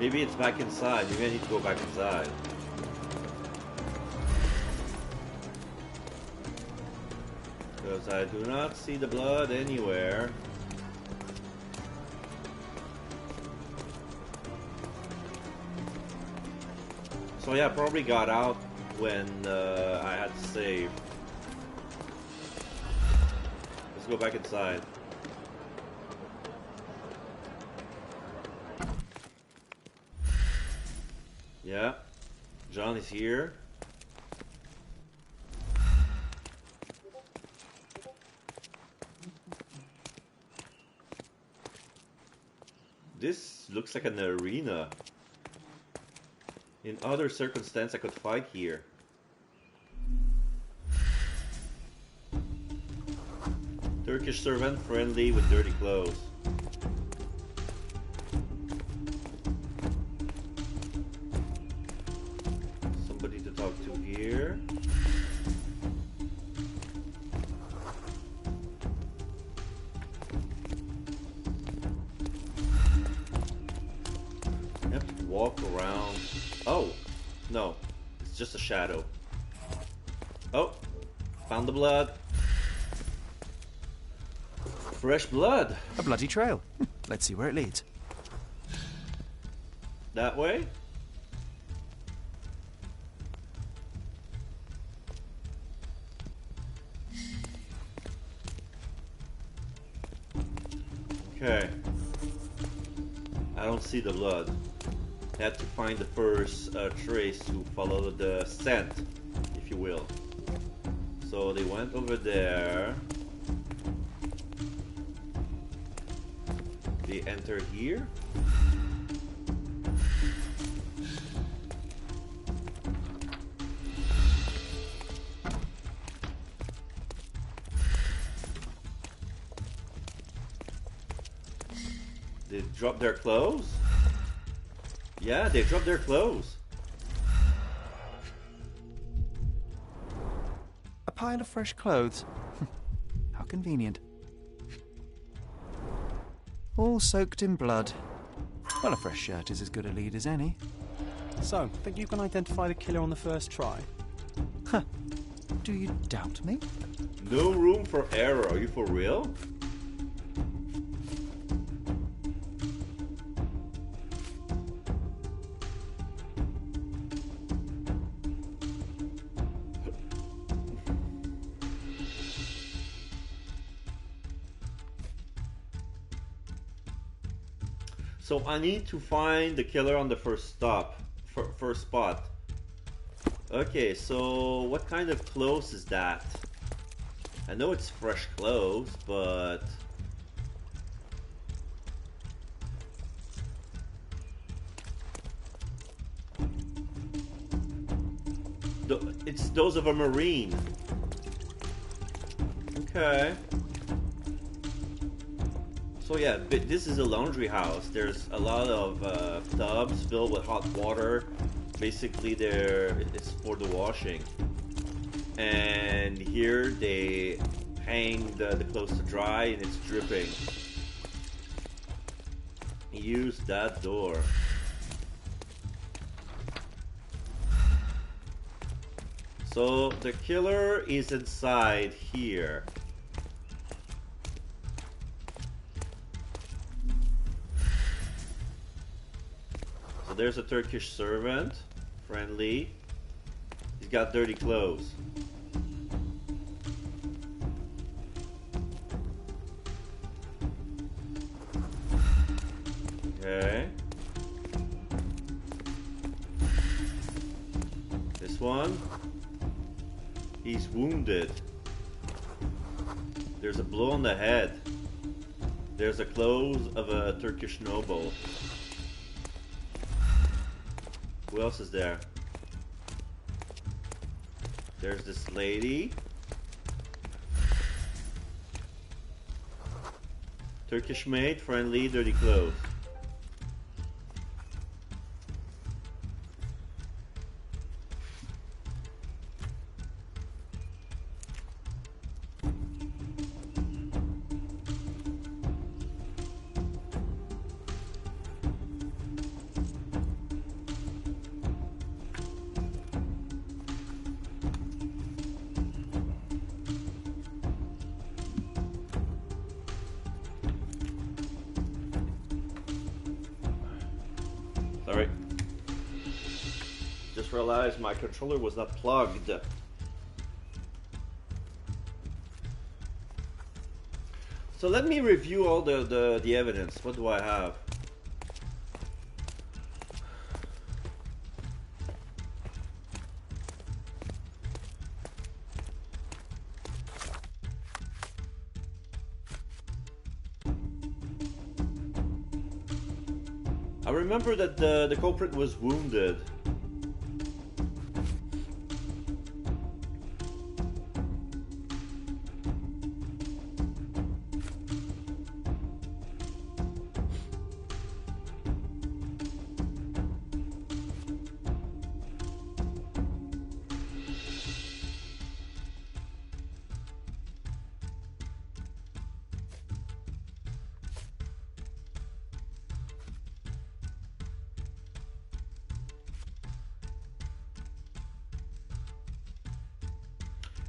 Maybe it's back inside. Maybe I need to go back inside. Because I do not see the blood anywhere. So yeah, I probably got out when I had to save. Let's go back inside. Yeah, John is here. This looks like an arena. In other circumstances, I could fight here. Turkish servant friendly with dirty clothes. Somebody to talk to here. I have to walk around. Oh, no, it's just a shadow. Oh, found the blood. Fresh blood. A bloody trail. Let's see where it leads. That way? Okay. I don't see the blood. I had to find the first trace to follow the scent, if you will. So they went over there. They enter here. They drop their clothes. Yeah, they dropped their clothes. A pile of fresh clothes. How convenient. All soaked in blood. Well, a fresh shirt is as good a lead as any. So, think you can identify the killer on the first try? Huh. Do you doubt me? No room for error. Are you for real? So I need to find the killer on the first spot. Okay, so what kind of clothes is that? I know it's fresh clothes, but it's those of a Marine. Okay. So yeah, this is a laundry house. There's a lot of tubs filled with hot water. Basically, it's for the washing. And here they hang the clothes to dry, and it's dripping. Use that door. So the killer is inside here. So there's a Turkish servant, friendly. He's got dirty clothes. Okay. This one. He's wounded. There's a blow on the head. There's the clothes of a Turkish noble. Who else is there? There's this lady. Turkish maid, friendly, dirty clothes. Alright. Just realized my controller was not plugged. So let me review all the evidence. What do I have? I remember that the culprit was wounded.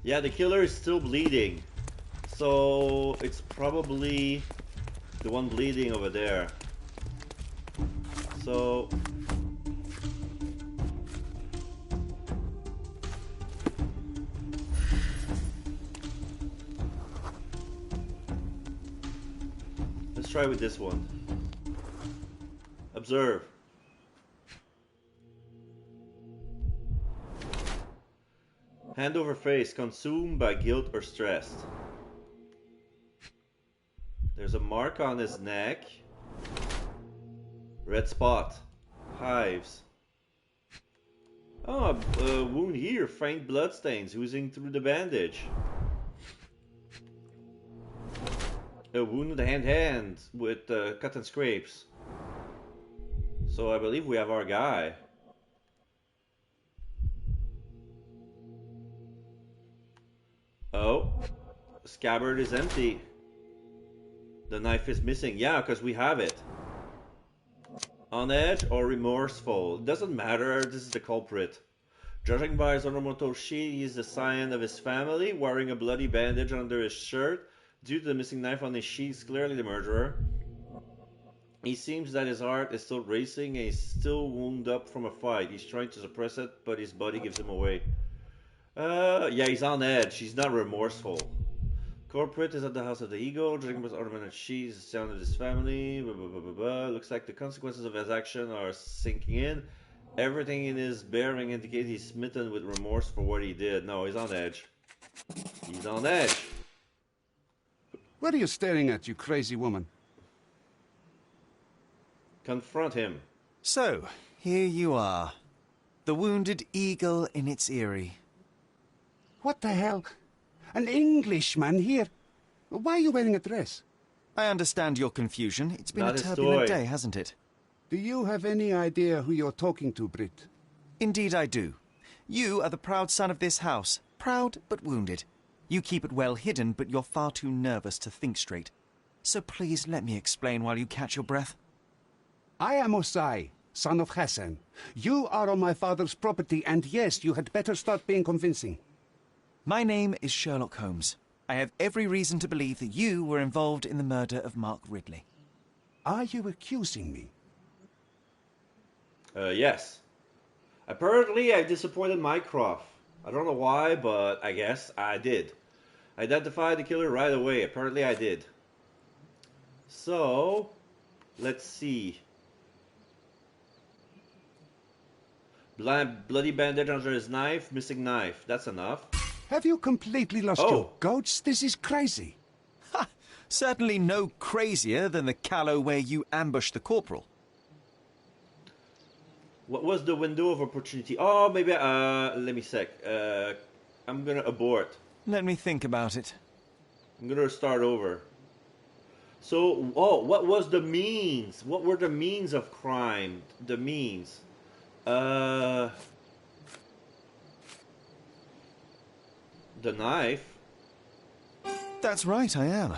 Yeah, the killer is still bleeding. So it's probably the one bleeding over there. So let's try with this one. Observe. Hand over face, consumed by guilt or stress. There's a mark on his neck. Red spot. Hives. Oh, a wound here. Faint bloodstains oozing through the bandage. A wound in the hand with cut and scrapes. So I believe we have our guy. Oh, scabbard is empty. The knife is missing. Yeah, because we have it. On edge or remorseful. It doesn't matter. This is the culprit. Judging by his ornamental sheet, he is the scion of his family, wearing a bloody bandage under his shirt. Due to the missing knife on his sheet, he's clearly the murderer. He seems that his heart is still racing and he's still wounded up from a fight. He's trying to suppress it, but his body gives him away. Yeah, he's on edge. He's not remorseful. Corporate is at the House of the Eagle. Drinking with ornamented sheets, the sound of his family. Blah, blah, blah, blah, blah. Looks like the consequences of his action are sinking in. Everything in his bearing indicates he's smitten with remorse for what he did. No, he's on edge. He's on edge. What are you staring at, you crazy woman? Confront him. So, here you are. The wounded eagle in its eyrie. What the hell? An Englishman here? Why are you wearing a dress? I understand your confusion. It's been Not a his turbulent toy. day, hasn't it? Do you have any idea who you're talking to, Brit? Indeed I do. You are the proud son of this house. Proud, but wounded. You keep it well hidden, but you're far too nervous to think straight. So please let me explain while you catch your breath. I am Osai, son of Hassan. You are on my father's property, and yes, you had better start being convincing. My name is Sherlock Holmes. I have every reason to believe that you were involved in the murder of Mark Ridley. Are you accusing me? Yes. Apparently, I disappointed Mycroft. I don't know why, but I guess I did. I identified the killer right away. Apparently, I did. So, let's see. Bloody bandage under his knife, missing knife. That's enough. Have you completely lost your goats? This is crazy. Ha! Certainly no crazier than the callow where you ambushed the corporal. What was the window of opportunity? Oh, maybe, let me sec. I'm gonna abort. Let me think about it. I'm gonna start over. So, oh, what was the means? What were the means of crime? The means. The knife. That's right, I am.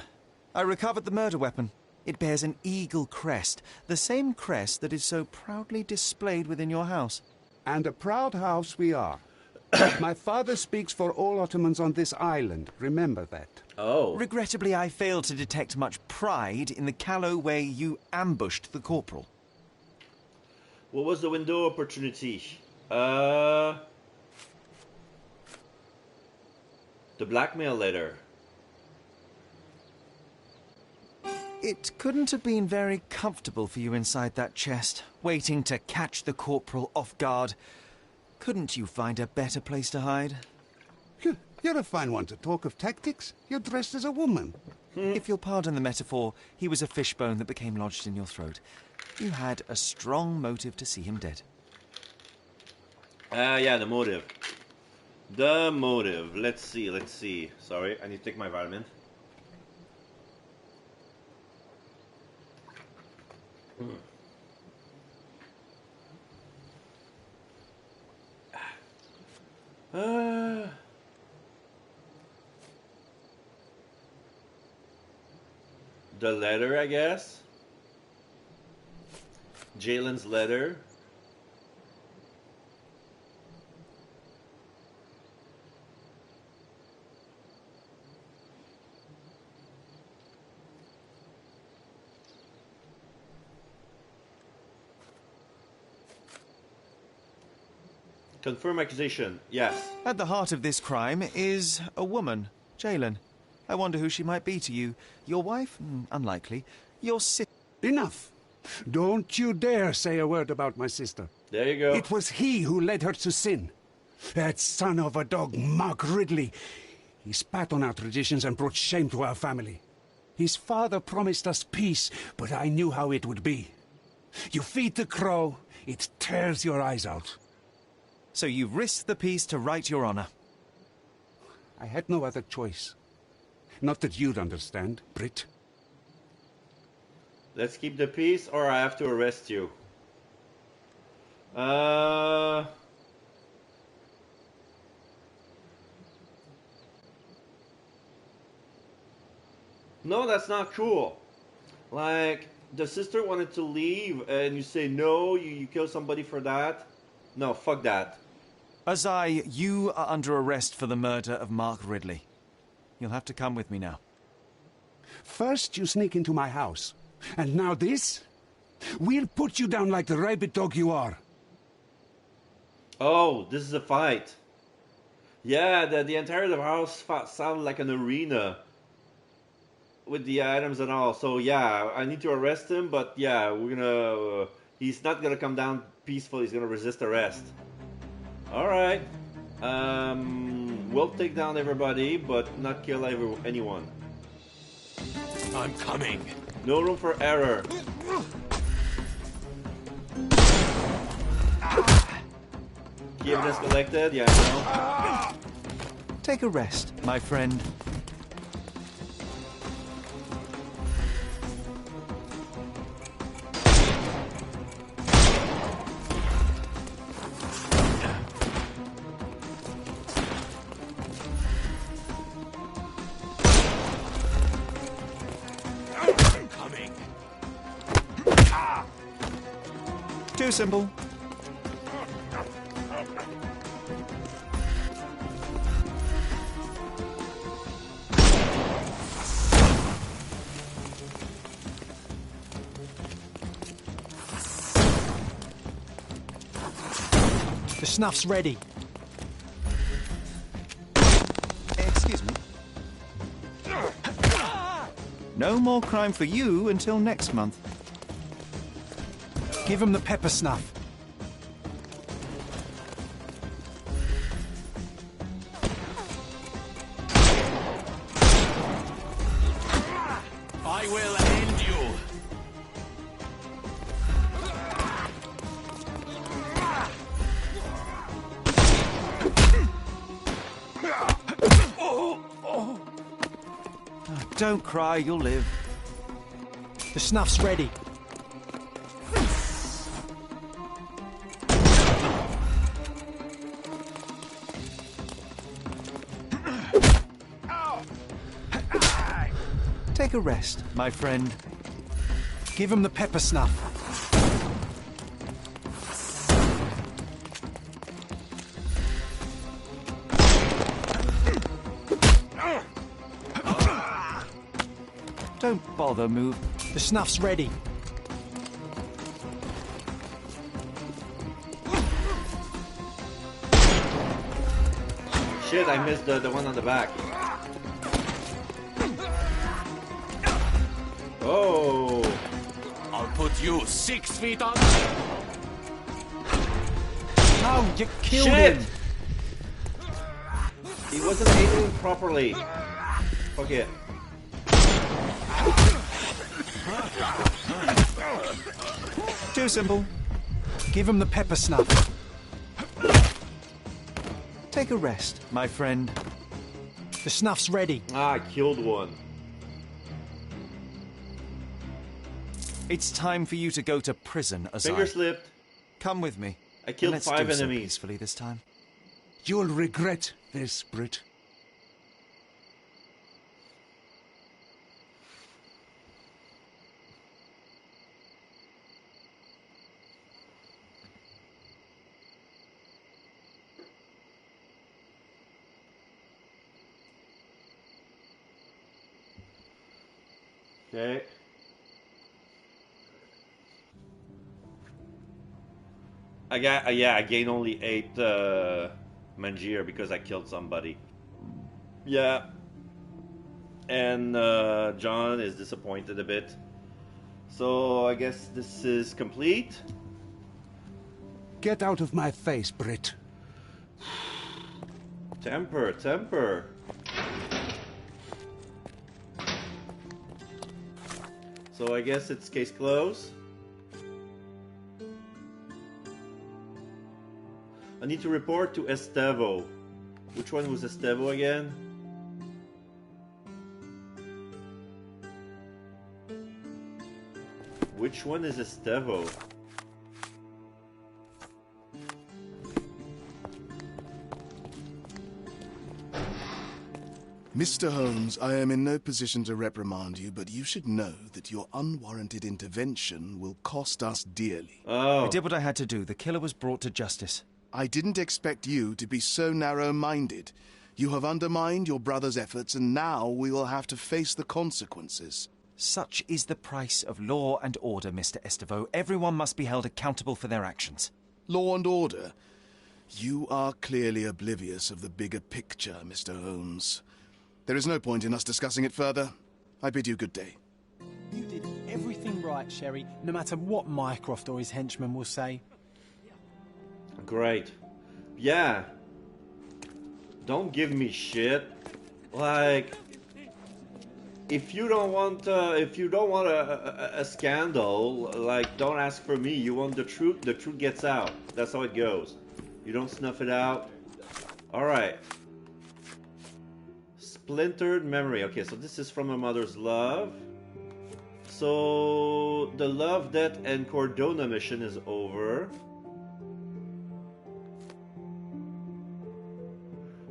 I recovered the murder weapon. It bears an eagle crest, the same crest that is so proudly displayed within your house. And a proud house we are. My father speaks for all Ottomans on this island. Remember that. Oh. Regrettably, I failed to detect much pride in the callow way you ambushed the corporal. What was the window opportunity? The blackmail letter. It couldn't have been very comfortable for you inside that chest, waiting to catch the corporal off guard. Couldn't you find a better place to hide? You're a fine one to talk of tactics. You're dressed as a woman. If you'll pardon the metaphor, he was a fishbone that became lodged in your throat. You had a strong motive to see him dead. Yeah, the motive. The motive. Let's see. Sorry, I need to take my vitamin. The letter, I guess. Jalen's letter. Confirm accusation. Yes. At the heart of this crime is a woman, Jalen. I wonder who she might be to you. Your wife? Unlikely. Your sister? Enough. Don't you dare say a word about my sister. There you go. It was he who led her to sin. That son of a dog, Mark Ridley. He spat on our traditions and brought shame to our family. His father promised us peace, but I knew how it would be. You feed the crow, it tears your eyes out. So you risked the peace to right your honor. I had no other choice. Not that you'd understand, Brit. Let's keep the peace, or I have to arrest you. No, that's not cool. Like, the sister wanted to leave, and you say no, you kill somebody for that? No, fuck that. Azai, you are under arrest for the murder of Mark Ridley. You'll have to come with me now. First you sneak into my house, and now this? We'll put you down like the rabid dog you are. Oh, this is a fight. Yeah, the entire house sounded like an arena. With the items and all. So yeah, I need to arrest him, but yeah, we're gonna... he's not gonna come down peaceful, he's gonna resist arrest. Alright. We'll take down everybody, but not kill anyone. I'm coming. No room for error. Key evidence collected, yeah, I know. Take a rest, my friend. Too simple. The snuff's ready. Excuse me. No more crime for you until next month. Give him the pepper snuff. I will end you. Don't cry, you'll live. The snuff's ready. Take a rest, my friend. Give him the pepper snuff. Don't bother, move. The snuff's ready. shit, I missed the one on the back. Oh. I'll put you 6 feet on. No, you killed Shit! him. He wasn't aiming properly. Fuck it. Too simple. Give him the pepper snuff. Take a rest, my friend. The snuff's ready. Ah, I killed one. It's time for you to go to prison, Azai. Finger slipped. Come with me. I killed Let's 5 do so enemies. peacefully this time. You'll regret this, Brit. Okay. I gained only 8 Mangier because I killed somebody. Yeah. And John is disappointed a bit. So I guess this is complete. Get out of my face, Brit. Temper, temper. So I guess it's case closed. I need to report to Estevo. Which one was Estevo again? Which one is Estevo? Mr. Holmes, I am in no position to reprimand you, but you should know that your unwarranted intervention will cost us dearly. Oh. I did what I had to do. The killer was brought to justice. I didn't expect you to be so narrow-minded. You have undermined your brother's efforts, and now we will have to face the consequences. Such is the price of law and order, Mr. Estevo. Everyone must be held accountable for their actions. Law and order? You are clearly oblivious of the bigger picture, Mr. Holmes. There is no point in us discussing it further. I bid you good day. You did everything right, Sherry, no matter what Mycroft or his henchmen will say. Great. Yeah. Don't give me shit. Like, if you don't want a scandal, like, don't ask for me. You want the truth gets out. That's how it goes. You don't snuff it out. All right. Splintered memory. Okay, so this is from a mother's love. So the Love, Death, and Cordona mission is over.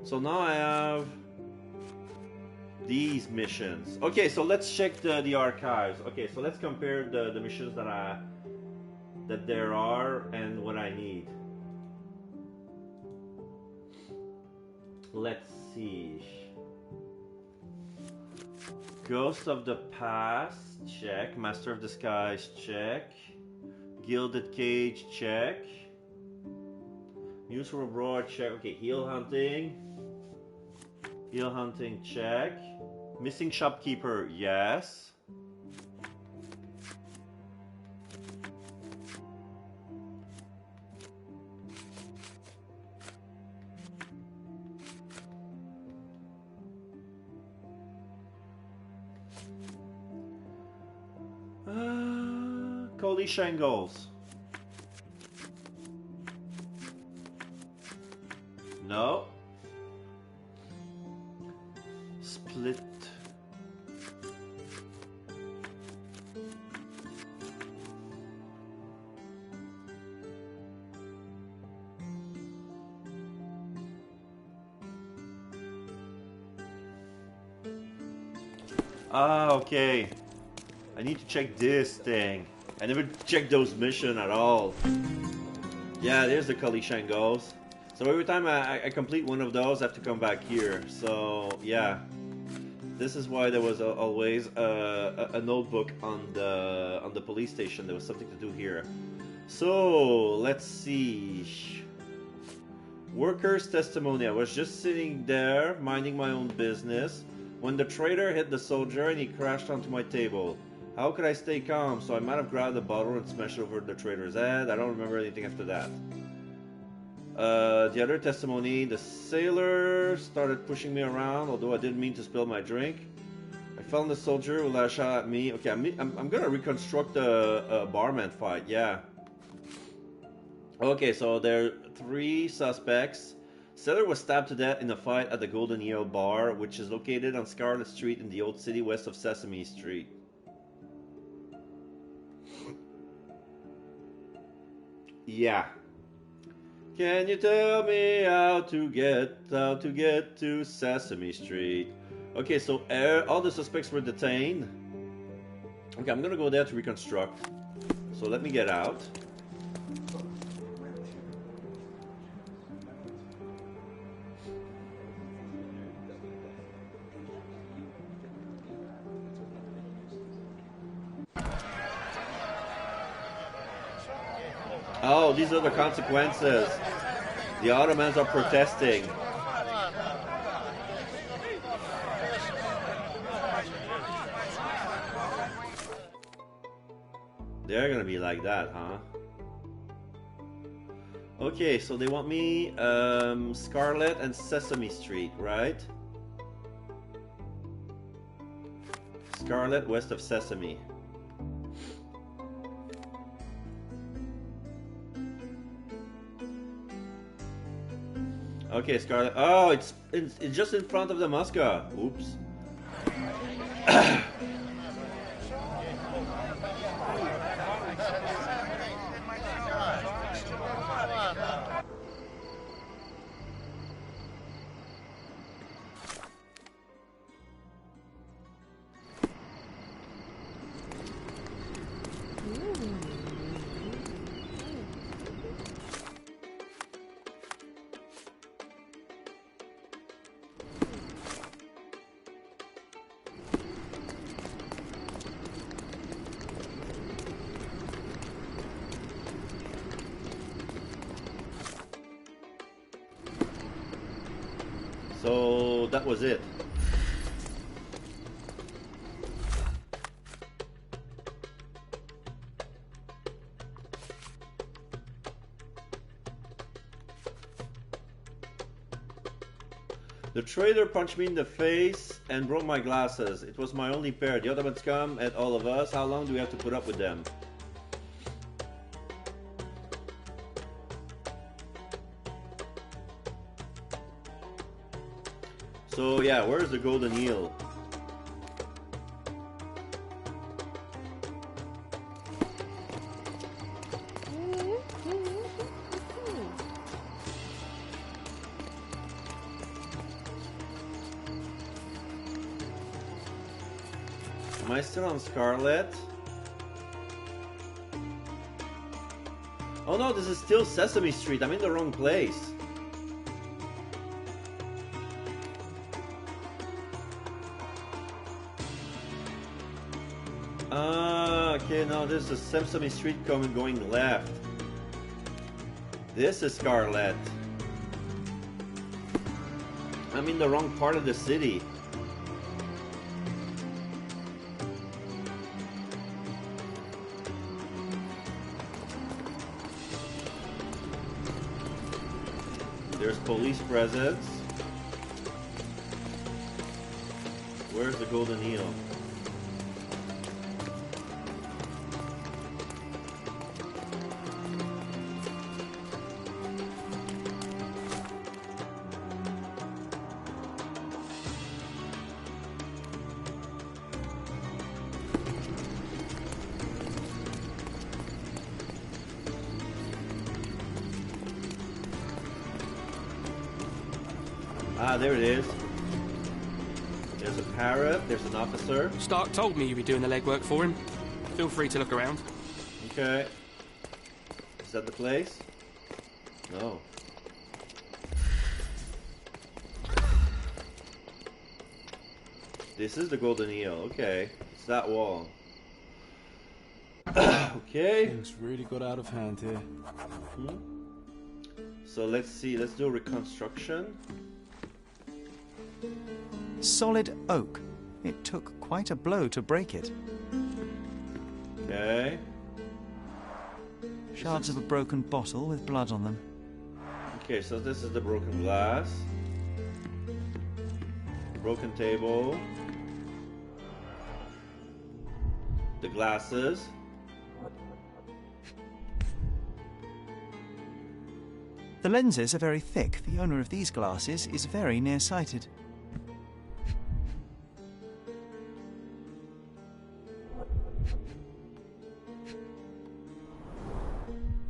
So now I have these missions. Okay, so let's check the archives. Okay, so let's compare the missions that there are and what I need. Let's see. Ghost of the Past, check. Master of Disguise, check. Gilded Cage, check. News from Abroad, check. Okay, Heel Hunting. Heel Hunting, check. Missing Shopkeeper, yes. Coley Shangles. No. Split. Ah, okay. I need to check this thing. I never checked those missions at all. Yeah, there's the Kalishan goes. So every time I complete one of those, I have to come back here. So yeah, this is why there was always a notebook on the police station. There was something to do here. So let's see. Worker's testimony. I was just sitting there, minding my own business, when the traitor hit the soldier and he crashed onto my table. How could I stay calm? So I might have grabbed a bottle and smashed it over the traitor's head. I don't remember anything after that. The other testimony. The sailor started pushing me around, although I didn't mean to spill my drink. I found the soldier who lashed out at me. Okay, I'm gonna reconstruct the barman fight. Yeah. Okay, so there are 3 suspects. Sailor was stabbed to death in a fight at the Golden Eel Bar, which is located on Scarlet Street in the Old City west of Sesame Street. Yeah. Can you tell me how to get to Sesame Street? Okay, so all the suspects were detained. Okay, I'm gonna go there to reconstruct. So let me get out. Oh, these are the consequences. The Ottomans are protesting. They're gonna be like that, huh? Okay, so they want me Scarlet and Sesame Street, right? Scarlet west of Sesame. Okay, Scarlet. Oh, it's just in front of the Musca. Oops. So that was it. The trader punched me in the face and broke my glasses. It was my only pair. The Ottomans come at all of us. How long do we have to put up with them? So yeah, where's the Golden Eel? Am I still on Scarlet? Oh no, this is still Sesame Street. I'm in the wrong place. Okay, no, this is Sesame Street going left. This is Scarlet. I'm in the wrong part of the city. There's police presence. Where's the Golden Eel? Ah, there it is. There's a parrot, there's an officer. Stark told me you'd be doing the legwork for him. Feel free to look around. Okay. Is that the place? No. This is the Golden Eel, okay. It's that wall. Okay. Things really got out of hand here. So let's see, let's do reconstruction. Solid oak. It took quite a blow to break it. Okay. Shards of a broken bottle with blood on them. Okay, so this is the broken glass. Broken table. The glasses. The lenses are very thick. The owner of these glasses is very nearsighted.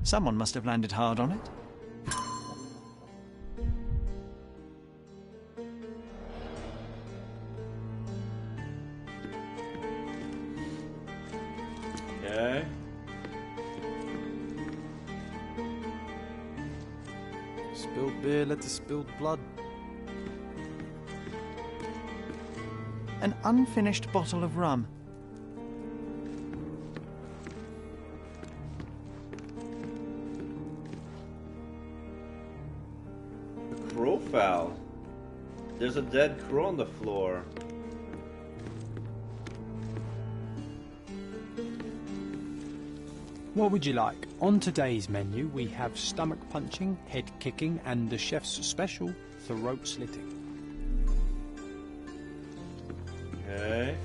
Someone must have landed hard on it. Okay. Spilled beer led to spilled blood. An unfinished bottle of rum. Crow fowl. There's a dead crow on the floor. What would you like? On today's menu, we have stomach punching, head kicking, and the chef's special, throat slitting. Okay.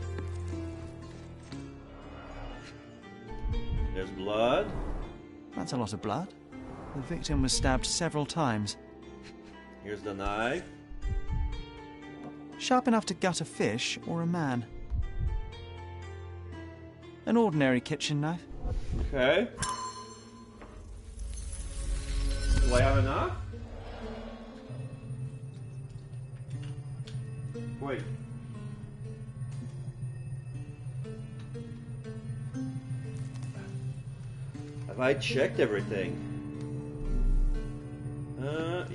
There's blood. That's a lot of blood. The victim was stabbed several times. Here's the knife. Sharp enough to gut a fish or a man. An ordinary kitchen knife. Okay. Do I have enough? Wait. Have I checked everything?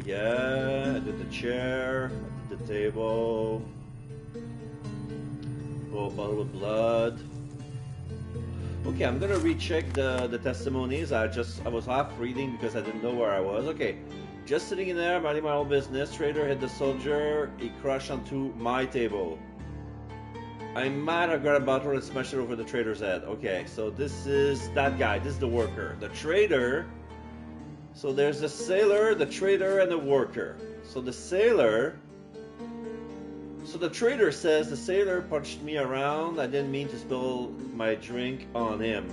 Yeah, I did the chair, I did the table. Oh, bottle of blood. Okay, I'm gonna recheck the testimonies. I was half reading because I didn't know where I was. Okay, just sitting in there, minding my own business. Trader hit the soldier. He crashed onto my table. I might have grabbed a bottle and smashed it over the trader's head. Okay, so this is that guy. This is the worker. The trader. So there's the sailor, the trader, and the worker. So the sailor. So the trader says the sailor punched me around. I didn't mean to spill my drink on him.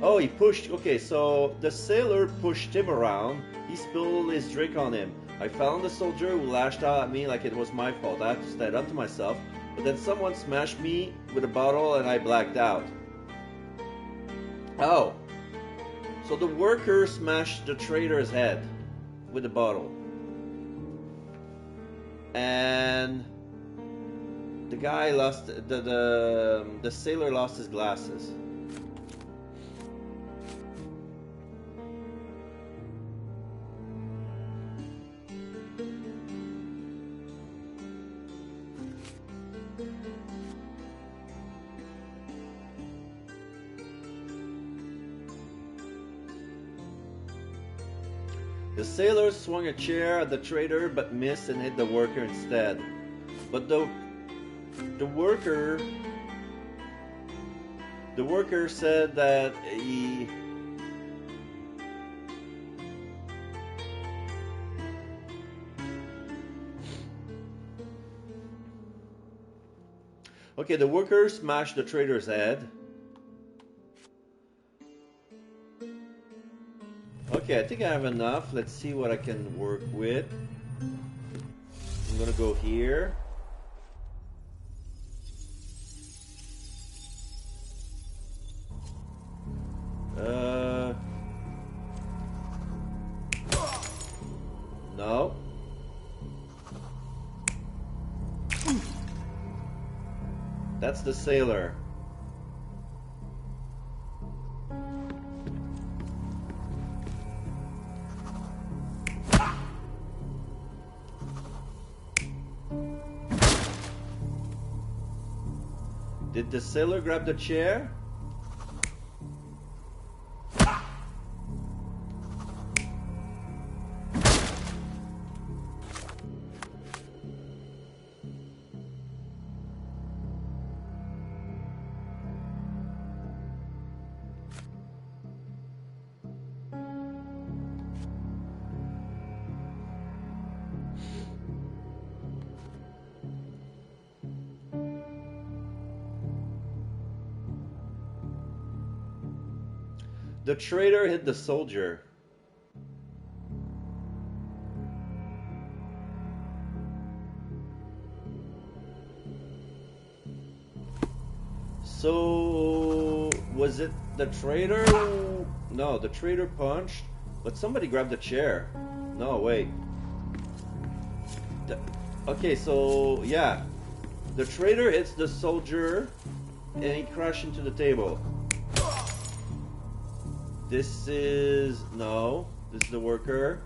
Oh, he pushed. Okay, so the sailor pushed him around. He spilled his drink on him. I found the soldier who lashed out at me like it was my fault. I had to stand up to myself. But then someone smashed me with a bottle and I blacked out. Oh. So the worker smashed the trader's head with a bottle. And the guy lost the sailor lost his glasses. The sailor swung a chair at the trader but missed and hit the worker instead. But the worker said that he Okay, the worker smashed the trader's head. Okay, I think I have enough. Let's see what I can work with. I'm gonna go here. No. That's the sailor. Did the sailor grab the chair? The traitor hit the soldier. So, was it the traitor? No, the traitor punched, but somebody grabbed the chair. No, wait. Okay, so, yeah. The traitor hits the soldier, and he crashed into the table. This is... no. This is the worker.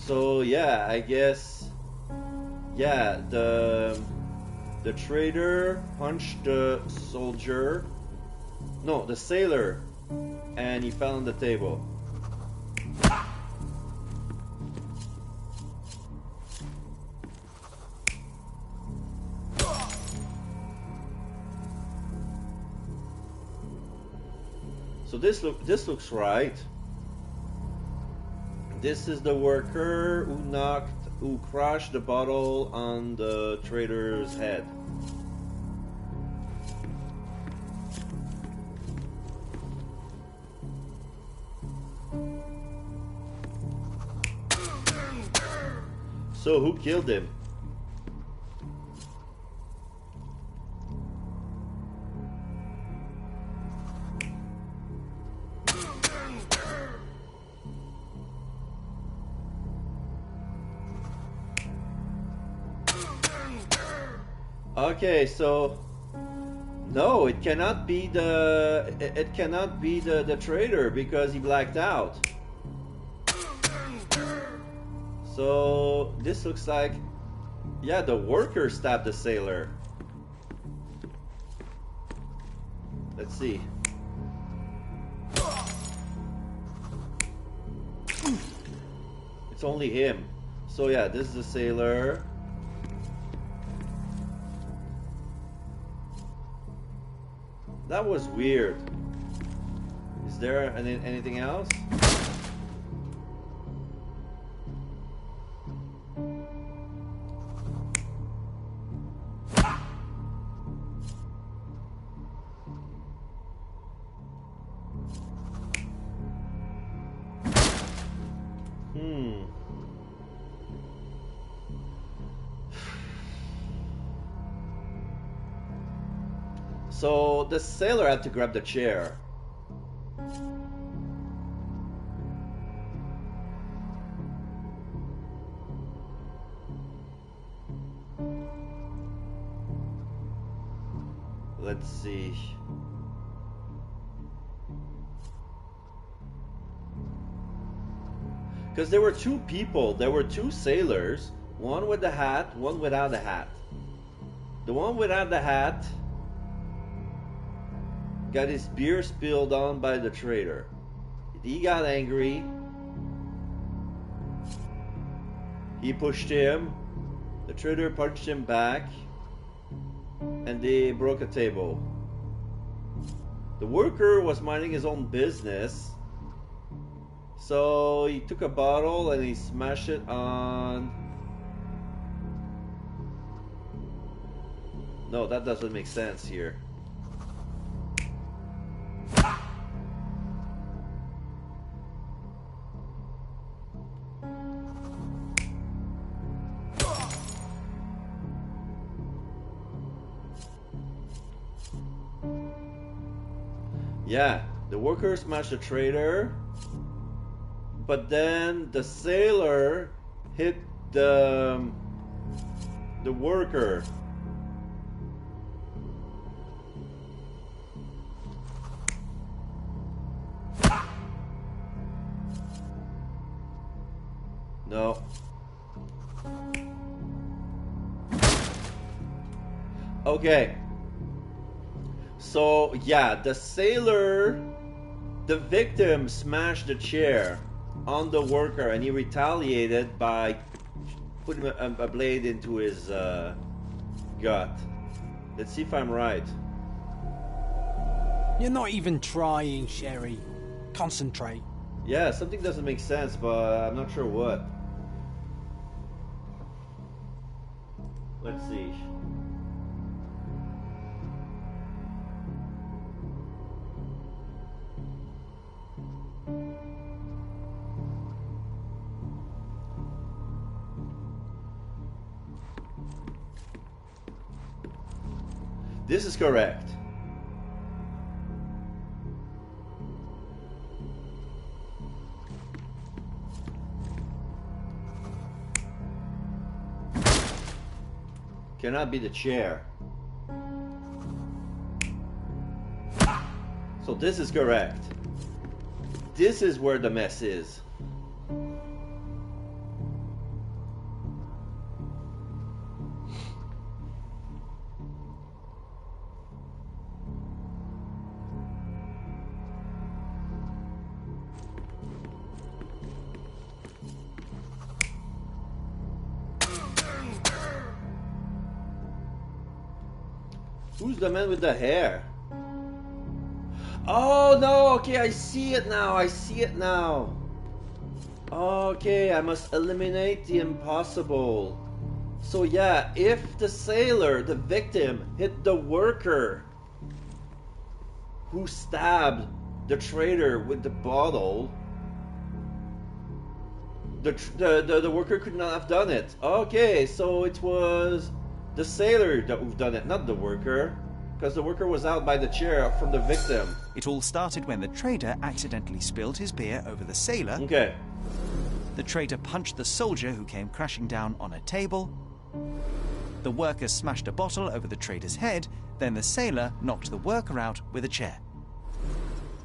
So yeah, I guess, yeah, the traitor punched the soldier, no, the sailor, and he fell on the table. So this looks right. This is the worker who crashed the bottle on the traitor's head. So who killed him? Okay, so no, it cannot be the traitor because he blacked out. So this looks like, yeah, the worker stabbed the sailor. Let's see. It's only him. So yeah, this is the sailor. That was weird. Is there anything else? So the sailor had to grab the chair. Let's see. Because there were two people, there were two sailors, one with the hat, one without the hat. The one without the hat got his beer spilled on by the traitor. He got angry. He pushed him. The traitor punched him back. And they broke a table. The worker was minding his own business. So he took a bottle and he smashed it on... No, that doesn't make sense here. Yeah, the worker smashed the traitor, but then the sailor hit the worker. No. Okay. So, yeah, the sailor, the victim smashed the chair on the worker and he retaliated by putting a blade into his gut. Let's see if I'm right. You're not even trying, Sherry. Concentrate. Yeah, something doesn't make sense, but I'm not sure what. Let's see. This is correct. Cannot be the chair. So this is correct. This is where the mess is. Who's the man with the hair? Oh no, okay, I see it now, I see it now. Okay, I must eliminate the impossible. So yeah, if the sailor, the victim, hit the worker who stabbed the trader with the bottle, the worker could not have done it. Okay, so it was the sailor that who've done it, not the worker, because the worker was out by the chair from the victim. It all started when the trader accidentally spilled his beer over the sailor. Okay. The trader punched the soldier who came crashing down on a table. The worker smashed a bottle over the trader's head, then the sailor knocked the worker out with a chair.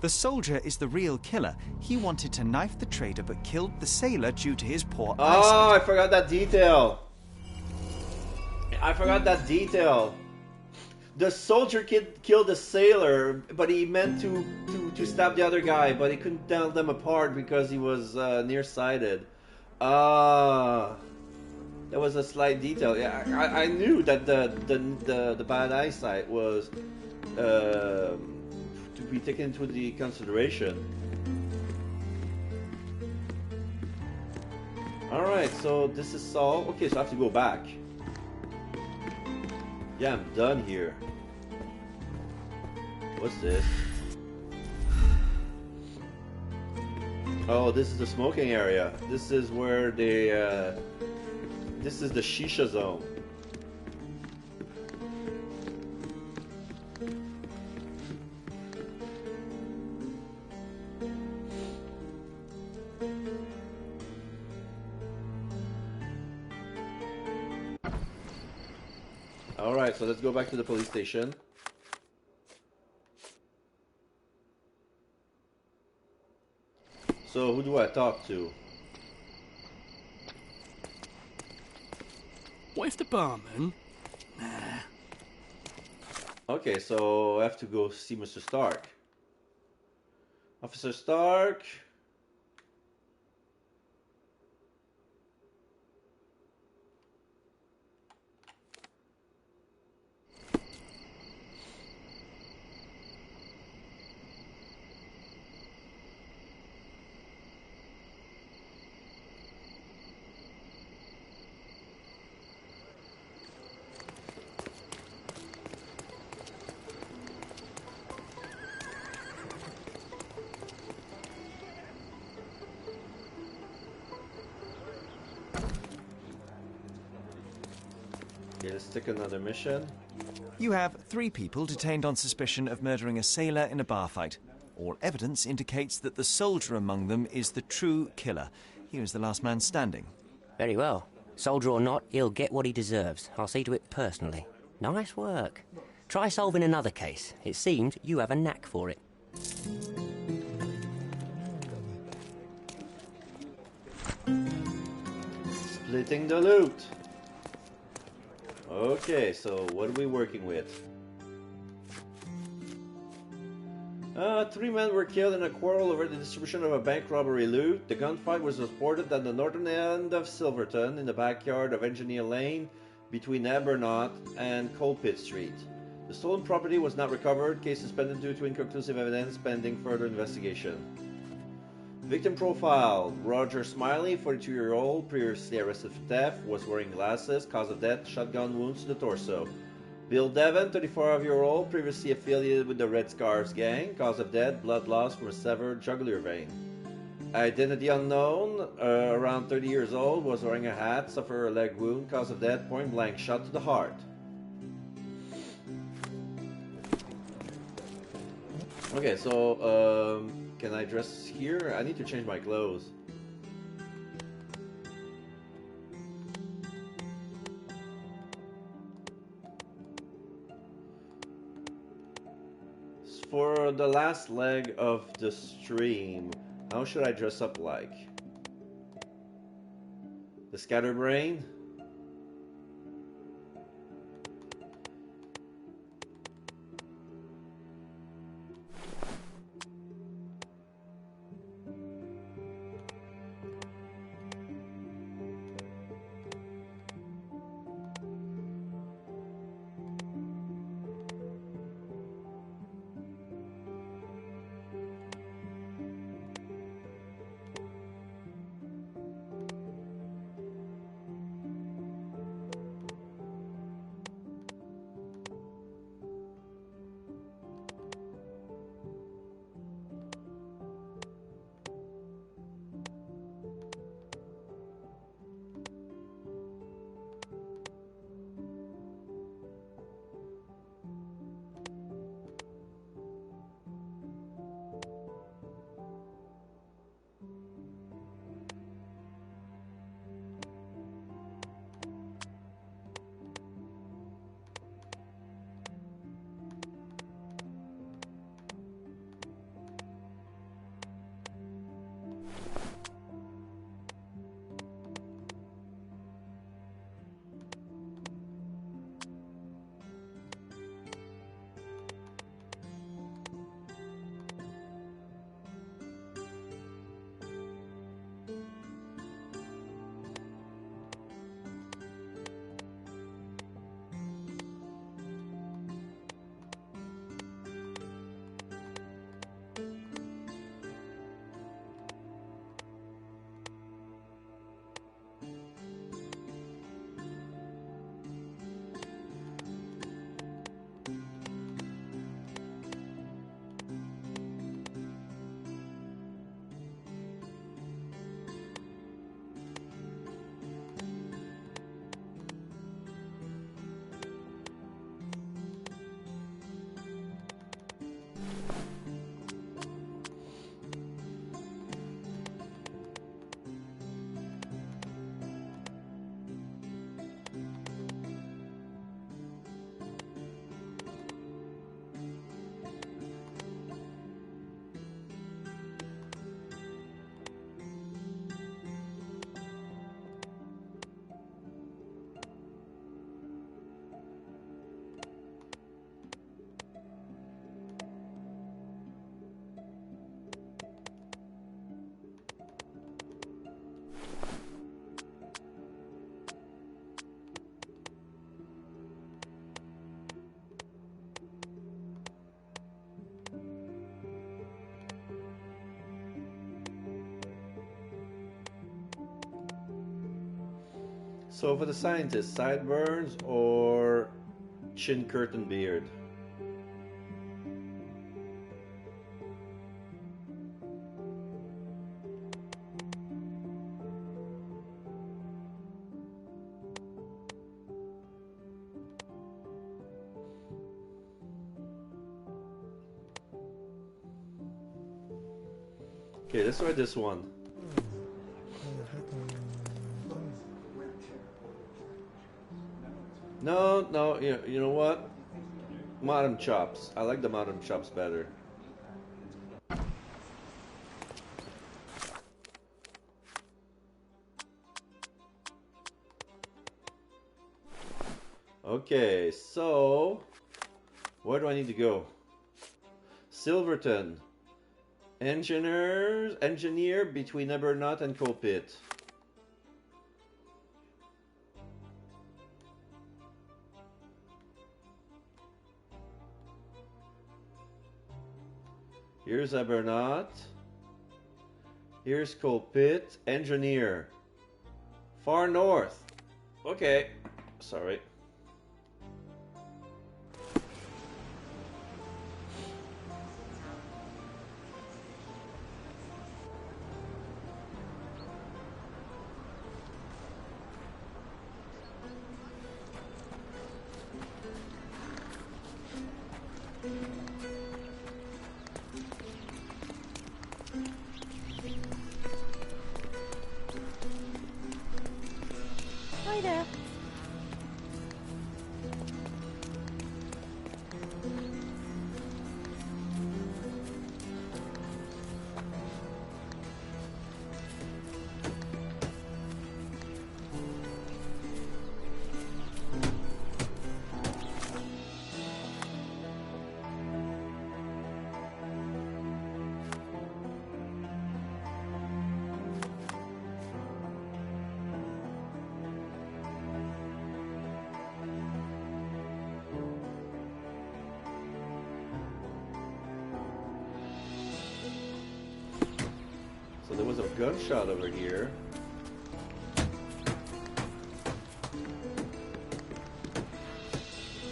The soldier is the real killer. He wanted to knife the trader but killed the sailor due to his poor eyesight. Oh, I forgot that detail. I forgot that detail. The soldier killed the sailor, but he meant to stab the other guy, but he couldn't tell them apart because he was nearsighted. That was a slight detail. Yeah, I knew that the bad eyesight was to be taken into the consideration. All right, so this is solved. Okay, so I have to go back. Yeah, I'm done here. What's this? Oh, this is the smoking area. This is where they, this is the shisha zone. Alright, so let's go back to the police station. So, who do I talk to? What if the barman? Nah. Okay, so I have to go see Mr. Stark. Officer Stark. Okay, let's take another mission. You have 3 people detained on suspicion of murdering a sailor in a bar fight. All evidence indicates that the soldier among them is the true killer. He was the last man standing. Very well. Soldier or not, he'll get what he deserves. I'll see to it personally. Nice work. Try solving another case. It seems you have a knack for it. Splitting the loot. Okay, so what are we working with? 3 men were killed in a quarrel over the distribution of a bank robbery loot. The gunfight was reported at the northern end of Silverton, in the backyard of Engineer Lane, between Abernaut and Coalpit Street. The stolen property was not recovered. Case suspended due to inconclusive evidence pending further investigation. Victim profile: Roger Smiley, 42-year-old, previously arrested for theft, was wearing glasses, cause of death, shotgun wounds to the torso. Bill Devon, 34-year-old, previously affiliated with the Red Scars gang, cause of death, blood loss from a severed jugular vein. Identity unknown, around 30 years old, was wearing a hat, suffered a leg wound, cause of death, point blank shot to the heart. Okay, so, can I dress here? I need to change my clothes. For the last leg of the stream, how should I dress up like? The Scatterbrain? So for the scientist, sideburns or chin curtain beard? Okay, let's try this one. No, you know what? Modern chops. I like the modern chops better. Okay, so where do I need to go? Silverton. Engineer between Ebernaut and Colpit. Here's Ebernaut. Here's Coal Pit. Engineer. Far north. Okay. Sorry. Hi there. So there was a gunshot over here.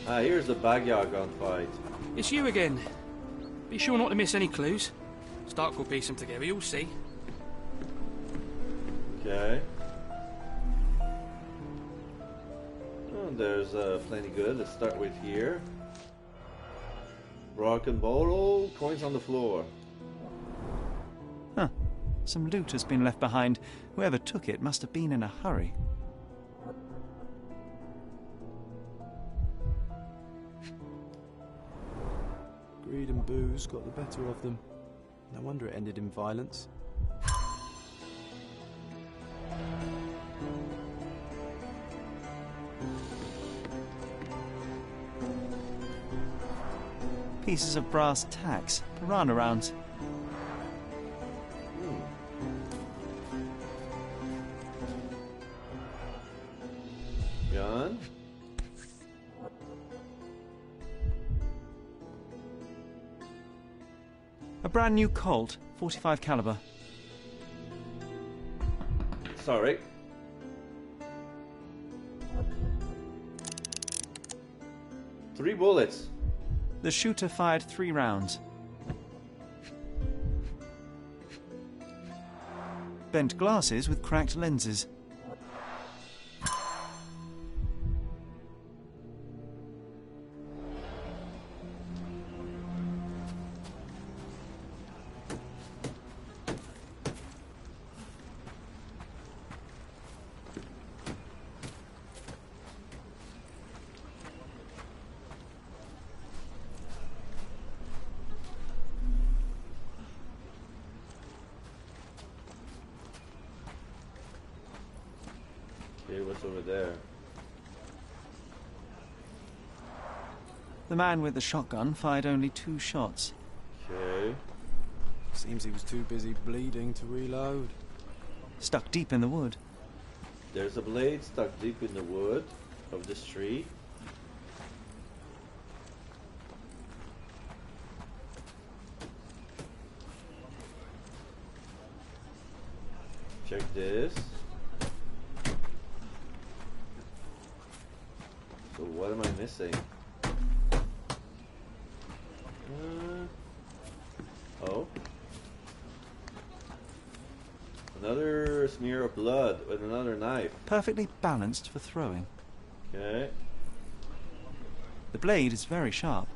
Ah, here's the backyard gunfight. It's you again. Be sure not to miss any clues. Stark will piece them together, you'll see. Okay. Oh, there's plenty good. Let's start with here. Broken bottle, coins on the floor. Huh. Some loot has been left behind. Whoever took it must have been in a hurry. Greed and booze got the better of them. No wonder it ended in violence. Pieces of brass tacks, piranha rounds. Gun. A brand new Colt, 45 caliber. Sorry. Three bullets. The shooter fired 3 rounds. Bent glasses with cracked lenses. Okay, what's over there? The man with the shotgun fired only 2 shots. Okay. Seems he was too busy bleeding to reload. Stuck deep in the wood. There's a blade stuck deep in the wood of this tree. Check this. So what am I missing? Oh. Another smear of blood with another knife. Perfectly balanced for throwing. Okay. The blade is very sharp.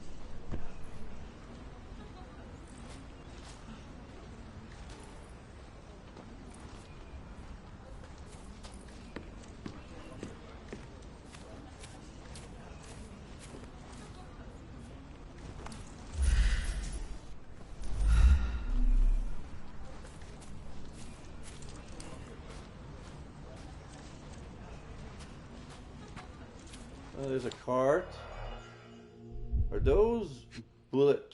Oh, there's a cart. Are those bullet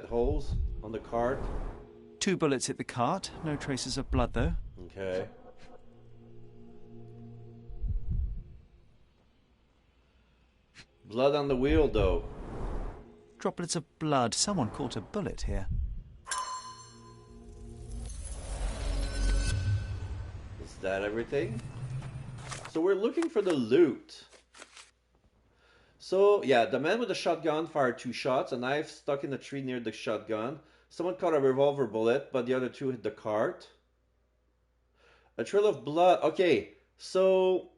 holes on the cart? 2 bullets hit the cart. No traces of blood, though. Okay. Blood on the wheel, though. Droplets of blood. Someone caught a bullet here. that everything? So we're looking for the loot. So, yeah, the man with the shotgun fired 2 shots. A knife stuck in the tree near the shotgun. Someone caught a revolver bullet, but the other 2 hit the cart. A trail of blood. Okay, so...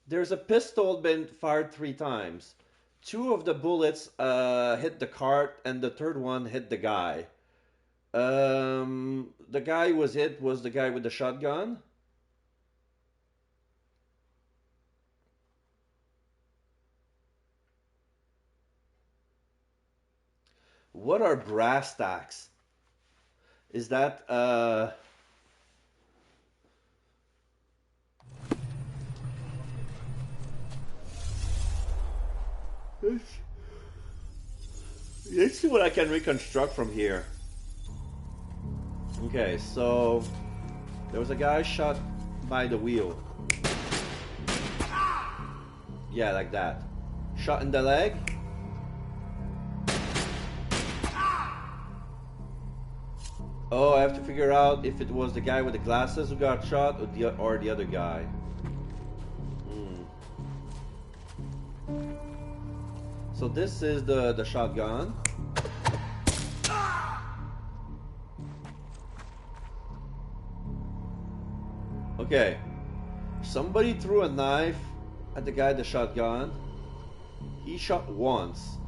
there's a pistol been fired 3 times. 2 of the bullets hit the cart, and the 3rd one hit the guy. The guy who was hit was the guy with the shotgun. What are brass tacks? Is that let's see what I can reconstruct from here. Okay, so there was a guy shot by the wheel. Yeah, like that. Shot in the leg. Oh, I have to figure out if it was the guy with the glasses who got shot or the other guy. So this is the shotgun. Okay. Somebody threw a knife at the guy with the shotgun. He shot once.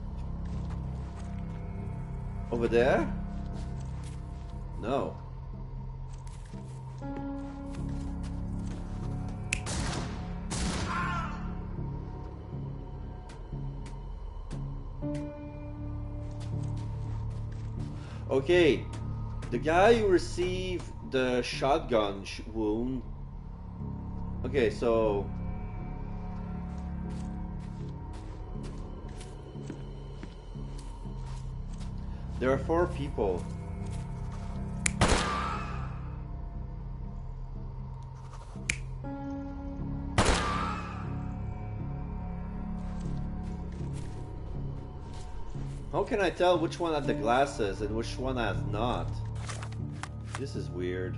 Over there? No. Okay, the guy who received the shotgun wound. Okay, so there are 4 people. How can I tell which one had the glasses and which one has not? This is weird.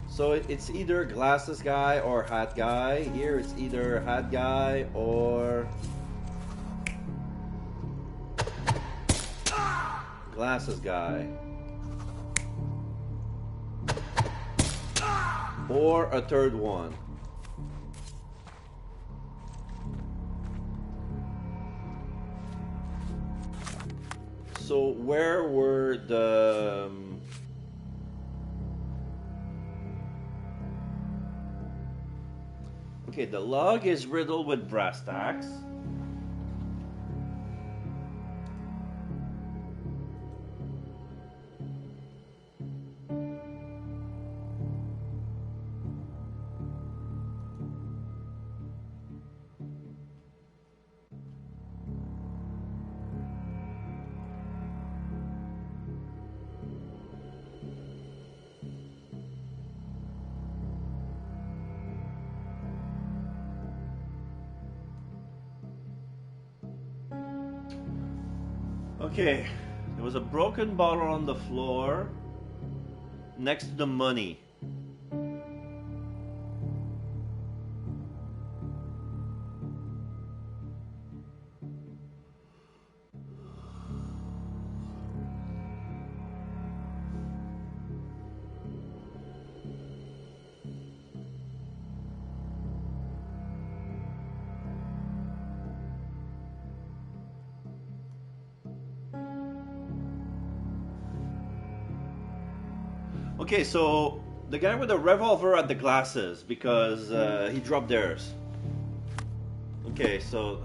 So it's either glasses guy or hat guy. Here it's either hat guy or glasses guy. Or a 3rd one. So where were the... Okay, the log is riddled with brass tacks. Okay, there was a broken bottle on the floor next to the money. Okay, so the guy with the revolver had the glasses because he dropped theirs. Okay, so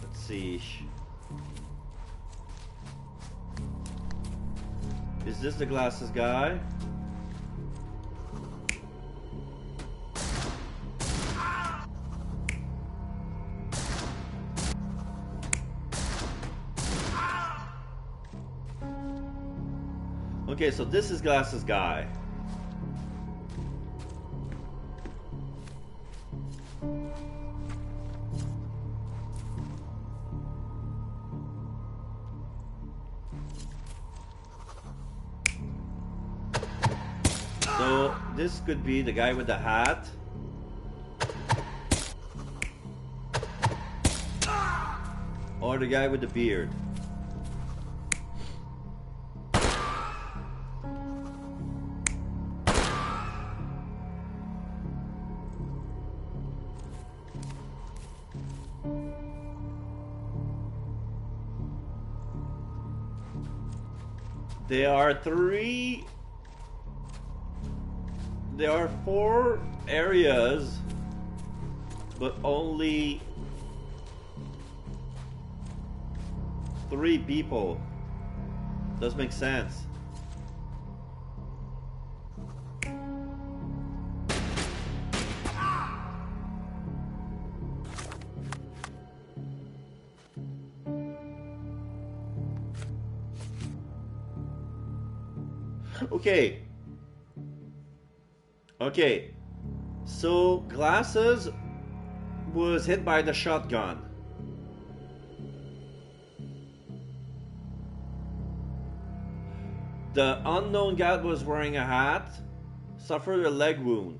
let's see. Is this the glasses guy? Okay, so this is Glasses guy. So this could be the guy with the hat. Or the guy with the beard. There are 4 areas, but only 3 people. Does make sense. Okay, so Glasses was hit by the shotgun. The unknown guy was wearing a hat, suffered a leg wound.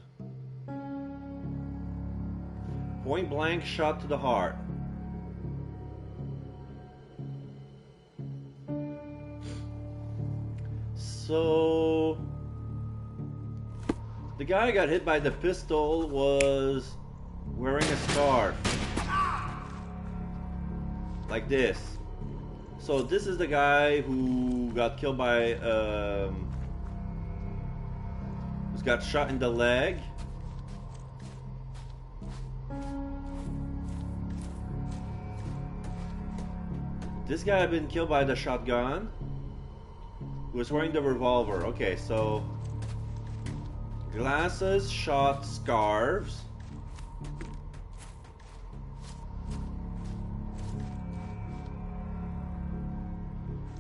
Point blank shot to the heart. So the guy who got hit by the pistol was wearing a scarf. Like this. So this is the guy who got killed by who's got shot in the leg. This guy had been killed by the shotgun. Who was wearing the revolver. Okay, so Glasses shot Scarves.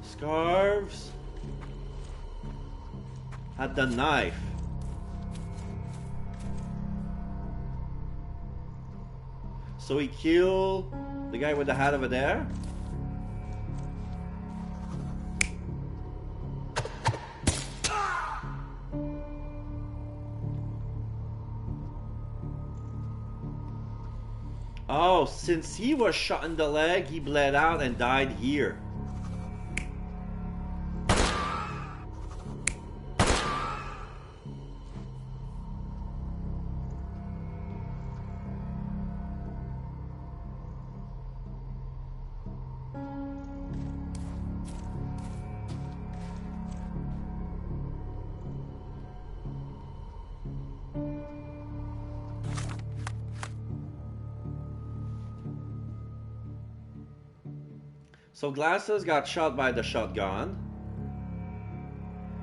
Scarves had the knife. So he killed the guy with the hat over there. Oh, since he was shot in the leg, he bled out and died here. So Glasses got shot by the shotgun.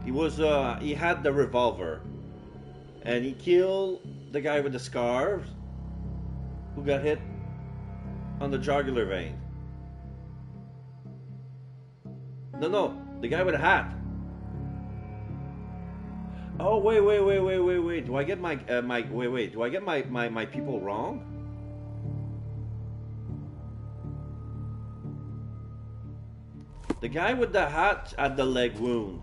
He had the revolver, and he killed the guy with the scarves, who got hit on the jugular vein. No, the guy with the hat. Oh wait. Do I get my Do I get my people wrong? The guy with the hat had the leg wound.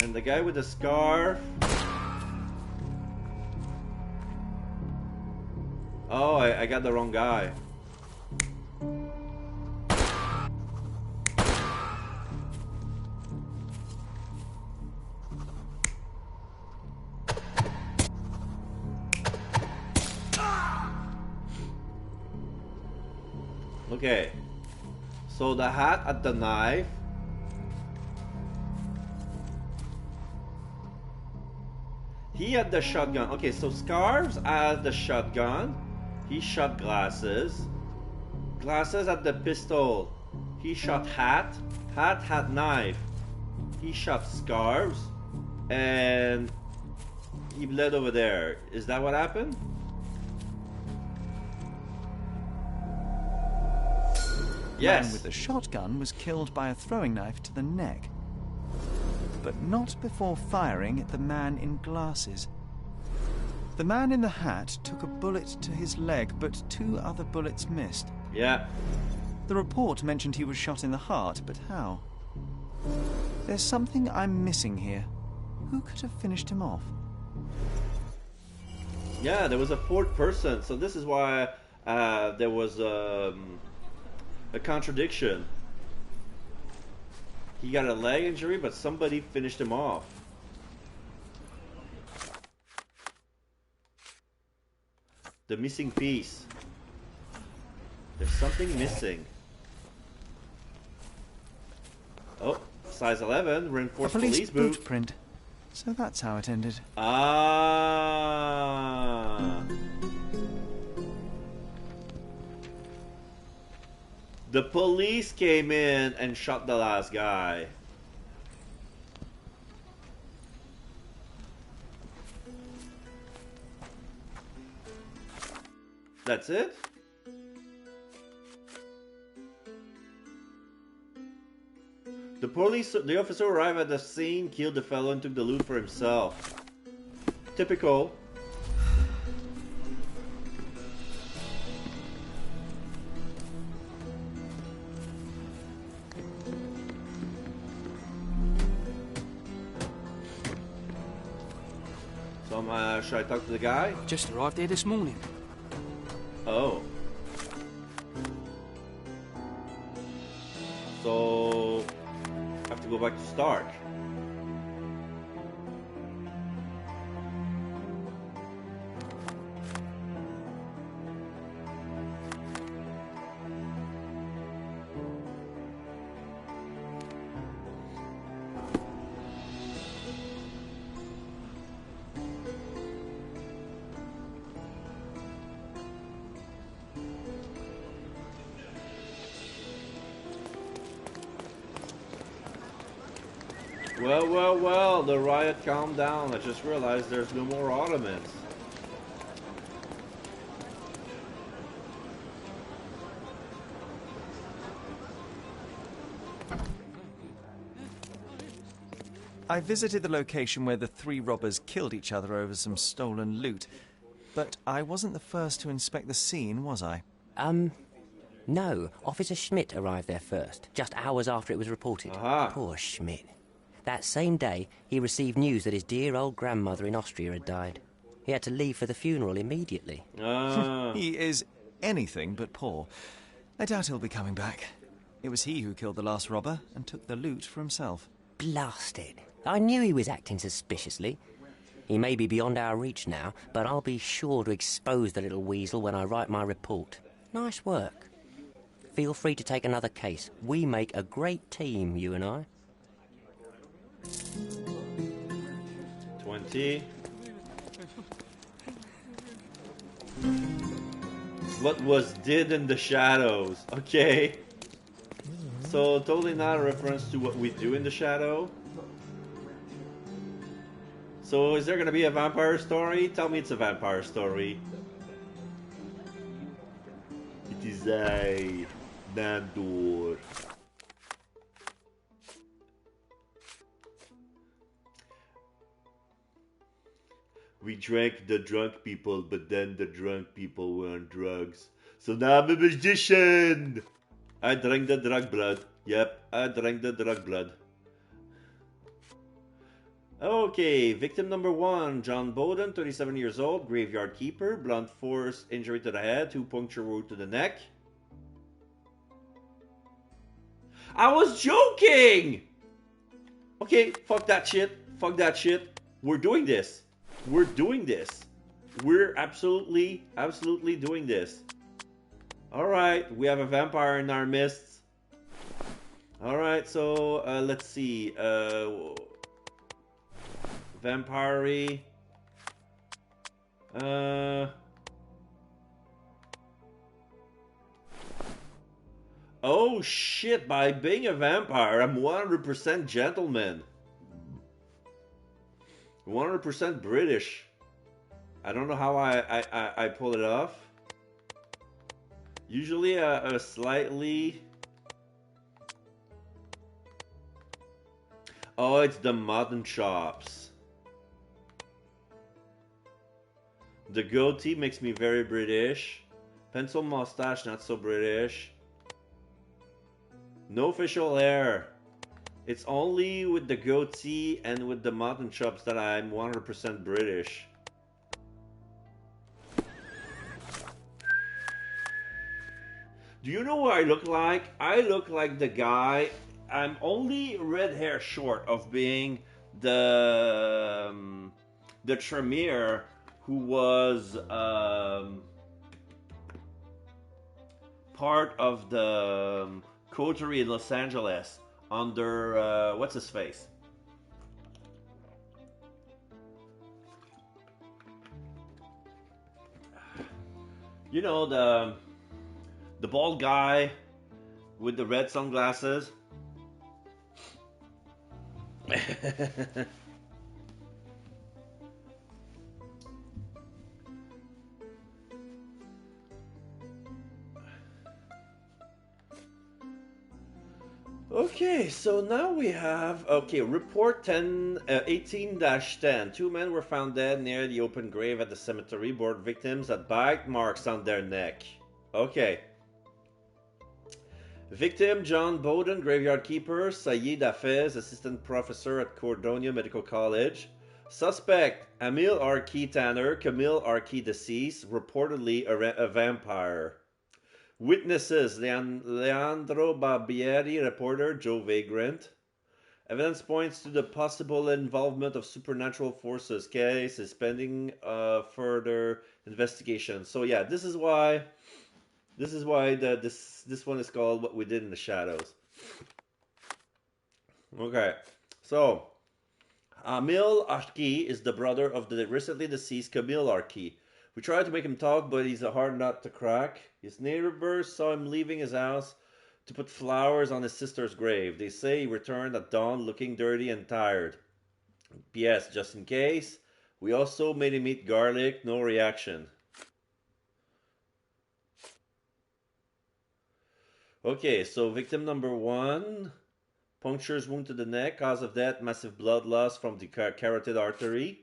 And the guy with the scarf. Oh, I got the wrong guy. Okay, so the hat at the knife. He had the shotgun. Okay, so Scarves had the shotgun. He shot Glasses. Glasses had the pistol. He shot Hat. Hat had knife. He shot Scarves. and he bled over there. Is that what happened? Yes. Man with the shotgun was killed by a throwing knife to the neck, but not before firing at the man in glasses. The man in the hat took a bullet to his leg, but 2 other bullets missed. Yeah. The report mentioned he was shot in the heart, but how? There's something I'm missing here. Who could have finished him off? Yeah, there was a 4th person, so this is why there was a contradiction. He got a leg injury, but somebody finished him off. The missing piece. There's something missing. Oh, size 11, reinforced A police boot. print. So that's how it ended. Ah. The police came in and shot the last guy. That's it? The officer arrived at the scene, killed the fellow, and took the loot for himself. Typical. So, should I talk to the guy? Just arrived here this morning. Oh. So, I have to go back to Stark. Well, the riot calmed down. I just realized there's no more Ottomans. I visited the location where the 3 robbers killed each other over some stolen loot, but I wasn't the first to inspect the scene, was I? No. Officer Schmidt arrived there first, just hours after it was reported. Aha. Poor Schmidt. That same day, he received news that his dear old grandmother in Austria had died. He had to leave for the funeral immediately. He is anything but poor. I doubt he'll be coming back. It was he who killed the last robber and took the loot for himself. Blasted. I knew he was acting suspiciously. He may be beyond our reach now, but I'll be sure to expose the little weasel when I write my report. Nice work. Feel free to take another case. We make a great team, you and I. 20. What was did in the shadows? Okay. So totally not a reference to what we do in the shadow. So is there gonna be a vampire story? Tell me it's a vampire story. It is I, Nandor. We drank the drunk people, but then the drunk people were on drugs. So now I'm a magician! I drank the drug blood. Yep, I drank the drug blood. Okay, victim number 1, John Bowden, 37 years old, graveyard keeper, blunt force injury to the head, 2 puncture wound to the neck. I was joking! Okay, fuck that shit. Fuck that shit. We're doing this. We're doing this. We're absolutely doing this. Alright, we have a vampire in our midst. Alright, so let's see. Vampire-y. Oh shit, by being a vampire, I'm 100% gentleman. 100% British. I don't know how I pull it off. Usually a slightly... Oh, it's the mutton chops. The goatee makes me very British. Pencil mustache, not so British. No facial hair. It's only with the goatee and with the mutton chops that I'm 100% British. Do you know what I look like? I look like the guy. I'm only red hair short of being the Tremere who was part of the coterie in Los Angeles under what's his face? You know, the bald guy with the red sunglasses. Okay, so now we have, report 18-10. Two men were found dead near the open grave at the cemetery. Both victims had bite marks on their neck. Okay. Victim, John Bowden, graveyard keeper. Sayed Hafez, assistant professor at Cordonia Medical College. Suspect, Emil R. Key Tanner, Camille R. Key deceased, reportedly a vampire. Witnesses, Leandro Barbieri, reporter, Joe Vagrant. Evidence points to the possible involvement of supernatural forces. Case is pending further investigation. So yeah, this is why this one is called What We Did in the Shadows. Okay, so Emil Arki is the brother of the recently deceased Camille Arki. We tried to make him talk, but he's a hard nut to crack. His neighbors saw him leaving his house to put flowers on his sister's grave. They say he returned at dawn looking dirty and tired. P.S. Just in case, we also made him eat garlic. No reaction. Okay, so victim number 1. Punctures, wound to the neck. Cause of death, massive blood loss from the carotid artery.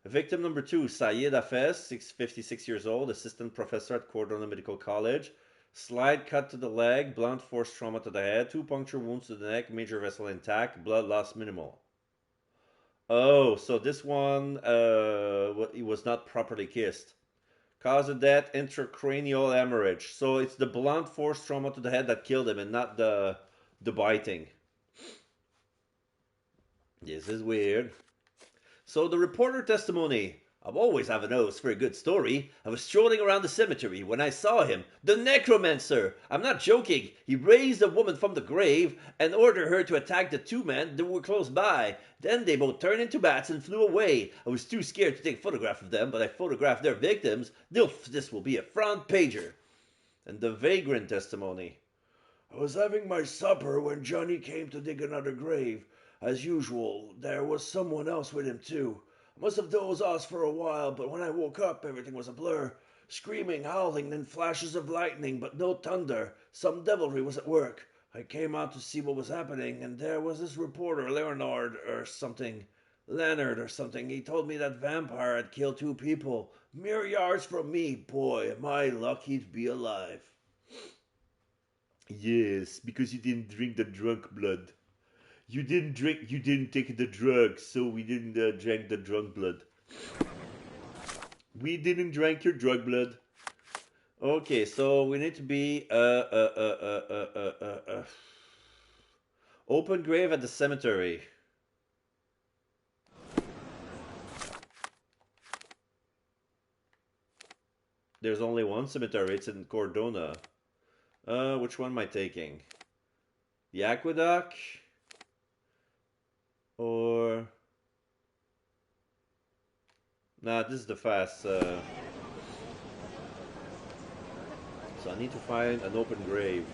Victim number 2, Sayed Hafez, 56 years old, assistant professor at Cordonia Medical College. Slide cut to the leg, blunt force trauma to the head, 2 puncture wounds to the neck, major vessel intact, blood loss minimal. Oh, so this one, he was not properly kissed. Cause of death, intracranial hemorrhage. So it's the blunt force trauma to the head that killed him and not the biting. This is weird. So the reporter testimony. I've always have a nose for a good story. I was strolling around the cemetery when I saw him. The necromancer! I'm not joking. He raised a woman from the grave and ordered her to attack the 2 men that were close by. Then they both turned into bats and flew away. I was too scared to take a photograph of them, but I photographed their victims. This will be a front pager. And the vagrant testimony. I was having my supper when Johnny came to dig another grave. As usual, there was someone else with him too. I must have dozed off for a while, but when I woke up, everything was a blur. Screaming, howling, then flashes of lightning, but no thunder. Some devilry was at work. I came out to see what was happening, and there was this reporter, Leonard or something. He told me that vampire had killed 2 people. Mere yards from me. Boy, am I lucky to be alive. Yes, because you didn't drink the drunk blood. You didn't take the drugs, so we didn't drink the drunk blood. We didn't drink your drug blood. Okay, so we need to be open grave at the cemetery. There's only one cemetery. It's in Cordonia. Which one am I taking? The Aqueduct? Or... Nah, this is the fast. So I need to find an open grave.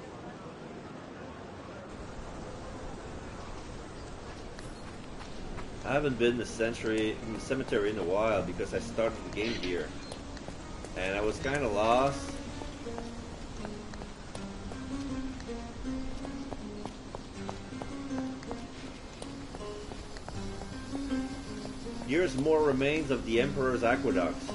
I haven't been in the cemetery in a while because I started the game here. And I was kind of lost. Here's more remains of the Emperor's aqueducts.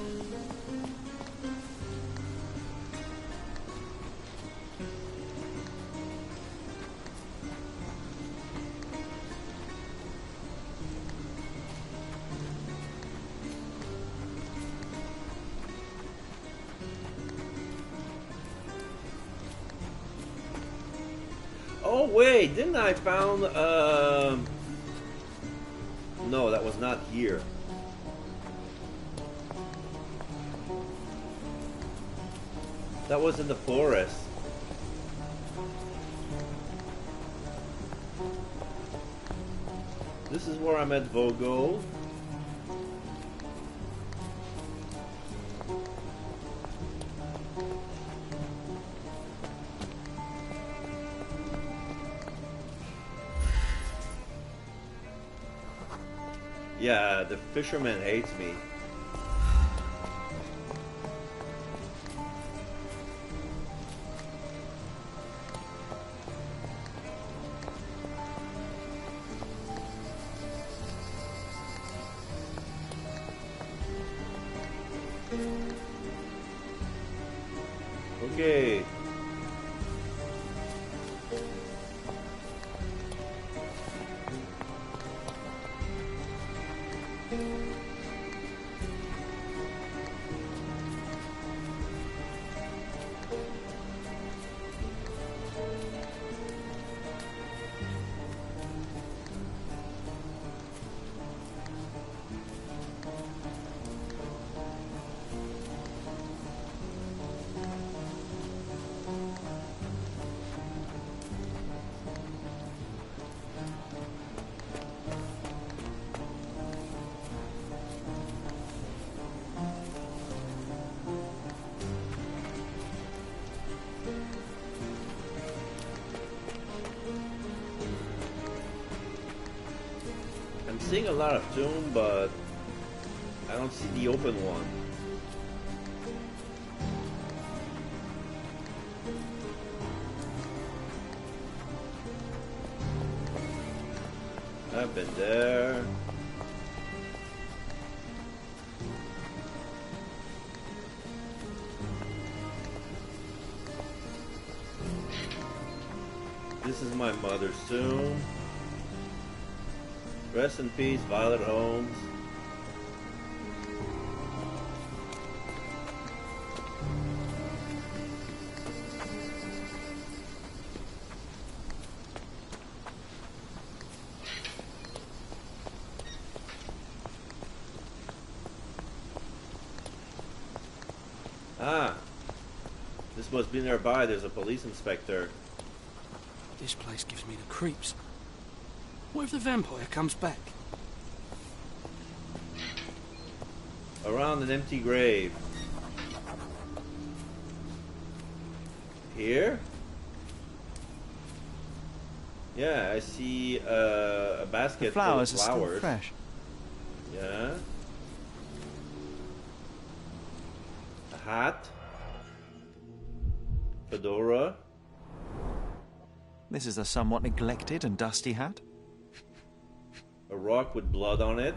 Oh wait, didn't I found no, that was not here. That was in the forest. This is where I met Vogel. Yeah, the fisherman hates me. Okay. I'm seeing a lot of tomb, but I don't see the open one. I've been there. This is my mother's tomb. Rest in peace, Violet Holmes. Ah, this must be nearby. There's a police inspector. This place gives me the creeps. What if the vampire comes back? Around an empty grave. Here? Yeah, I see a basket The flowers full are of flowers. still fresh. Yeah. A hat. Fedora. This is a somewhat neglected and dusty hat. A rock with blood on it.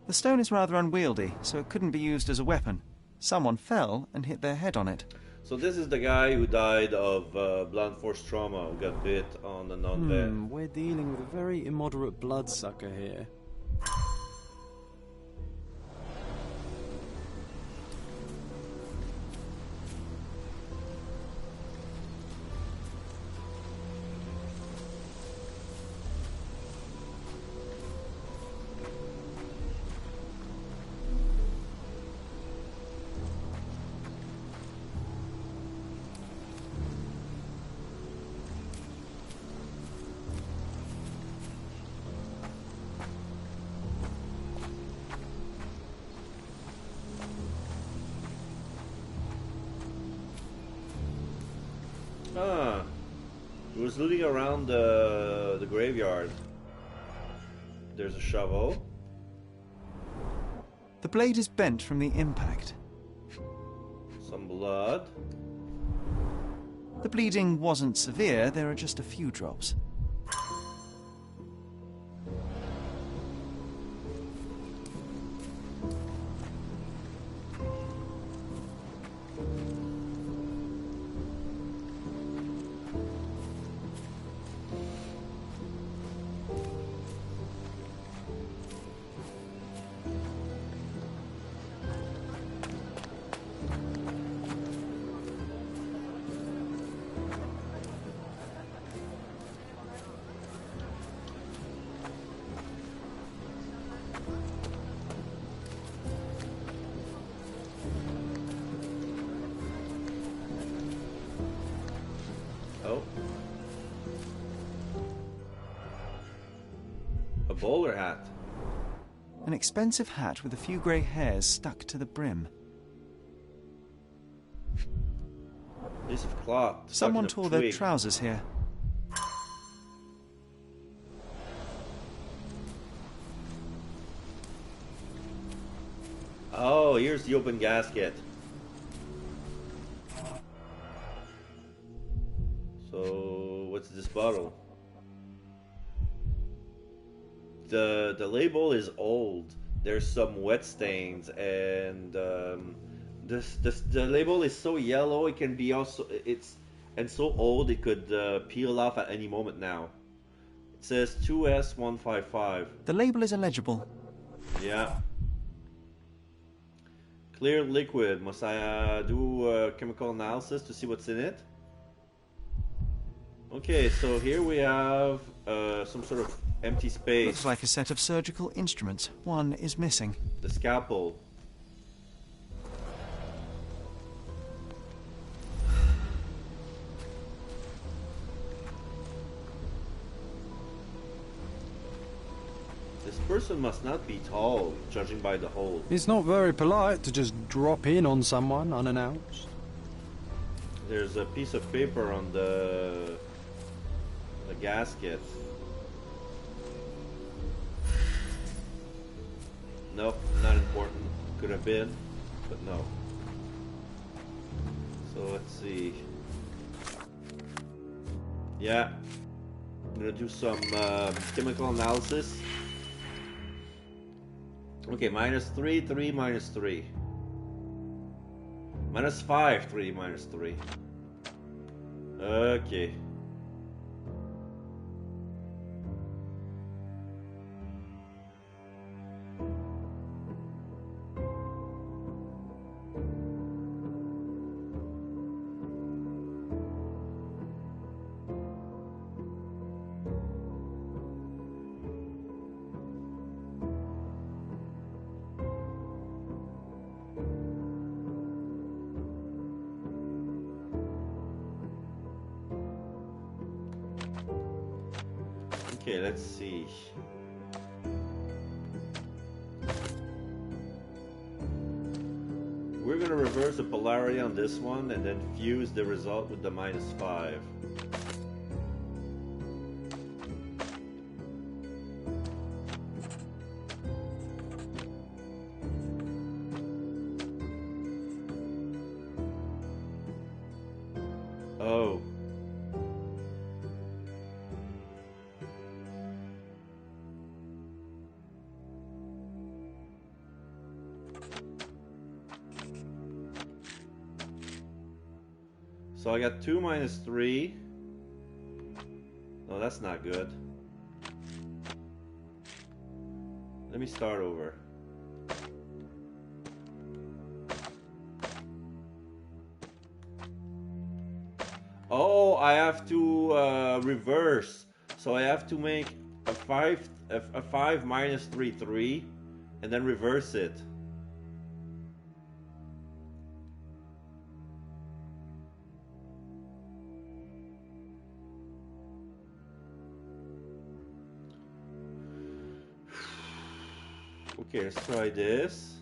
The stone is rather unwieldy, so it couldn't be used as a weapon. Someone fell and hit their head on it. So this is the guy who died of blunt force trauma, who got bit on the non-vet. We're dealing with a very immoderate bloodsucker here. Ah, he was looting around the graveyard. There's a shovel. The blade is bent from the impact. Some blood. The bleeding wasn't severe, there are just a few drops. Oh. A bowler hat. An expensive hat with a few grey hairs stuck to the brim. Piece of cloth. Someone stuck in tore a their twig. trousers here. Oh, here's the open gasket. So, what's this bottle? The label is old. There's some wet stains, and the label is so yellow. It can be also and so old it could peel off at any moment now. It says 2S155. The label is illegible. Yeah. Clear liquid. Must I do a chemical analysis to see what's in it? Okay, so here we have some sort of empty space. Looks like a set of surgical instruments. One is missing. The scalpel. This person must not be tall, judging by the hole. It's not very polite to just drop in on someone unannounced. There's a piece of paper on the gasket. Nope, not important. Could have been, but no. So let's see. Yeah, I'm gonna do some chemical analysis. Okay, -3, 3, -3. -5, 3, -3. Okay. Okay, let's see. We're gonna reverse the polarity on this one and then fuse the result with the -5. Oh. So I got 2 -3. No, that's not good. Let me start over. Oh, I have to reverse. So I have to make a 5 -3, 3, and then reverse it. Okay, let's try this.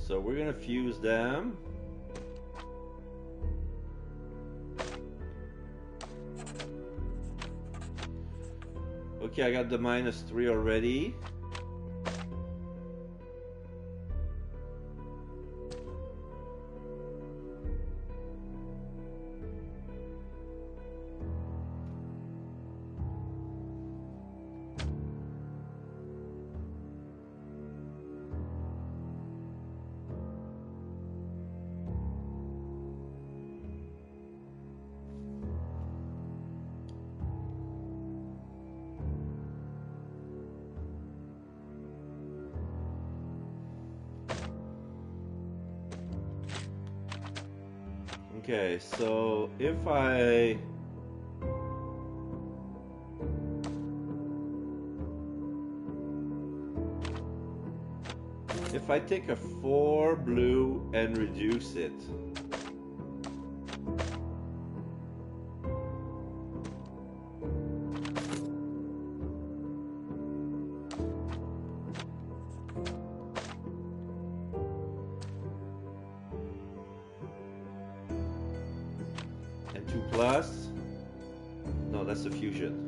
So we're gonna fuse them. Okay, I got the -3 already. Okay, so if I take a 4 blue and reduce it, and 2 plus, no, that's a fusion.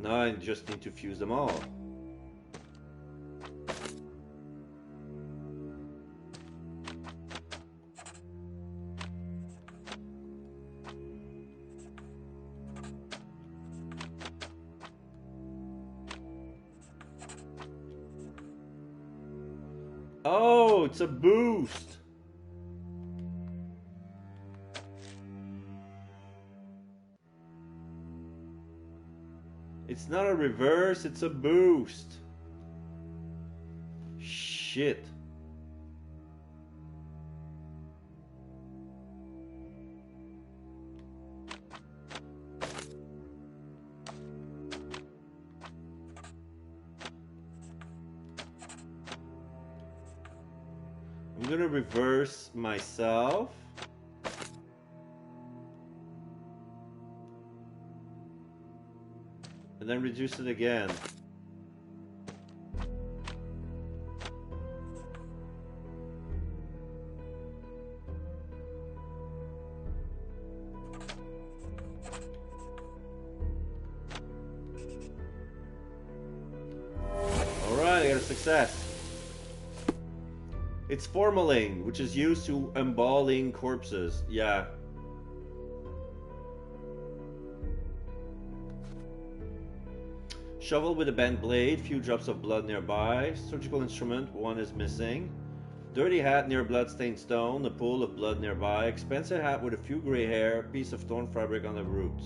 Now I just need to fuse them all. Oh, it's a boost. It's not a reverse, it's a boost. Shit. I'm gonna reverse myself. And then reduce it again. Alright, I got a success. It's formalin, which is used to embalming corpses. Yeah. Shovel with a bent blade, few drops of blood nearby. Surgical instrument, one is missing. Dirty hat near bloodstained stone, a pool of blood nearby. Expensive hat with a few gray hair, piece of torn fabric on the root.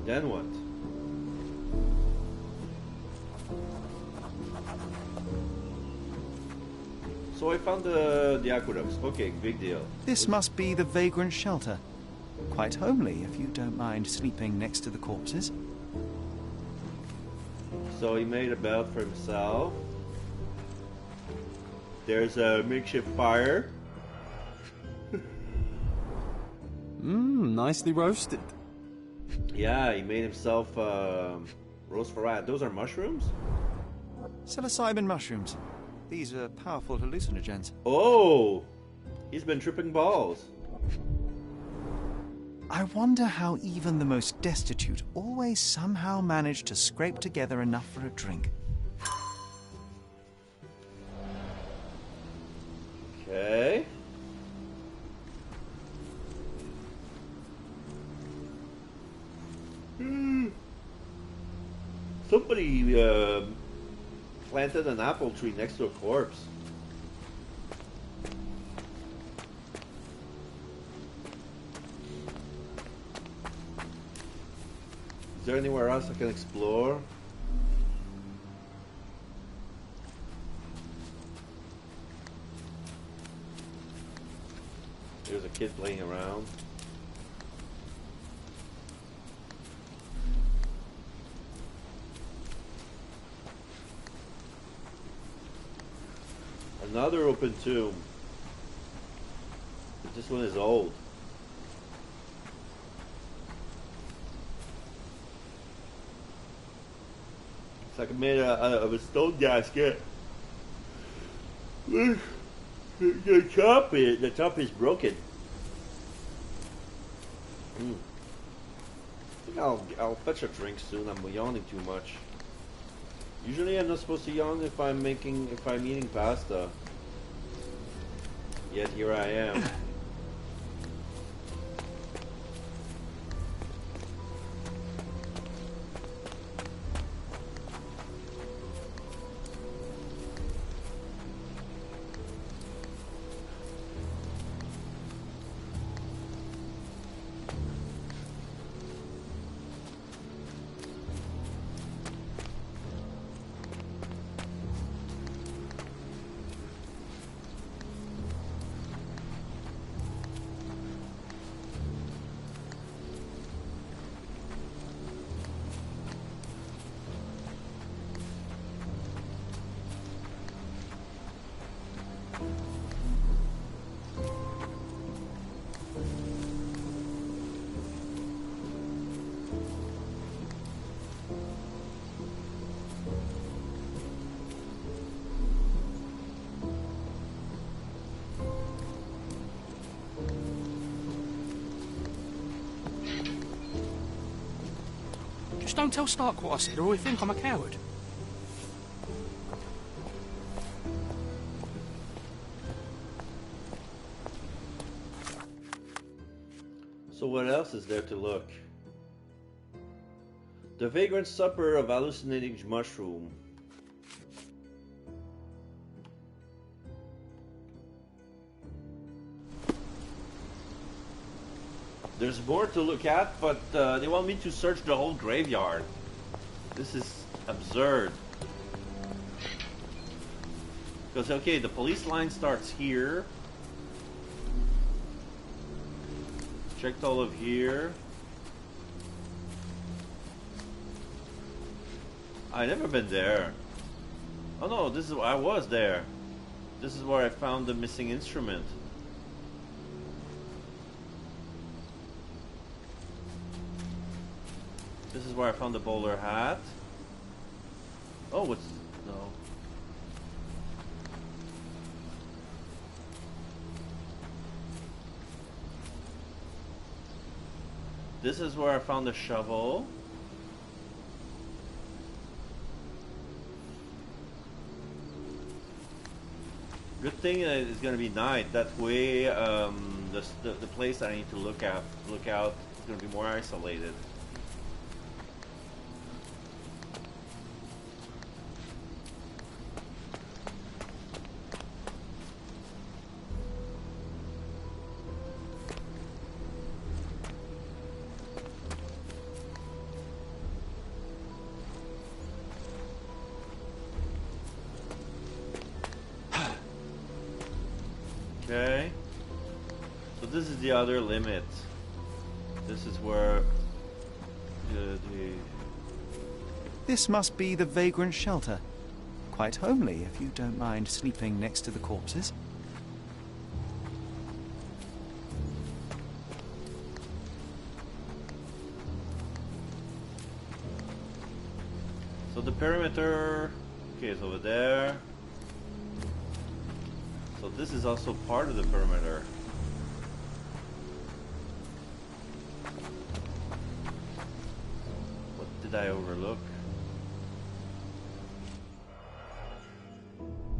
Then what? So I found the aqueducts. Okay, big deal. This must be the vagrant shelter. Quite homely, if you don't mind sleeping next to the corpses. So he made a bed for himself. There's a makeshift fire. Nicely roasted. Yeah, he made himself roast for rat. Those are mushrooms? Psilocybin mushrooms. These are powerful hallucinogens. Oh! He's been tripping balls. I wonder how even the most destitute always somehow manage to scrape together enough for a drink. Okay. Somebody planted an apple tree next to a corpse. Is there anywhere else I can explore? There's a kid playing around. Another open tomb. But this one is old. It's like made out of a stone gasket. The top is broken. I think I'll fetch a drink soon. I'm yawning too much. Usually I'm not supposed to yawn if I'm eating pasta. Yet here I am. Just don't tell Stark what I said, or he'll think I'm a coward. So what else is there to look? The vagrant supper of hallucinating mushroom. There's more to look at, but they want me to search the whole graveyard. This is absurd. Because, okay, the police line starts here. Checked all of here. I never been there. Oh no, this is I was there. This is where I found the missing instrument. This is where I found the bowler hat. Oh, what's no. This is where I found the shovel. Good thing it's gonna be night. That way, the place I need to look out is gonna be more isolated. Okay, so this is the other limit. This is where This must be the vagrant shelter. Quite homely, if you don't mind sleeping next to the corpses. So the perimeter, okay, is over there. So this is also part of the perimeter. What did I overlook?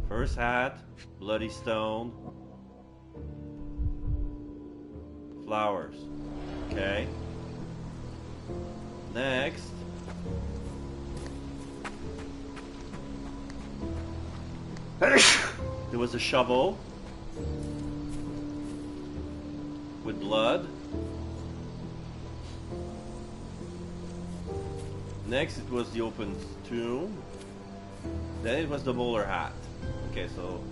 First hat, bloody stone, flowers. Okay. Next. There was a shovel with blood. Next it was the open tomb. Then it was the bowler hat. Okay, so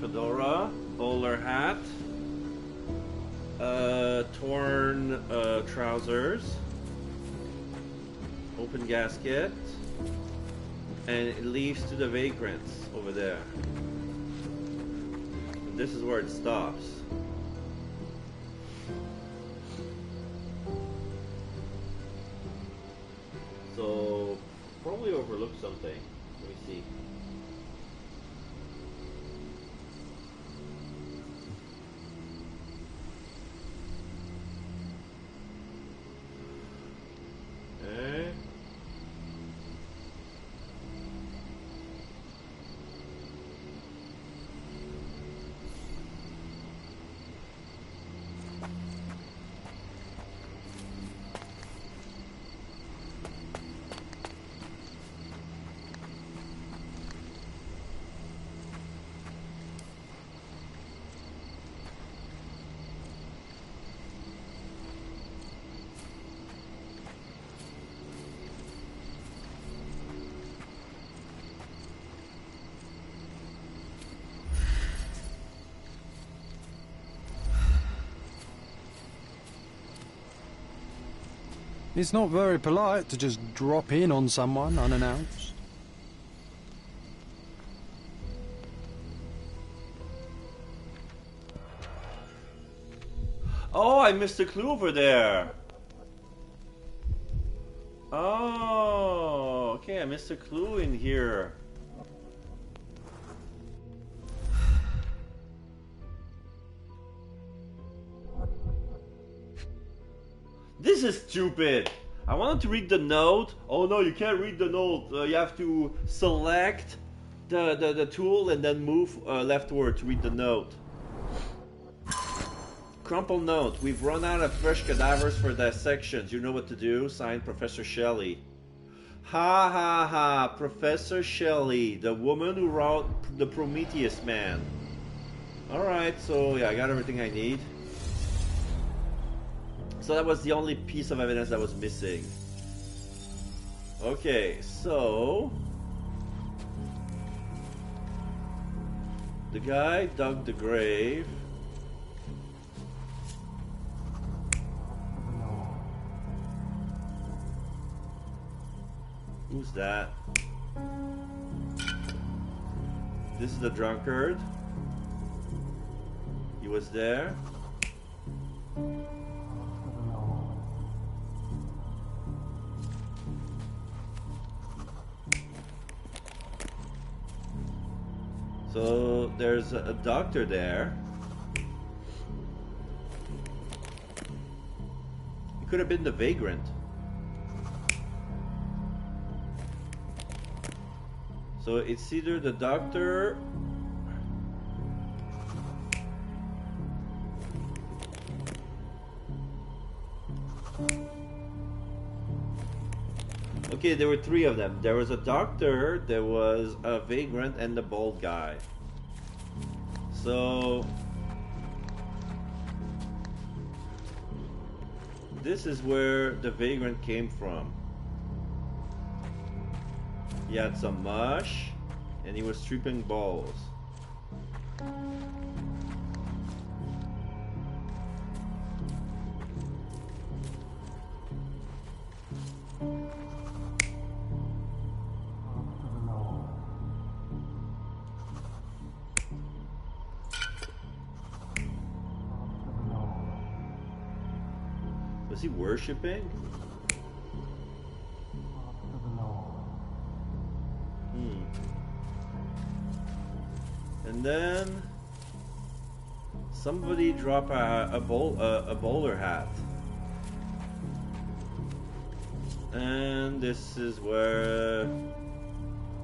fedora, bowler hat, torn trousers, open gasket, and it leads to the vagrants over there. And this is where it stops. So probably overlooked something. Let me see. Okay. It's not very polite to just drop in on someone unannounced. Oh, I missed a clue over there. Oh, okay, I missed a clue in here. This is stupid. I wanted to read the note. Oh no, you can't read the note. You have to select the tool and then move leftward to read the note. Crumple note. We've run out of fresh cadavers for dissections. You know what to do? Signed, Professor Shelley. Ha ha ha. Professor Shelley, the woman who wrote the Prometheus Man. Alright, so yeah, I got everything I need. So that was the only piece of evidence that was missing. Okay, so the guy dug the grave. Who's that? This is the drunkard. He was there. So there's a doctor there. It could have been the vagrant. So it's either the doctor Okay, there were three of them. There was a doctor, there was a vagrant, and the bald guy. So this is where the vagrant came from. He had some mush, and he was stripping balls. Was he worshipping? And then somebody drop a bowler hat. And this is where...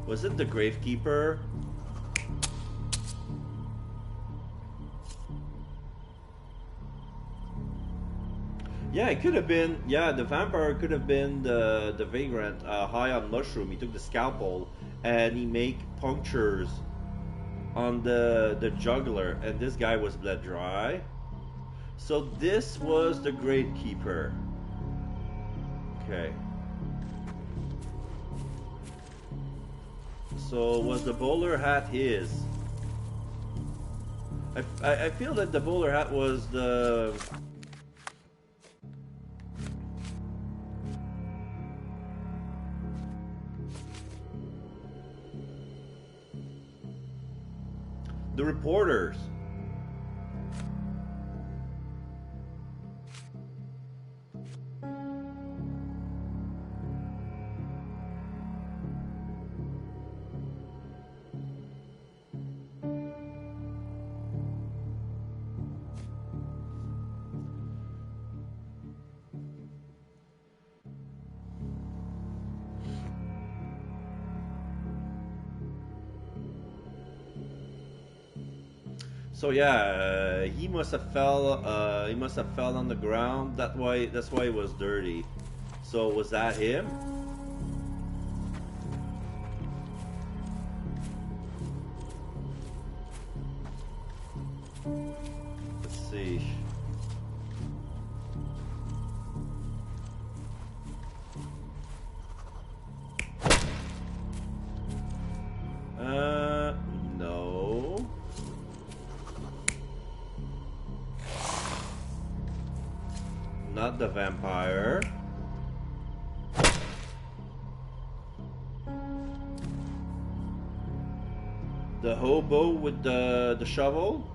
Was it the gravekeeper? Yeah, it could have been. Yeah, the vampire could have been the vagrant high on mushroom. He took the scalpel and he made punctures on the jugular, and this guy was bled dry. So this was the gravekeeper. Okay. So was the bowler hat his? I feel that the bowler hat was the... the reporters. So yeah, he must have fell. He must have fell on the ground. That's why it was dirty. So was that him? Let's see. No. Not the vampire. The hobo with the shovel.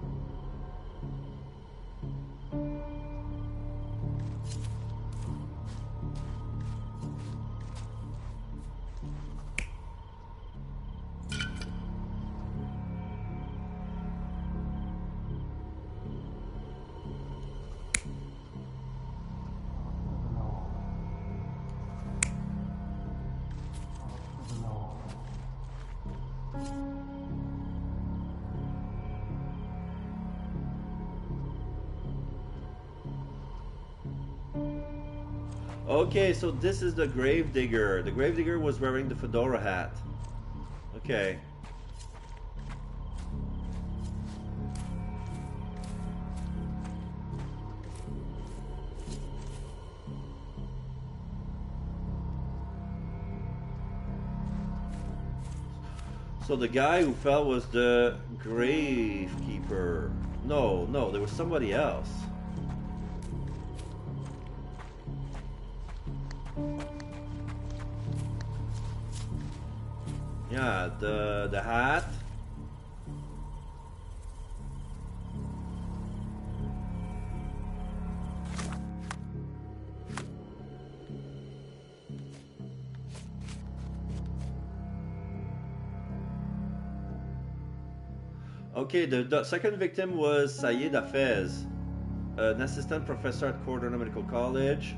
Okay, so this is the gravedigger. The gravedigger was wearing the fedora hat. Okay. So the guy who fell was the gravekeeper. No, there was somebody else. Yeah, the hat. Okay, the second victim was Sayed Hafez, an assistant professor at Cordona Medical College.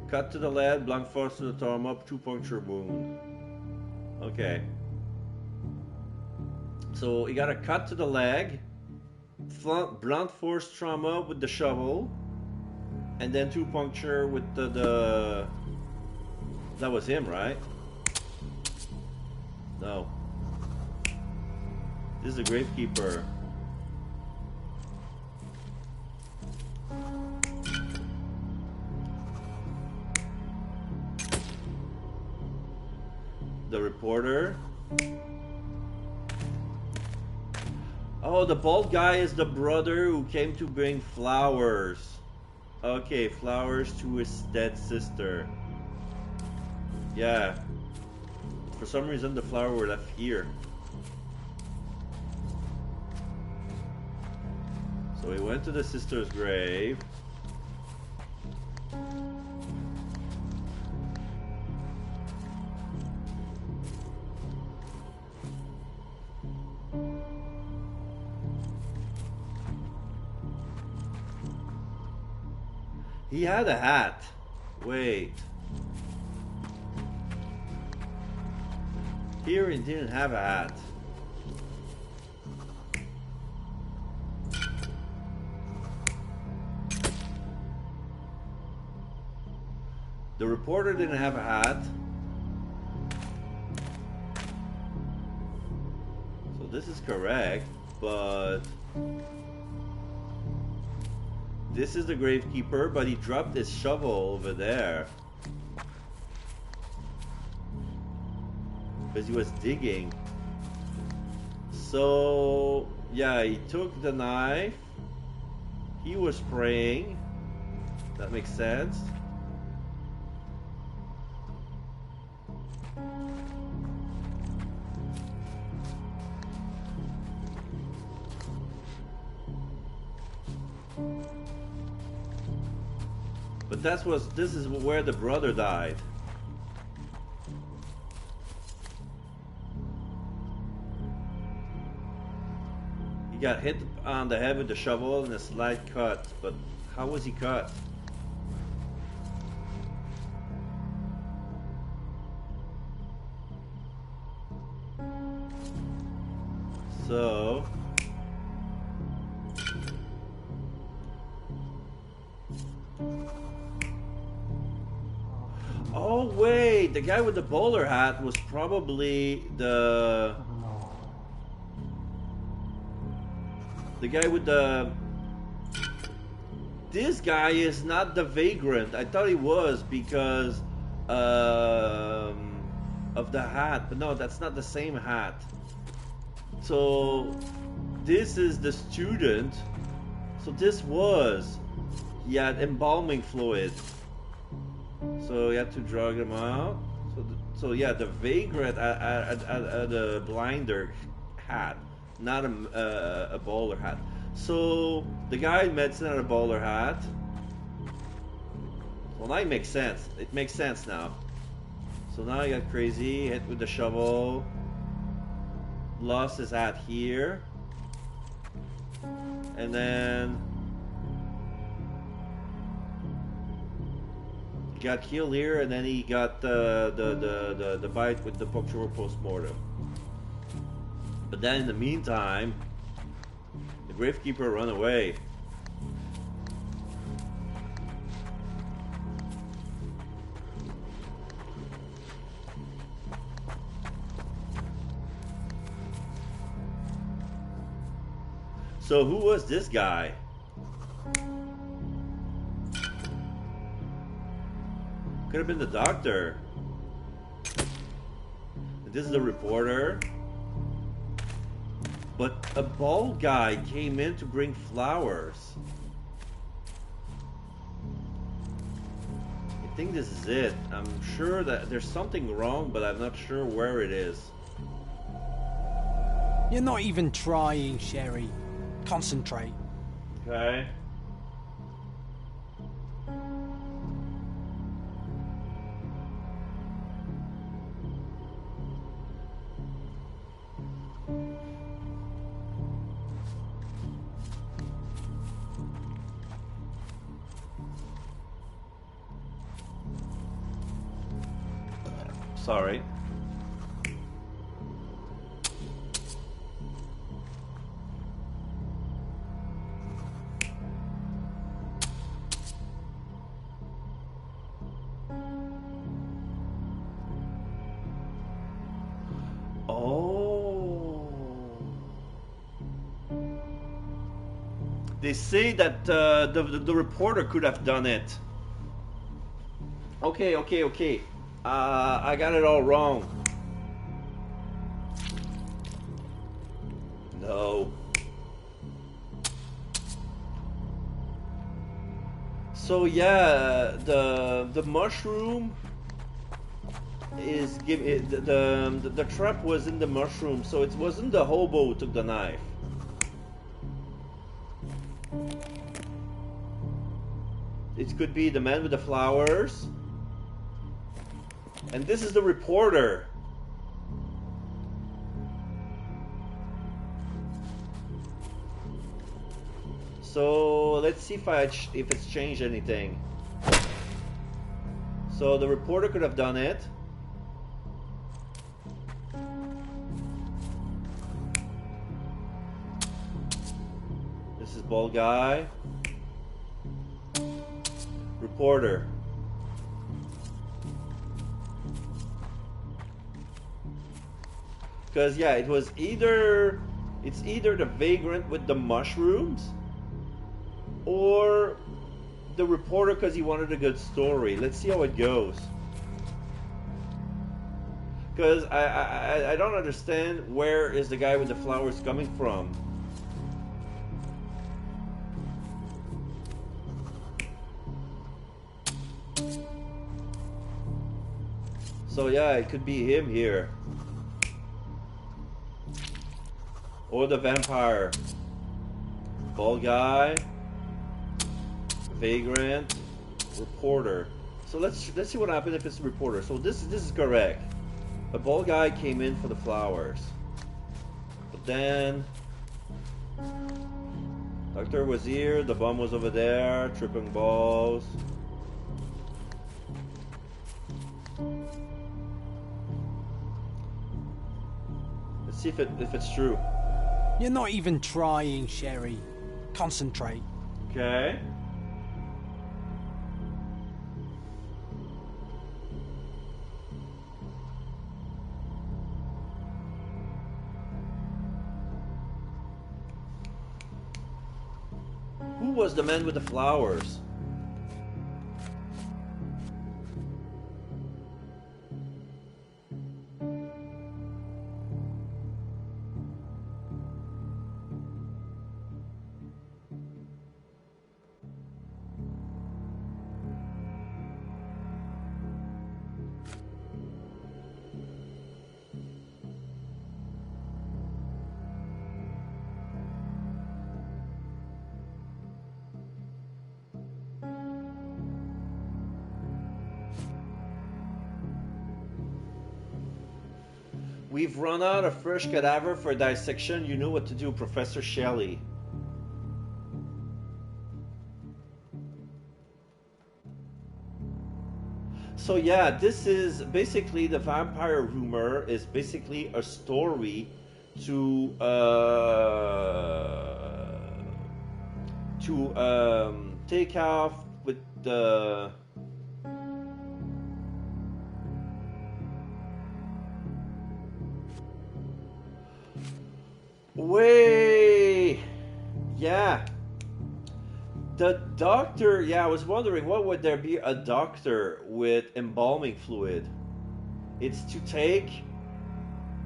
Cut to the leg, blunt force to the trauma, 2-puncture wound. Okay. So he got a cut to the leg, blunt force trauma with the shovel, and then 2-puncture with the... That was him, right? No. This is the gravekeeper. The reporter. Oh, the bald guy is the brother who came to bring flowers. Okay, flowers to his dead sister. Yeah. For some reason the flowers were left here. So he went to the sister's grave. He had a hat. Wait. Here he didn't have a hat. The reporter didn't have a hat. So this is correct, but this is the gravekeeper, but he dropped his shovel over there because he was digging. So, yeah, he took the knife. He was praying. That makes sense. But this is where the brother died. He got hit on the head with the shovel and a slight cut, but how was he cut? So... Oh wait, the guy with the bowler hat was probably the guy with the... This guy is not the vagrant. I thought he was because of the hat, but no, that's not the same hat. So this is the student. So this was... He had embalming fluid. So you had to drag him out. So yeah, the vagrant had a blinder hat, not a bowler hat. So the guy in medicine had a bowler hat. Well, now it makes sense. It makes sense now. So now he got crazy, hit with the shovel, lost his hat here, and then got killed here, and then he got the bite with the puncture post-mortem. But then in the meantime, the Gravekeeper ran away. So who was this guy? Could have been the doctor. This is the reporter. But a bald guy came in to bring flowers. I think this is it. I'm sure that there's something wrong, but I'm not sure where it is. You're not even trying, Sherry. Concentrate. Okay. Sorry. Oh. They say that the reporter could have done it. Okay. I got it all wrong. No. So yeah, the mushroom is the trap was in the mushroom, so it wasn't the hobo who took the knife. It could be the man with the flowers. And this is the reporter. So let's see if it's changed anything. So the reporter could have done it. This is bald guy. Reporter. Because yeah, it's either the vagrant with the mushrooms, or the reporter because he wanted a good story. Let's see how it goes. Because I don't understand where is the guy with the flowers coming from. So yeah, it could be him here. Or the vampire. Bald guy. Vagrant. Reporter. So let's see what happens if it's a reporter. So this is correct. A bald guy came in for the flowers. But then Doctor was here, the bum was over there, tripping balls. Let's see if it's true. You're not even trying, Sherry. Concentrate. Okay. Who was the man with the flowers? We've run out of fresh cadaver for dissection. You know what to do, Professor Shelley. So yeah, this is basically the vampire rumor is basically a story to take off with the way. Yeah. The doctor, yeah, I was wondering, what would there be a doctor with embalming fluid? It's to take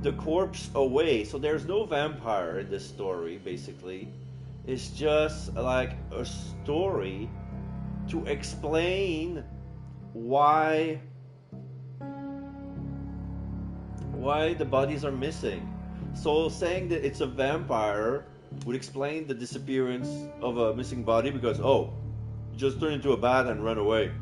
the corpse away. So there's no vampire in this story, basically. It's just like a story to explain why the bodies are missing. So saying that it's a vampire would explain the disappearance of a missing body because, oh, you just turned into a bat and ran away.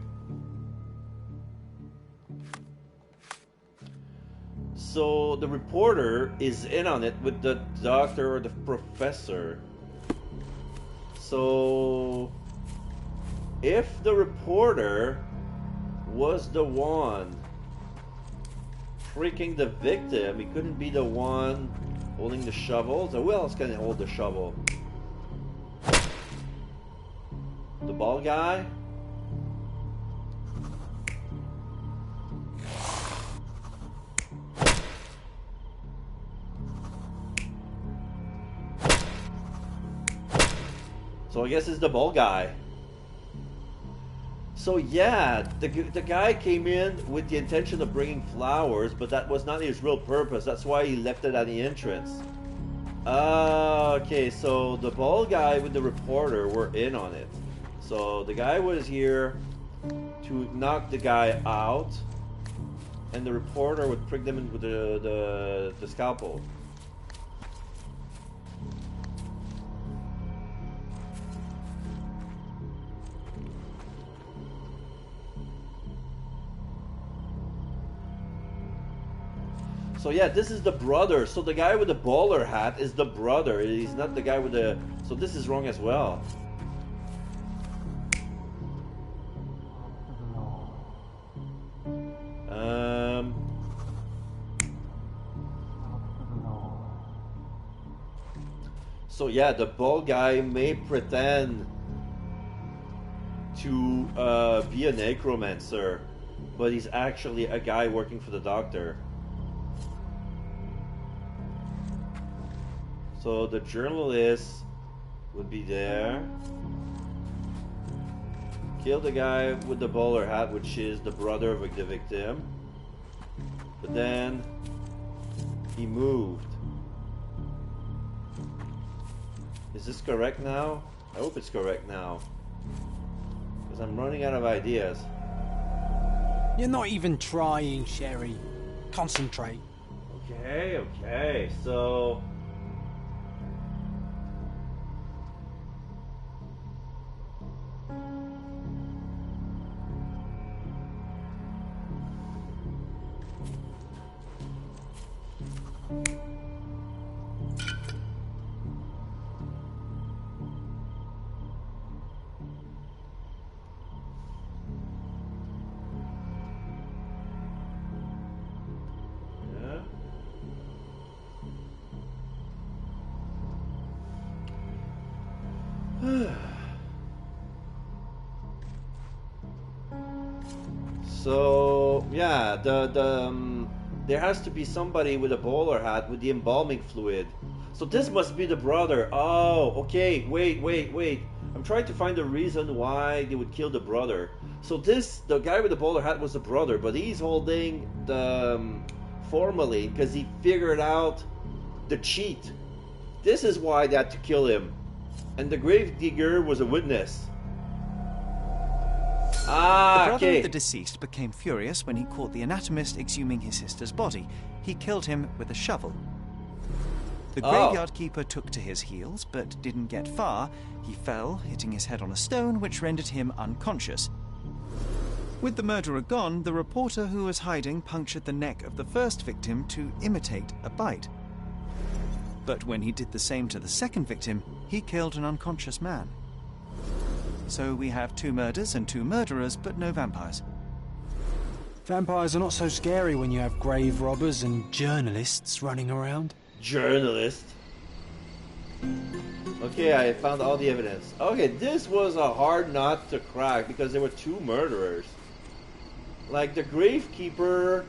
So the reporter is in on it with the doctor or the professor. So if the reporter was the one freaking the victim, he couldn't be the one holding the shovel. So who else can hold the shovel? The bald guy? So I guess it's the bald guy. So yeah, the guy came in with the intention of bringing flowers, but that was not his real purpose. That's why he left it at the entrance. Okay, so the bald guy with the reporter were in on it. So the guy was here to knock the guy out, and the reporter would prick them in with the scalpel. So yeah, this is the brother. So the guy with the bowler hat is the brother. He's not the guy with the... So this is wrong as well. So yeah, the bald guy may pretend to be a necromancer, but he's actually a guy working for the doctor. So the journalist would be there. Kill the guy with the bowler hat, which is the brother of the victim. But then he moved. Is this correct now? I hope it's correct now. Because I'm running out of ideas. You're not even trying, Sherry. Concentrate. Okay, so... So yeah, there has to be somebody with a bowler hat with the embalming fluid. So this must be the brother. Oh, okay. Wait. I'm trying to find the reason why they would kill the brother. So the guy with the bowler hat was the brother, but he's holding the formalin because he figured out the cheat. This is why they had to kill him. And the gravedigger was a witness. The brother Okay. of the deceased became furious when he caught the anatomist exhuming his sister's body. He killed him with a shovel. The graveyard keeper took to his heels, but didn't get far. He fell, hitting his head on a stone, which rendered him unconscious. With the murderer gone, the reporter who was hiding punctured the neck of the first victim to imitate a bite. But when he did the same to the second victim, he killed an unconscious man. So we have 2 murders and 2 murderers, but no vampires. Vampires are not so scary when you have grave robbers and journalists running around. Journalist. Okay, I found all the evidence. Okay, this was a hard nut to crack because there were 2 murderers. Like, the gravekeeper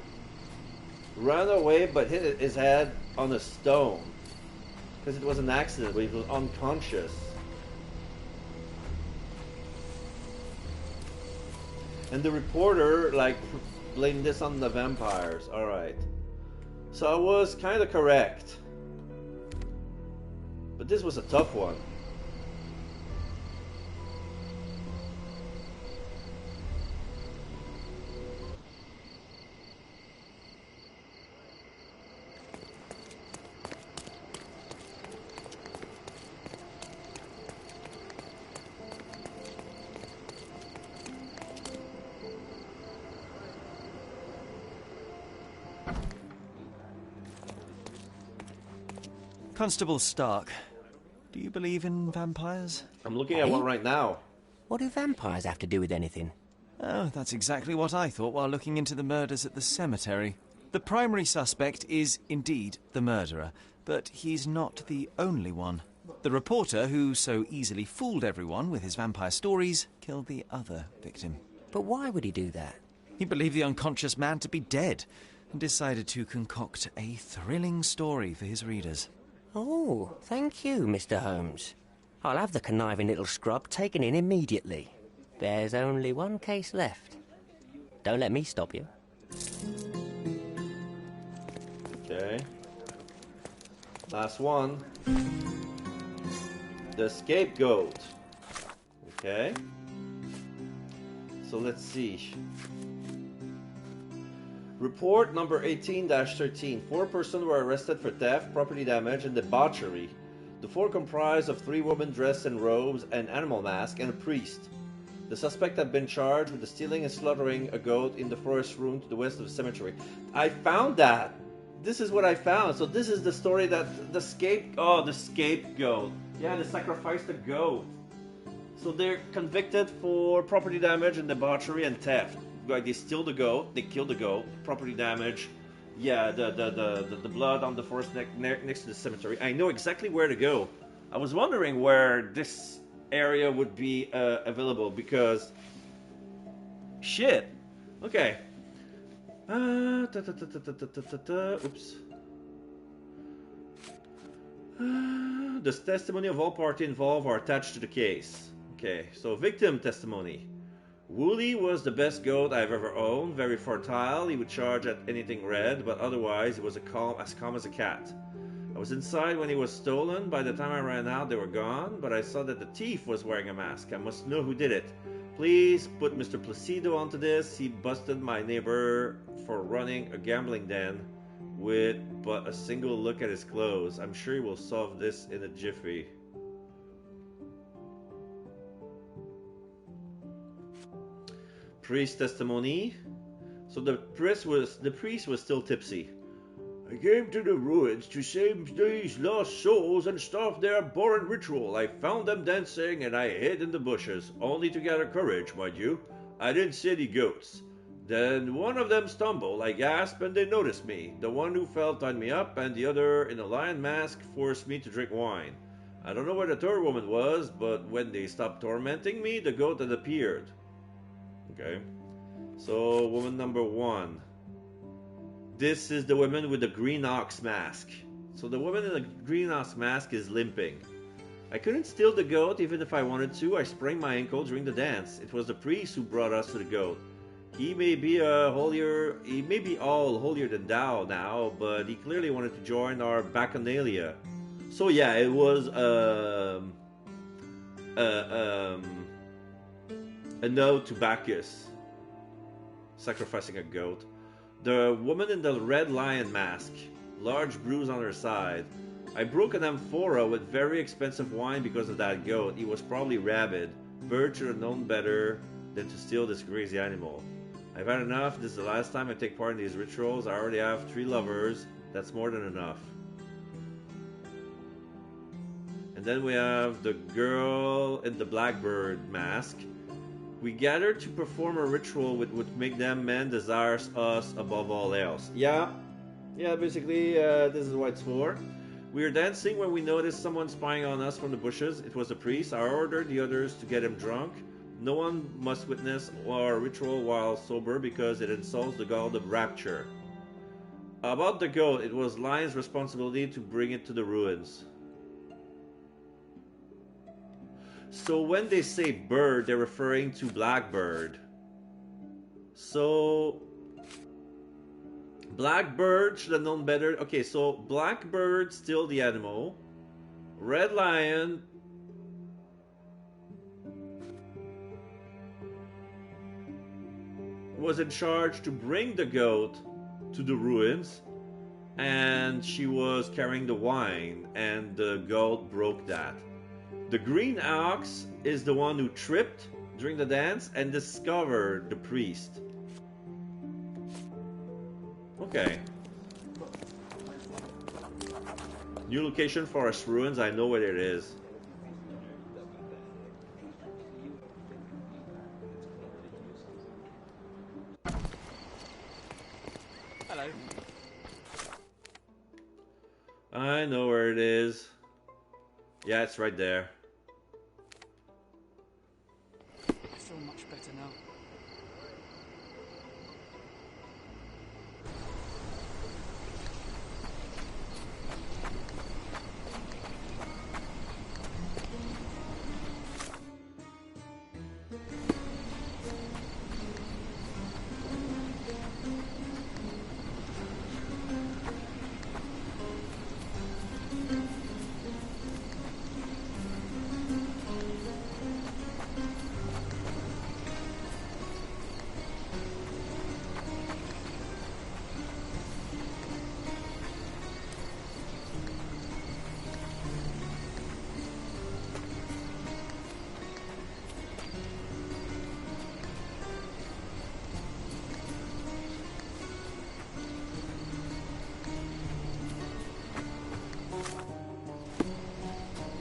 ran away but hit his head on a stone. Because it was an accident, but he was unconscious. And the reporter, like, blamed this on the vampires. Alright. So I was kind of correct. But this was a tough one. Constable Stark, do you believe in vampires? I'm looking at one right now. What do vampires have to do with anything? Oh, that's exactly what I thought while looking into the murders at the cemetery. The primary suspect is indeed the murderer, but he's not the only one. The reporter, who so easily fooled everyone with his vampire stories, killed the other victim. But why would he do that? He believed the unconscious man to be dead and decided to concoct a thrilling story for his readers. Oh, thank you, Mr. Holmes. I'll have the conniving little scrub taken in immediately. There's only one case left. Don't let me stop you. Okay. Last one. The scapegoat. Okay. So let's see. Report number 18-13. 4 persons were arrested for theft, property damage, and debauchery. The 4 comprised of 3 women dressed in robes and animal masks and a priest. The suspect had been charged with the stealing and slaughtering a goat in the forest room to the west of the cemetery. I found that! This is what I found. So this is the story that the scapegoat. Yeah, they sacrificed a goat. So they're convicted for property damage and debauchery and theft. Like, they steal the goat, they kill the goat, property damage. Yeah, the blood on the forest next to the cemetery. I know exactly where to go. I was wondering where this area would be available because shit. Okay. Oops. The testimony of all parties involved are attached to the case. Okay, so victim testimony. Wooly was the best goat I've ever owned, very fertile, he would charge at anything red, but otherwise he was as calm as a cat. I was inside when he was stolen. By the time I ran out, they were gone, but I saw that the thief was wearing a mask. I must know who did it. Please put Mr. Placido onto this. He busted my neighbor for running a gambling den with but a single look at his clothes. I'm sure he will solve this in a jiffy. Priest testimony. So the priest was still tipsy. I came to the ruins to save these lost souls and stop their boring ritual. I found them dancing and I hid in the bushes, only to gather courage, mind you. I didn't see any goats. Then one of them stumbled, I gasped, and they noticed me. The one who fell tied me up, and the other, in a lion mask, forced me to drink wine. I don't know where the third woman was, but when they stopped tormenting me, the goat had appeared. Okay. So, woman number 1. This is the woman with the green ox mask. So the woman in the green ox mask is limping. I couldn't steal the goat even if I wanted to. I sprained my ankle during the dance. It was the priest who brought us to the goat. He may be all holier than thou now, but he clearly wanted to join our bacchanalia. So yeah, it was a note to Bacchus sacrificing a goat. The woman in the red lion mask, large bruise on her side. I broke an amphora with very expensive wine because of that goat. He was probably rabid. Bird should have known better than to steal this crazy animal. I've had enough. This is the last time I take part in these rituals. I already have 3 lovers. That's more than enough. And then we have the girl in the blackbird mask. We gather to perform a ritual which would make them men desire us above all else. Yeah, basically this is what it's for. We were dancing when we noticed someone spying on us from the bushes. It was a priest. I ordered the others to get him drunk. No one must witness our ritual while sober because it insults the god of rapture. About the goat, it was Lion's responsibility to bring it to the ruins. So when they say bird, they're referring to blackbird. So blackbird should have known better. Okay, so blackbird still the animal. Red lion was in charge to bring the goat to the ruins, and she was carrying the wine, and the goat broke that. The green ox is the one who tripped during the dance and discovered the priest. Okay. New location, Forest Ruins. I know where it is. Hello. I know where it is. Yeah, it's right there. I feel much better now.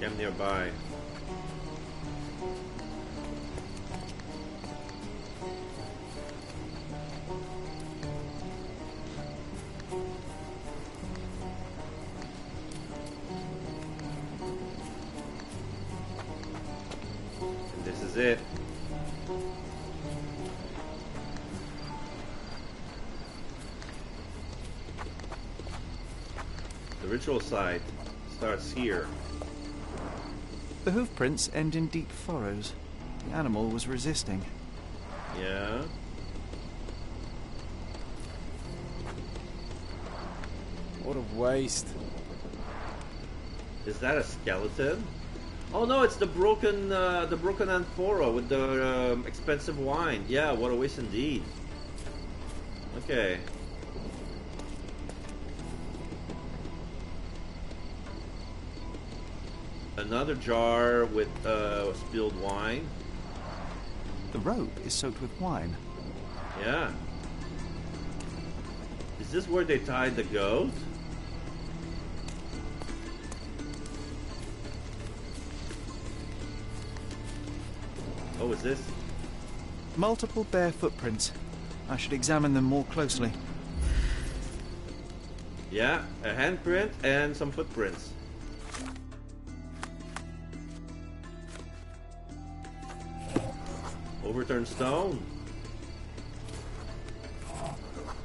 I'm nearby. And this is it. The ritual site starts here. The hoof prints end in deep furrows. The animal was resisting. Yeah. What a waste. Is that a skeleton? Oh no, it's the broken amphora with the expensive wine. Yeah, what a waste indeed. Okay. Another jar with spilled wine. The rope is soaked with wine. Yeah. Is this where they tied the goat? Oh, is this? Multiple bare footprints. I should examine them more closely. Yeah, a handprint and some footprints. Overturned stone.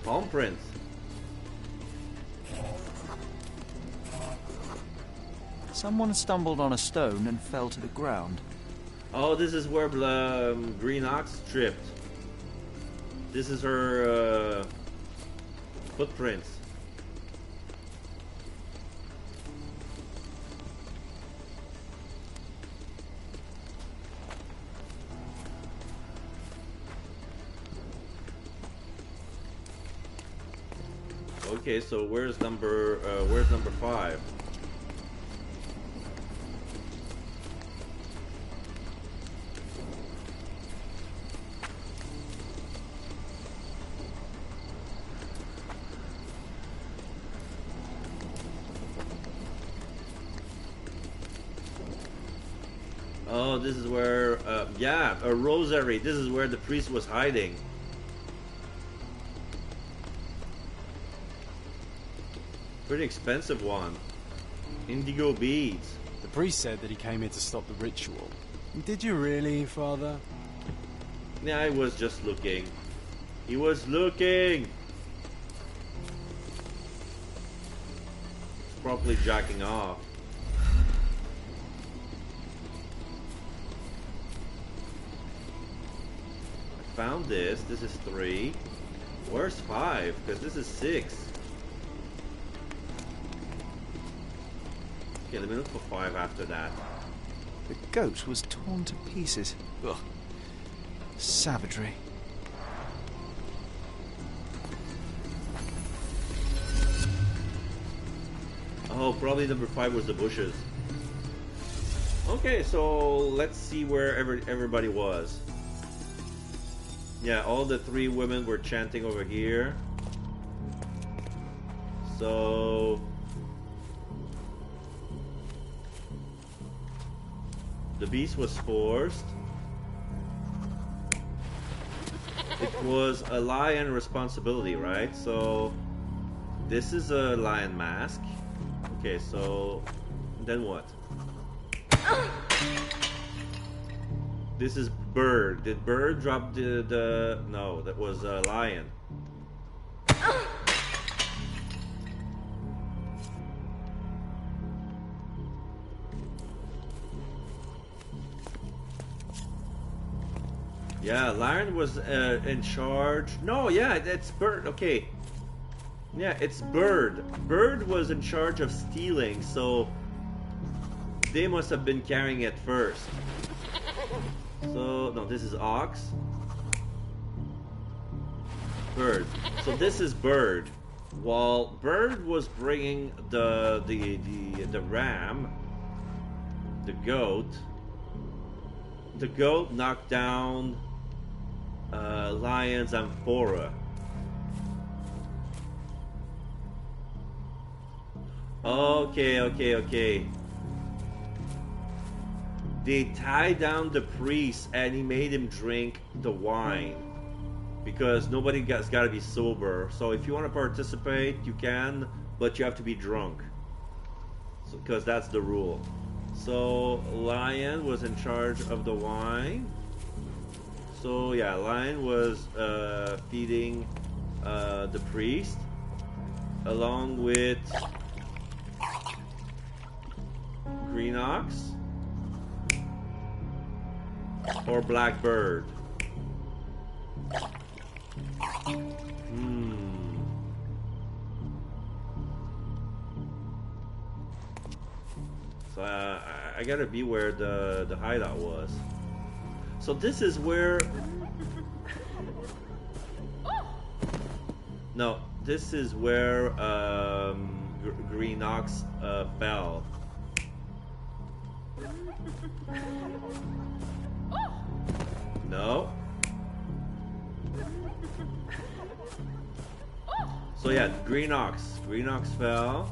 Palm prints. Someone stumbled on a stone and fell to the ground. Oh, this is where Green Ox tripped. This is her footprints. Okay, so where's number 5? Oh, this is where, yeah, a rosary. This is where the priest was hiding. Pretty expensive one. Indigo beads. The priest said that he came here to stop the ritual. Did you really, Father? Yeah, I was just looking. He was looking! He's probably jacking off. I found this. This is 3. Where's 5? Because this is 6. Okay, let me look for 5 after that. The goat was torn to pieces. Ugh. Savagery. Oh, probably number 5 was the bushes. Okay, so let's see where everybody was. Yeah, all the 3 women were chanting over here. So the beast was forced. It was a lion responsibility, right? So this is a lion mask. Okay, so then what? This is bird. Did bird drop the no, that was a lion. Yeah, lion was in charge. No, yeah, it's bird. Okay. Yeah, it's bird. Bird was in charge of stealing, so they must have been carrying it first. So, no, this is ox. Bird. So this is bird. While bird was bringing the ram, the goat knocked down lion's amphora. Okay. They tied down the priest and he made him drink the wine because nobody has got to be sober. So if you want to participate, you can, but you have to be drunk. So, because that's the rule. So lion was in charge of the wine. So yeah, lion was feeding the priest along with green ox or black bird. So I gotta be where the hideout was. So this is where... No, this is where Green Ox fell. No. So yeah, Green Ox fell.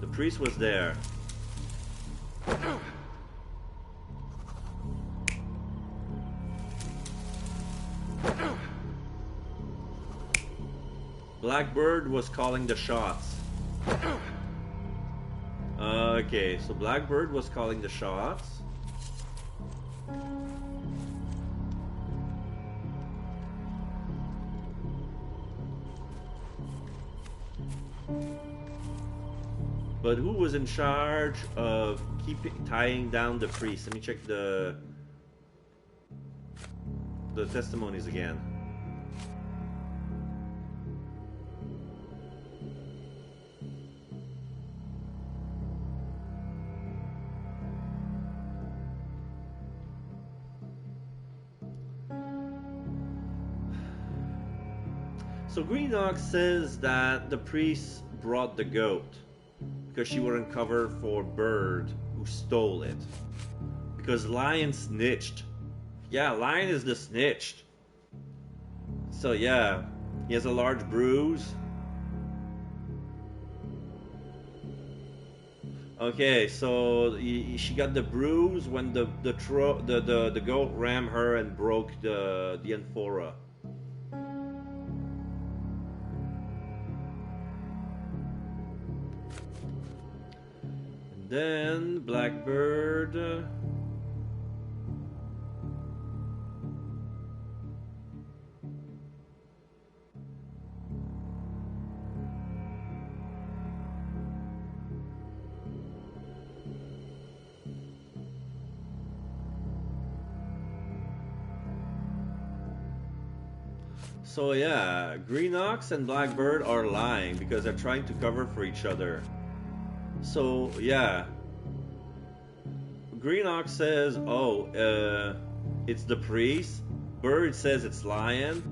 The priest was there. Blackbird was calling the shots. Okay, so Blackbird was calling the shots. But who was in charge of tying down the priest? Let me check the testimonies again. So Green Ox says that the priest brought the goat because she wouldn't cover for Bird, who stole it. Because Lion snitched. Yeah, Lion is the snitch. So yeah, he has a large bruise. Okay, so she got the bruise when the goat rammed her and broke the amphora. Then Blackbird. So yeah, Green Ox and Blackbird are lying because they're trying to cover for each other. So yeah, Green Ox says, "Oh, it's the priest." Bird says it's Lion.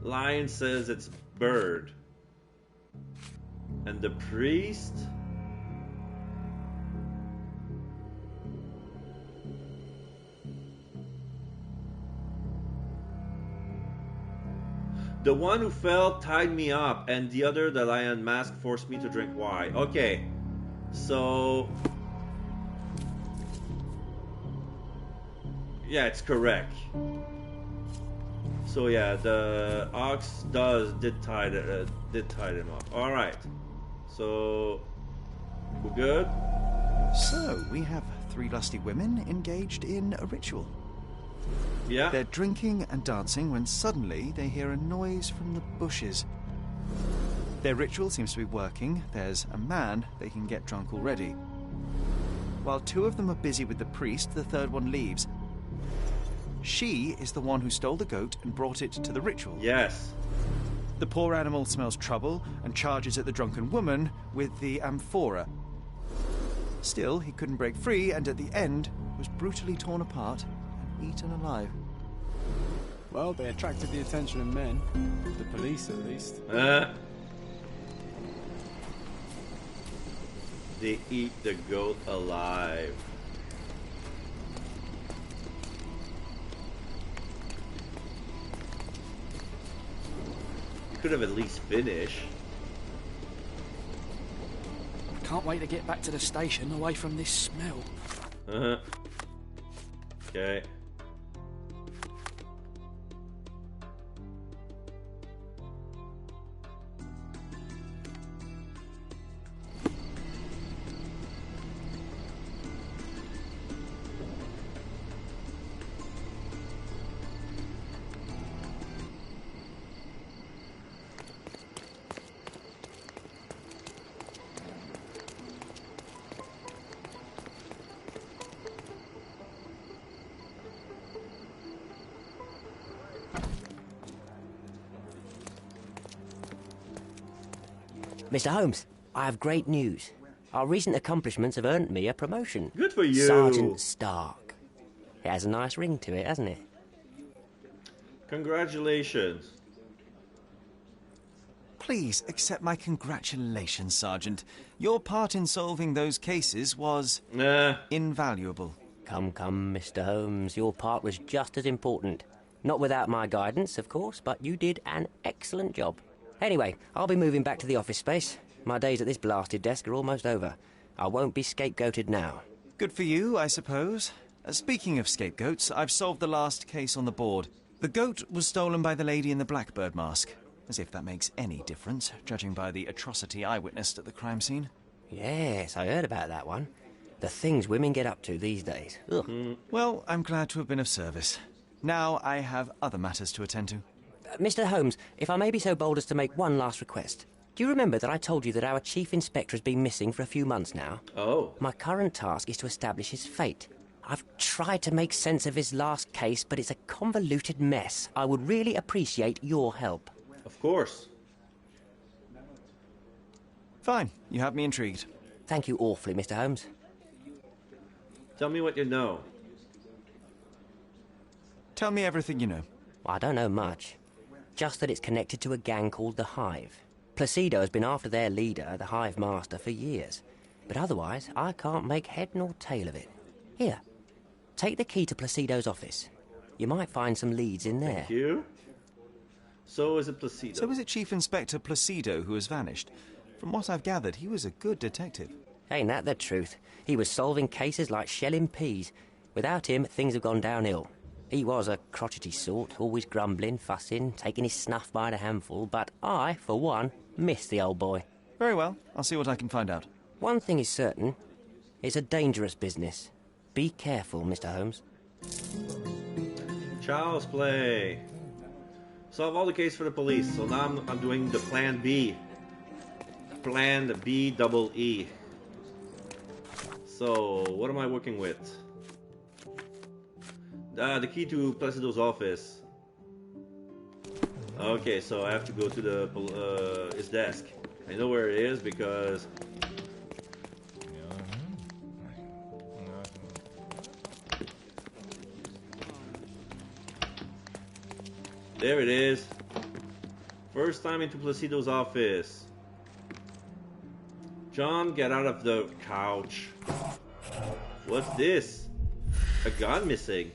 Lion says it's Bird. And the priest. The one who fell tied me up, and the other, the lion mask, forced me to drink wine. Okay. So, yeah, it's correct. So yeah, the ox did tie them up. All right. So we're good. So we have 3 lusty women engaged in a ritual. Yeah. They're drinking and dancing when suddenly they hear a noise from the bushes. Their ritual seems to be working. There's a man they can get drunk already. While 2 of them are busy with the priest, the 3rd one leaves. She is the one who stole the goat and brought it to the ritual. Yes. The poor animal smells trouble and charges at the drunken woman with the amphora. Still, he couldn't break free and at the end was brutally torn apart and eaten alive. Well, they attracted the attention of men. The police, at least. They eat the goat alive. You could have at least finished. Can't wait to get back to the station away from this smell. Okay. Mr. Holmes, I have great news. Our recent accomplishments have earned me a promotion. Good for you. Sergeant Stark. It has a nice ring to it, hasn't it? Congratulations. Please accept my congratulations, Sergeant. Your part in solving those cases was invaluable. Come, Mr. Holmes. Your part was just as important. Not without my guidance, of course, but you did an excellent job. Anyway, I'll be moving back to the office space. My days at this blasted desk are almost over. I won't be scapegoated now. Good for you, I suppose. Speaking of scapegoats, I've solved the last case on the board. The goat was stolen by the lady in the blackbird mask. As if that makes any difference, judging by the atrocity I witnessed at the crime scene. Yes, I heard about that one. The things women get up to these days. Ugh. Well, I'm glad to have been of service. Now I have other matters to attend to. Mr. Holmes, if I may be so bold as to make one last request. Do you remember that I told you that our chief inspector has been missing for a few months now? Oh. My current task is to establish his fate. I've tried to make sense of his last case, but it's a convoluted mess. I would really appreciate your help. Of course. Fine, you have me intrigued. Thank you awfully, Mr. Holmes. Tell me what you know. Tell me everything you know. I don't know much. Just that it's connected to a gang called the Hive. Placido has been after their leader, the Hive Master, for years. But otherwise, I can't make head nor tail of it. Here, take the key to Placido's office. You might find some leads in there. Thank you. So is it Placido? So is it Chief Inspector Placido who has vanished? From what I've gathered, he was a good detective. Ain't that the truth? He was solving cases like shelling peas. Without him, things have gone downhill. He was a crotchety sort, always grumbling, fussing, taking his snuff by the handful, but I, for one, miss the old boy. Very well, I'll see what I can find out. One thing is certain. It's a dangerous business. Be careful, Mr. Holmes. Child's play. Solve all the case for the police. So now I'm doing the plan B. Plan B double E. So what am I working with? The key to Placido's office. Okay, so I have to go to his desk. I know where it is because there it is. First time into Placido's office. John, get out of the couch. What's this? A gun missing.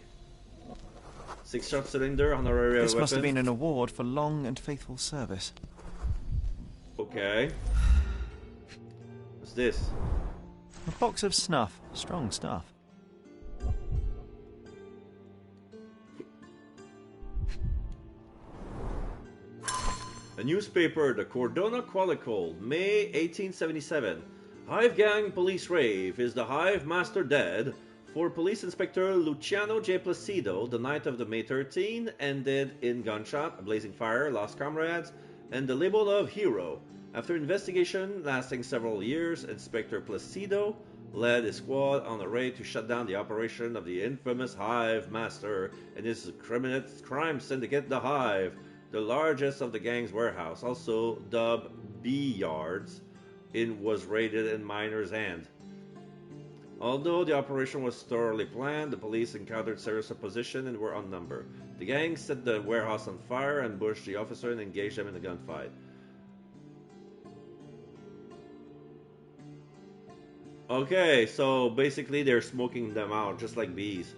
6-shot cylinder, honorary This weapon. must have been an award for long and faithful service. Okay. What's this? A box of snuff. Strong stuff. A newspaper, the Cordona Chronicle, May 1877. Hive Gang Police Rave. Is the Hive Master dead? For Police Inspector Luciano J. Placido, the night of the May 13 ended in gunshot, a blazing fire, lost comrades, and the label of hero. After investigation lasting several years, Inspector Placido led his squad on a raid to shut down the operation of the infamous Hive Master and his crime syndicate, the Hive, the largest of the gang's warehouse, also dubbed B Yards, was raided in miners' hand. Although the operation was thoroughly planned, the police encountered serious opposition and were outnumbered. The gang set the warehouse on fire, ambushed the officer, and engaged them in a gunfight. Okay, so basically they're smoking them out, just like bees.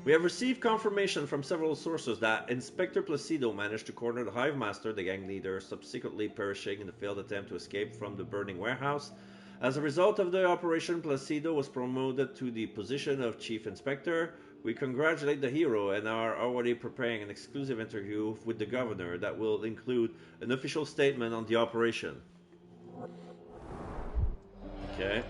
We have received confirmation from several sources that Inspector Placido managed to corner the Hive Master, the gang leader, subsequently perishing in the failed attempt to escape from the burning warehouse. As a result of the operation, Placido was promoted to the position of Chief Inspector. We congratulate the hero and are already preparing an exclusive interview with the governor that will include an official statement on the operation. Okay.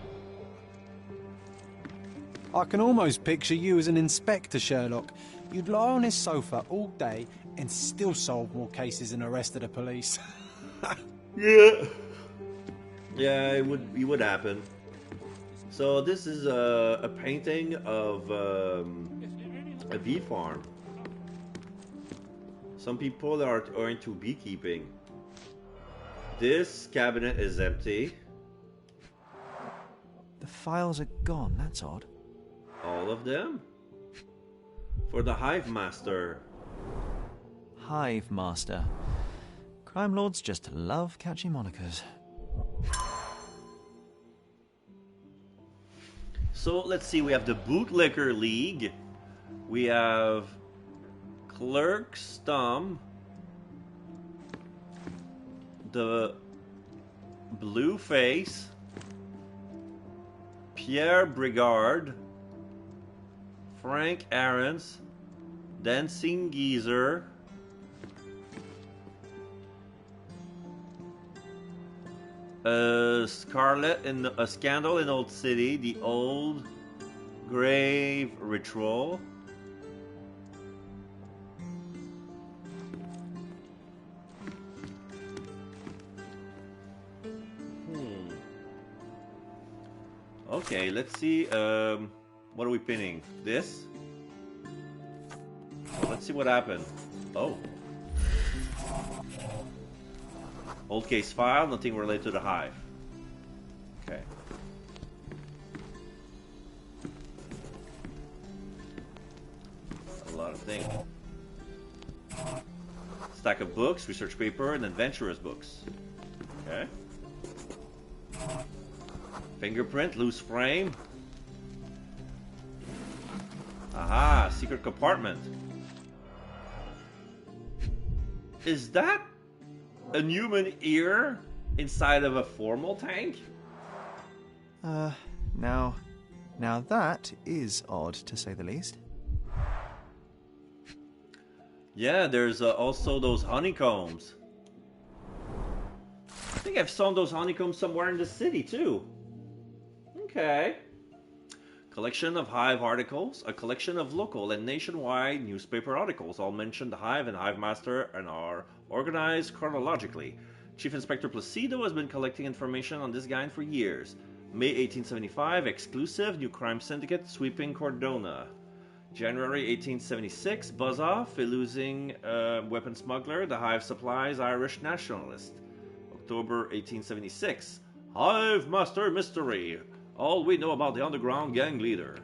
I can almost picture you as an inspector, Sherlock. You'd lie on his sofa all day and still solve more cases than the rest of the police. Yeah. Yeah, it would happen. So this is a painting of a bee farm. Some people are into beekeeping. This cabinet is empty. The files are gone, that's odd. All of them? For the Hive Master. Hive Master. Crime lords just love catchy monikers. So let's see, we have the Bootlicker League. We have Clerk's Thumb. The Blue Face. Pierre Brigard. Frank Aarons. Dancing Geezer. Scarlet in a Scandal in Old City, the Old Grave Ritual. Okay, let's see. What are we pinning? This? Let's see what happened. Oh. Old case file, nothing related to the Hive. Okay. A lot of things. Stack of books, research paper, and adventurers books. Okay. Fingerprint, loose frame. Aha, secret compartment. Is that a human ear inside of a formal tank? Now that is odd, to say the least. Yeah, there's also those honeycombs. I think I've saw those honeycombs somewhere in the city, too. Okay. Collection of Hive articles, a collection of local and nationwide newspaper articles. All mention the Hive and Hive Master and are organized chronologically. Chief Inspector Placido has been collecting information on this guy for years. May 1875, exclusive, new crime syndicate sweeping Cordona. January 1876, buzz-off, eluding weapon smuggler, the Hive supplies Irish nationalist. October 1876, Hive Master mystery. All we know about the underground gang leader.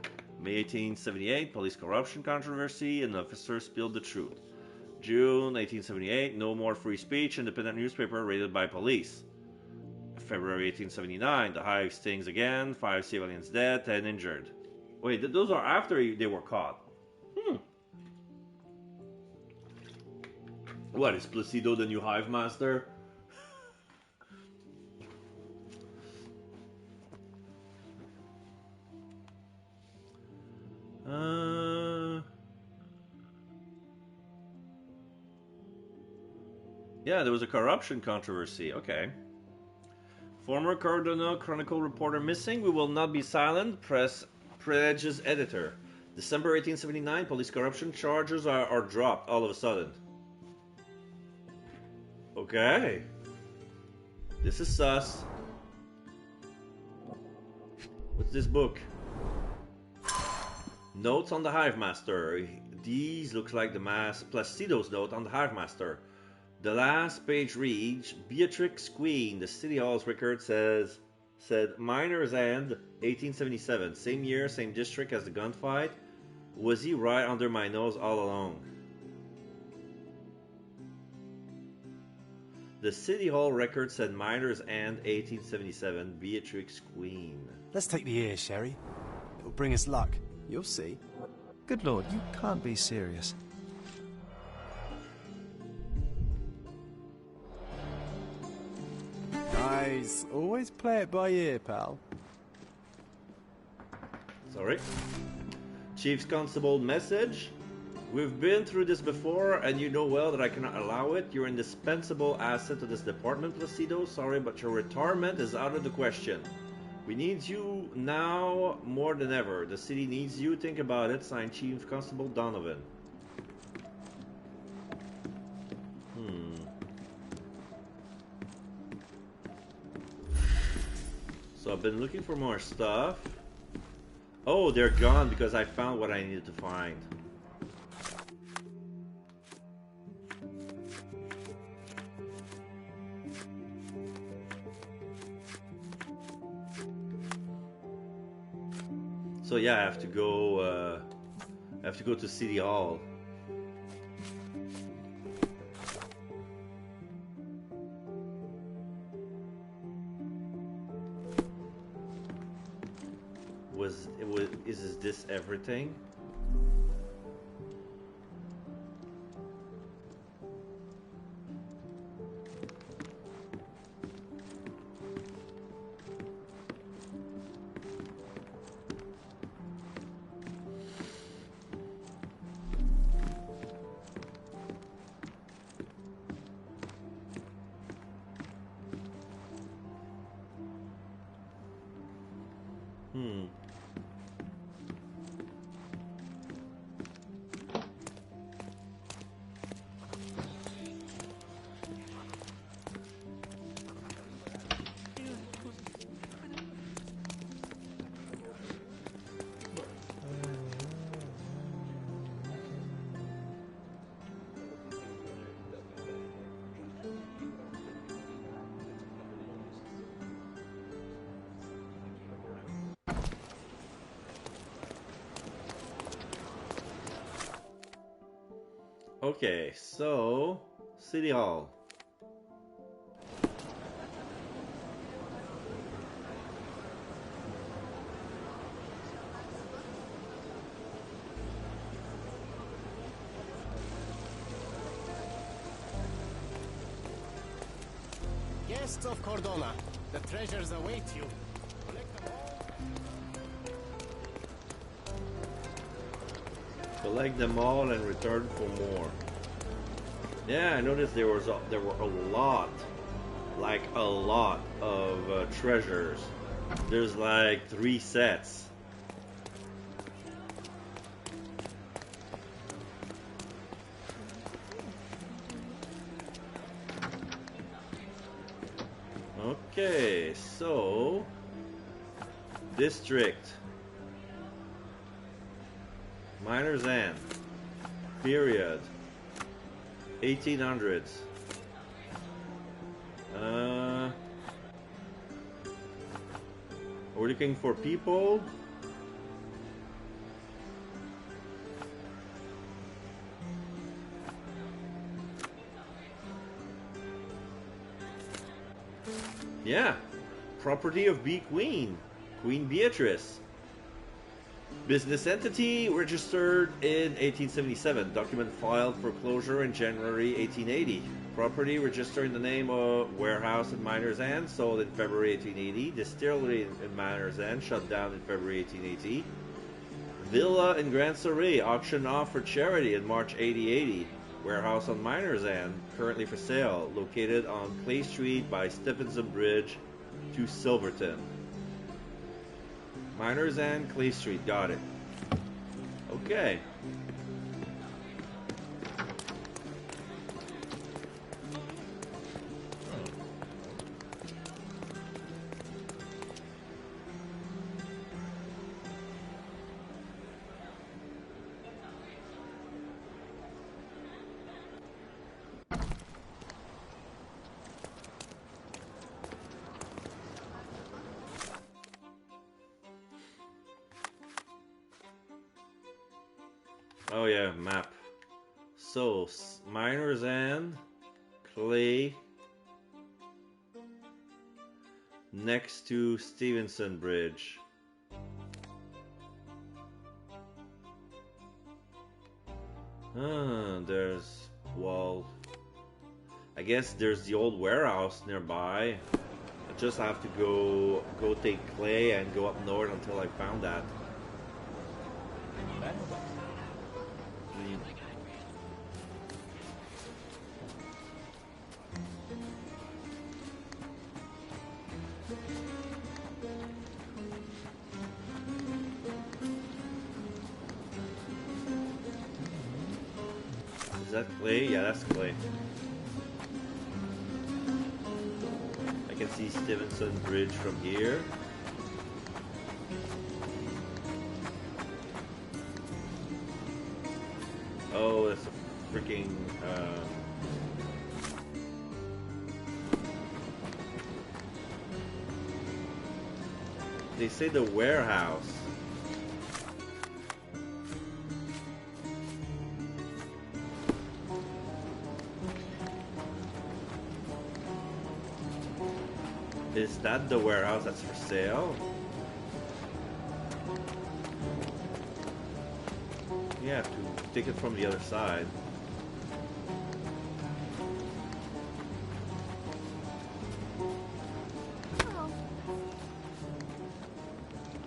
May 1878, police corruption controversy, an officer spilled the truth. June 1878, no more free speech, independent newspaper raided by police. February 1879, the Hive stings again, 5 civilians dead, 10 injured. Wait, those are after they were caught. What, is Placido the new Hive Master? Yeah, there was a corruption controversy. Okay. Former Cardona Chronicle reporter missing. We will not be silent. Press Prege's editor. December 1879, police corruption charges are dropped all of a sudden. Okay. This is sus. What's this book? Notes on the Hive Master. These look like the Placido's note on the Hive Master. The last page reads, Beatrix Queen, the City Hall's record said Miner's End, 1877. Same year, same district as the gunfight. Was he right under my nose all along? The City Hall record said Miner's End, 1877. Beatrix Queen. Let's take the ear, Sherry. It'll bring us luck. You'll see. Good lord, you can't be serious. Nice. Always play it by ear, pal. Sorry. Chief's Constable message. We've been through this before, and you know well that I cannot allow it. You're an indispensable asset to this department, Placido. Sorry, but your retirement is out of the question. We need you now more than ever. The city needs you. Think about it. Signed, Chief Constable Donovan. So I've been looking for more stuff. Oh, they're gone because I found what I needed to find. So yeah, I have to go. I have to go to City Hall. Is this everything? Okay, so City Hall. Guests of Cordona, the treasures await you. Collect them all and return for more. Yeah, I noticed there were a lot, like a lot of treasures. There's like 3 sets. Okay, so district. Miner's End. Period. 1800s. We're looking for people. Yeah. Property of B Queen. Queen Beatrice. Business entity registered in 1877. Document filed for closure in January 1880. Property registered in the name of warehouse in Miner's End, sold in February 1880. Distillery in Miner's End, shut down in February 1880. Villa in Grand Surrey, auctioned off for charity in March 1880. Warehouse on Miner's End, currently for sale, located on Clay Street by Stephenson Bridge to Silverton. Miner's End, Clay Street, got it. Okay. Oh yeah, map. So, Miner's End, Clay, next to Stevenson Bridge. There's, well, I guess there's the old warehouse nearby. I just have to go take Clay and go up north until I found that. Is that Clay? Yeah, that's Clay. I can see Stevenson Bridge from here. Oh, that's a freaking... They say the warehouse. Is that the warehouse that's for sale? You have to take it from the other side.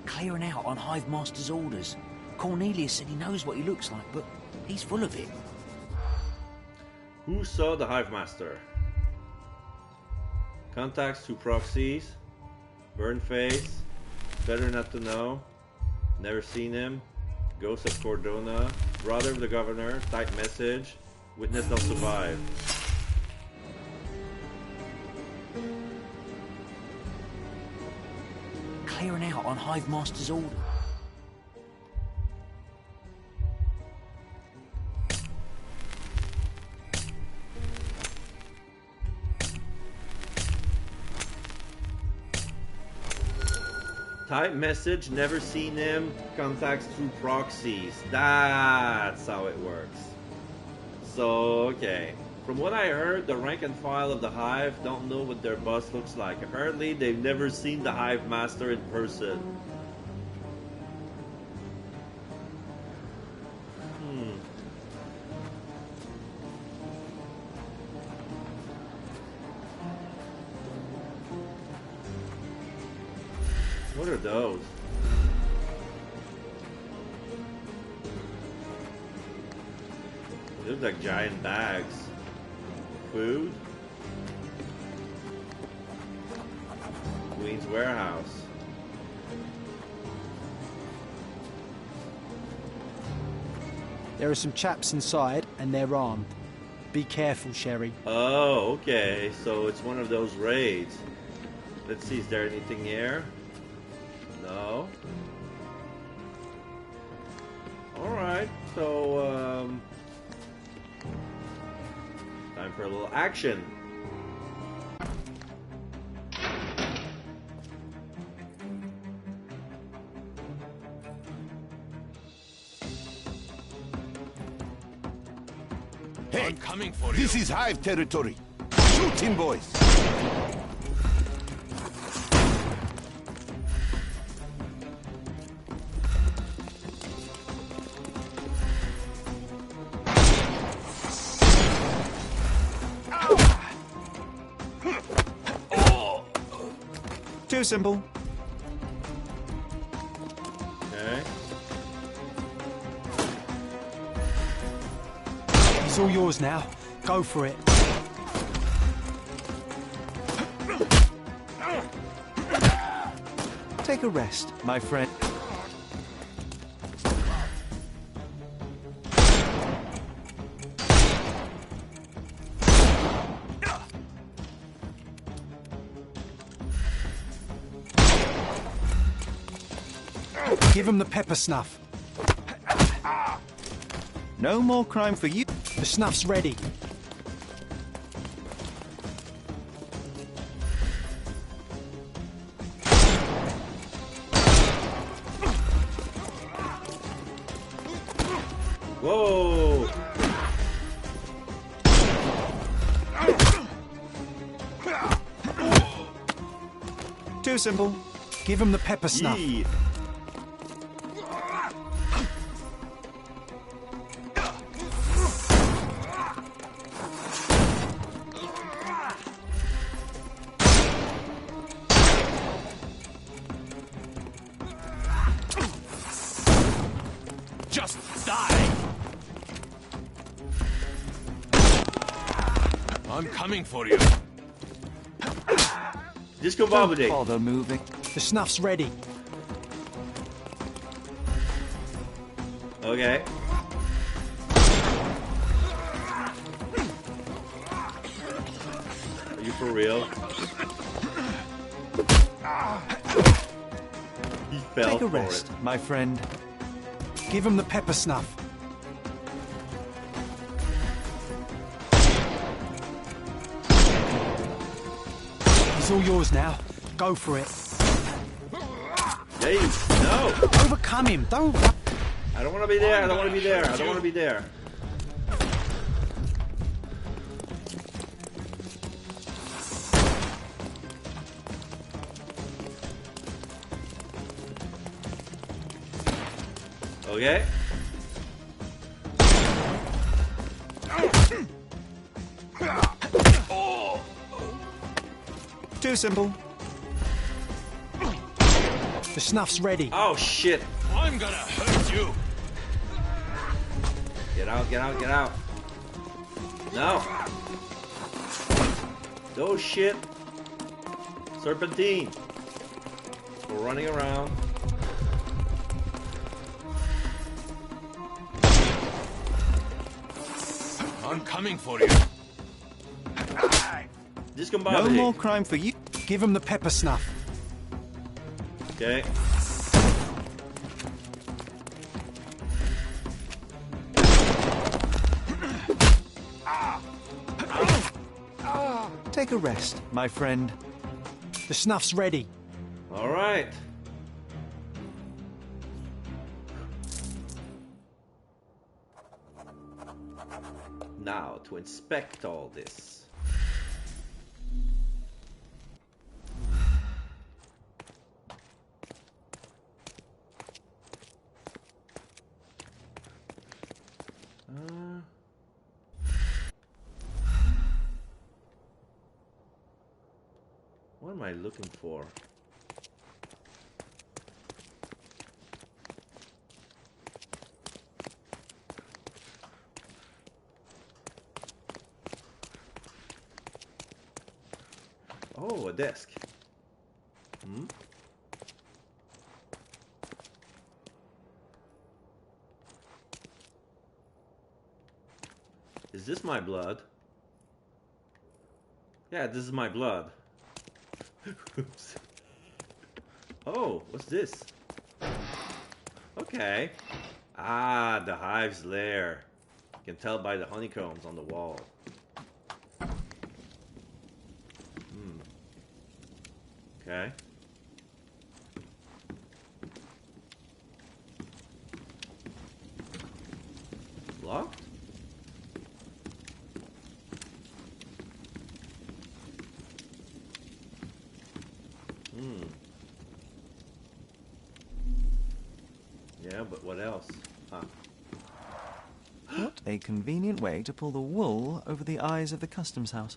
Clearing out on Hive Master's orders. Cornelius said he knows what he looks like, but he's full of it. Who saw the Hive Master? Contacts to proxies. Burn face. Better not to know. Never seen him. Ghost of Cordona. Brother of the governor. Type message. Witness don't survive. Clearing out on Hive Master's order. Type message, never seen him, contacts through proxies. That's how it works. So, okay. From what I heard, the rank and file of the Hive don't know what their boss looks like. Apparently, they've never seen the Hive Master in person. What are those? They look like giant bags. Food? Queen's Warehouse. There are some chaps inside, and they're armed. Be careful, Sherry. Oh, okay. So it's one of those raids. Let's see, is there anything here? No. Alright, so, time for a little action. Hey, I'm coming for you. This is Hive territory. Shoot him, boys. Too simple. Okay. He's all yours now. Go for it. Take a rest, my friend. Give him the pepper snuff. No more crime for you. The snuff's ready. Whoa! Too simple. Give him the pepper snuff. Yee. Just die. I'm coming for you. Don't bother moving. The snuff's ready. Okay. Are you for real? He fell Take a for rest, it. my friend. Give him the pepper snuff. He's all yours now. Go for it. Hey, no! Overcome him. Don't. I don't want to be there. I don't want to be there. I don't want to be there. Okay. Too simple. The snuff's ready. Oh shit! I'm gonna hurt you. Get out! Get out! Get out! No! Oh shit! Serpentine! We're running around. I'm coming for you. Discombobulated. No more crime for you. Give him the pepper snuff. Okay. Take a rest, my friend. The snuff's ready. All right. Now to inspect all this. What am I looking for? Oh, a desk. Hmm? Is this my blood? Yeah, this is my blood. Oops. Oh, what's this? Okay. Ah, the hive's lair. You can tell by the honeycombs on the wall. Okay. Locked? Yeah, but what else? Huh. What a convenient way to pull the wool over the eyes of the customs house.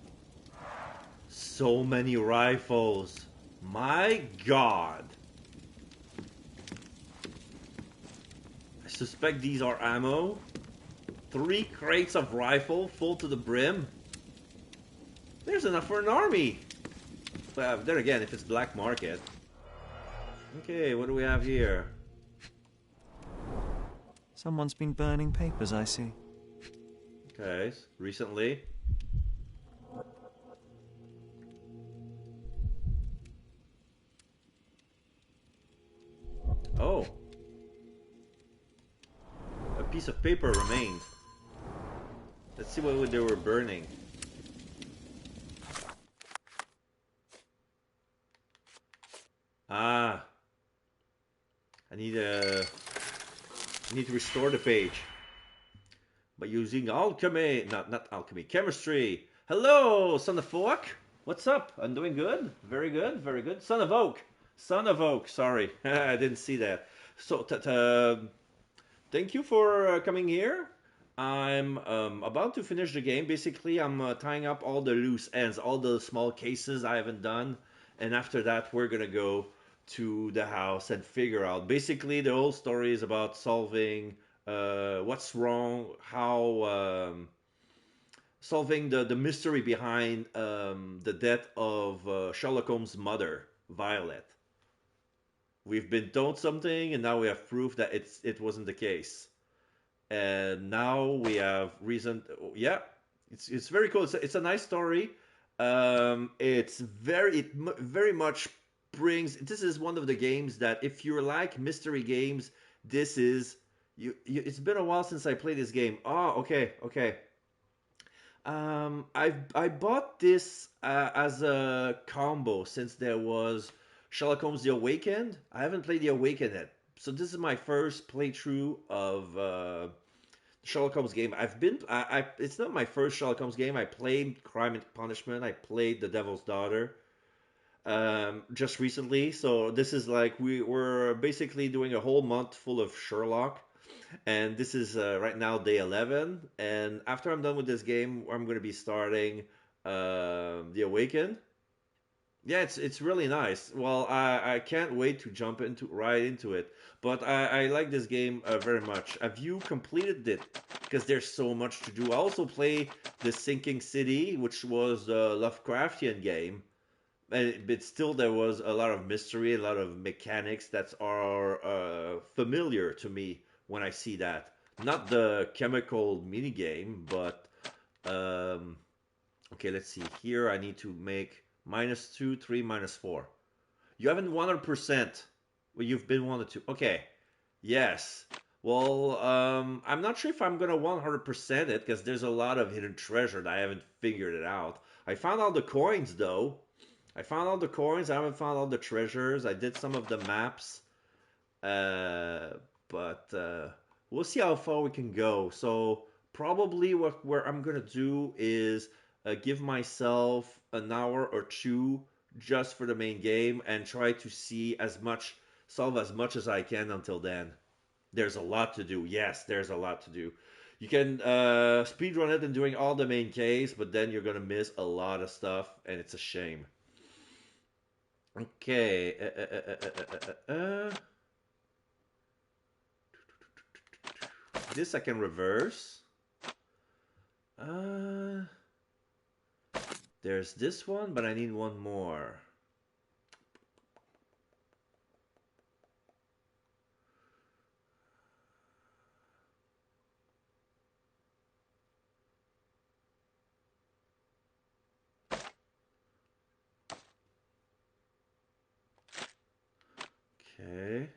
So many rifles. My God. I suspect these are ammo. 3 crates of rifle full to the brim. There's enough for an army. Well, there again, if it's black market. Okay, what do we have here? Someone's been burning papers, I see. Okay, recently. Oh. A piece of paper remained. Let's see what they were burning. Ah. I need to restore the page. By using alchemy, not alchemy, chemistry. Hello, son of Oak. What's up? I'm doing good. Very good, very good. Son of Oak. Son of Oak, sorry. I didn't see that. So, thank you for coming here. I'm about to finish the game. Basically, I'm tying up all the loose ends, all the small cases I haven't done. And after that, we're going to go to the house and figure out. Basically, the whole story is about solving what's wrong, how... solving the mystery behind the death of Sherlock Holmes' mother, Violet. We've been told something, and now we have proof that it wasn't the case. And now we have reason. Yeah, it's very cool. It's a nice story. It very much brings. This is one of the games that if you like mystery games, this is you. It's been a while since I played this game. Oh, okay. I bought this as a combo since there was Sherlock Holmes: The Awakened. I haven't played The Awakened yet, so this is my first playthrough of Sherlock Holmes game. It's not my first Sherlock Holmes game. I played Crime and Punishment. I played The Devil's Daughter just recently. So this is like we're basically doing a whole month full of Sherlock. And this is right now day 11. And after I'm done with this game, I'm going to be starting The Awaken. Yeah, it's really nice. Well, I can't wait to jump right into it. But I like this game very much. Have you completed it? Because there's so much to do. I also play The Sinking City, which was the Lovecraftian game. But still, there was a lot of mystery, a lot of mechanics that are familiar to me when I see that. Not the chemical mini game, but okay. Let's see. Here, I need to make -2, 3, -4. You haven't 100%. Well, you've been 1 to 2. Okay. Yes. Well, I'm not sure if I'm gonna 100% it because there's a lot of hidden treasure that I haven't figured it out. I found all the coins though. I found all the coins. I haven't found all the treasures. I did some of the maps, but we'll see how far we can go. So probably where I'm gonna do is give myself an hour or two just for the main game and try to solve as much as I can until then. There's a lot to do. Yes, there's a lot to do. You can speedrun it and doing all the main case, but then you're gonna miss a lot of stuff, and it's a shame. Okay. This I can reverse. There's this one, but I need one more. Okay.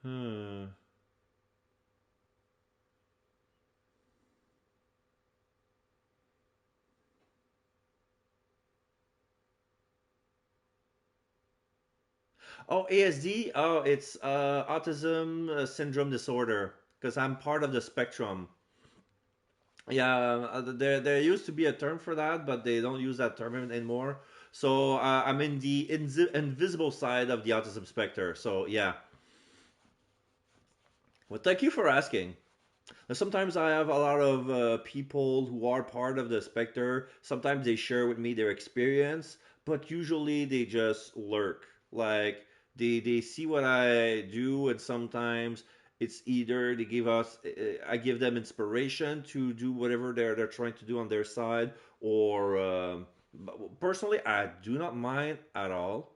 Hmm. Oh, ASD? Oh, it's autism syndrome disorder. Because I'm part of the spectrum. Yeah, there used to be a term for that, but they don't use that term anymore. So I'm in the invisible side of the autism spectrum. So yeah. Well, thank you for asking. Sometimes I have a lot of people who are part of the specter. Sometimes they share with me their experience, but usually they just lurk. Like they see what I do, and sometimes it's either they give us, I give them inspiration to do whatever they're trying to do on their side, or personally, I do not mind at all.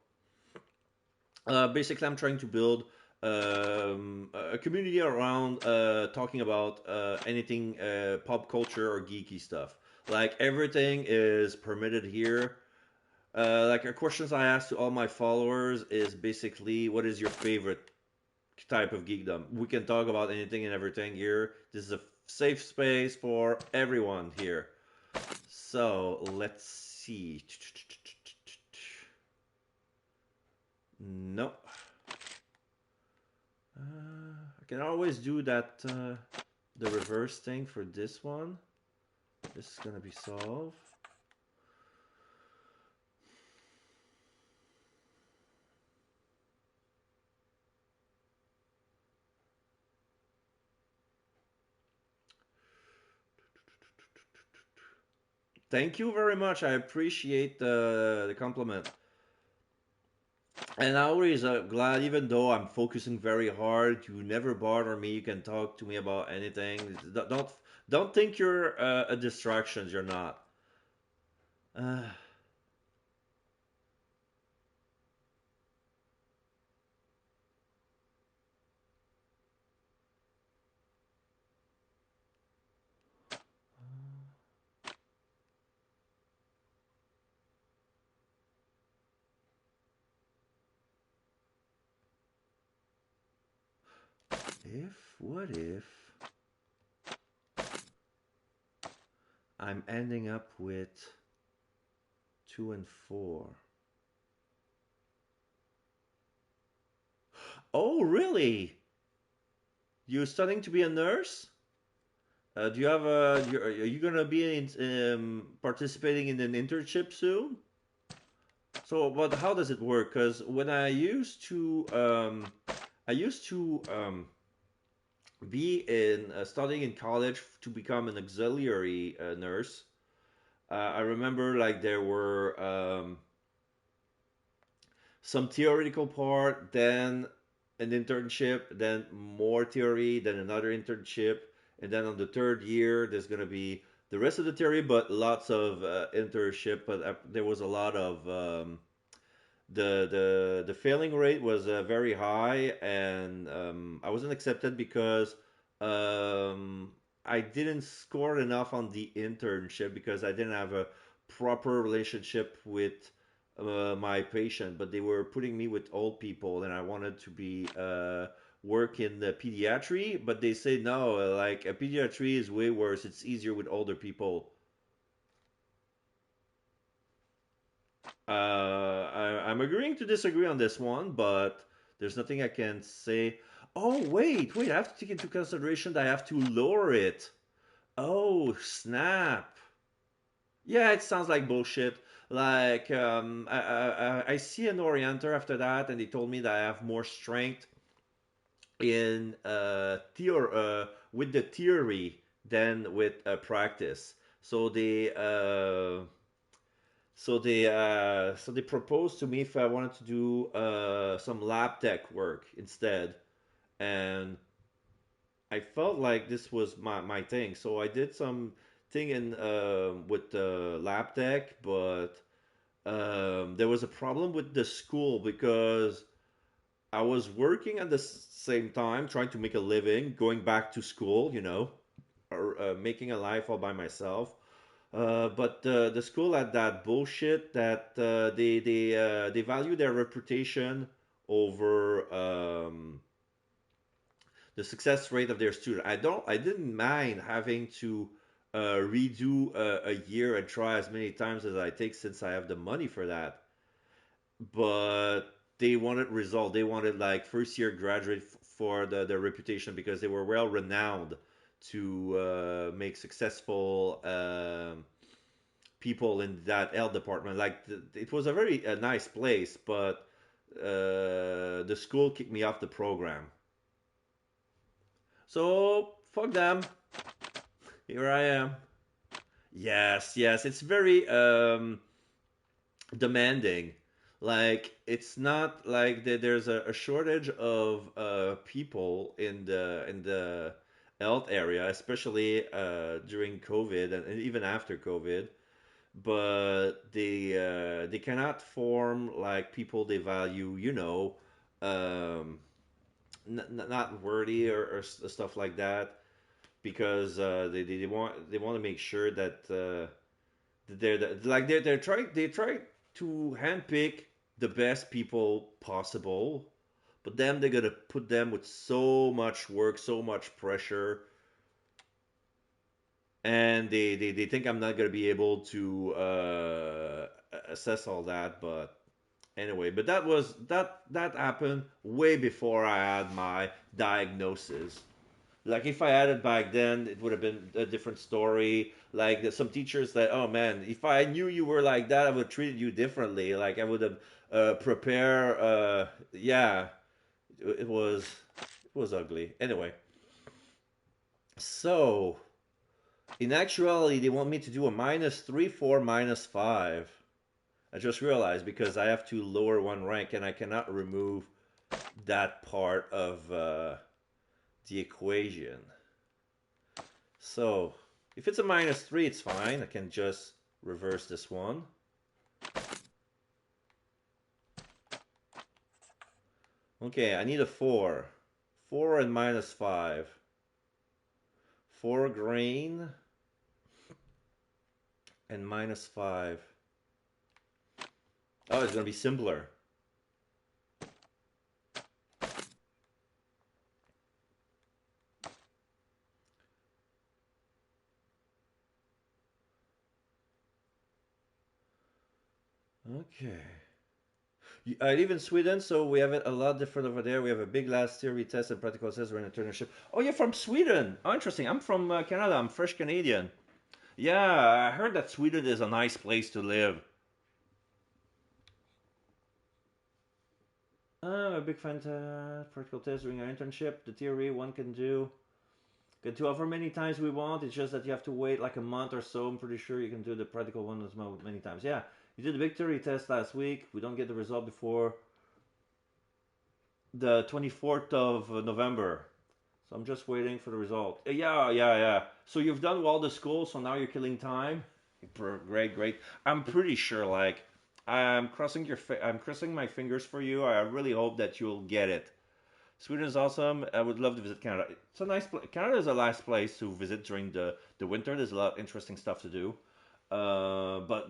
Basically, I'm trying to build a community around talking about anything pop culture or geeky stuff. Like everything is permitted here. Like questions I ask to all my followers is basically, what is your favorite type of geekdom? We can talk about anything and everything here. This is a safe space for everyone here. So let's see. No. I can always do that, the reverse thing for this one. This is gonna be solved. Thank you very much. I appreciate the compliment. And I always glad, even though I'm focusing very hard, you never bother me. You can talk to me about anything. Don't think you're a distraction. You're not. Uh, what if I'm ending up with 2 and 4? Oh, really? You studying to be a nurse? Do you have a? Are you gonna be participating in an internship soon? So, but how does it work? Because when I used to be in studying in college to become an auxiliary nurse. I remember like there were some theoretical part, then an internship, then more theory, then another internship, and then on the third year there's gonna be the rest of the theory, but lots of internship. But there was a lot of the failing rate was very high, and I wasn't accepted because I didn't score enough on the internship because I didn't have a proper relationship with my patient. But they were putting me with old people, and I wanted to be work in the pediatry, but they say no, like a pediatry is way worse. It's easier with older people. I'm agreeing to disagree on this one, but there's nothing I can say. Oh, wait, I have to take into consideration that I have to lower it. Oh, snap. Yeah, it sounds like bullshit. Like, I see an orienter after that, and they told me that I have more strength in with the theory than with practice. So they proposed to me if I wanted to do some lab tech work instead, and I felt like this was my thing. So I did some thing in with the lab tech, but there was a problem with the school because I was working at the same time trying to make a living, going back to school, or making a life all by myself. But the school had that bullshit that they value their reputation over the success rate of their student. I didn't mind having to redo a year and try as many times as I take since I have the money for that. But they wanted result. They wanted like first year graduate for their reputation because they were well renowned to make successful people in that health department. Like it was a very nice place, but the school kicked me off the program. So fuck them. Here I am. Yes, it's very demanding. Like it's not like there's a shortage of people in the health area, especially during COVID and even after COVID. But they cannot form like people they value, not worthy or stuff like that, because they want to make sure that they try to handpick the best people possible, but then they're gonna put them with so much work, so much pressure, and they think I'm not gonna be able to assess all that. But anyway, but that happened way before I had my diagnosis. Like if I had it back then, it would have been a different story. Like there's some teachers that, oh man, if I knew you were like that, I would have treated you differently. Like I would have prepare. Yeah, it was ugly. Anyway, so in actuality, they want me to do a -3, 4, -5. I just realized because I have to lower one rank and I cannot remove that part of the equation. So if it's a -3, it's fine. I can just reverse this one. Okay, I need a 4. 4 and -5. 4 grain and -5. Oh, it's going to be simpler. Okay. I live in Sweden, so we have it a lot different over there. We have a big last theory test and practical test. We're in internship. Oh, you're from Sweden. Oh, interesting. I'm from Canada. I'm fresh Canadian. Yeah, I heard that Sweden is a nice place to live. I'm a big fan of practical test during our internship. The theory one can do however many times we want. It's just that you have to wait like a month or so. I'm pretty sure you can do the practical one as many times. Yeah, you did the big theory test last week. We don't get the result before the 24th of November. So I'm just waiting for the result. Yeah. So you've done well the school, so now you're killing time. Great. I'm pretty sure, like, I'm crossing my fingers for you. I really hope that you'll get it. Sweden is awesome. I would love to visit Canada. It's a nice place. Canada is a nice place to visit during the winter. There's a lot of interesting stuff to do. But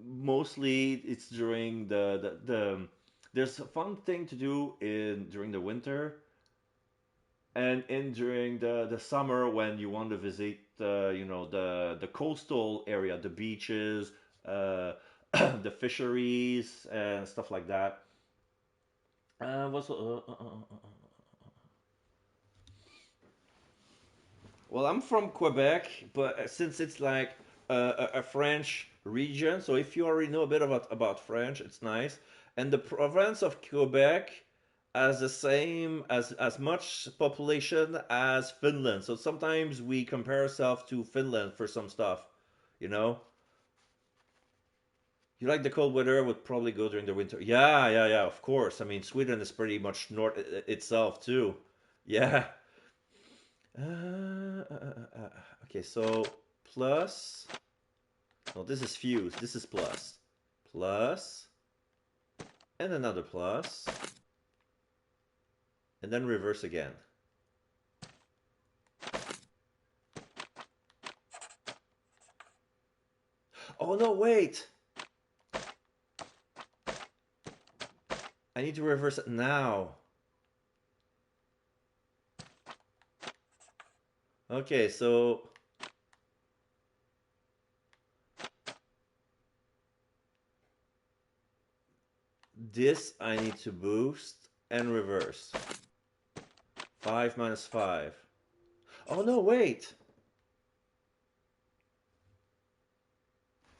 mostly it's during the there's a fun thing to do during the winter and during the summer when you want to visit the coastal area, the beaches, the fisheries and stuff like that. Well, I'm from Quebec, but since it's like a French region, so if you already know a bit about French, it's nice. And the province of Quebec has the same as much population as Finland. So sometimes we compare ourselves to Finland for some stuff, you know. You like the cold weather, would probably go during the winter. Yeah, of course. I mean, Sweden is pretty much north itself too. Yeah. Okay, so plus. No, this is fuse. This is plus. Plus. And another plus. And then reverse again. Oh no, wait! I need to reverse it now. Okay, so this I need to boost and reverse. 5 minus 5. Oh no, wait!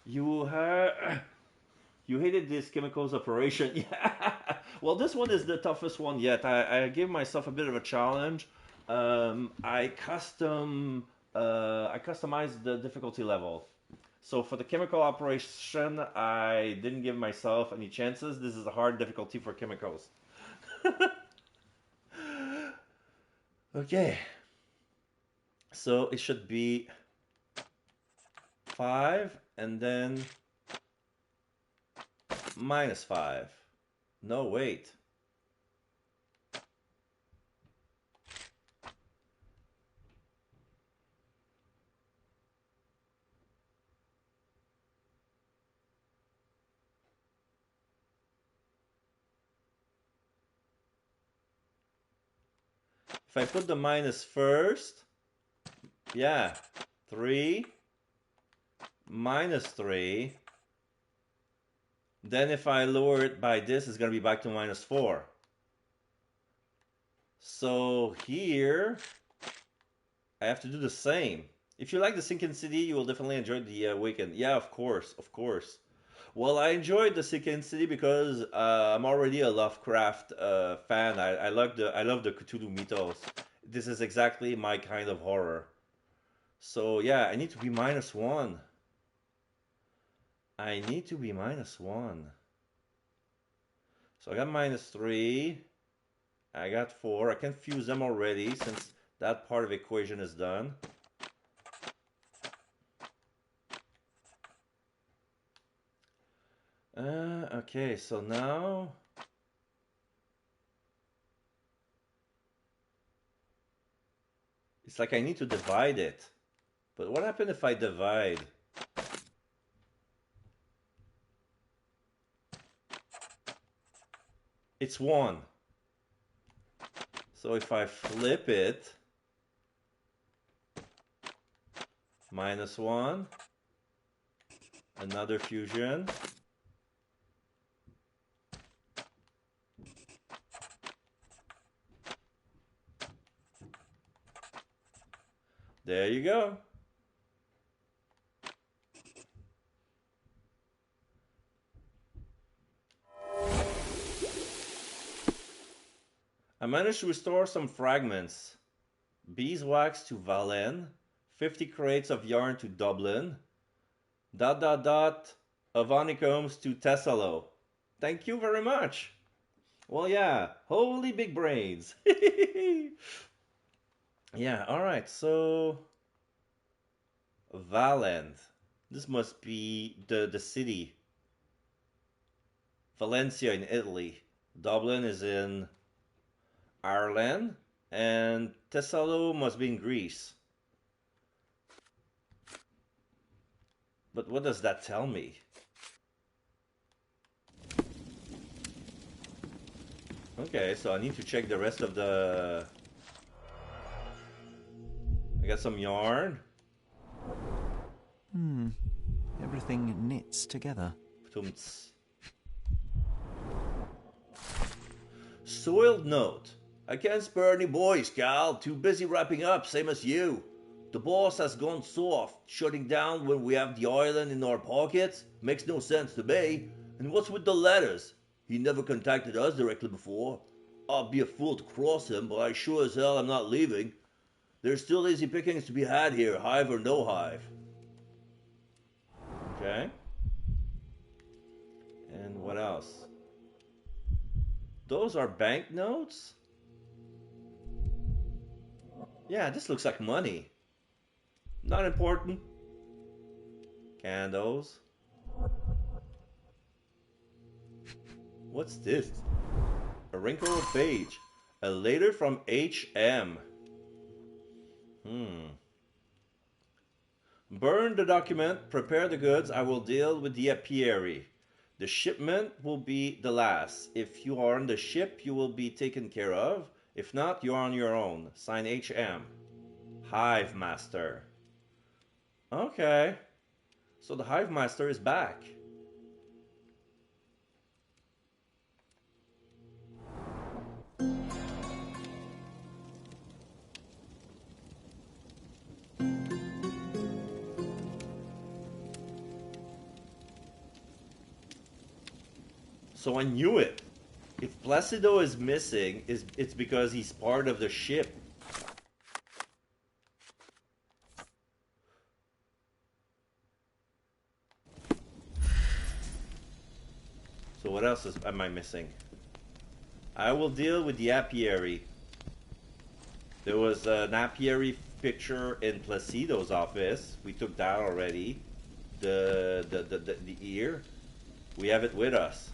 You hated this chemicals operation. Yeah. Well, this one is the toughest one yet. I gave myself a bit of a challenge. I customized the difficulty level. So for the chemical operation, I didn't give myself any chances. This is a hard difficulty for chemicals. Okay. So it should be 5 and then minus 5. No, wait. If I put the minus first, yeah, 3 minus 3. Then if I lower it by this, it's going to be back to minus 4. So here, I have to do the same. If you like the Sinking City, you will definitely enjoy the Awakened. Yeah, of course. Well, I enjoyed the Sinking City because I'm already a Lovecraft fan. I love the Cthulhu mythos. This is exactly my kind of horror. So yeah, I need to be minus 1. I need to be minus 1. So I got minus 3. I got 4. I can fuse them already since that part of the equation is done. Okay, so now it's like I need to divide it. But what happens if I divide? It's 1. So if I flip it, minus 1, another fusion, There you go. I managed to restore some fragments. Beeswax to Valen, 50 crates of yarn to Dublin, ... of honeycombs to Thessalo. Thank you very much. Well, yeah, holy big brains. Yeah, alright, so... Valent. This must be the city. Valencia in Italy. Dublin is in Ireland. And Thessalo must be in Greece. But what does that tell me? Okay, so I need to check the rest of the... I got some yarn. Everything knits together. Ptumts. Soiled note. I can't spare any boys, Cal. Too busy wrapping up, same as you. The boss has gone soft, shutting down when we have the island in our pockets. Makes no sense to me. And what's with the letters? He never contacted us directly before. I'll be a fool to cross him, but I sure as hell am not leaving. There's still easy pickings to be had here, hive or no hive. Okay. And what else? Those are banknotes? Yeah, this looks like money. Not important. Candles. What's this? A wrinkled page. A letter from HM. Burn the document, prepare the goods, I will deal with the apiary. The shipment will be the last. If you are on the ship, you will be taken care of. If not, you are on your own. Sign HM. Hive Master. Okay. So the Hive Master is back. So I knew it. If Placido is missing, it's because he's part of the ship. So what else am I missing? I will deal with the apiary. There was an apiary picture in Placido's office. We took that already. The ear. We have it with us.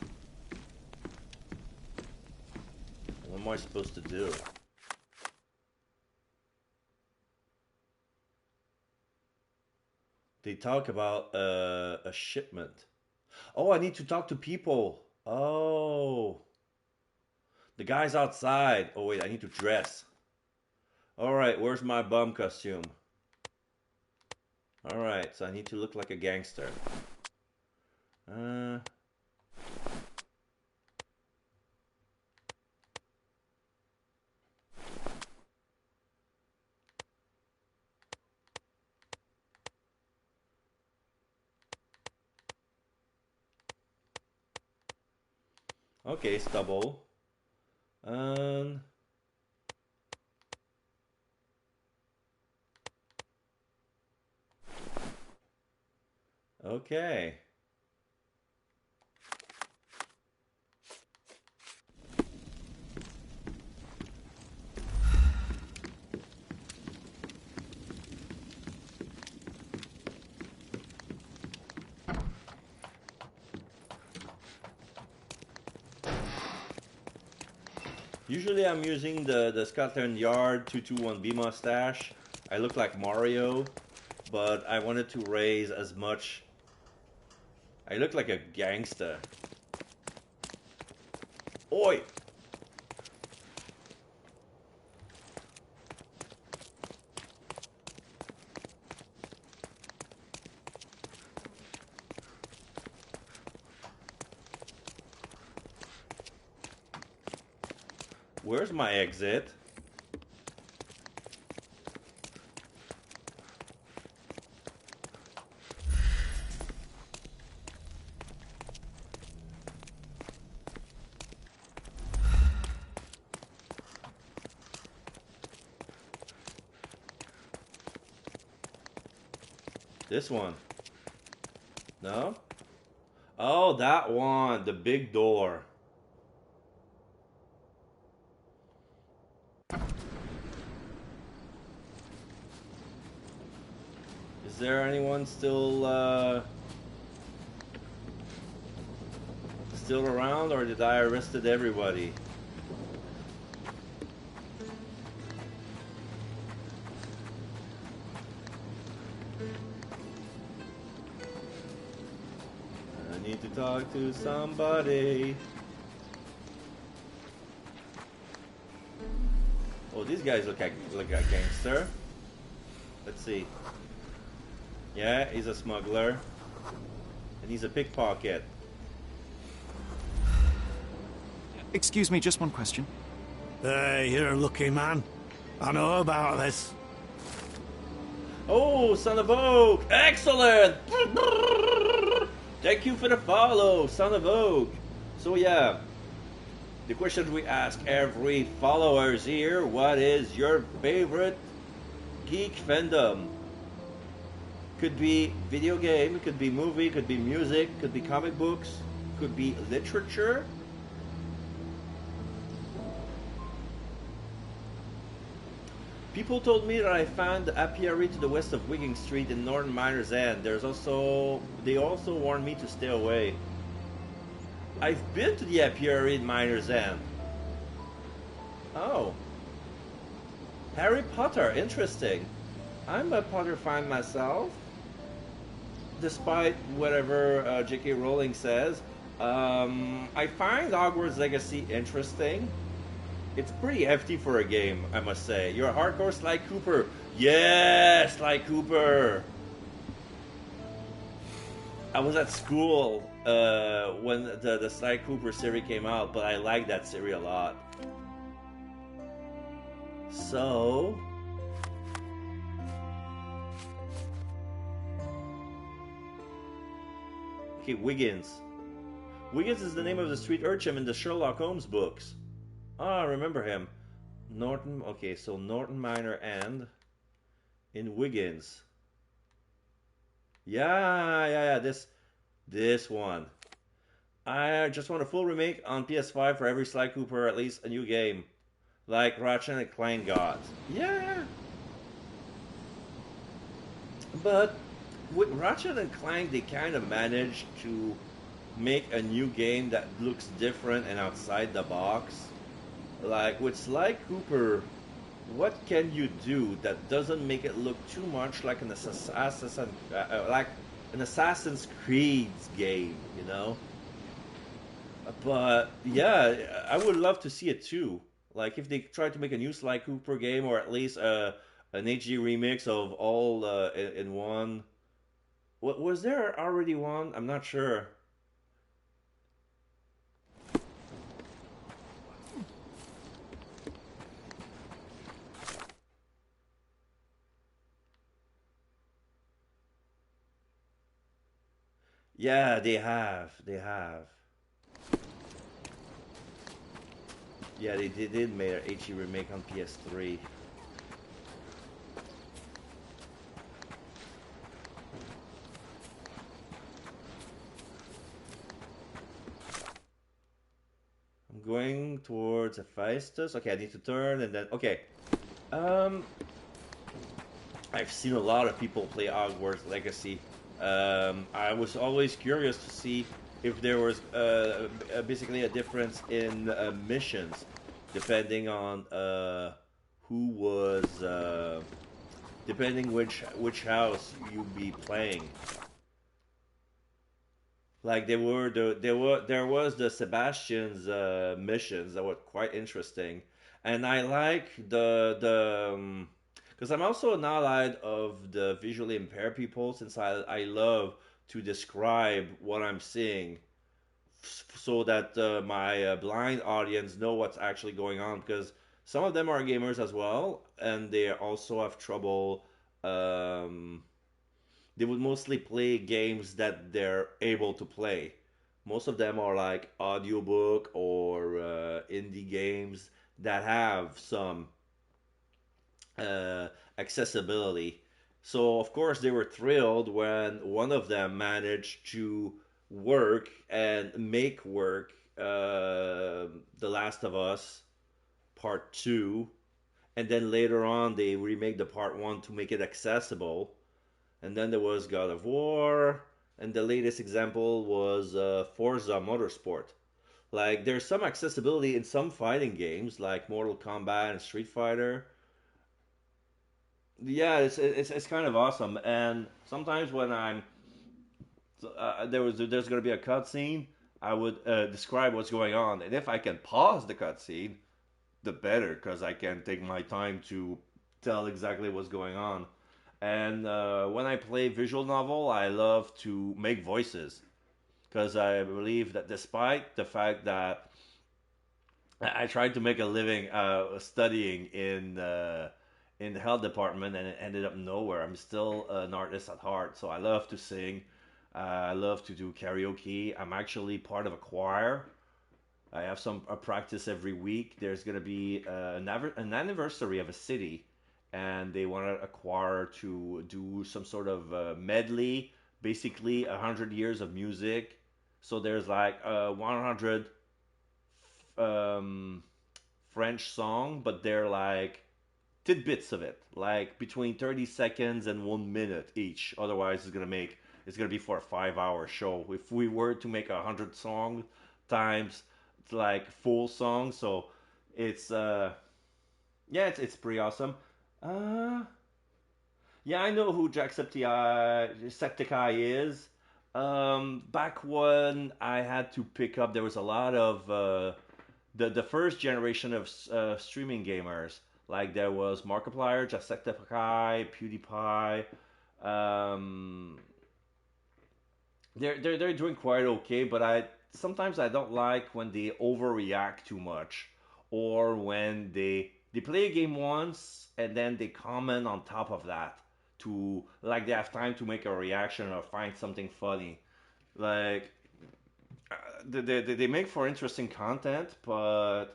What am I supposed to do? They talk about a shipment. Oh, I need to talk to people. Oh. The guy's outside. Oh, wait, I need to dress. Alright, where's my bum costume? Alright, so I need to look like a gangster. Okay, stubble. Okay. Usually I'm using the Scotland Yard 221B mustache. I look like Mario, but I wanted to raise as much... I look like a gangster. Oi! Where's my exit? This one. No? Oh, that one. The big door. Is there anyone still around, or did I arrested everybody? I need to talk to somebody. Oh, these guys look like a gangster. Let's see. Yeah, he's a smuggler. And he's a pickpocket. Excuse me, just one question. Hey, you're a lucky man. I know about this. Oh, Son of Oak! Excellent! Thank you for the follow, Son of Oak. So yeah, the question we ask every followers here: what is your favorite geek fandom? Could be video game, could be movie, could be music, could be comic books, could be literature. People told me that I found the apiary to the west of Wigging Street in Northern Miner's End. They also warned me to stay away. I've been to the apiary in Miner's End. Oh. Harry Potter, interesting. I'm a Potter fan myself. Despite whatever J.K. Rowling says, I find Hogwarts Legacy interesting. It's pretty hefty for a game, I must say. You're a hardcore Sly Cooper. Yes, Sly Cooper. I was at school when the Sly Cooper series came out, but I liked that series a lot. So... okay, Wiggins. Wiggins is the name of the street urchin in the Sherlock Holmes books. Ah, I remember him. Norton, okay, so Norton Minor End in Wiggins. Yeah, this one. I just want a full remake on PS5 for every Sly Cooper, at least a new game. Like Ratchet and Clank got. Yeah. But with Ratchet and Clank, they kind of managed to make a new game that looks different and outside the box. Like with Sly Cooper, what can you do that doesn't make it look too much like an Assassin's Creed game, you know? But yeah, I would love to see it too. Like if they try to make a new Sly Cooper game, or at least an HD remix of all in one. What was there already one? I'm not sure. Yeah, they have. Yeah, they did make an HD remake on PS3. I'm going towards Hephaestus. Okay, I need to turn and then... okay. I've seen a lot of people play Hogwarts Legacy. I was always curious to see if there was basically a difference in missions, depending on who was, depending which house you'd be playing. Like there was the Sebastian's missions that were quite interesting, and I like the because I'm also an allied of the visually impaired people, since I love to describe what I'm seeing, so that my blind audience know what's actually going on, because some of them are gamers as well, and they also have trouble. They would mostly play games that they're able to play. Most of them are like audiobook or indie games that have some accessibility. So of course they were thrilled when one of them managed to work and make work The Last of Us Part 2, and then later on they remake the Part 1 to make it accessible. And then there was God of War, and the latest example was Forza Motorsport. Like, there's some accessibility in some fighting games, like Mortal Kombat and Street Fighter. Yeah, it's kind of awesome. And sometimes when there's going to be a cutscene, I would describe what's going on, and if I can pause the cutscene, the better, because I can take my time to tell exactly what's going on. And when I play visual novel, I love to make voices, because I believe that despite the fact that I tried to make a living studying in the health department and it ended up nowhere, I'm still an artist at heart. So I love to sing. I love to do karaoke. I'm actually part of a choir. I have a practice every week. There's going to be an anniversary of a city, and they wanted a choir to do some sort of medley, basically 100 years of music. So there's like 100 French song, but they're like tidbits of it, like between 30 seconds and 1 minute each. Otherwise, it's gonna be for a 5-hour show. If we were to make 100 songs times, it's like full songs. So it's it's pretty awesome. Yeah, I know who Jacksepticeye is. Back when I had to pick up, there was a lot of the first generation of streaming gamers. Like there was Markiplier, Jacksepticeye, PewDiePie. They're doing quite okay, but sometimes I don't like when they overreact too much, or when they play a game once and then they comment on top of that to, like, they have time to make a reaction or find something funny. Like they make for interesting content, but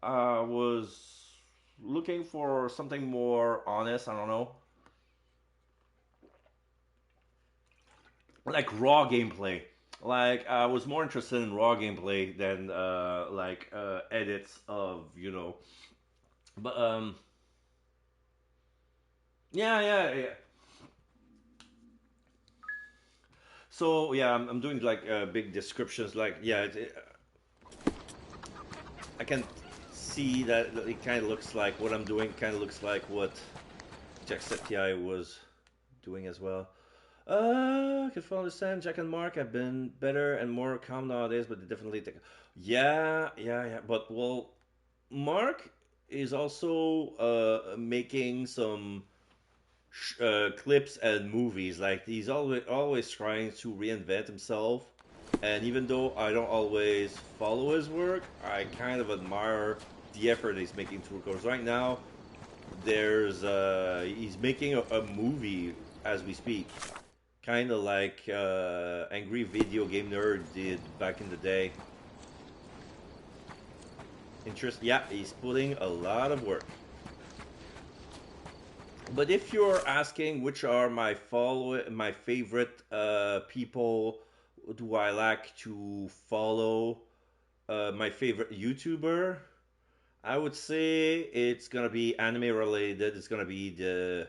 I was looking for something more honest. I don't know, like raw gameplay. Like I was more interested in raw gameplay than edits of, you know. But yeah. So yeah, I'm doing like big descriptions. Like yeah, I can see that it kind of looks like what I'm doing. Kind of looks like what Jacksepticeye was doing as well. I can fully understand. Jack and Mark have been better and more calm nowadays, but they definitely take. Yeah. But well, Mark is also making some clips and movies. Like he's always trying to reinvent himself. And even though I don't always follow his work, I kind of admire the effort he's making to record. Right now, he's making a movie as we speak. Kind of like Angry Video Game Nerd did back in the day. Yeah, he's putting a lot of work. But if you're asking which are my favorite people do I like to follow, my favorite YouTuber, I would say it's gonna be anime related. It's gonna be the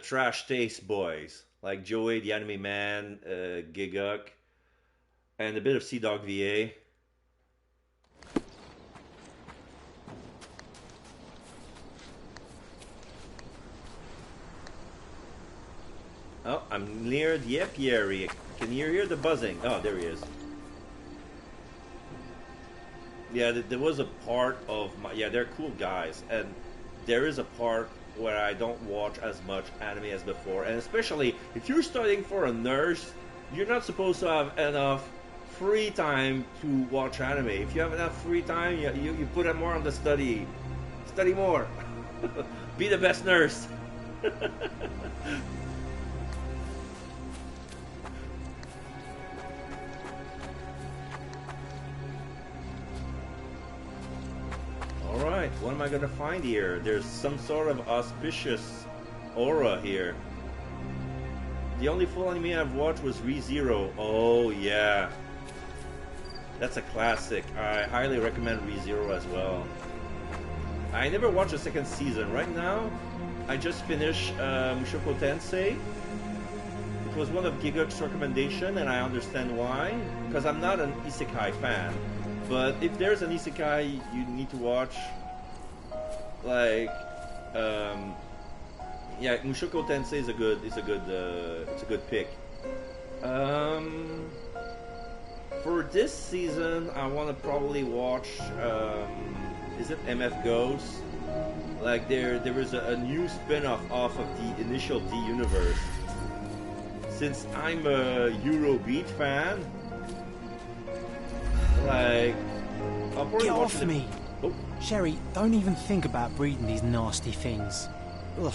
Trash Taste Boys, like Joey the Anime Man, Giguk, and a bit of Sea Dog VA. Oh, I'm near the apiary. Can you hear the buzzing? Oh, there he is. Yeah, there was a part of my... Yeah, they're cool guys. And there is a part where I don't watch as much anime as before. And especially, if you're studying for a nurse, you're not supposed to have enough free time to watch anime. If you have enough free time, you put it more on the study. Study more. Be the best nurse. Alright, what am I gonna find here? There's some sort of auspicious aura here. The only full anime I've watched was ReZero. Oh yeah, that's a classic. I highly recommend ReZero as well. I never watched the second season. Right now, I just finished Mushoku Tensei. It was one of Giguk's recommendation, and I understand why. Because I'm not an isekai fan. But if there's an isekai you need to watch, like, yeah, Mushoku Tensei is a good, it's a good pick. For this season, I want to probably watch. Is it MF Ghost? Like there is a new spin-off off of the initial D universe. Since I'm a Eurobeat fan, like I'll probably Get watch off me! Oh. Sherry, don't even think about breeding these nasty things. Ugh.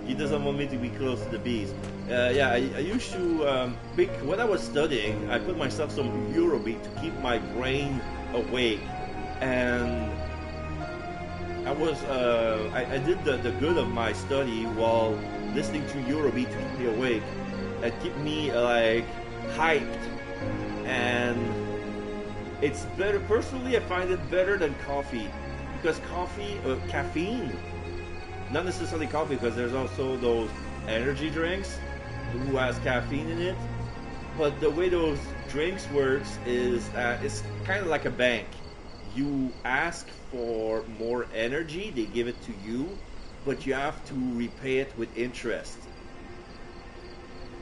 He doesn't want me to be close to the bees. Yeah, I used to, when I was studying, I put myself some Eurobeat to keep my brain awake. And I was, I did the good of my study while listening to Eurobeat to keep me awake. And keep me, like, hyped. And it's better, personally I find it better than coffee. Because coffee, caffeine, not necessarily coffee, because there's also those energy drinks who has caffeine in it. But the way those drinks works is it's kind of like a bank. You ask for more energy, they give it to you, but you have to repay it with interest.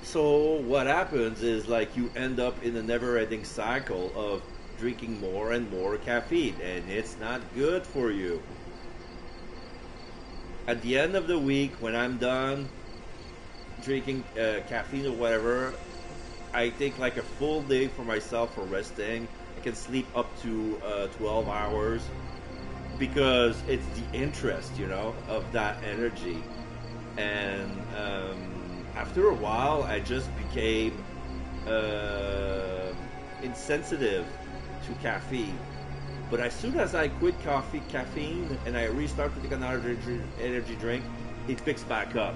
So what happens is like you end up in a never-ending cycle of drinking more and more caffeine, and it's not good for you. At the end of the week, when I'm done drinking caffeine or whatever, I take like a full day for myself for resting. I can sleep up to 12 hours because it's the interest, you know, of that energy. And after a while, I just became insensitive to caffeine. But as soon as I quit caffeine, and I restart to take another energy drink, it picks back up.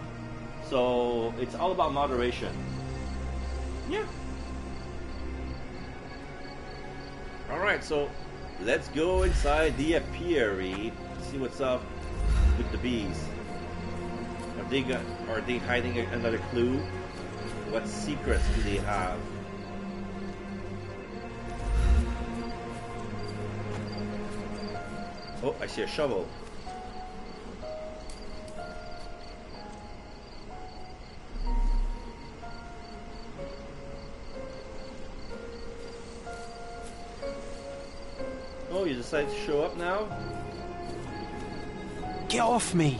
So it's all about moderation. Yeah. Alright, so let's go inside the apiary, see what's up with the bees. Are they hiding another clue? What secrets do they have? Oh, I see a shovel. Oh, you decided to show up now? Get off me!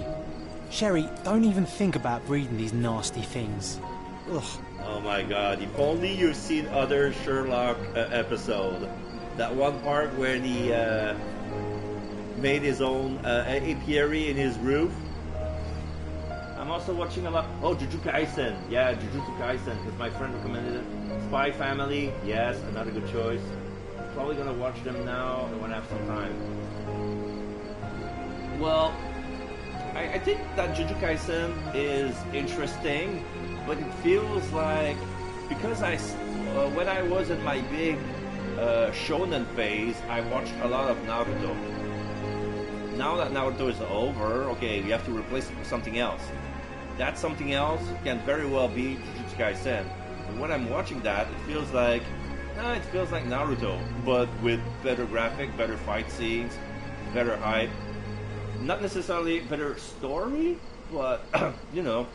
Sherry, don't even think about breeding these nasty things. Ugh. Oh my god, if only you've seen other Sherlock episode. That one part where he made his own apiary in his roof. I'm also watching a lot. Oh, Jujutsu Kaisen. Yeah, Jujutsu Kaisen, because my friend recommended it. Spy Family. Yes, another good choice. Probably gonna watch them now when I have some time. Well, I think that Jujutsu Kaisen is interesting, but it feels like because when I was in my big shonen phase, I watched a lot of Naruto. Now that Naruto is over, okay, we have to replace it with something else. That something else can very well be Jujutsu Kaisen. But when I'm watching that, it feels like Naruto, but with better graphic, better fight scenes, better hype. Not necessarily better story, but you know.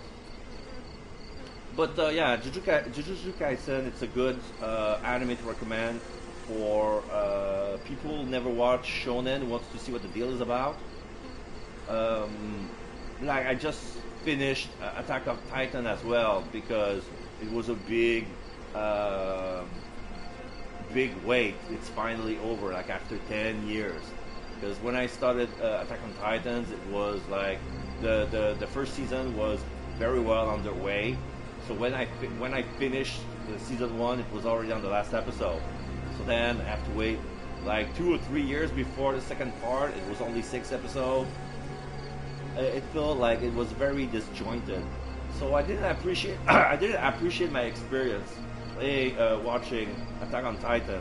But yeah, Jujutsu Kaisen, it's a good anime to recommend for people who never watch shonen, who wants to see what the deal is about. Like I just finished Attack of Titan as well because it was a big wait. It's finally over, like after 10 years. Because when I started Attack on Titans, it was like the first season was very well underway. So when I finished the season 1, it was already on the last episode. So then I have to wait like 2 or 3 years before the second part. It was only 6 episodes. It felt like it was very disjointed. So I didn't appreciate I didn't appreciate my experience watching Attack on Titan.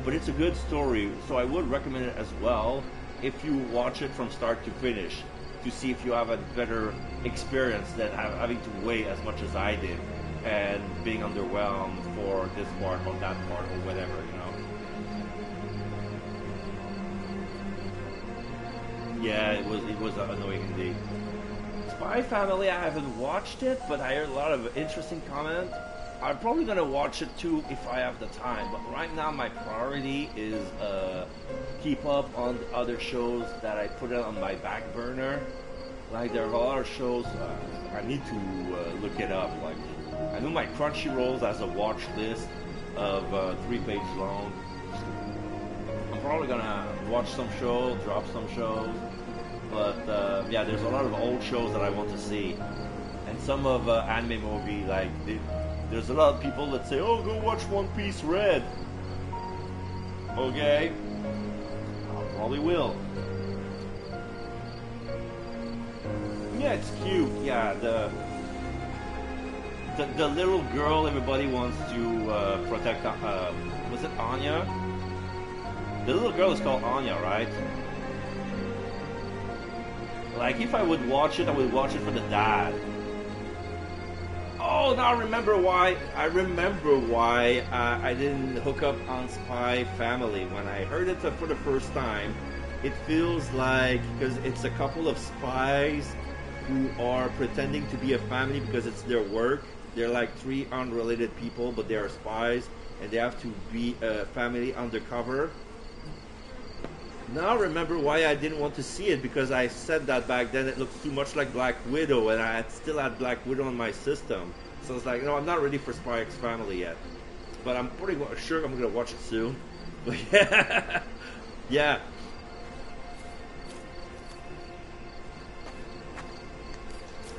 But it's a good story, so I would recommend it as well if you watch it from start to finish, to see if you have a better experience than having to wait as much as I did and being underwhelmed for this part or that part or whatever, you know. Yeah, it was annoying indeed. Spy Family, I haven't watched it, but I heard a lot of interesting comments. I'm probably gonna watch it too if I have the time, but right now my priority is keep up on the other shows that I put on my back burner. Like there are a lot of shows I need to look it up. Like I know my Crunchyroll has a watch list of 3 pages long. I'm probably gonna watch some shows, drop some shows, but yeah, there's a lot of old shows that I want to see, and some of anime movie like. There's a lot of people that say, oh, go watch One Piece Red. Okay. I probably will. Yeah, it's cute. Yeah, the little girl everybody wants to protect. Was it Anya? The little girl is called Anya, right? Like, if I would watch it, I would watch it for the dad. Oh, now I remember why. I didn't hook up on Spy Family. When I heard it for the first time, it feels like, because it's a couple of spies who are pretending to be a family because it's their work. They're like 3 unrelated people, but they are spies, and they have to be a family undercover. Now I remember why I didn't want to see it, because I said that back then it looked too much like Black Widow, and I still had Black Widow on my system. So I was like, no, I'm not ready for Spy X Family yet. But I'm pretty sure I'm going to watch it soon. But yeah. Yeah.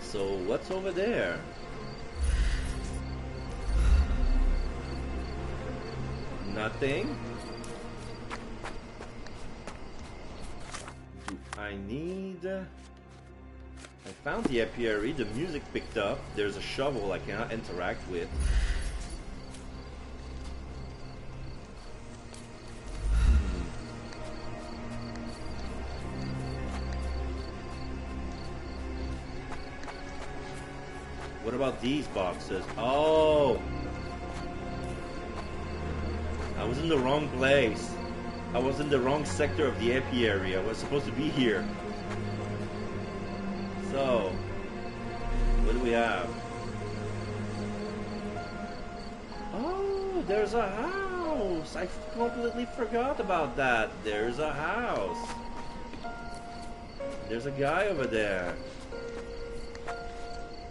So what's over there? Nothing. I need... I found the apiary, the music picked up, there's a shovel I cannot interact with. What about these boxes? Oh! I was in the wrong place. I was in the wrong sector of the apiary. I was supposed to be here. So, what do we have? Oh, there's a house! I completely forgot about that. There's a house. There's a guy over there.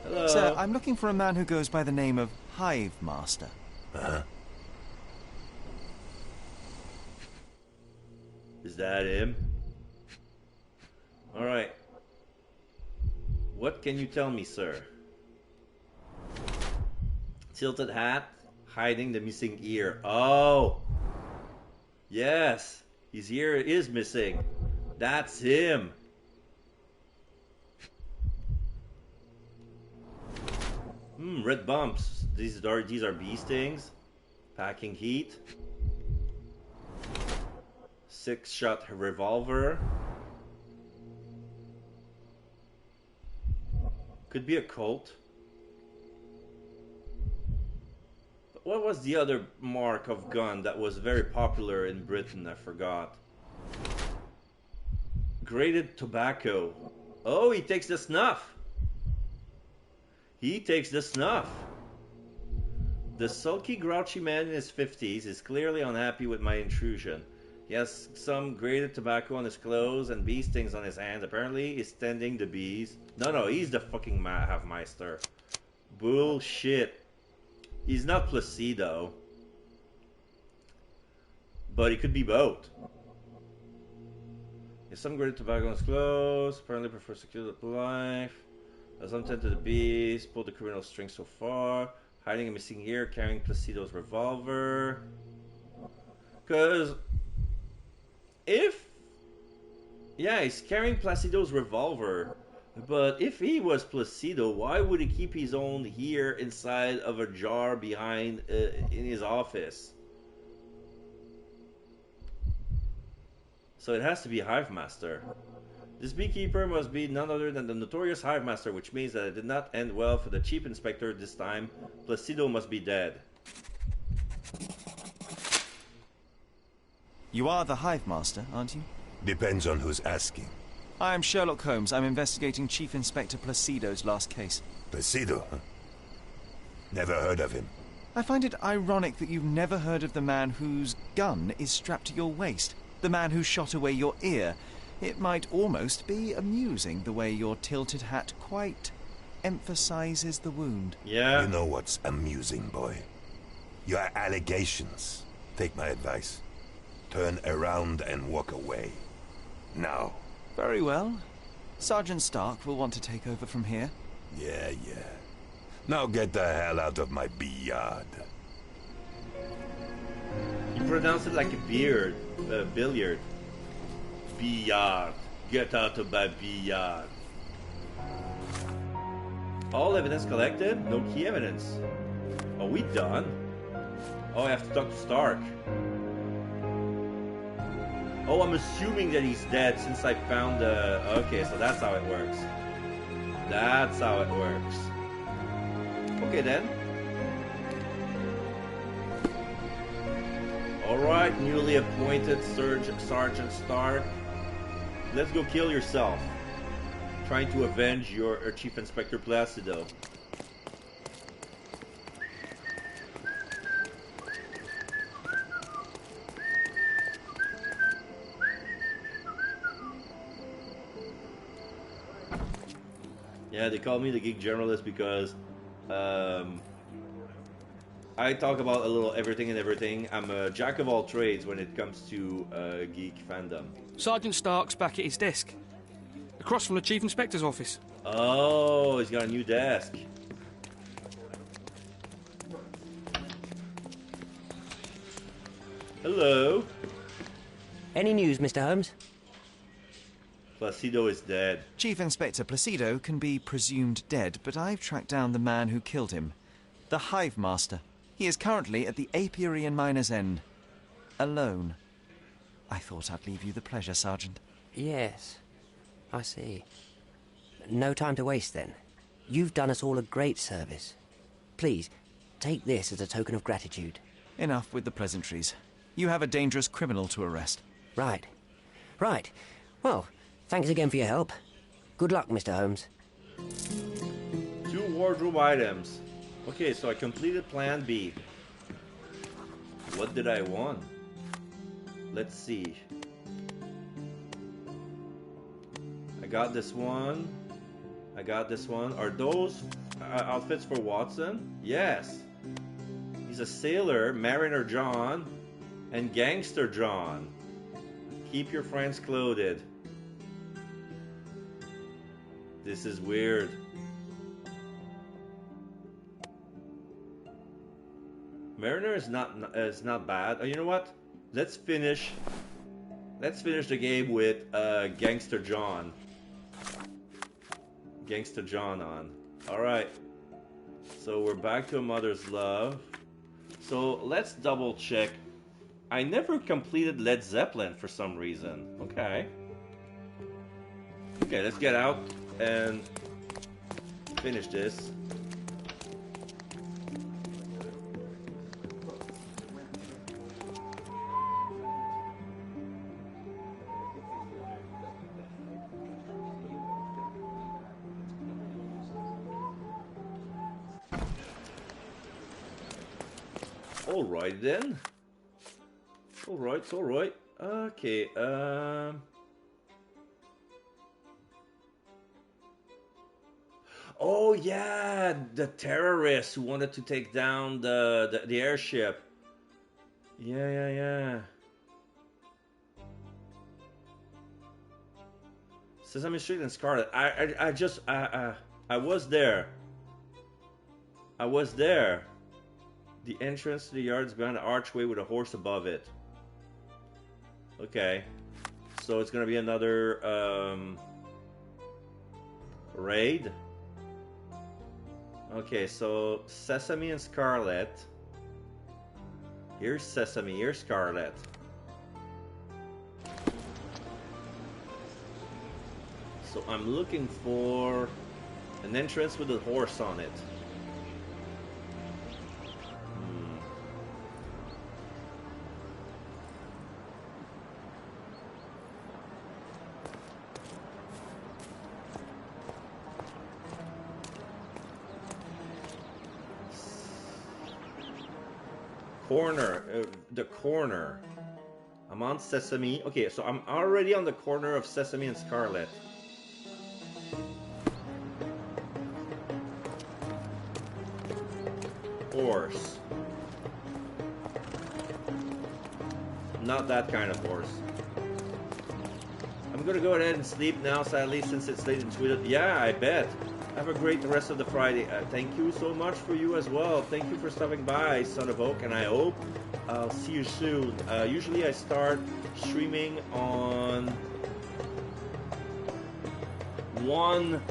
Hello. Sir, I'm looking for a man who goes by the name of Hive Master. Is that him? Alright. What can you tell me, sir? Tilted hat, hiding the missing ear. Oh! Yes! His ear is missing. That's him! Red bumps. These are bee stings. Packing heat. 6-shot revolver. Could be a Colt. But what was the other mark of gun that was very popular in Britain? I forgot. Grated tobacco. Oh, he takes the snuff. He takes the snuff. The sulky, grouchy man in his 50s is clearly unhappy with my intrusion. He has some grated tobacco on his clothes and bee stings on his hands. Apparently, he's tending the bees. No, he's the fucking Halfmeister. Bullshit. He's not Placido. But he could be both. He has some grated tobacco on his clothes. Apparently prefers to kill the life. Has some tend to the bees. Pulled the criminal string so far. Hiding a missing ear. Carrying Placido's revolver. Because... yeah, he's carrying Placido's revolver. But if he was Placido, why would he keep his own here inside of a jar behind in his office? So it has to be Hive Master. This beekeeper must be none other than the notorious Hive Master, which means that it did not end well for the Chief Inspector this time. Placido must be dead. You are the Hive Master, aren't you? Depends on who's asking. I am Sherlock Holmes. I'm investigating Chief Inspector Placido's last case. Placido, huh? Never heard of him. I find it ironic that you've never heard of the man whose gun is strapped to your waist. The man who shot away your ear. It might almost be amusing the way your tilted hat quite emphasizes the wound. Yeah. You know what's amusing, boy? Your allegations. Take my advice. Turn around and walk away. Now. Very well. Sergeant Stark will want to take over from here. Yeah. Now get the hell out of my yard. You pronounce it like a beard, billiard. Billiard. Get out of my billiard. All evidence collected? No key evidence. Are we done? Oh, I have to talk to Stark. Oh, I'm assuming that he's dead since I found the... Okay, so that's how it works. That's how it works. Okay, then. Alright, newly appointed Sergeant Stark. Let's go kill yourself. Trying to avenge your Chief Inspector Placido. Yeah, they call me the geek generalist because I talk about a little everything and everything. I'm a jack of all trades when it comes to geek fandom. Sergeant Stark's back at his desk, across from the Chief Inspector's office. Oh, he's got a new desk. Hello. Any news, Mr. Holmes? Placido is dead. Chief Inspector Placido can be presumed dead, but I've tracked down the man who killed him. The Hive Master. He is currently at the Apiary in Miner's End. Alone. I thought I'd leave you the pleasure, Sergeant. Yes, I see. No time to waste, then. You've done us all a great service. Please, take this as a token of gratitude. Enough with the pleasantries. You have a dangerous criminal to arrest. Right. Well, thanks again for your help. Good luck, Mr. Holmes. 2 wardrobe items. Okay, so I completed Plan B. What did I want? Let's see. I got this one. Are those outfits for Watson? Yes. He's a sailor, Mariner John, and Gangster John. Keep your friends clothed. This is weird. Mariner is not bad. Oh, you know what? Let's finish the game with Gangster John. Gangster John on. Alright. So we're back to A Mother's Love. So let's double check. I never completed Led Zeppelin for some reason. Okay. Okay, let's get out and finish this. Alright then. Alright. Okay, oh yeah, the terrorists who wanted to take down the airship. Yeah. Sesame Street and Scarlet. I was there. The entrance to the yard is behind an archway with a horse above it. Okay. So it's gonna be another Raid. Okay, so Sesame and Scarlet. Here's Sesame, here's Scarlet. So I'm looking for an entrance with a horse on it. Corner, the corner. I'm on Sesame. Okay, so I'm already on the corner of Sesame and Scarlet. Horse. Not that kind of horse. I'm gonna go ahead and sleep now, sadly, since it's late in Sweden. Yeah, I bet. Have a great rest of the Friday. Thank you so much for you as well. Thank you for stopping by, Son of Oak, and I hope I'll see you soon. Usually I start streaming on 1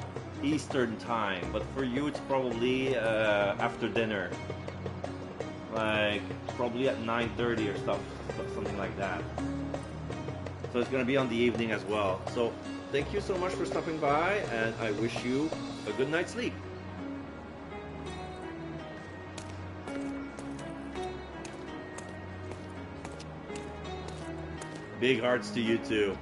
Eastern time, but for you it's probably after dinner. Like, probably at 9:30 or something like that. So it's gonna be on the evening as well. So thank you so much for stopping by, and I wish you a good night's sleep. Big hearts to you too.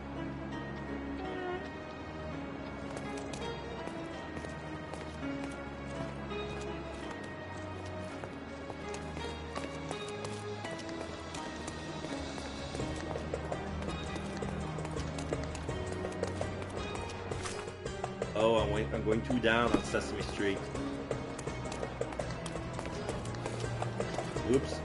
Oh, I'm going too down on Sesame Street. Oops.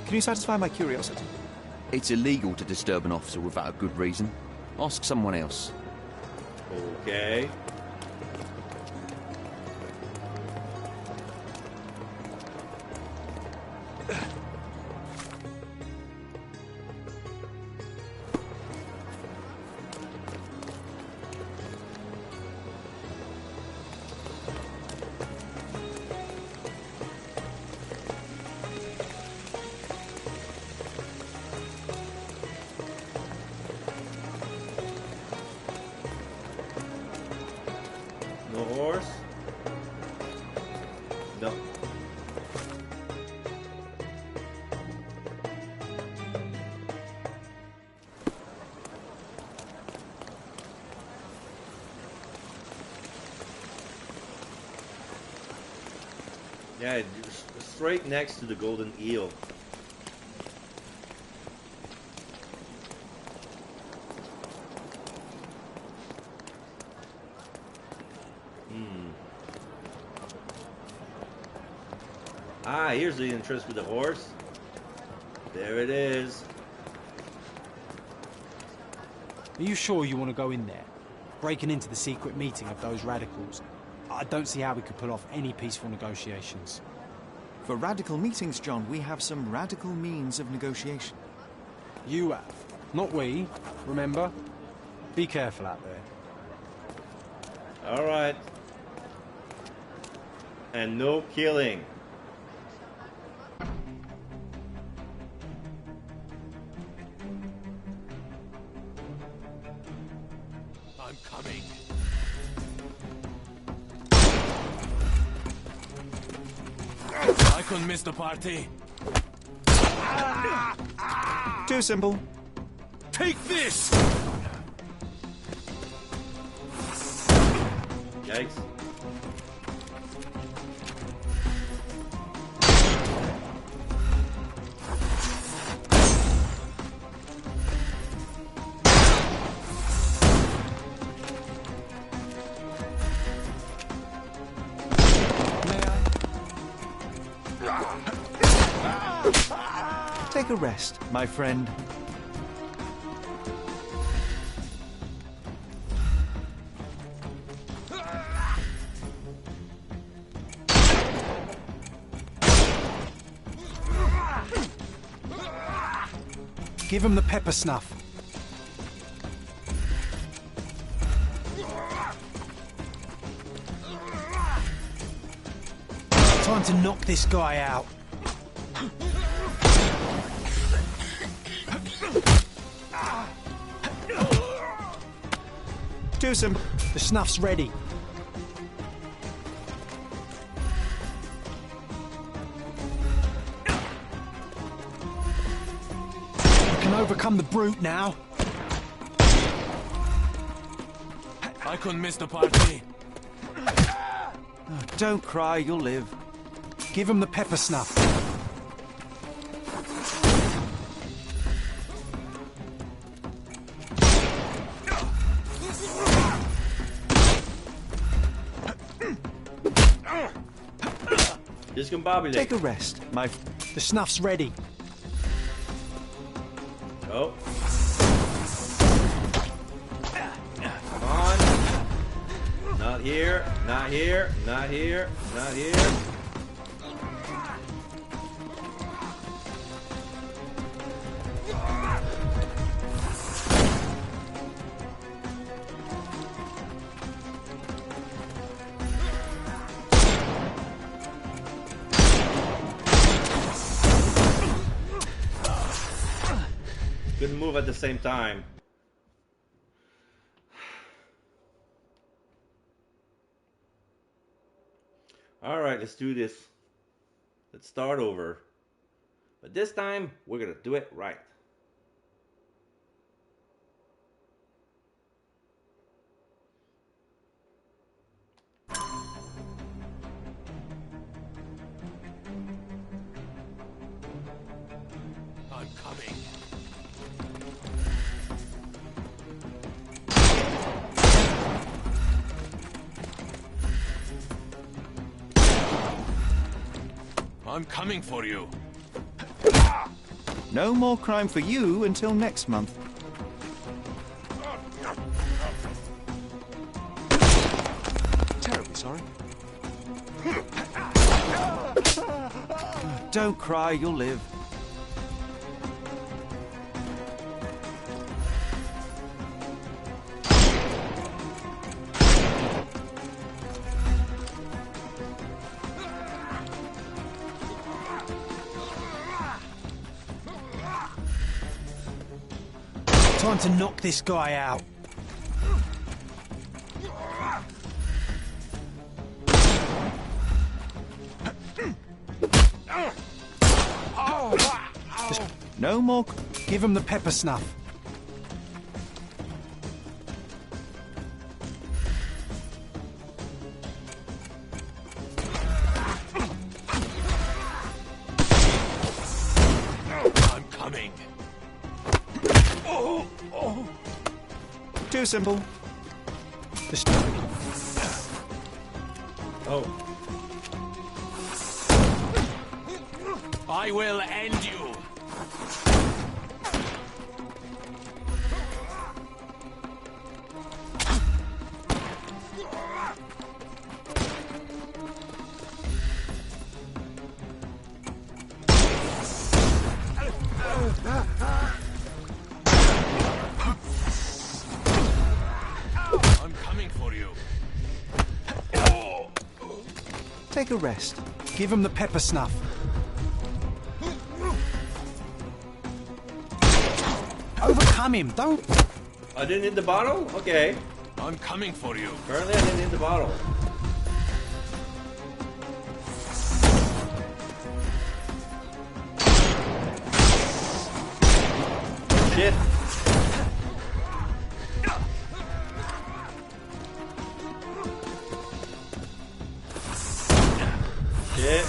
Can you satisfy my curiosity? It's illegal to disturb an officer without a good reason. Ask someone else. Okay. No horse? No. Yeah, straight next to the golden eel. Ah, here's the entrance with the horse. There it is. Are you sure you want to go in there? Breaking into the secret meeting of those radicals? I don't see how we could pull off any peaceful negotiations. For radical meetings, John, we have some radical means of negotiation. You have. Not we. Remember? Be careful out there. All right. And no killing. I'm coming. I couldn't miss the party. Too simple. Take this! Yikes. Take a rest, my friend. Give him the pepper snuff. Time to knock this guy out. Do some. The snuff's ready. We can overcome the brute now. I couldn't miss the party. Oh, don't cry, you'll live. Give him the pepper snuff. Discombobulate. Take a rest, my... The snuff's ready. Oh. Come on. Not here, not here, not here, not here. Couldn't move at the same time. Alright, let's do this. Let's start over. But this time, we're gonna do it right. I'm coming. I'm coming for you. No more crime for you until next month. Terribly sorry. Don't cry, you'll live. Time to knock this guy out. No more... Give him the pepper snuff. I'm coming. Too simple. Oh. I will end you. I'm coming for you. Take a rest. Give him the pepper snuff. Overcome him, don't... I didn't hit the bottle? Okay. I'm coming for you. Apparently I didn't hit the bottle. Shit. Shit.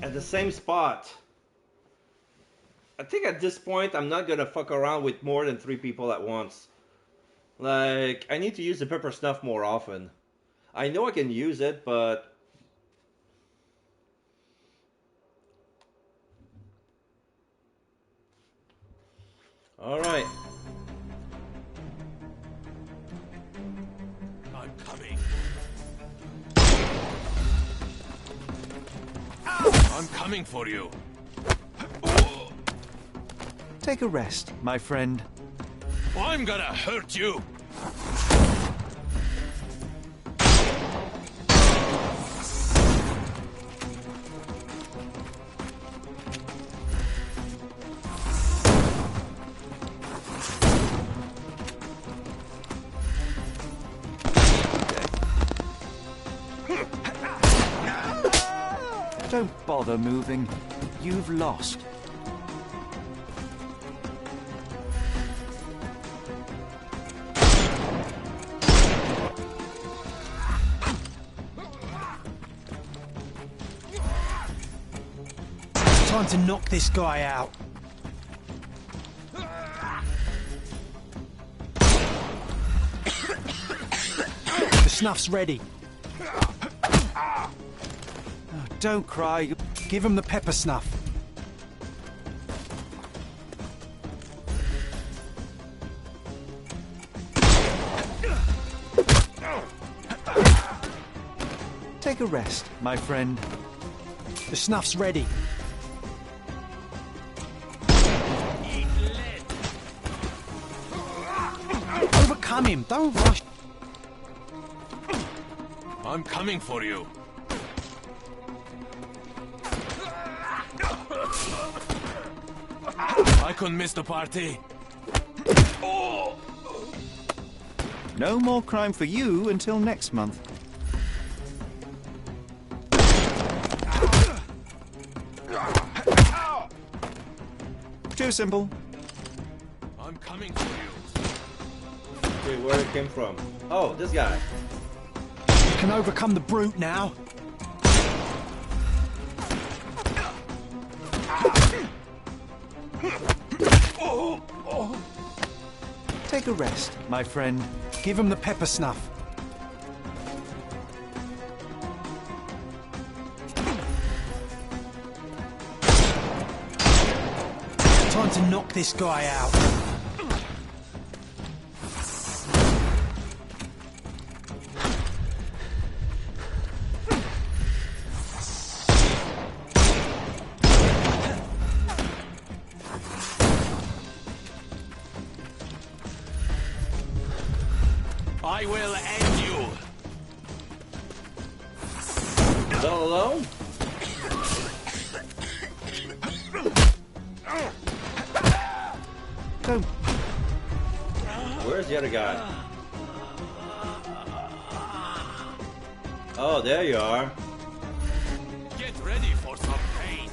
At the same spot. I think at this point, I'm not gonna fuck around with more than 3 people at once. Like, I need to use the pepper snuff more often. I know I can use it, but... Alright. I'm coming. I'm coming for you. Take a rest, my friend. I'm gonna hurt you! Don't bother moving. You've lost. Time to knock this guy out. The snuff's ready. Oh, don't cry. Give him the pepper snuff. Take a rest, my friend. The snuff's ready. Overcome him, don't rush. I'm coming for you. I couldn't miss the party. No more crime for you until next month. Too simple. I'm coming for you. Okay, where it came from? Oh, this guy. You can overcome the brute now. Take a rest, my friend. Give him the pepper snuff. Time to knock this guy out. I will end you. Is all alone? Don't. Where's the other guy? Oh, there you are. Get ready for some pain.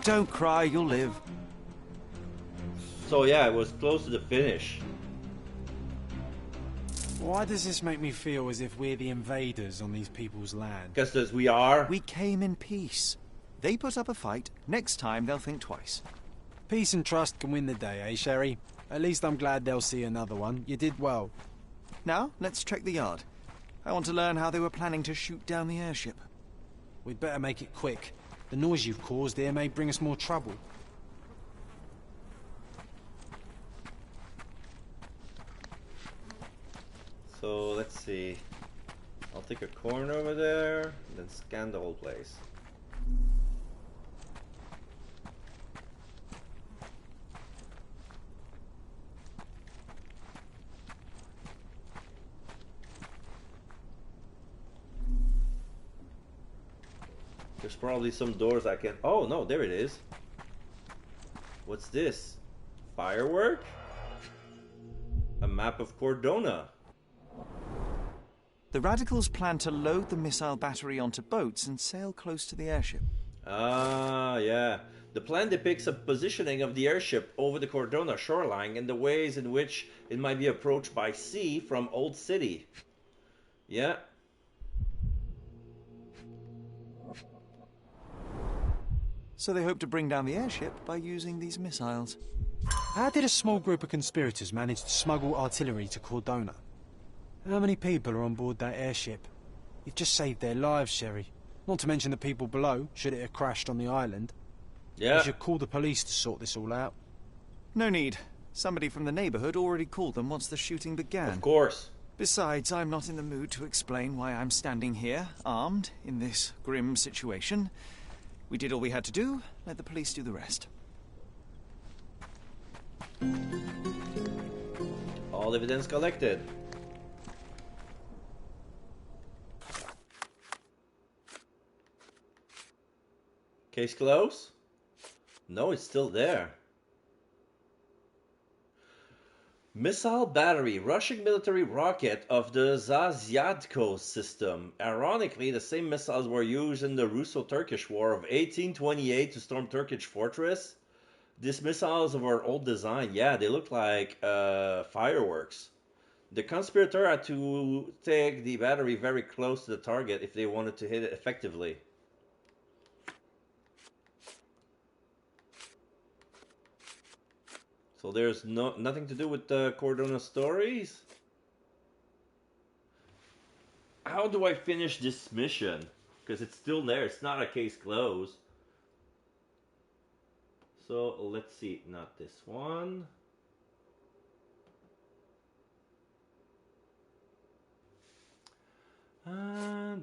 Don't cry, you'll live. So yeah, it was close to the finish. Why does this make me feel as if we're the invaders on these people's land? Because we are. We came in peace. They put up a fight. Next time they'll think twice. Peace and trust can win the day, eh, Sherry? At least I'm glad they'll see another one. You did well. Now, let's check the yard. I want to learn how they were planning to shoot down the airship. We'd better make it quick. The noise you've caused here may bring us more trouble. So let's see. I'll take a corner over there, and then scan the whole place. There's probably some doors I can... Oh, no, there it is. What's this? Firework? A map of Cordona. The Radicals plan to load the missile battery onto boats and sail close to the airship. Ah, yeah. The plan depicts a positioning of the airship over the Cordona shoreline and the ways in which it might be approached by sea from Old City. Yeah. So they hope to bring down the airship by using these missiles. How did a small group of conspirators manage to smuggle artillery to Cordona? How many people are on board that airship? You've just saved their lives, Sherry. Not to mention the people below, should it have crashed on the island. Yeah. You should call the police to sort this all out. No need. Somebody from the neighborhood already called them once the shooting began. Of course. Besides, I'm not in the mood to explain why I'm standing here, armed, in this grim situation. We did all we had to do. Let the police do the rest. All evidence collected. Case closed? No, it's still there. Missile battery, Russian military rocket of the Zasyadko system. Ironically, the same missiles were used in the Russo-Turkish War of 1828 to storm Turkish fortress. These missiles were old design. Yeah, they look like fireworks. The conspirator had to take the battery very close to the target if they wanted to hit it effectively. So there's nothing to do with the Cordona stories. How do I finish this mission? Because it's still there. It's not a case closed. So let's see. Not this one.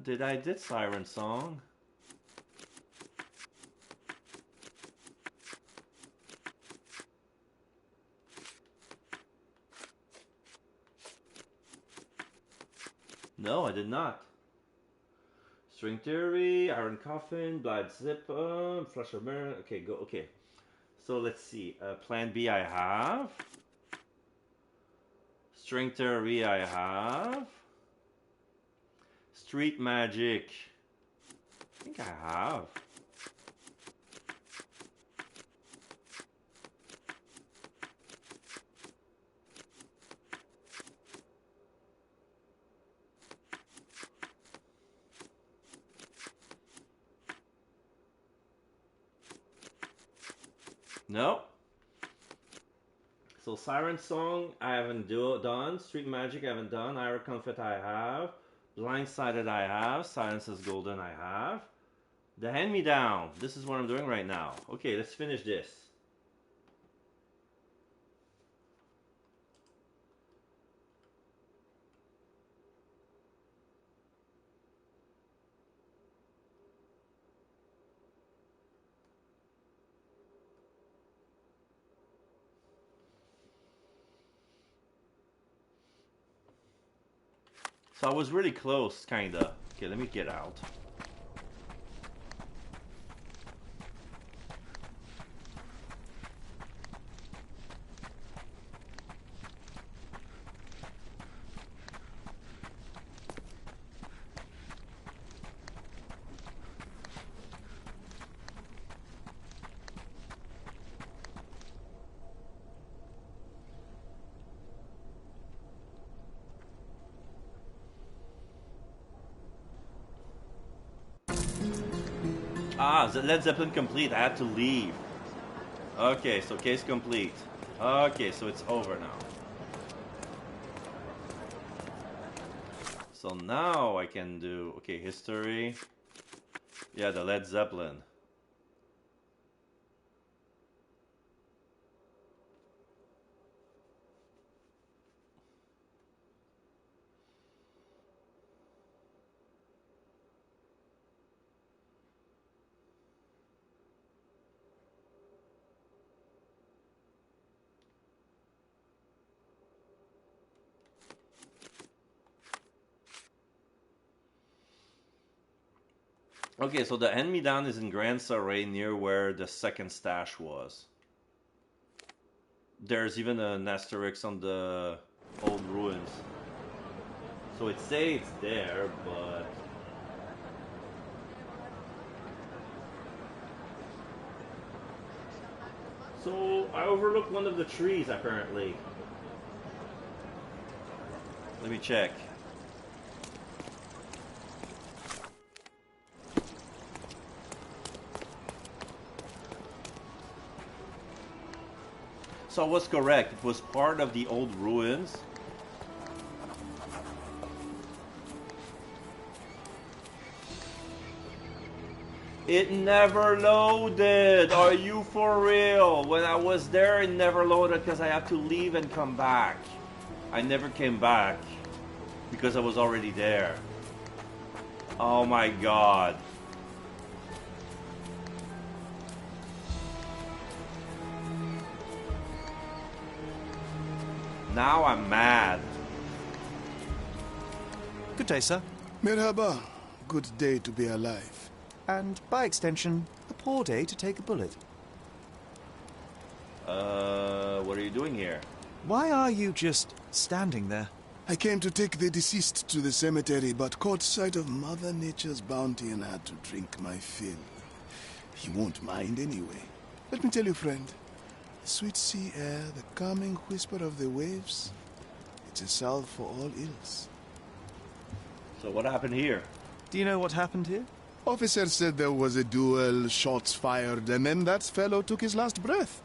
Did Siren Song? No, I did not. String Theory, Iron Coffin, Blood Zip, Flush of Mirror. Okay, go. Okay. So let's see. Plan B I have. String Theory I have. Street Magic. I think I have. No. So Siren Song I haven't done. Street Magic I haven't done. Iron Comfort I have. Blindsided I have. Silence is Golden I have. The Hand Me Down. This is what I'm doing right now. Okay, let's finish this. So I was really close, kinda. Okay, let me get out. Ah, the Led Zeppelin complete. I had to leave. Okay, so case complete. Okay, so it's over now. So now I can do, okay, history. Yeah, the Led Zeppelin. Okay, so the hand-me-down is in Grand Saray near where the second stash was. There's even an asterisk on the old ruins. So it says it's there, but... So I overlooked one of the trees, apparently. Let me check. So I was correct. It was part of the old ruins. It never loaded. Are you for real? When I was there, it never loaded because I had to leave and come back. I never came back. Because I was already there. Oh my god. Now I'm mad. Good day, sir. Merhaba. Good day to be alive. And, by extension, a poor day to take a bullet. What are you doing here? Why are you just standing there? I came to take the deceased to the cemetery, but caught sight of Mother Nature's bounty and had to drink my fill. He won't mind anyway. Let me tell you, friend. The sweet sea air, the calming whisper of the waves, it's a salve for all ills. So what happened here? Do you know what happened here? Officer said there was a duel, shots fired, and then that fellow took his last breath.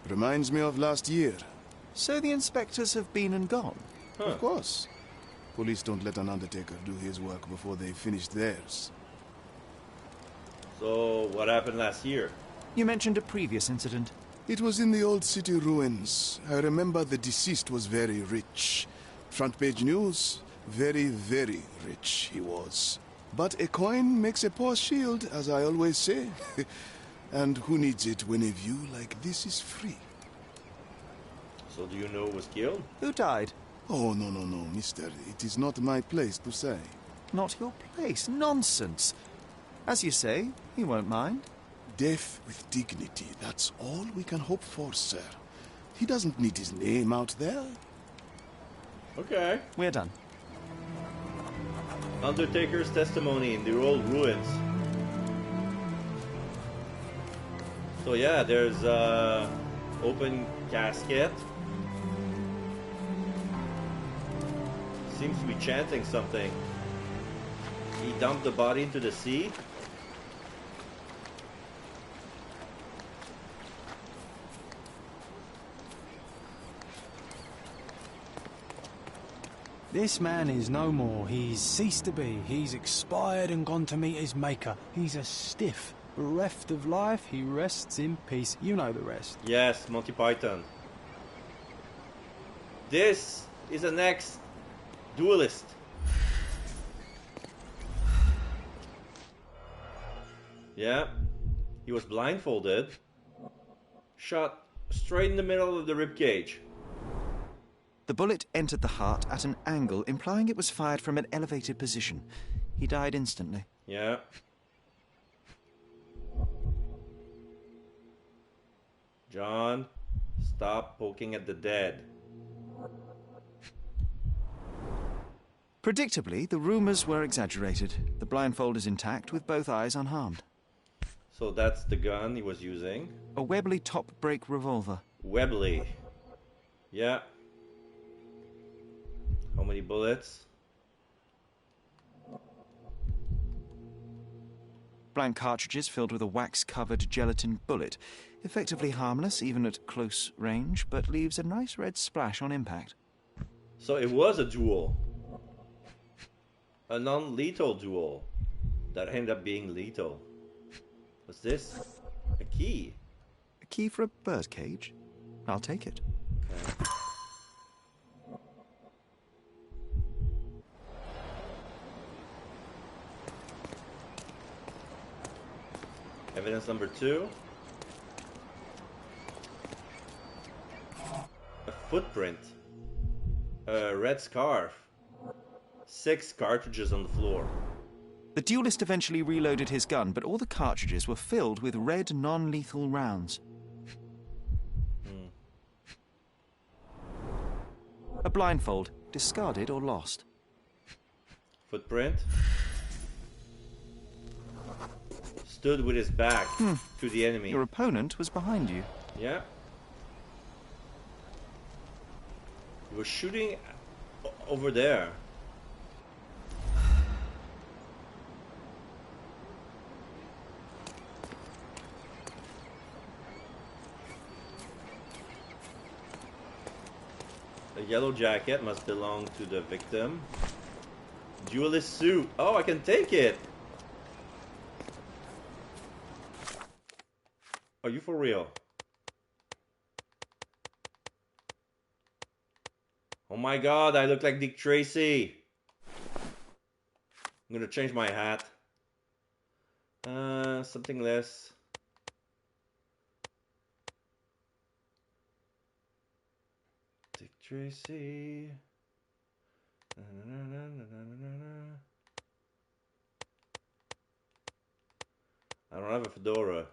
Reminds me of last year. So the inspectors have been and gone? Huh. Of course. Police don't let an undertaker do his work before they've finished theirs. So what happened last year? You mentioned a previous incident. It was in the old city ruins. I remember the deceased was very rich. Front page news, very, very rich he was. But a coin makes a poor shield, as I always say. And who needs it when a view like this is free? So do you know who was killed? Who died? Oh, no, mister. It is not my place to say. Not your place. Nonsense. As you say, he won't mind. Death with dignity, that's all we can hope for, sir. He doesn't need his name out there. Okay. We're done. Undertaker's testimony in the old ruins. So yeah, there's a open casket. Seems to be chanting something. He dumped the body into the sea. This man is no more. He's ceased to be. He's expired and gone to meet his maker. He's a stiff. Bereft of life, he rests in peace. You know the rest. Yes, Monty Python. This is the next duelist. Yeah, he was blindfolded, shot straight in the middle of the ribcage. The bullet entered the heart at an angle, implying it was fired from an elevated position. He died instantly. Yeah. John, stop poking at the dead. Predictably, the rumours were exaggerated. The blindfold is intact, with both eyes unharmed. So that's the gun he was using. A Webley top-break revolver. Webley. Yeah. How many bullets? Blank cartridges filled with a wax-covered gelatin bullet. Effectively harmless, even at close range, but leaves a nice red splash on impact. So it was a duel. A non-lethal duel. That ended up being lethal. What's this? A key. A key for a birdcage? I'll take it. Okay. Evidence number 2. A footprint. A red scarf. 6 cartridges on the floor. The duelist eventually reloaded his gun, but all the cartridges were filled with red non-lethal rounds. A blindfold, discarded or lost. Footprint. Stood with his back to the enemy. Your opponent was behind you. Yeah. He was shooting over there. A yellow jacket must belong to the victim. Duelist suit. Oh, I can take it. Are you for real? Oh my god, I look like Dick Tracy. I'm gonna change my hat. Something less. Dick Tracy. I don't have a fedora.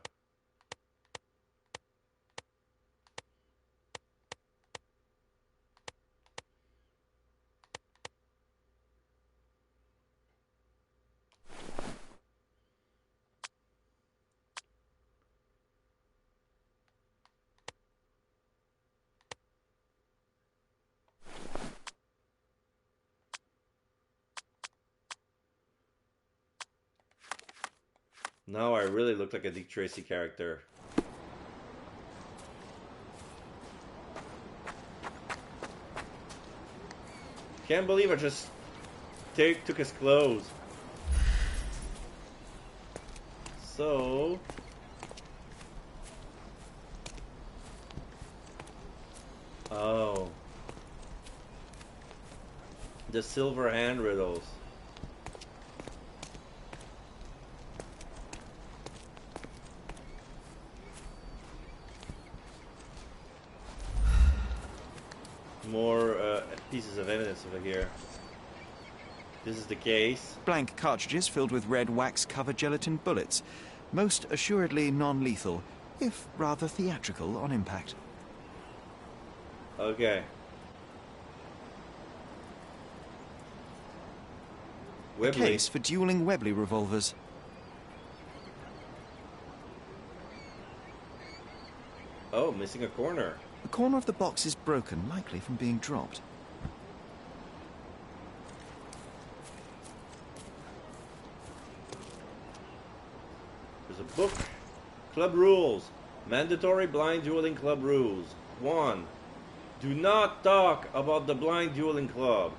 Now I really look like a Dick Tracy character. Can't believe I just took his clothes. So... Oh. The silver hand riddles. More pieces of evidence over here. This is the case. Blank cartridges filled with red wax-covered gelatin bullets. Most assuredly non-lethal, if rather theatrical on impact. Okay. A case for dueling Webley revolvers. Oh, missing a corner. The corner of the box is broken, likely from being dropped. There's a book. Club rules. Mandatory blind dueling club rules. 1. Do not talk about the blind dueling club.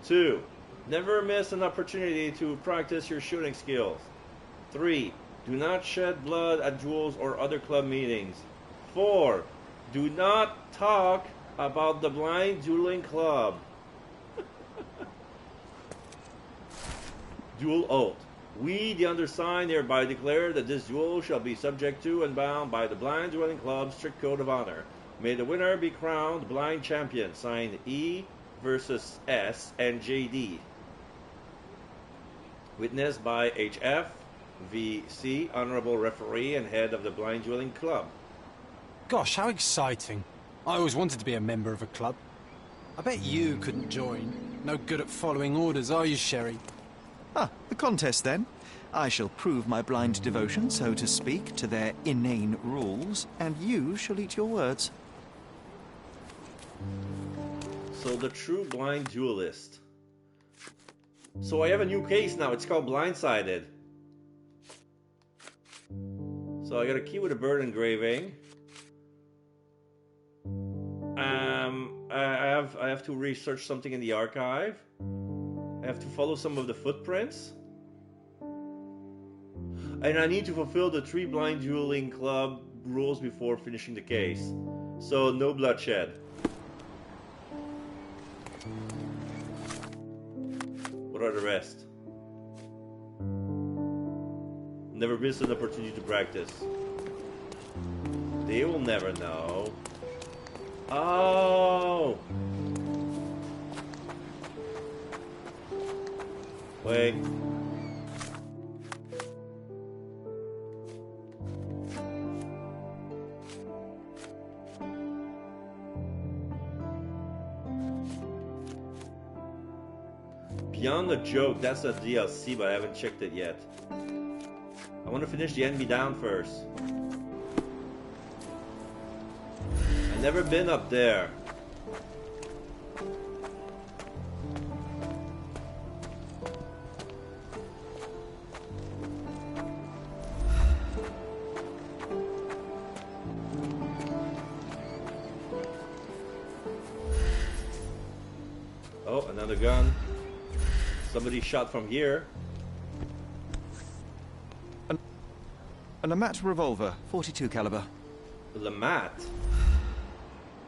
2. Never miss an opportunity to practice your shooting skills. 3. Do not shed blood at duels or other club meetings. 4. Do not talk about the blind dueling club. Duel oath. We, the undersigned, hereby declare that this duel shall be subject to and bound by the blind dueling club's strict code of honor. May the winner be crowned blind champion. Signed, E versus S and JD. Witnessed by HF, VC, honorable referee and head of the blind dueling club. Gosh, how exciting. I always wanted to be a member of a club. I bet you couldn't join. No good at following orders, are you, Sherry? Ah, the contest then. I shall prove my blind devotion, so to speak, to their inane rules, and you shall eat your words. So the true blind duelist. So I have a new case now. It's called Blindsided. So I got a key with a bird engraving. I have to research something in the archive. I have to follow some of the footprints. And I need to fulfill the 3 blind dueling club rules before finishing the case. So no bloodshed. What are the rest? Never miss an opportunity to practice. They will never know. Oh! Wait. Beyond the Joke, that's a DLC, but I haven't checked it yet. I want to finish the Enemy Down first. I've never been up there. Oh, another gun. Somebody shot from here. A Lamat revolver, .42 caliber. Lamat?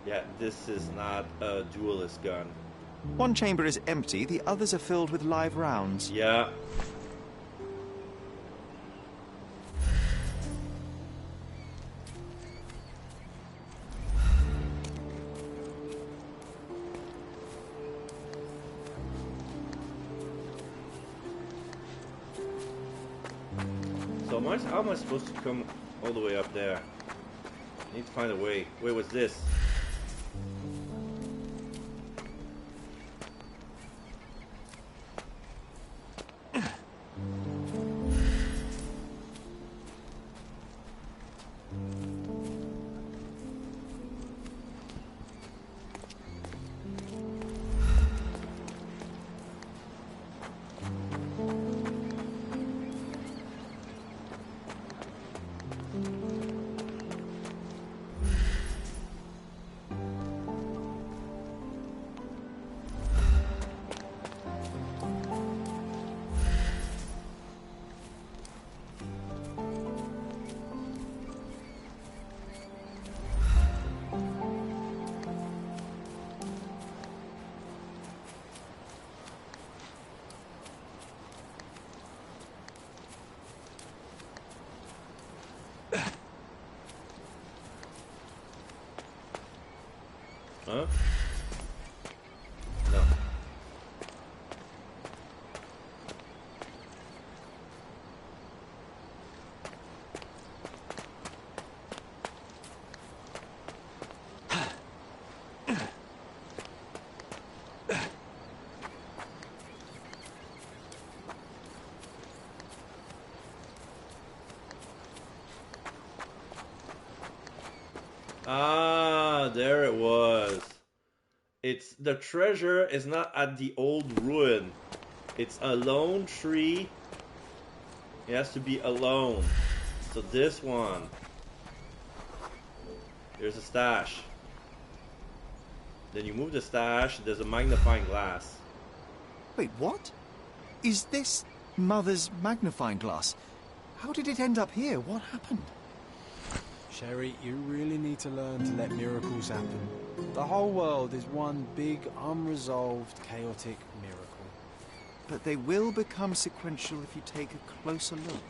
Yeah, this is not a duelist gun. One chamber is empty, the others are filled with live rounds. Yeah. So how am I supposed to come all the way up there? I need to find a way. Where was this? Huh? No. Ah, there it was. It's the treasure is not at the old ruin. It's a lone tree. It has to be alone. So this one. There's a stash. Then you move the stash, there's a magnifying glass. Wait, what? Is this Mother's magnifying glass? How did it end up here? What happened? Sherry, you really need to learn to let miracles happen. The whole world is one big, unresolved, chaotic miracle. But they will become sequential if you take a closer look.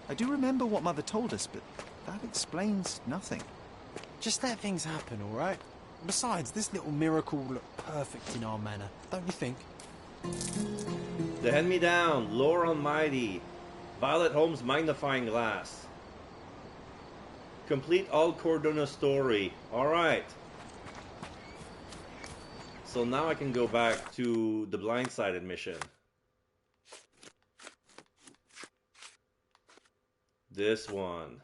I do remember what Mother told us, but that explains nothing. Just let things happen, all right? Besides, this little miracle will look perfect in our manor, don't you think? The hand-me-down, Lore Almighty, Violet Holmes magnifying glass. Complete all Cordona story. Alright. So now I can go back to the blindsided mission. This one.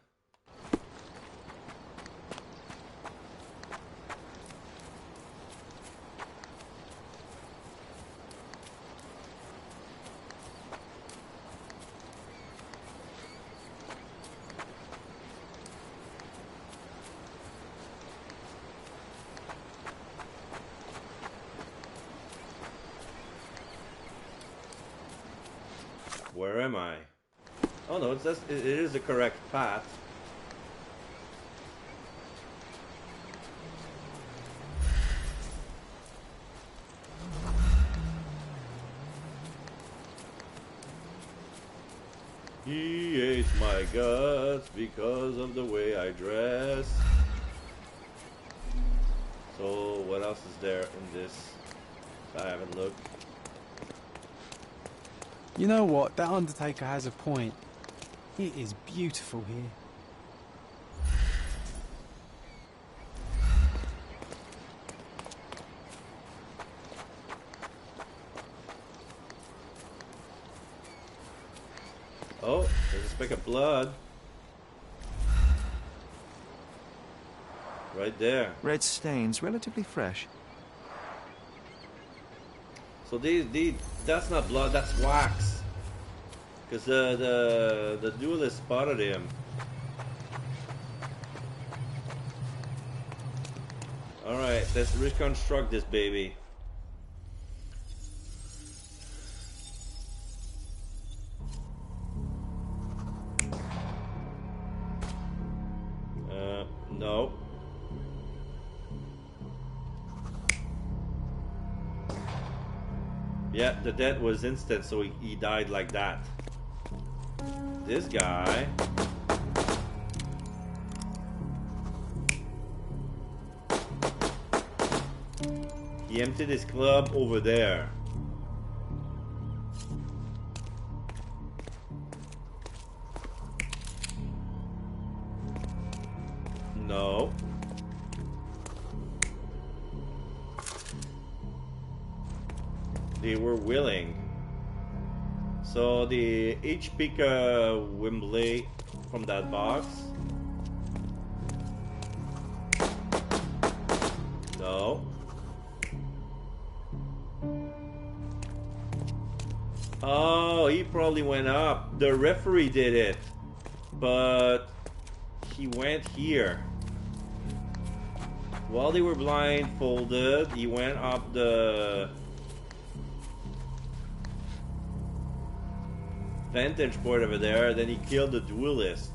Where am I? Oh no, it is the correct path. He ate my guts because of the way I dress. So what else is there in this? I haven't looked. You know what? That Undertaker has a point. It is beautiful here. Oh, there's a speck of blood. Right there. Red stains, relatively fresh. So that's not blood, that's wax. Because the duelist spotted him. Alright, let's reconstruct this baby. No. Yeah, the death was instant, so he died like that. This guy... he emptied his club over there. No. They were willing. So the each pick a Wembley from that box. No. Oh, he probably went up. The referee did it, but he went here. While they were blindfolded, he went up the vantage point over there, then he killed the duelist.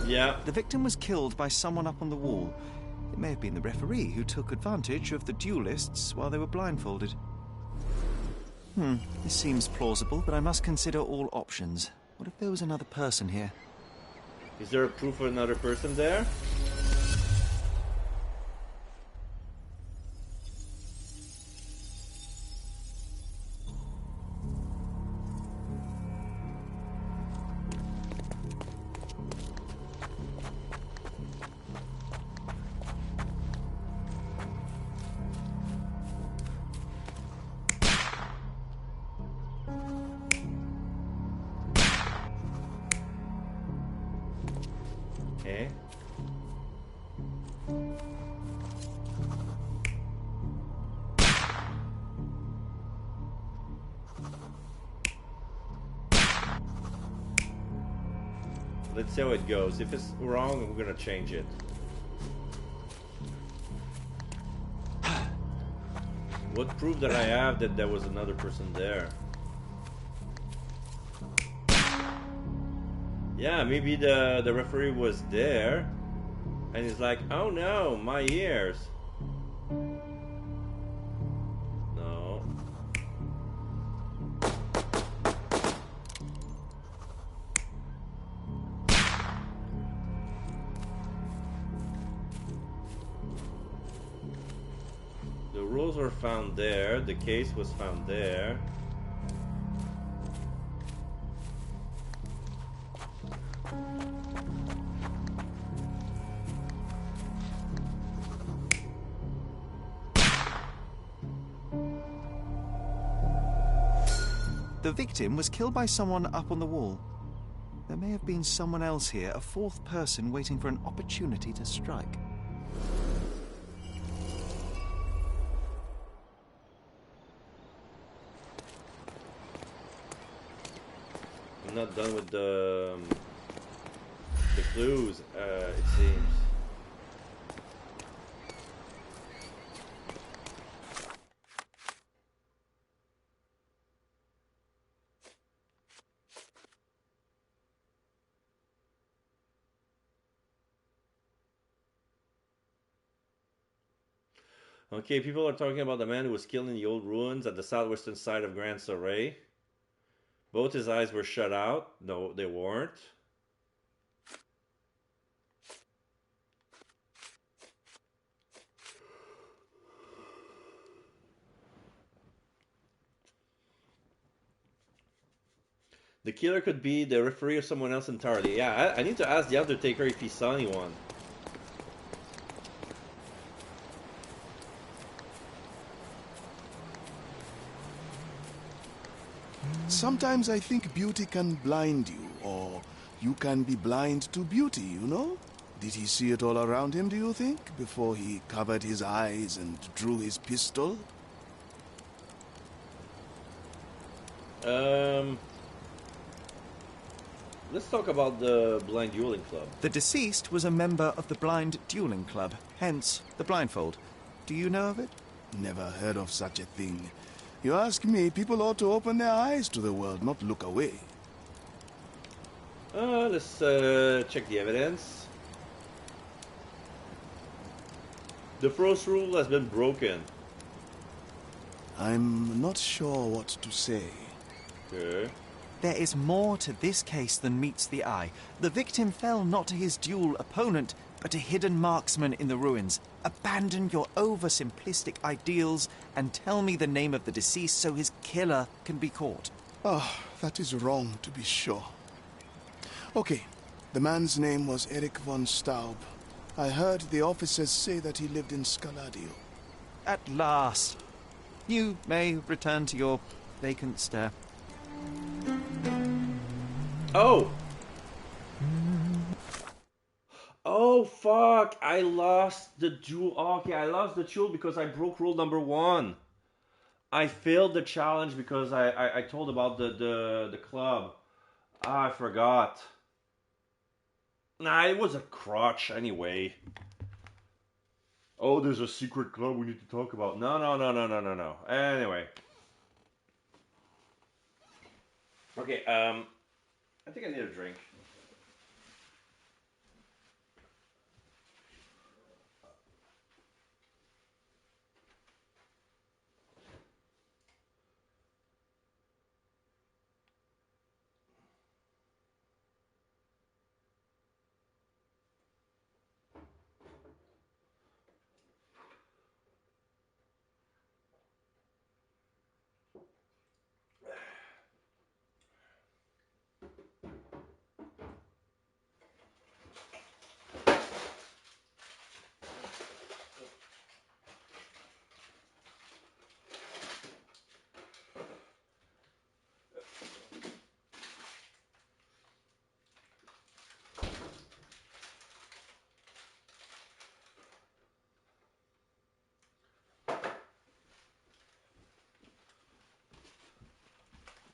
Yeah. The victim was killed by someone up on the wall. It may have been the referee who took advantage of the duelists while they were blindfolded. This seems plausible, but I must consider all options. What if there was another person here? Is there a proof of another person there? Okay. Let's see how it goes. If it's wrong, we're gonna change it. What proof that I have that there was another person there? Yeah, maybe the referee was there and he's like, oh no, my ears. No. The rules were found there, the case was found there. The victim was killed by someone up on the wall. There may have been someone else here, a fourth person waiting for an opportunity to strike. I'm not done with the clues, it seems. Okay, people are talking about the man who was killed in the old ruins at the southwestern side of Grand Soleil. Both his eyes were shut out. No, they weren't. The killer could be the referee or someone else entirely. Yeah, I need to ask the Undertaker if he saw anyone. Sometimes I think beauty can blind you, or you can be blind to beauty, you know? Did he see it all around him, do you think, before he covered his eyes and drew his pistol? Let's talk about the Blind Dueling Club. The deceased was a member of the Blind Dueling Club, hence the blindfold. Do you know of it? Never heard of such a thing. You ask me, people ought to open their eyes to the world, not look away. Let's check the evidence. The first rule has been broken. I'm not sure what to say. Okay. There is more to this case than meets the eye. The victim fell not to his dual opponent, but a hidden marksman in the ruins. Abandon your oversimplistic ideals and tell me the name of the deceased so his killer can be caught. Ah, that is wrong, to be sure. Okay, the man's name was Eric von Staub. I heard the officers say that he lived in Scaladio. At last. You may return to your vacant stare. Oh! Oh, fuck! I lost the jewel. Okay, I lost the jewel because I broke rule number 1. I failed the challenge because I told about the club. Ah, I forgot. Nah, it was a crotch anyway. Oh, there's a secret club we need to talk about. No. Anyway. Okay, I think I need a drink.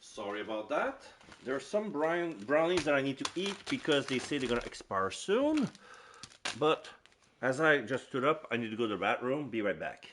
Sorry about that. There are some brownies that I need to eat because they say they're gonna expire soon. But as I just stood up, I need to go to the bathroom. Be right back.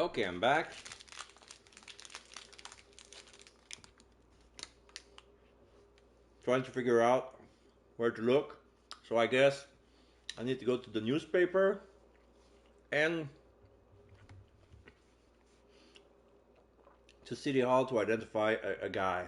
Okay, I'm back. Trying to figure out where to look. So I guess I need to go to the newspaper and to City Hall to identify a guy.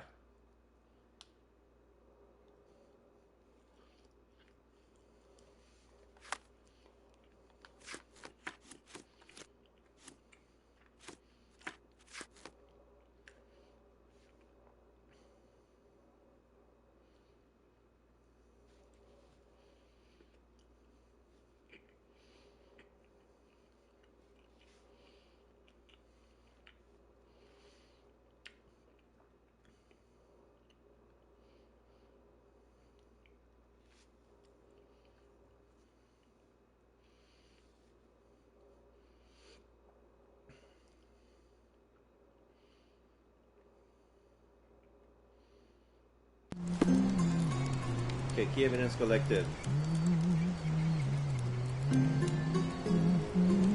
Okay, key evidence collected.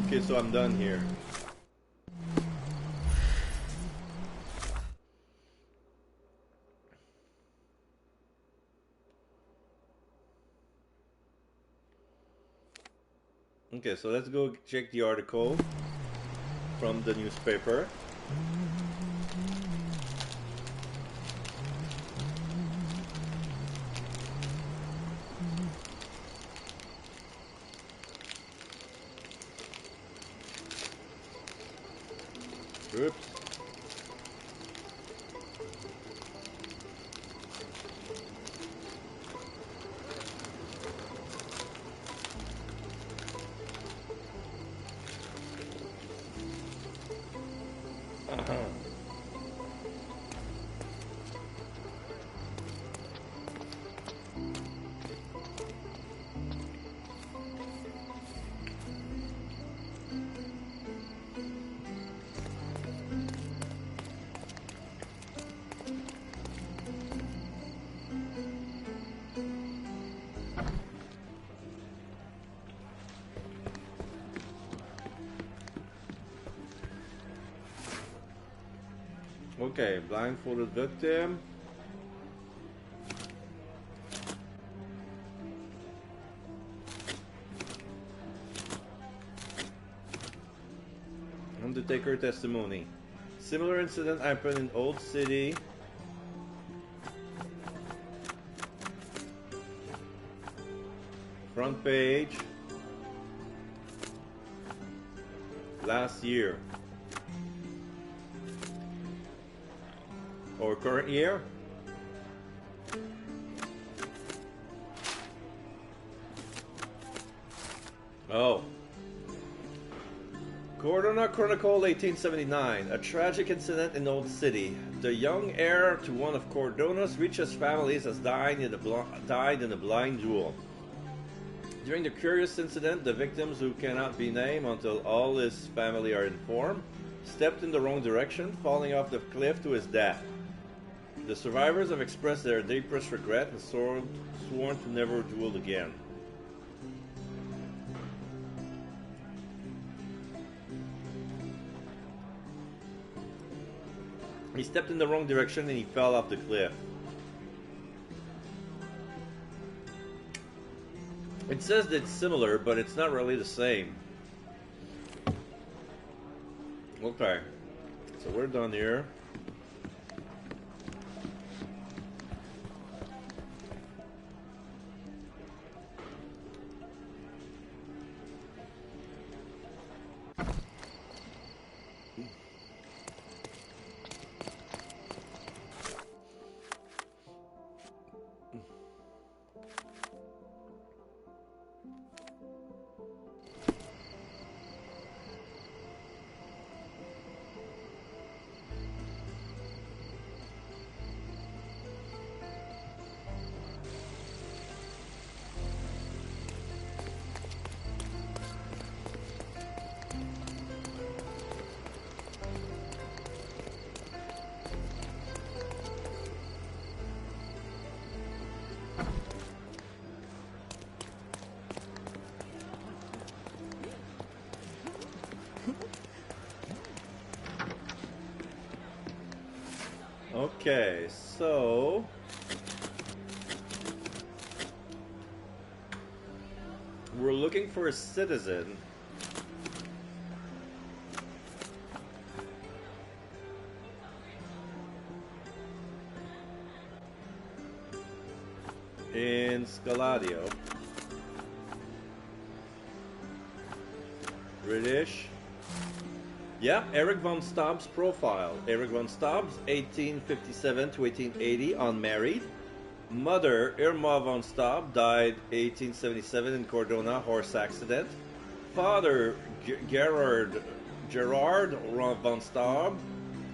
Okay, so I'm done here. Okay, so let's go check the article from the newspaper. Oops. Okay, blindfolded victim. Undertaker testimony. Similar incident happened in Old City. Front page. Last year. Or current year. Oh. Cordona Chronicle 1879. A tragic incident in Old City. The young heir to one of Cordona's richest families has died in a blind duel. During the curious incident, the victims, who cannot be named until all his family are informed, stepped in the wrong direction, falling off the cliff to his death. The survivors have expressed their deepest regret and sworn to never duel again. He stepped in the wrong direction and he fell off the cliff. It says that it's similar, but it's not really the same. Okay, so we're done here. Okay, so we're looking for a citizen. In Scaladio. British. Yeah, Eric von Staub's profile. Eric von Staub's 1857 to 1880, unmarried. Mother, Irma von Staub, died 1877 in Cordona, horse accident. Father, Gerard von Staub,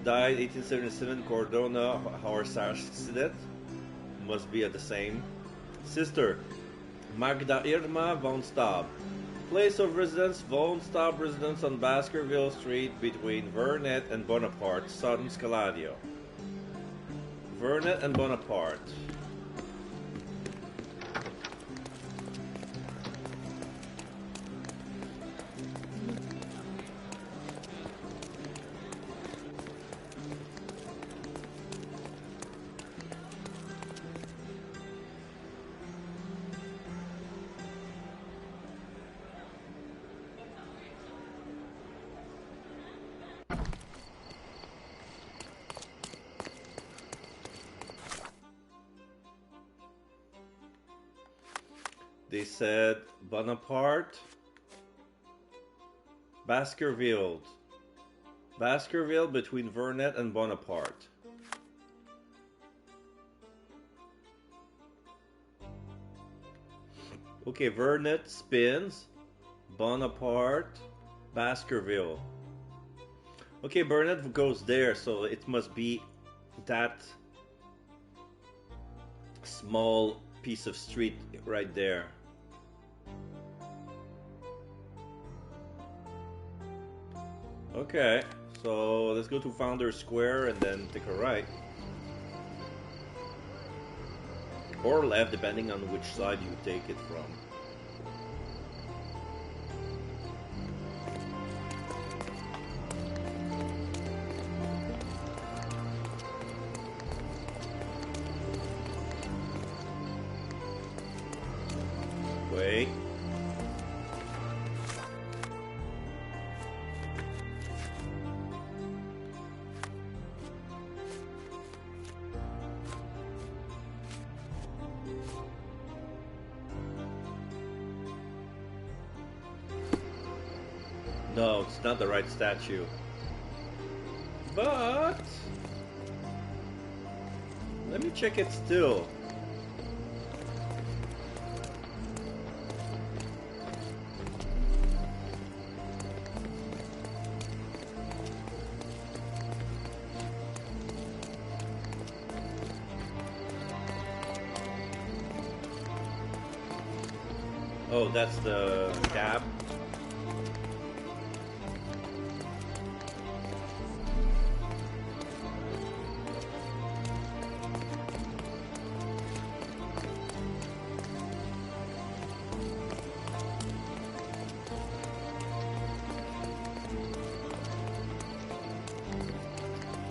died 1877 Cordona, horse accident. Must be at the same. Sister, Magda Irma von Staub. Place of residence, Von Staub residence on Baskerville Street between Vernet and Bonaparte, Southern Scaladio. Vernet and Bonaparte. They said Bonaparte, Baskerville. Baskerville between Vernet and Bonaparte. Okay, Vernet spins, Bonaparte, Baskerville. Okay, Vernet goes there, so it must be that small piece of street right there. Okay, so let's go to Founders Square and then take a right. Or left, depending on which side you take it from. Wait. No, it's not the right statue. But let me check it still. Oh, that's the cab.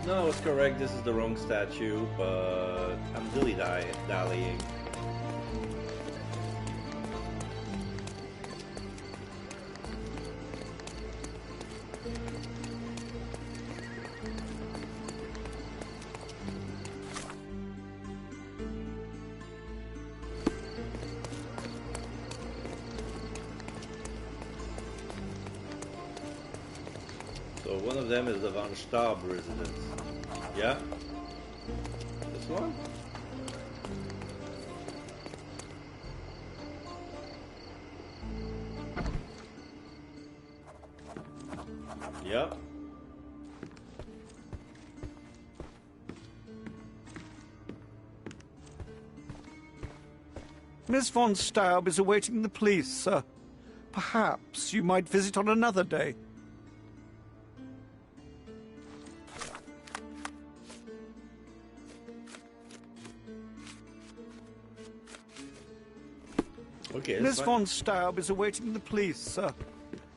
No, it's correct. This is the wrong statue, but I'm dilly-dallying. So one of them is the Von Staub residence. Yeah? This one? Yep. Miss von Staub is awaiting the police, sir. Perhaps you might visit on another day. Okay, Miss von Staub is awaiting the police, sir.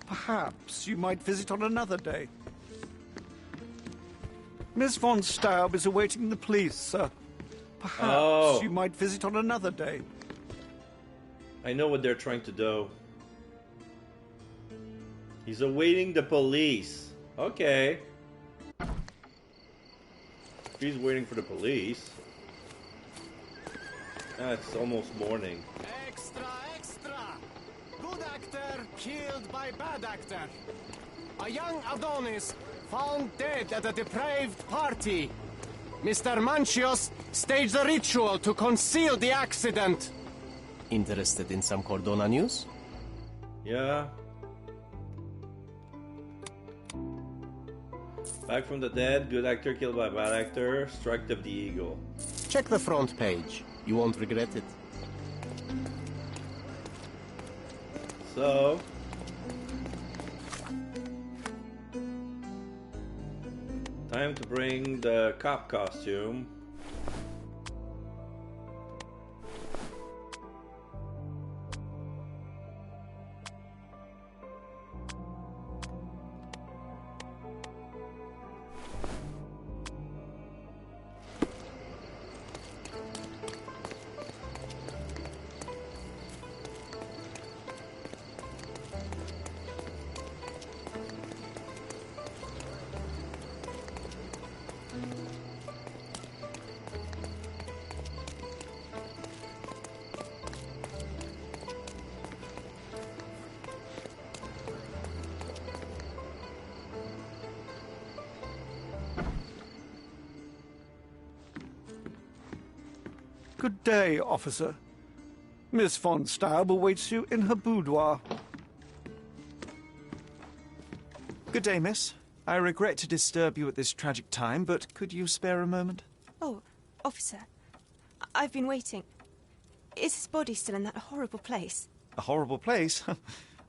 Perhaps you might visit on another day. Miss von Staub is awaiting the police, sir. Perhaps you might visit on another day. I know what they're trying to do. He's awaiting the police. Okay. He's waiting for the police. Ah, it's almost morning. Extra, extra! Good actor killed by bad actor. A young Adonis found dead at a depraved party. Mr. Manchios staged a ritual to conceal the accident. Interested in some Cordona news? Yeah. Back from the dead, good actor killed by bad actor, strike of the eagle. Check the front page. You won't regret it. So... time to bring the cop costume. Good day, officer. Miss von Staub awaits you in her boudoir. Good day, miss. I regret to disturb you at this tragic time, but could you spare a moment? Oh, officer. I've been waiting. Is his body still in that horrible place? A horrible place?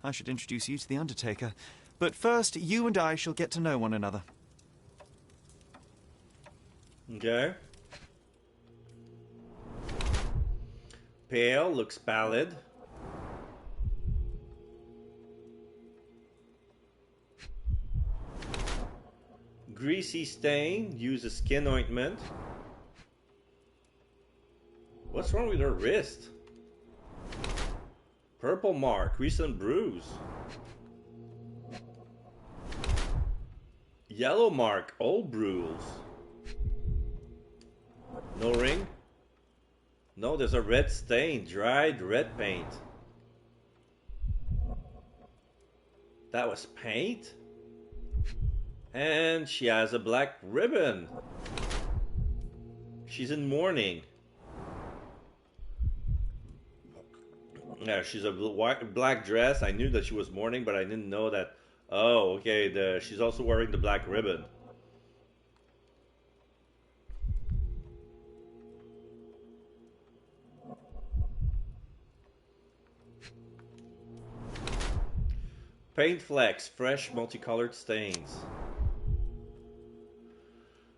I should introduce you to the Undertaker. But first, you and I shall get to know one another. Okay. Pale, looks pallid. Greasy stain, use a skin ointment. What's wrong with her wrist? Purple mark, recent bruise. Yellow mark, old bruise. No ring? No, there's a red stain, dried red paint. That was paint? And she has a black ribbon. She's in mourning. Yeah, she's a black dress. I knew that she was mourning, but I didn't know that. Oh, okay, she's also wearing the black ribbon. Paint flecks, fresh multicolored stains.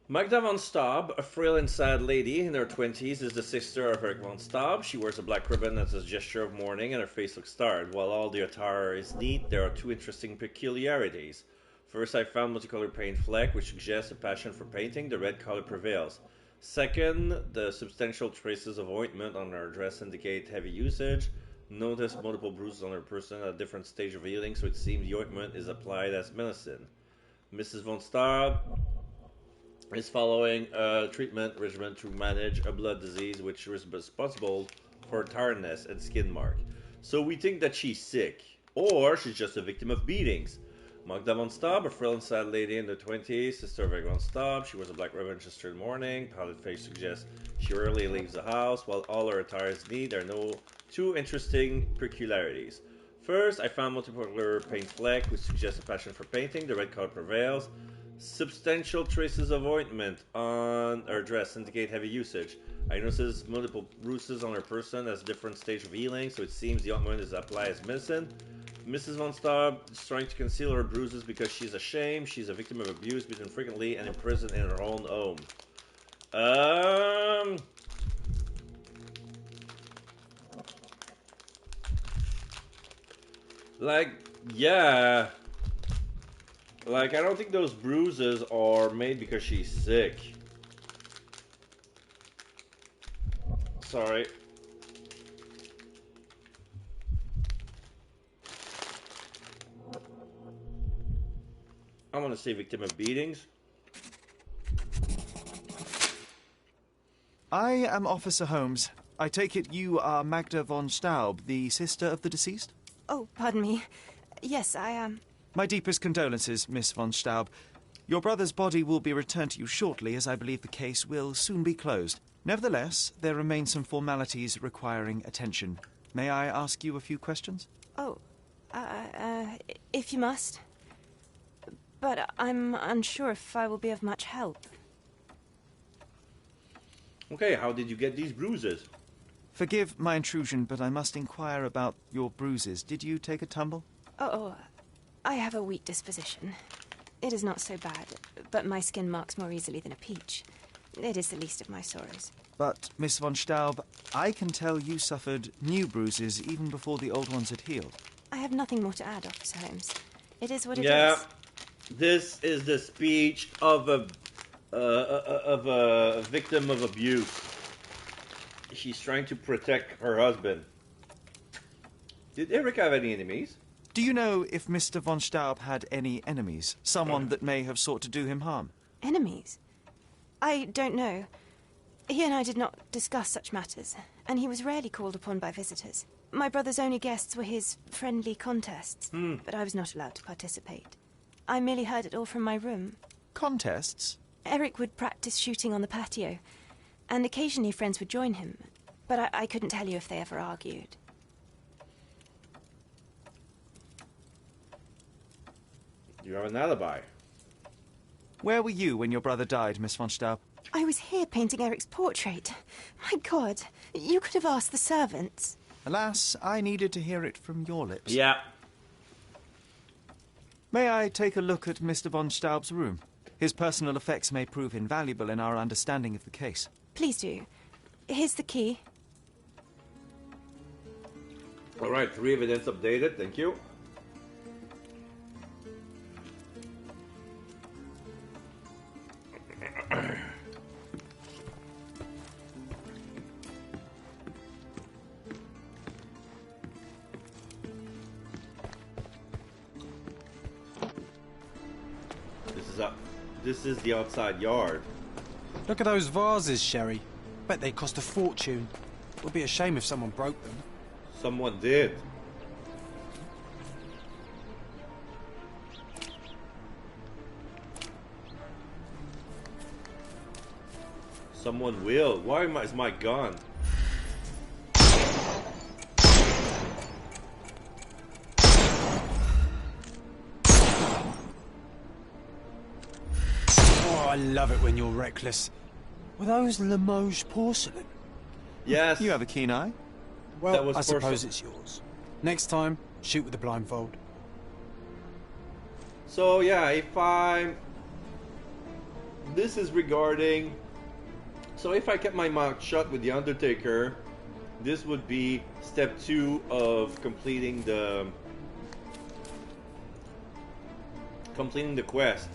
Magda von Staub, a frail and sad lady in her 20s, is the sister of Eric von Staub. She wears a black ribbon as a gesture of mourning and her face looks starred. While all the attire is neat, there are two interesting peculiarities. First, I found multicolored paint fleck, which suggests a passion for painting. The red color prevails. Second, the substantial traces of ointment on her dress indicate heavy usage. Notice multiple bruises on her person at a different stage of healing, so it seems the ointment is applied as medicine. Mrs. von Staub is following a treatment regimen to manage a blood disease which is responsible for tiredness and skin mark. So we think that she's sick, or she's just a victim of beatings. Magda von Staub, a frail and sad lady in the 20s, sister of Eric von Staub. She wears a black ribbon just in mourning. Pallid face suggests she rarely leaves the house. While all her attire is neat, there are no two interesting peculiarities. First, I found multicolor paint fleck, which suggests a passion for painting. The red color prevails. Substantial traces of ointment on her dress indicate heavy usage. I noticed multiple bruises on her person as different stage of healing, so it seems the ointment is applied as medicine. Mrs. von Staub is trying to conceal her bruises because she's ashamed. She's a victim of abuse, beaten frequently, and imprisoned in her own home. Like, yeah. Like, I don't think those bruises are made because she's sick. Sorry. I want to say victim of beatings. I am Officer Holmes. I take it you are Magda von Staub, the sister of the deceased? Oh, pardon me. Yes, I am. My deepest condolences, Miss von Staub. Your brother's body will be returned to you shortly, as I believe the case will soon be closed. Nevertheless, there remain some formalities requiring attention. May I ask you a few questions? Oh, if you must. But I'm unsure if I will be of much help. Okay, how did you get these bruises? Forgive my intrusion, but I must inquire about your bruises. Did you take a tumble? Oh, I have a weak disposition. It is not so bad, but my skin marks more easily than a peach. It is the least of my sorrows. But, Miss von Staub, I can tell you suffered new bruises even before the old ones had healed. I have nothing more to add, Officer Holmes. It is what it is. Yeah, this is the speech of a victim of abuse. She's trying to protect her husband. Did Eric have any enemies? Do you know if Mr. von Staub had any enemies? Someone that may have sought to do him harm? Enemies? I don't know. He and I did not discuss such matters, and he was rarely called upon by visitors. My brother's only guests were his friendly contests, but I was not allowed to participate. I merely heard it all from my room. Contests? Eric would practice shooting on the patio, and occasionally friends would join him, but I couldn't tell you if they ever argued. You have an alibi. Where were you when your brother died, Miss von Staub? I was here painting Eric's portrait. My God, you could have asked the servants. Alas, I needed to hear it from your lips. Yeah. May I take a look at Mr. von Staub's room? His personal effects may prove invaluable in our understanding of the case. Please do. Here's the key. All right, 3 evidence updated. Thank you. This is the outside yard. Look at those vases, Sherry. Bet they cost a fortune. It would be a shame if someone broke them. Someone did. Someone will. Why is my gun? Oh, I love it when you're reckless. Were those Limoges porcelain? Yes. You have a keen eye. Well, I suppose it's yours. Next time, shoot with a blindfold. So yeah, this is regarding. So if I kept my mouth shut with the Undertaker, this would be step 2 of completing the quest.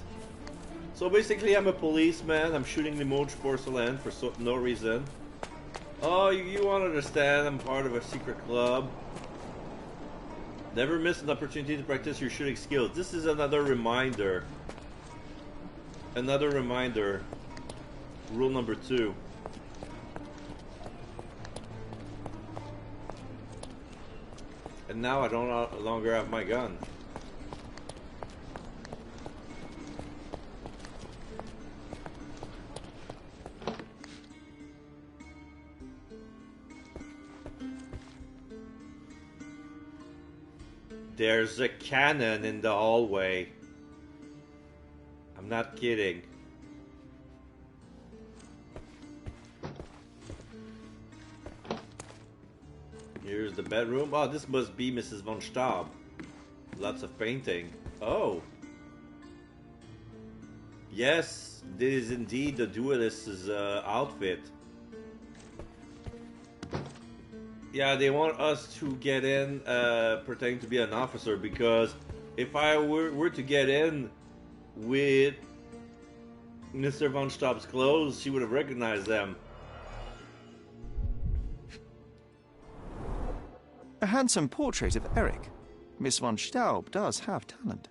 So basically, I'm a policeman. I'm shooting Limoges porcelain for no reason. Oh, you won't understand. I'm part of a secret club. Never miss an opportunity to practice your shooting skills. This is another reminder. Another reminder. Rule number 2. And now I don't no longer have my gun. There's a cannon in the hallway. I'm not kidding. Here's the bedroom. Oh, this must be Mrs. von Staub. Lots of painting. Oh. Yes, this is indeed the duelist's outfit. Yeah, they want us to get in pretending to be an officer, because if I were to get in with Mr. von Staub's clothes, she would have recognized them. A handsome portrait of Eric. Miss von Staub does have talent.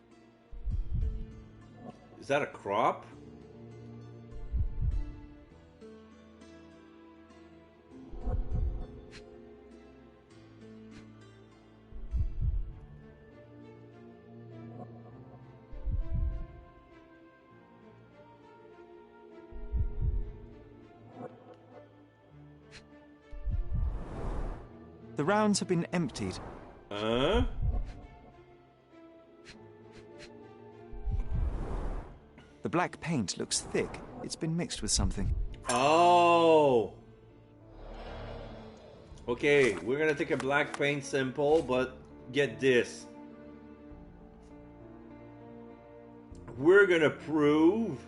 Is that a crop? The rounds have been emptied. Huh? The black paint looks thick. It's been mixed with something. Oh! Okay, we're gonna take a black paint sample, but get this. We're gonna prove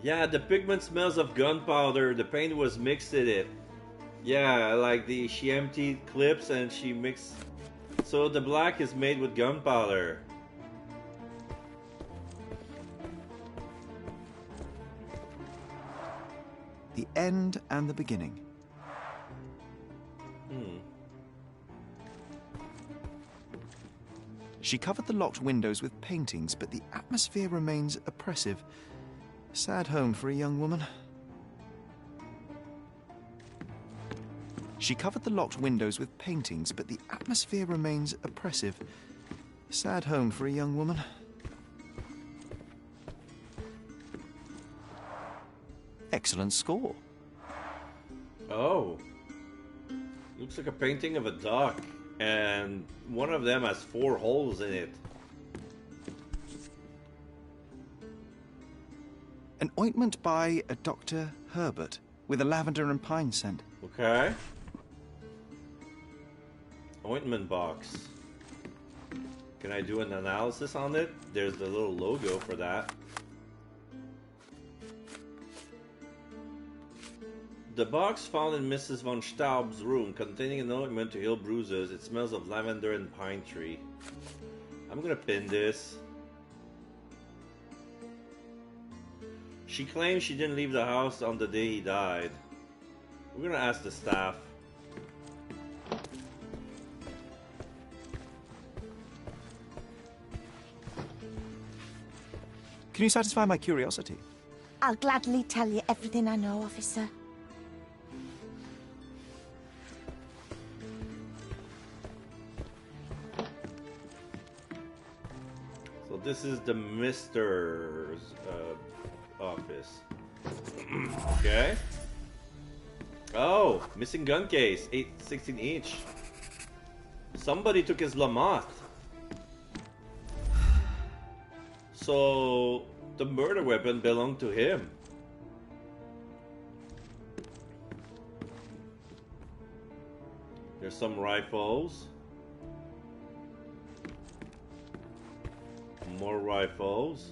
yeah, the pigment smells of gunpowder. The paint was mixed in it. Yeah, like she emptied clips and she mixed. So the black is made with gunpowder. The end and the beginning. She covered the locked windows with paintings, but the atmosphere remains oppressive. Sad home for a young woman. She covered the locked windows with paintings, but the atmosphere remains oppressive. Sad home for a young woman. Excellent score. Oh. Looks like a painting of a duck. And one of them has 4 holes in it. An ointment by a Dr. Herbert with a lavender and pine scent. Okay. Ointment box. Can I do an analysis on it? There's the little logo for that. The box found in Mrs. von Staub's room containing an ointment to heal bruises. It smells of lavender and pine tree. I'm gonna pin this. She claims she didn't leave the house on the day he died. We're gonna ask the staff. Can you satisfy my curiosity? I'll gladly tell you everything I know, officer. So this is the Mister's office. Okay. Oh, missing gun case, 16 inch. Somebody took his Lamotte. So the murder weapon belonged to him. There's some rifles. More rifles.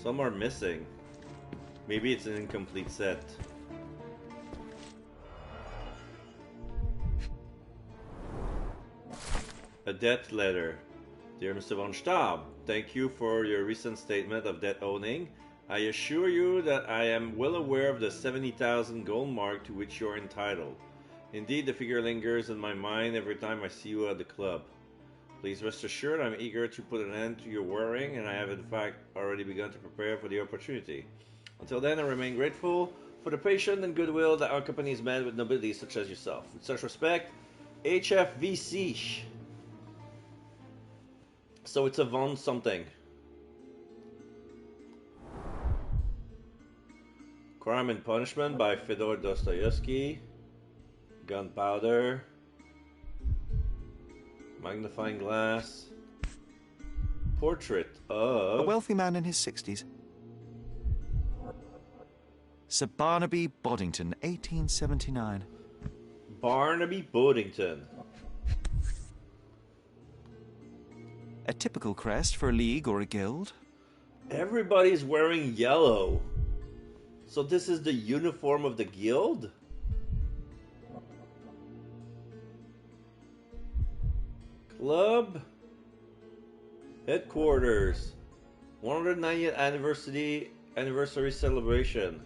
Some are missing. Maybe it's an incomplete set. A debt letter. Dear Mr. von Staub, thank you for your recent statement of debt owning. I assure you that I am well aware of the 70,000 gold mark to which you are entitled. Indeed, the figure lingers in my mind every time I see you at the club. Please rest assured I'm eager to put an end to your worrying, and I have in fact already begun to prepare for the opportunity. Until then, I remain grateful for the patience and goodwill that our company has met with nobility such as yourself. With such respect, HFVC. So it's a von something. Crime and Punishment by Fyodor Dostoevsky. Gunpowder. Magnifying glass. Portrait of... A wealthy man in his 60s. Sir Barnaby Boddington, 1879. Barnaby Boddington. A typical crest for a league or a guild. Everybody's wearing yellow. So this is the uniform of the guild? Club headquarters. 190th anniversary celebration.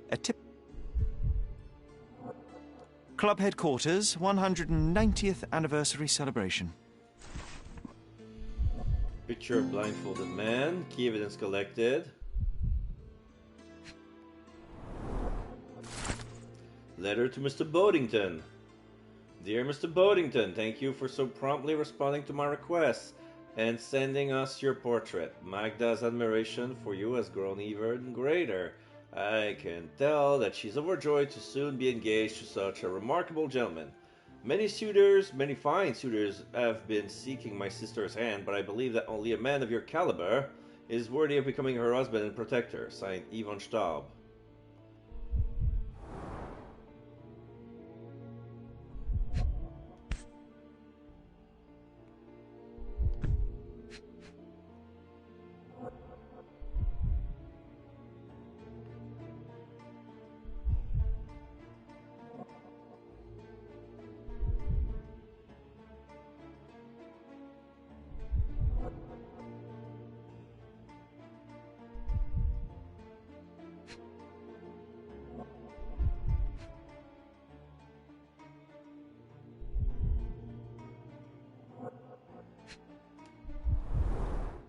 A tip. Club headquarters, 190th anniversary celebration. Picture of blindfolded man. Key evidence collected. Letter to Mr. Boddington. Dear Mr. Boddington, thank you for so promptly responding to my request and sending us your portrait. Magda's admiration for you has grown even greater. I can tell that she's overjoyed to soon be engaged to such a remarkable gentleman. Many fine suitors have been seeking my sister's hand, but I believe that only a man of your caliber is worthy of becoming her husband and protector. Signed, Ivan Staub.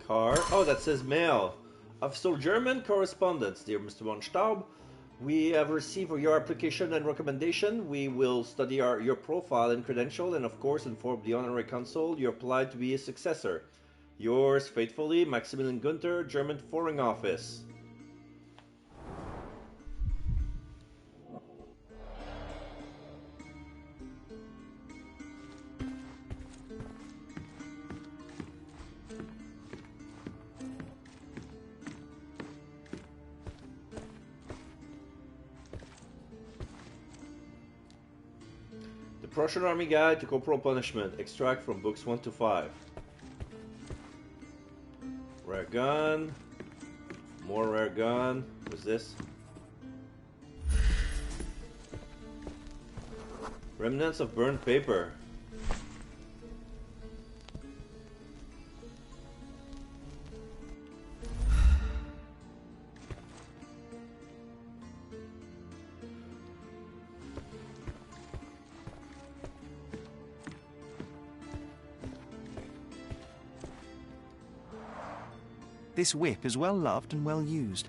Car. Oh, that says mail. Official German correspondence, dear Mr. von Staub. We have received your application and recommendation. We will study your profile and credential and of course inform the honorary consul you applied to be his successor. Yours faithfully, Maximilian Gunther, German Foreign Office. Prussian Army Guide to Corporal Punishment. Extract from books 1 to 5. Rare gun. More rare gun. What's this? Remnants of burned paper. This whip is well loved and well used.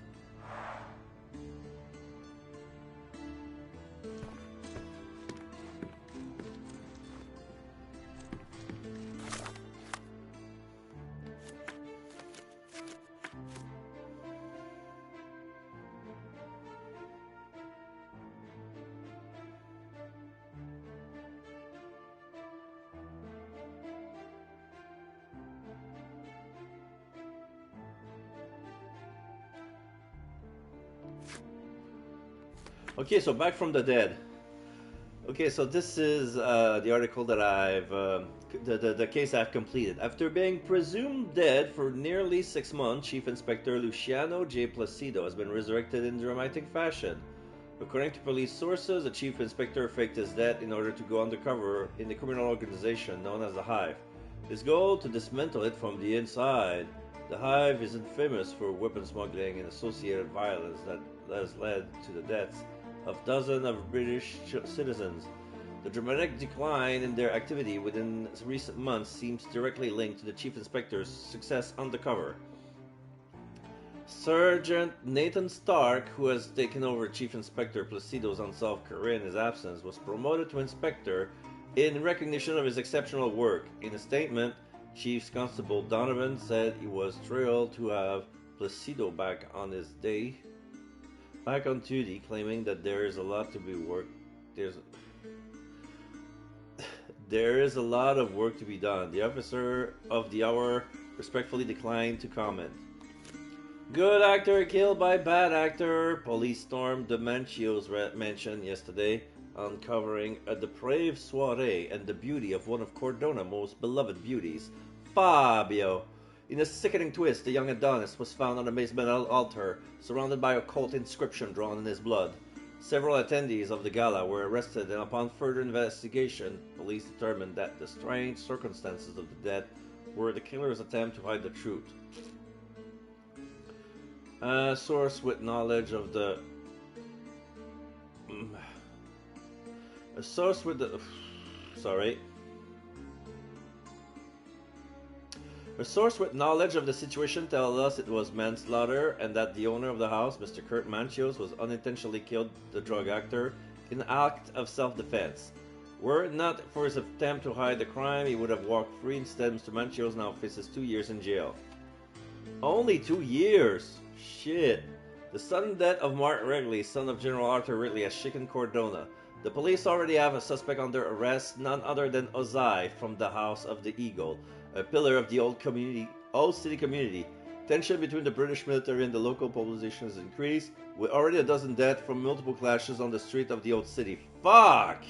Okay, so back from the dead. Okay, so this is the article that I've, the case I've completed. After being presumed dead for nearly 6 months, Chief Inspector Luciano J. Placido has been resurrected in dramatic fashion. According to police sources, the Chief Inspector faked his death in order to go undercover in the criminal organization known as the Hive. His goal, to dismantle it from the inside. The Hive is infamous for weapon smuggling and associated violence that has led to the deaths of dozens of British citizens. The dramatic decline in their activity within recent months seems directly linked to the Chief Inspector's success undercover. Sergeant Nathan Stark, who has taken over Chief Inspector Placido's unsolved career in his absence, was promoted to Inspector in recognition of his exceptional work. In a statement, Chief Constable Donovan said he was thrilled to have Placido back on duty, claiming that there is a lot to be worked. There is a lot of work to be done. The officer of the hour respectfully declined to comment. Good actor killed by bad actor. Police stormed the Manchio's mansion yesterday, uncovering a depraved soiree and the beauty of one of Cordona's most beloved beauties, Fabio. In a sickening twist, the young Adonis was found on a basement altar, surrounded by occult inscription drawn in his blood. Several attendees of the gala were arrested, and upon further investigation, police determined that the strange circumstances of the death were the killer's attempt to hide the truth. A source with knowledge of the... A source with the... Sorry. A source with knowledge of the situation tells us it was manslaughter and that the owner of the house, Mr. Kurt Manchios, was unintentionally killed the drug actor in an act of self-defense. Were it not for his attempt to hide the crime, he would have walked free. Instead, Mr. Manchios now faces 2 years in jail. Only 2 years? Shit. The sudden death of Mark Wrigley, son of General Arthur Wrigley, has shaken Cordona. The police already have a suspect under arrest, none other than Ozai from the House of the Eagle, a pillar of the old city community. Tension between the British military and the local population has increased, with already a dozen deaths from multiple clashes on the street of the old city. Fuck!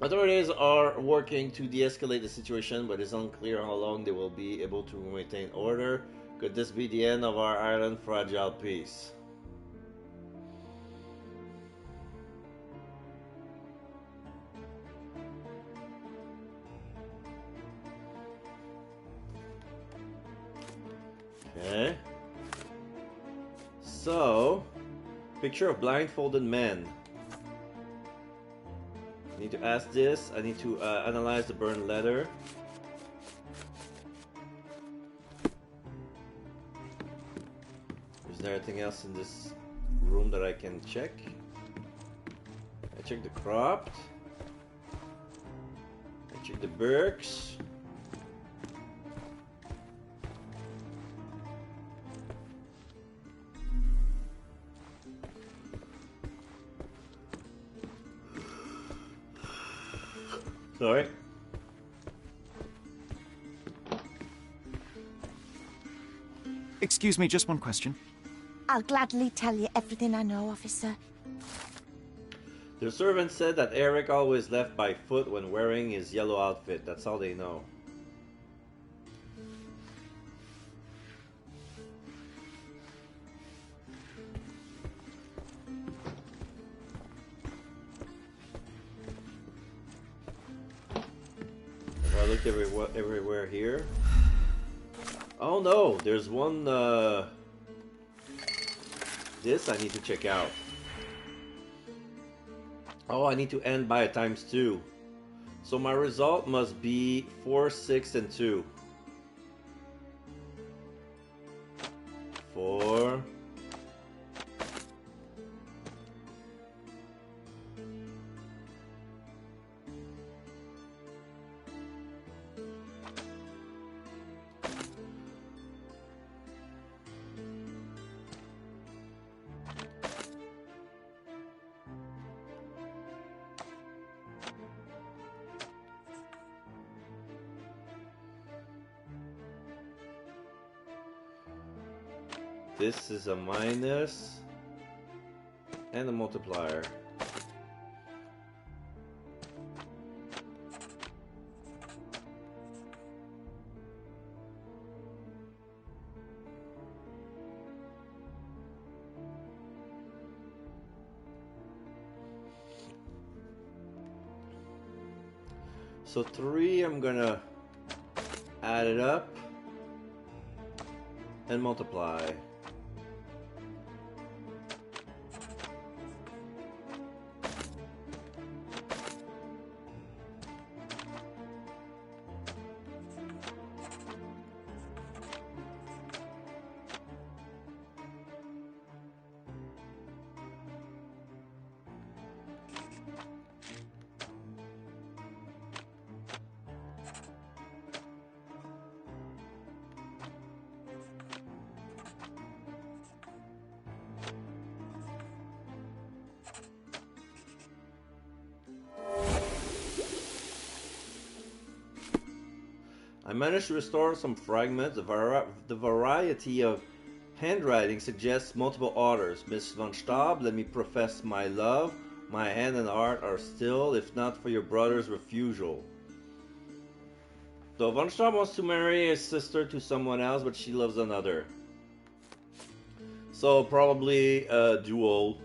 Authorities are working to de-escalate the situation, but it's unclear how long they will be able to maintain order. Could this be the end of our island fragile peace? Okay. So, picture of blindfolded men. I need to ask this. I need to analyze the burned letter. Is there anything else in this room that I can check? I check the cropped. I check the Burks. Sorry. Excuse me, just one question. I'll gladly tell you everything I know, officer. The servant said that Eric always left by foot when wearing his yellow outfit. That's all they know. Have I looked everywhere here? Oh no, there's one, this I need to check out. Oh, I need to end by a ×2. So my result must be 4, 6, and 2. 4. This is a minus and a multiplier. So 3, I'm gonna add it up and multiply. I managed to restore some fragments. The variety of handwriting suggests multiple authors. Miss von Staub, let me profess my love. My hand and heart are still, if not for your brother's refusal. So von Staub wants to marry his sister to someone else, but she loves another. So probably a duel.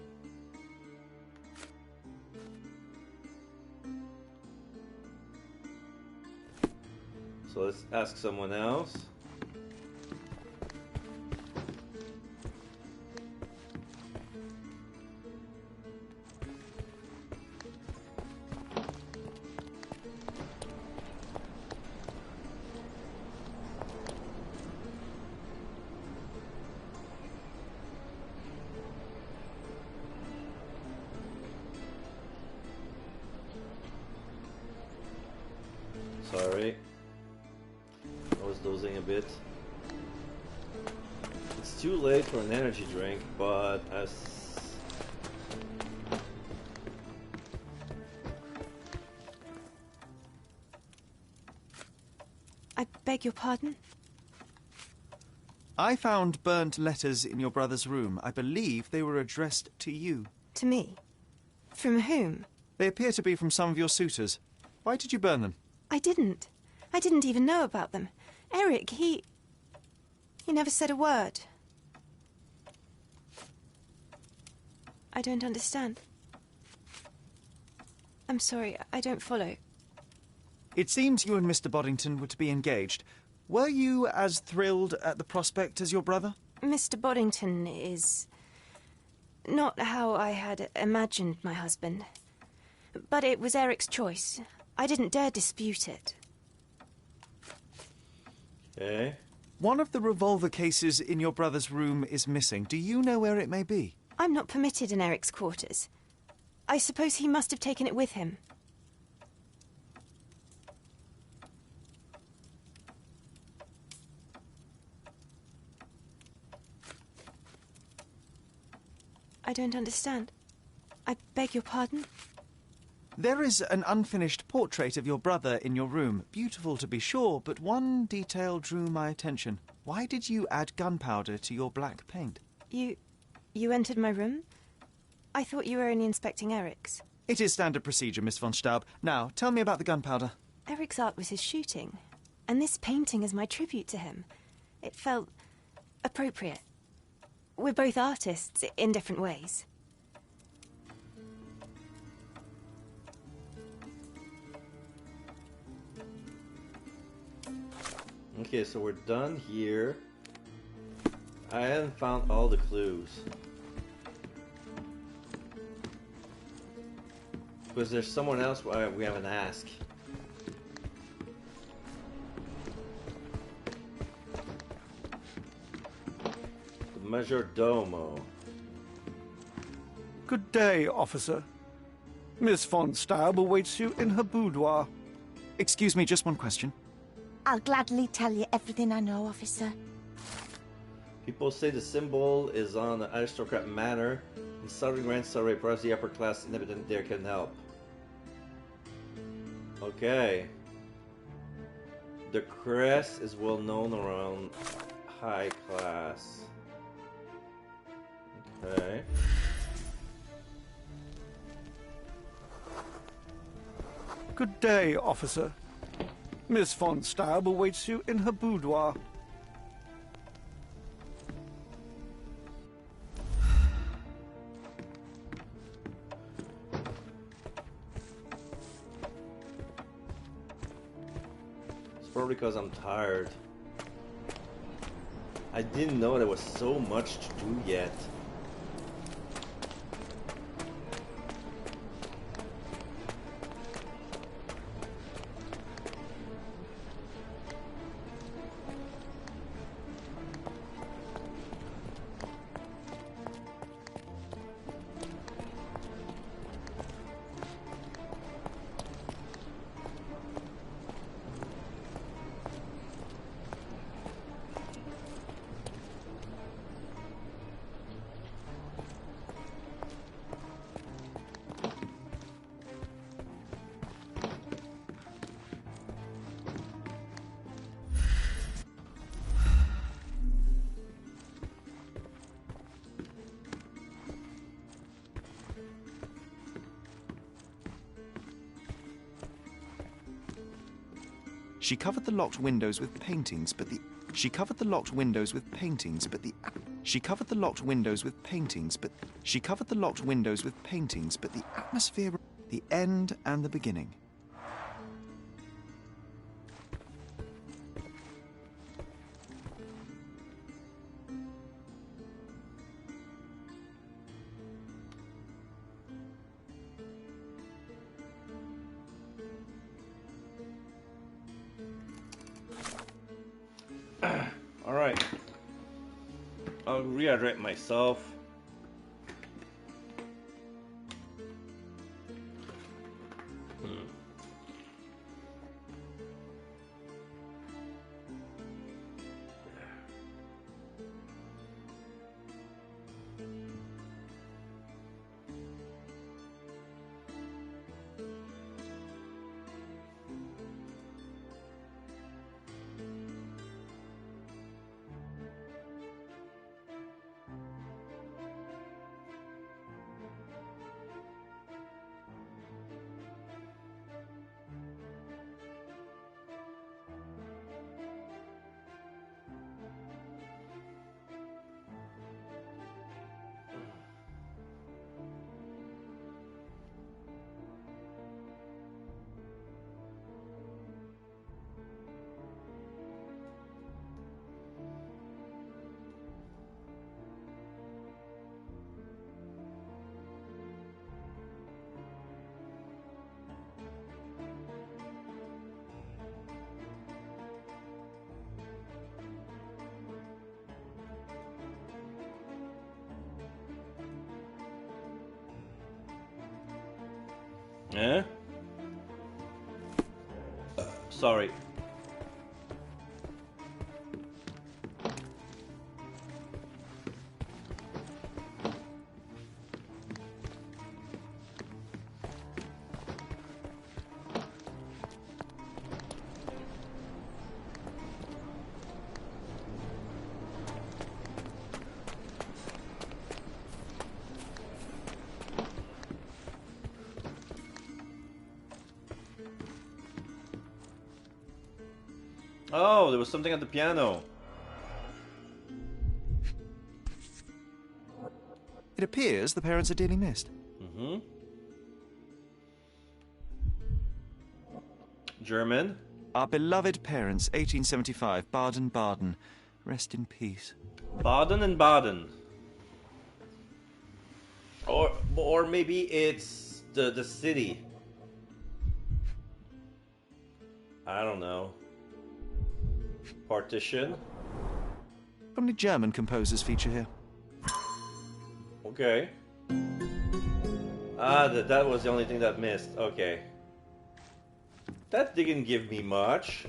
So let's ask someone else. Sorry, I was dozing a bit. It's too late for an energy drink, but I beg your pardon? I found burnt letters in your brother's room. I believe they were addressed to you. To me? From whom? They appear to be from some of your suitors. Why did you burn them? I didn't. I didn't even know about them. Eric, he never said a word. I don't understand. I'm sorry, I don't follow. It seems you and Mr. Boddington were to be engaged. Were you as thrilled at the prospect as your brother? Mr. Boddington is not how I had imagined my husband. But it was Eric's choice. I didn't dare dispute it. Okay. One of the revolver cases in your brother's room is missing. Do you know where it may be? I'm not permitted in Eric's quarters. I suppose he must have taken it with him. I don't understand. I beg your pardon? There is an unfinished portrait of your brother in your room. Beautiful to be sure, but one detail drew my attention. Why did you add gunpowder to your black paint? You entered my room? I thought you were only inspecting Eric's. It is standard procedure, Miss von Staub. Now, tell me about the gunpowder. Eric's art was his shooting, and this painting is my tribute to him. It felt appropriate. We're both artists in different ways. Okay, so we're done here. I haven't found all the clues. Because there's someone else we haven't asked. The Majordomo. Good day, officer. Miss von Staub awaits you in her boudoir. Excuse me, just one question. I'll gladly tell you everything I know, officer. People say the symbol is on the aristocrat manor in southern Grand Surrey. Perhaps the upper class inhabitant there can help. Okay. The crest is well known around high class. Okay. Good day, officer. Miss von Staub awaits you in her boudoir. It's probably because I'm tired. I didn't know there was so much to do yet. She covered the locked windows with paintings, but the She covered the locked windows with paintings, but the atmosphere, the end and the beginning. All right. I'll rehydrate myself. Eh? Sorry. Oh, there was something at the piano. It appears the parents are dearly missed. Mm-hmm. German. Our beloved parents, 1875, Baden-Baden. Rest in peace. Baden and Baden. Or maybe it's the city. I don't know. Partition. Only German composers feature here. Okay. Ah, that was the only thing that missed. Okay. That didn't give me much.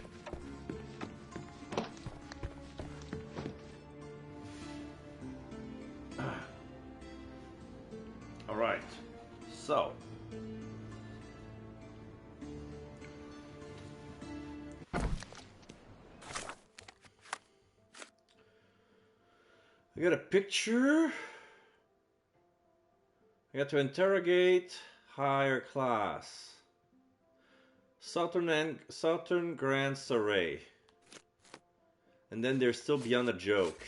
All right. So. I got a picture. I got to interrogate higher class. Southern Grand Surrey. And then they're still beyond a joke.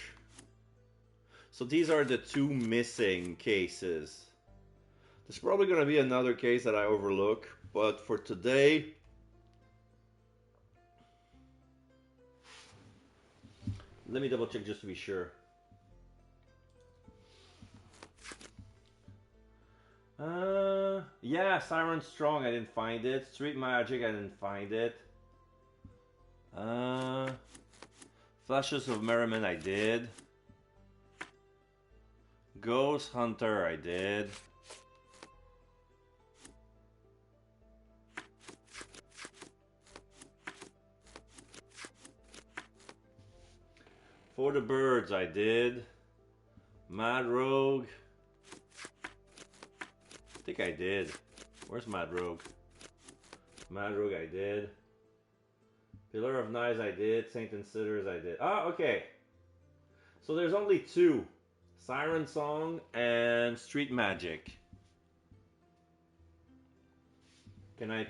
So these are the two missing cases. There's probably going to be another case that I overlook, but for today, let me double check just to be sure. Yeah, Siren Strong, I didn't find it. Street Magic, I didn't find it. Flashes of Merriment, I did. Ghost Hunter, I did. For the Birds, I did. Mad Rogue. I think I did. Where's Mad Rogue? Mad Rogue, I did. Pillar of Knives, I did. Saint and Sitters, I did. Ah, okay. So there's only two. Siren Song and Street Magic. Can I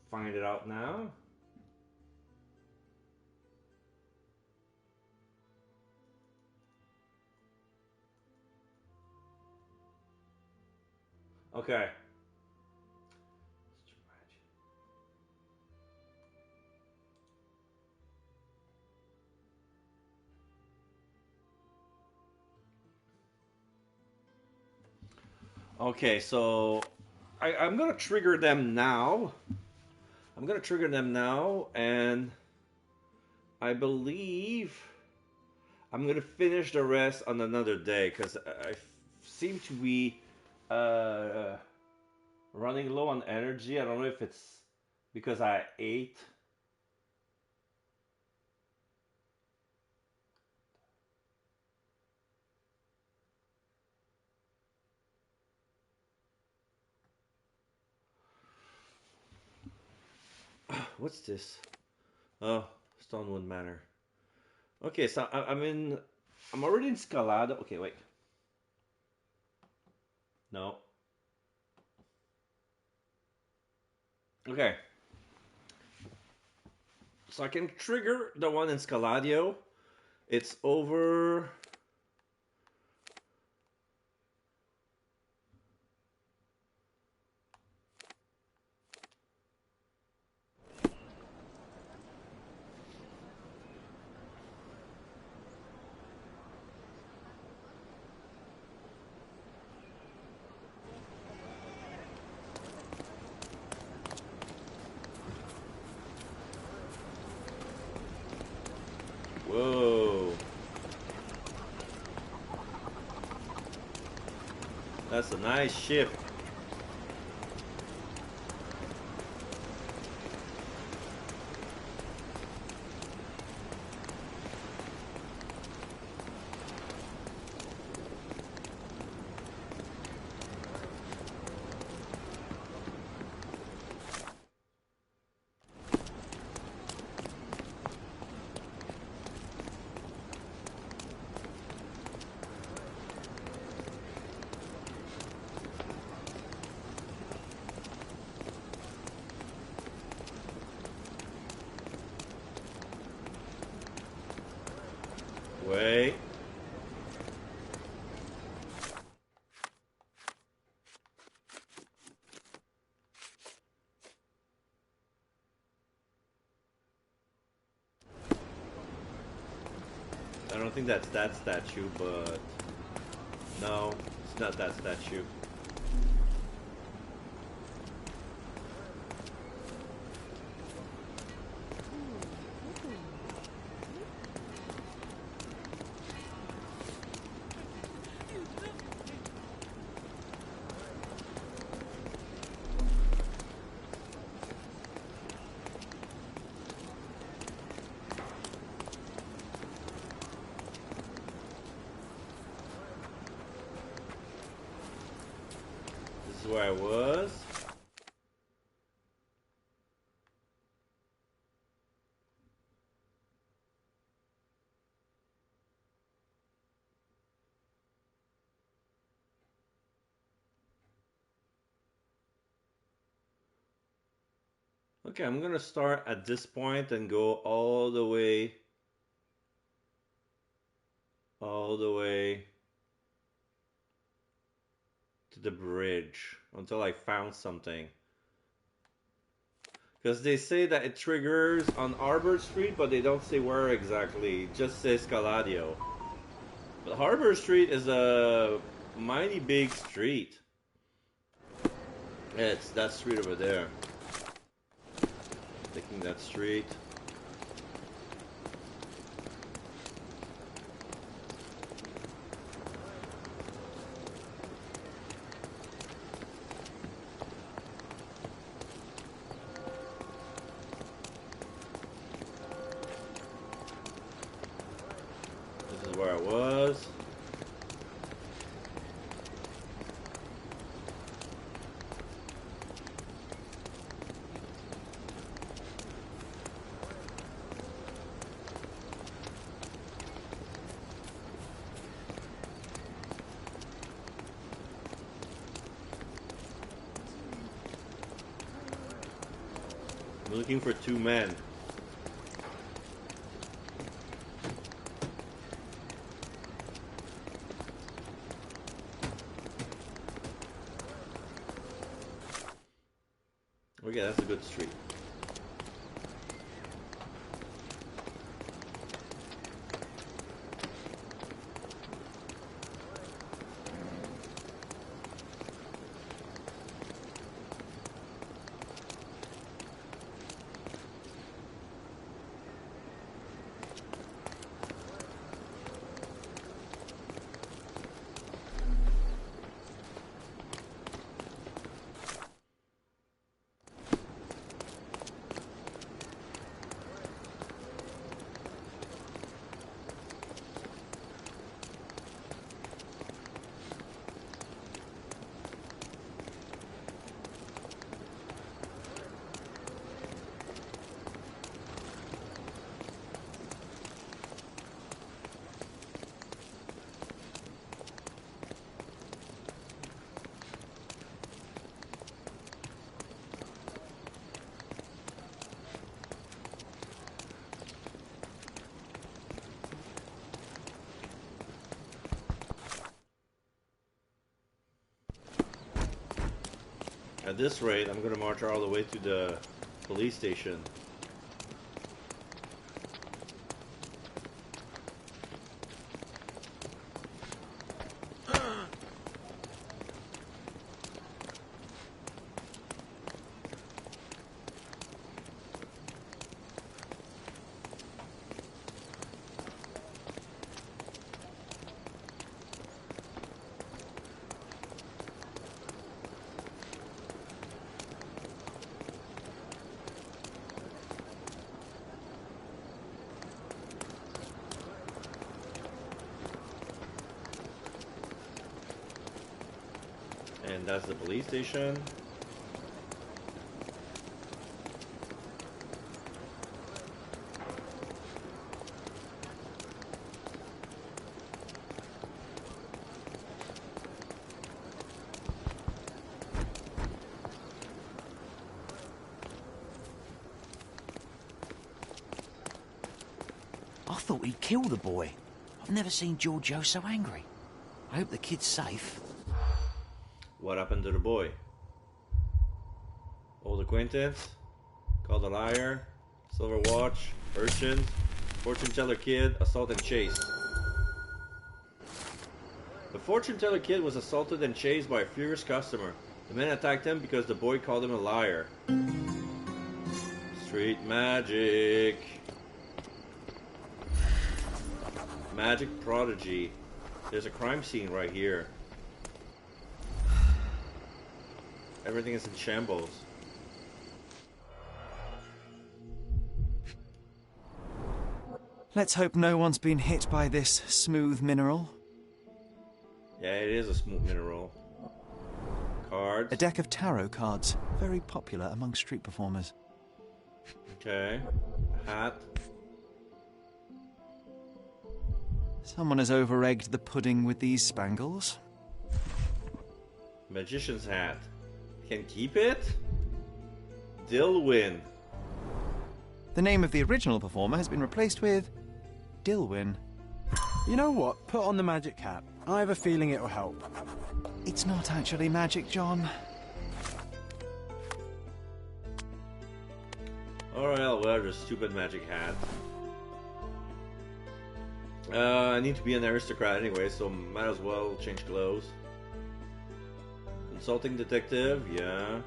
find it out now? Okay. Okay, so I'm gonna trigger them now. I'm gonna trigger them now, and I believe I'm gonna finish the rest on another day because I seem to be running low on energy. I don't know if it's because I ate. What's this? Oh, Stonewood Manor. Okay, so I'm already in Scalado. Okay, wait. No. Okay. So I can trigger the one in Scaladio. It's over. Whoa. That's a nice ship. Wait. I don't think that's that statue, but no, it's not that statue. Where I was. Okay, I'm gonna start at this point and go all the way to the bridge until I found something. Because they say that it triggers on Harbor Street, but they don't say where exactly. It just says Scaladio. But Harbor Street is a mighty big street. Yeah, it's that street over there. Taking that street. This is where I was. I'm looking for two men. Okay, that's a good street. At this rate, I'm gonna march all the way to the police station. And that's the police station. I thought he'd kill the boy. I've never seen Giorgio so angry. I hope the kid's safe. What happened to the boy? Old acquaintance? Called a liar? Silver watch? Urchin? Fortune teller kid? Assault and chase. The fortune teller kid was assaulted and chased by a furious customer. The man attacked him because the boy called him a liar. Street magic. Magic prodigy. There's a crime scene right here. Everything is in shambles. Let's hope no one's been hit by this smooth mineral. Yeah, it is a smooth mineral. Cards. A deck of tarot cards, very popular among street performers. Okay. A hat. Someone has over-egged the pudding with these spangles. Magician's hat. Can keep it? Dilwyn. The name of the original performer has been replaced with Dilwyn. You know what? Put on the magic hat. I have a feeling it'll help. It's not actually magic, John. Alright, I'll wear the stupid magic hat. I need to be an aristocrat anyway, so might as well change clothes. Consulting detective, yeah.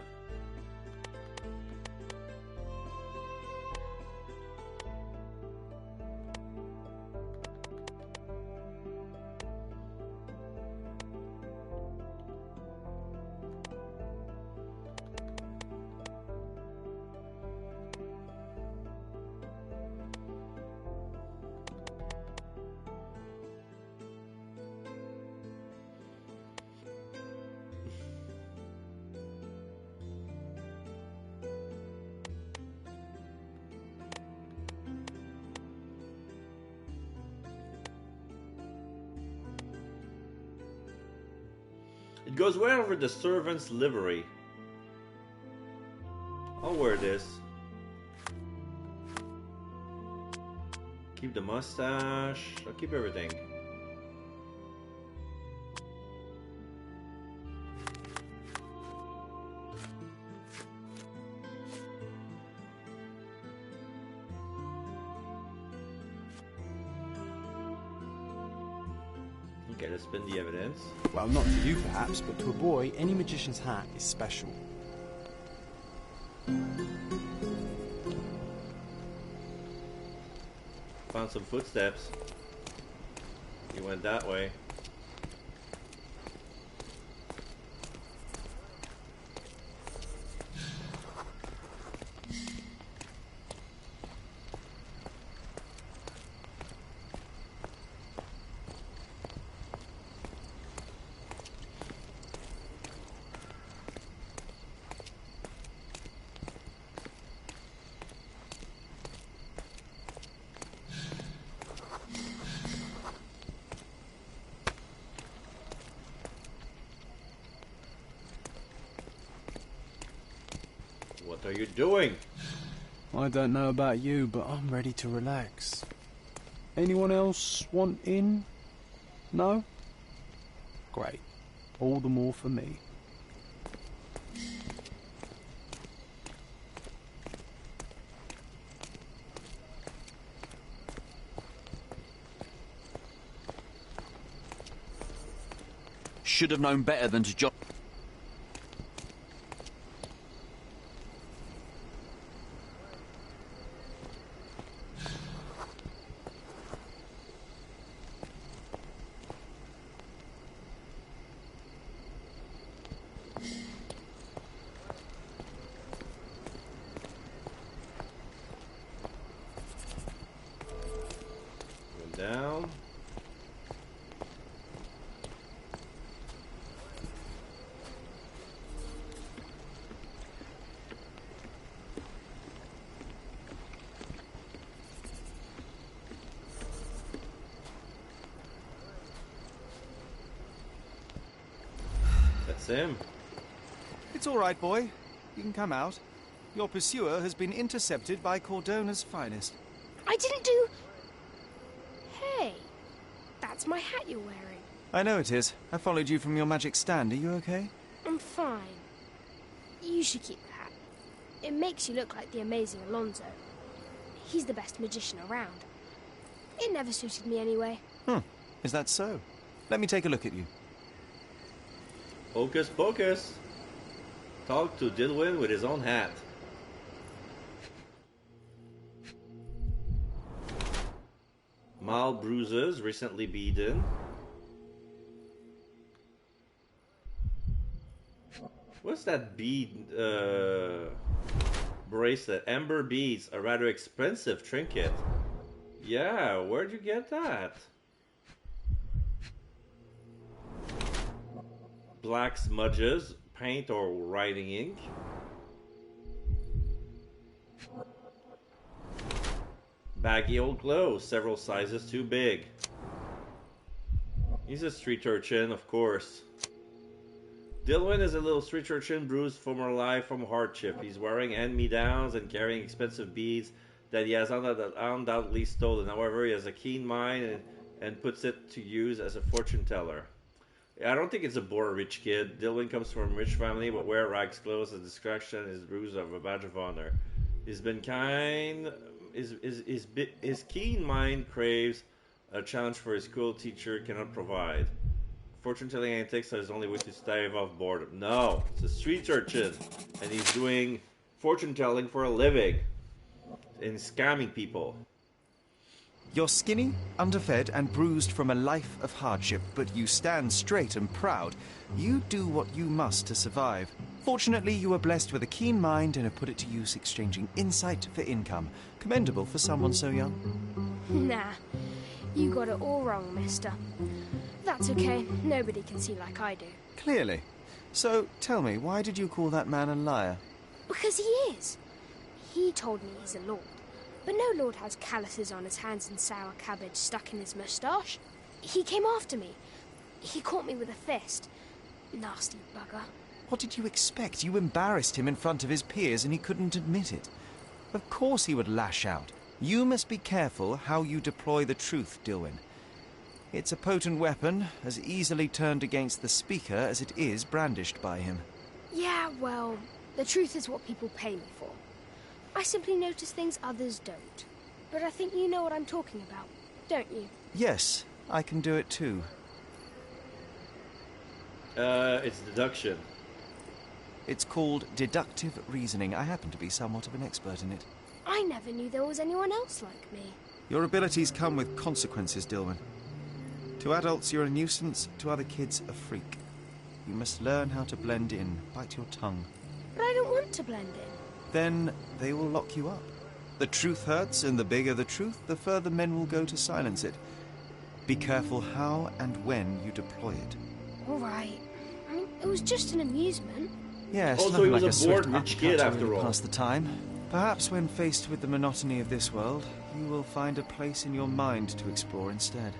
It goes well over the servant's livery. I'll wear this. Keep the mustache. I'll keep everything. Okay, let's spin the evidence. Well, not to you perhaps, but to a boy, any magician's hat is special. Found some footsteps. He went that way. What are you doing? I don't know about you, but I'm ready to relax. Anyone else want in? No? Great. All the more for me. Should have known better than to join. Down. That's him. It's all right, boy. You can come out. Your pursuer has been intercepted by Cordona's finest. I didn't do... Hey, that's my hat you're wearing. I know it is. I followed you from your magic stand. Are you okay? I'm fine. You should keep the hat. It makes you look like the amazing Alonso. He's the best magician around. It never suited me anyway. Is that so? Let me take a look at you. Hocus pocus. Talk to Dilwyn with his own hat. Mild bruises, recently beaten. What's that bead bracelet? Amber beads, a rather expensive trinket. Yeah, where'd you get that? Black smudges, paint or writing ink. Baggy old clothes, several sizes too big. He's a street urchin, of course. Dilwyn is a little street urchin bruised from her life from hardship. He's wearing hand-me-downs and carrying expensive beads that he has undoubtedly stolen. However, he has a keen mind and puts it to use as a fortune teller. I don't think it's a poor rich kid. Dilwyn comes from a rich family, but wear rags clothes as discretion is bruise of a badge of honor. He's been kind. His keen mind craves a challenge for his school teacher cannot provide. Fortune-telling antics are his only way to stave off boredom. No, it's a street urchin, and he's doing fortune-telling for a living and scamming people. You're skinny, underfed, and bruised from a life of hardship, but you stand straight and proud. You do what you must to survive. Fortunately, you were blessed with a keen mind and have put it to use exchanging insight for income. Commendable for someone so young. Nah, you got it all wrong, mister. That's okay. Nobody can see like I do. Clearly. So, tell me, why did you call that man a liar? Because he is. He told me he's a lord. But no lord has calluses on his hands and sour cabbage stuck in his moustache. He came after me. He caught me with a fist. Nasty bugger. What did you expect? You embarrassed him in front of his peers and he couldn't admit it. Of course he would lash out. You must be careful how you deploy the truth, Dilwyn. It's a potent weapon, as easily turned against the speaker as it is brandished by him. Yeah, well, the truth is what people pay me for. I simply notice things others don't. But I think you know what I'm talking about, don't you? Yes, I can do it too. It's deduction. It's called deductive reasoning. I happen to be somewhat of an expert in it. I never knew there was anyone else like me. Your abilities come with consequences, Dilwyn. To adults, you're a nuisance. To other kids, a freak. You must learn how to blend in. Bite your tongue. But I don't want to blend in. Then they will lock you up. The truth hurts, and the bigger the truth, the further men will go to silence it. Be careful how and when you deploy it. All right. I mean, it was just an amusement. Yes, also, nothing he was like a swift bored rich uppercut kid to after really all. pass the time. Perhaps when faced with the monotony of this world, you will find a place in your mind to explore instead.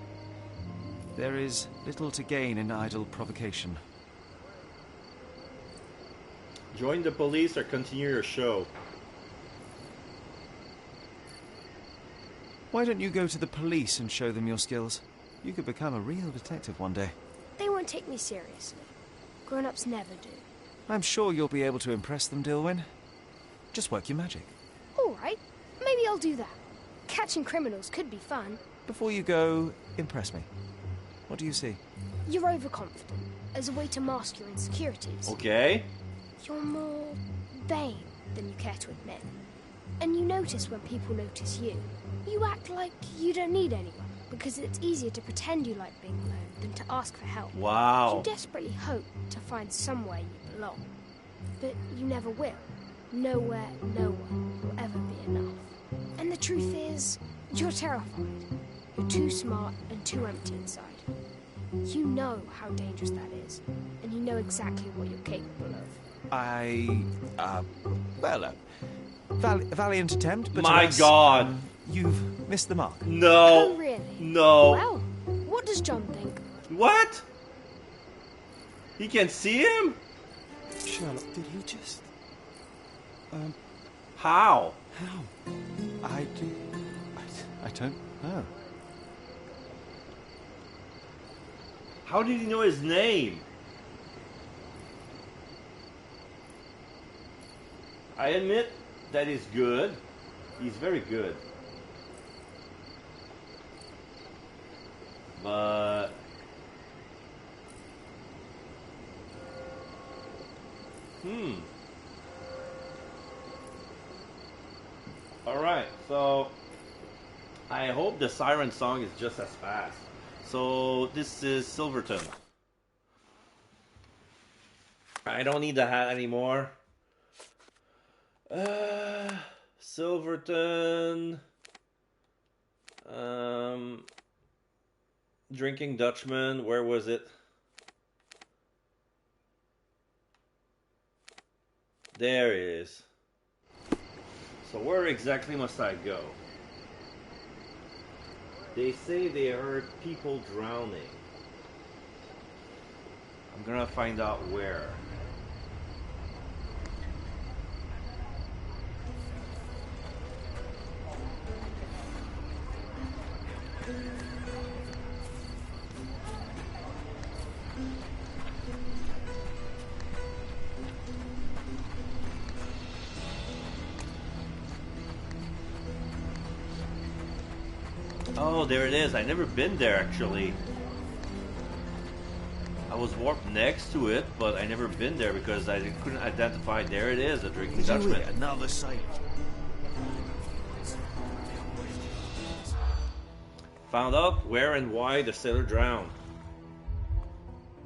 There is little to gain in idle provocation. Join the police or continue your show. Why don't you go to the police and show them your skills? You could become a real detective one day. They won't take me seriously. Grown-ups never do. I'm sure you'll be able to impress them, Dilwyn. Just work your magic. All right. Maybe I'll do that. Catching criminals could be fun. Before you go, impress me. What do you see? You're overconfident, as a way to mask your insecurities. Okay. You're more vain than you care to admit. And you notice when people notice you. You act like you don't need anyone, because it's easier to pretend you like being alone than to ask for help. Wow. You desperately hope to find somewhere you belong. But you never will. Nowhere, no one will ever be enough. And the truth is, you're terrified. You're too smart and too empty inside. You know how dangerous that is, and you know exactly what you're capable of. Valiant attempt, but My alas, God. You've missed the mark. No. Oh, really? No. Well, what does John think? What? He can see him? Sherlock, did he just... How? How? I don't know. How did he know his name? I admit that he's good. He's very good. But... Alright, so... I hope the siren song is just as fast. So, this is Silverton. I don't need the hat anymore. Silverton. Drinking Dutchman. Where was it? There it is. So where exactly must I go? They say they heard people drowning. I'm gonna find out where. Oh, there it is. I've never been there, actually. I was warped next to it, but I never been there because I couldn't identify. There it is, a drinking Dutchman. Another sight. Found out where and why the sailor drowned.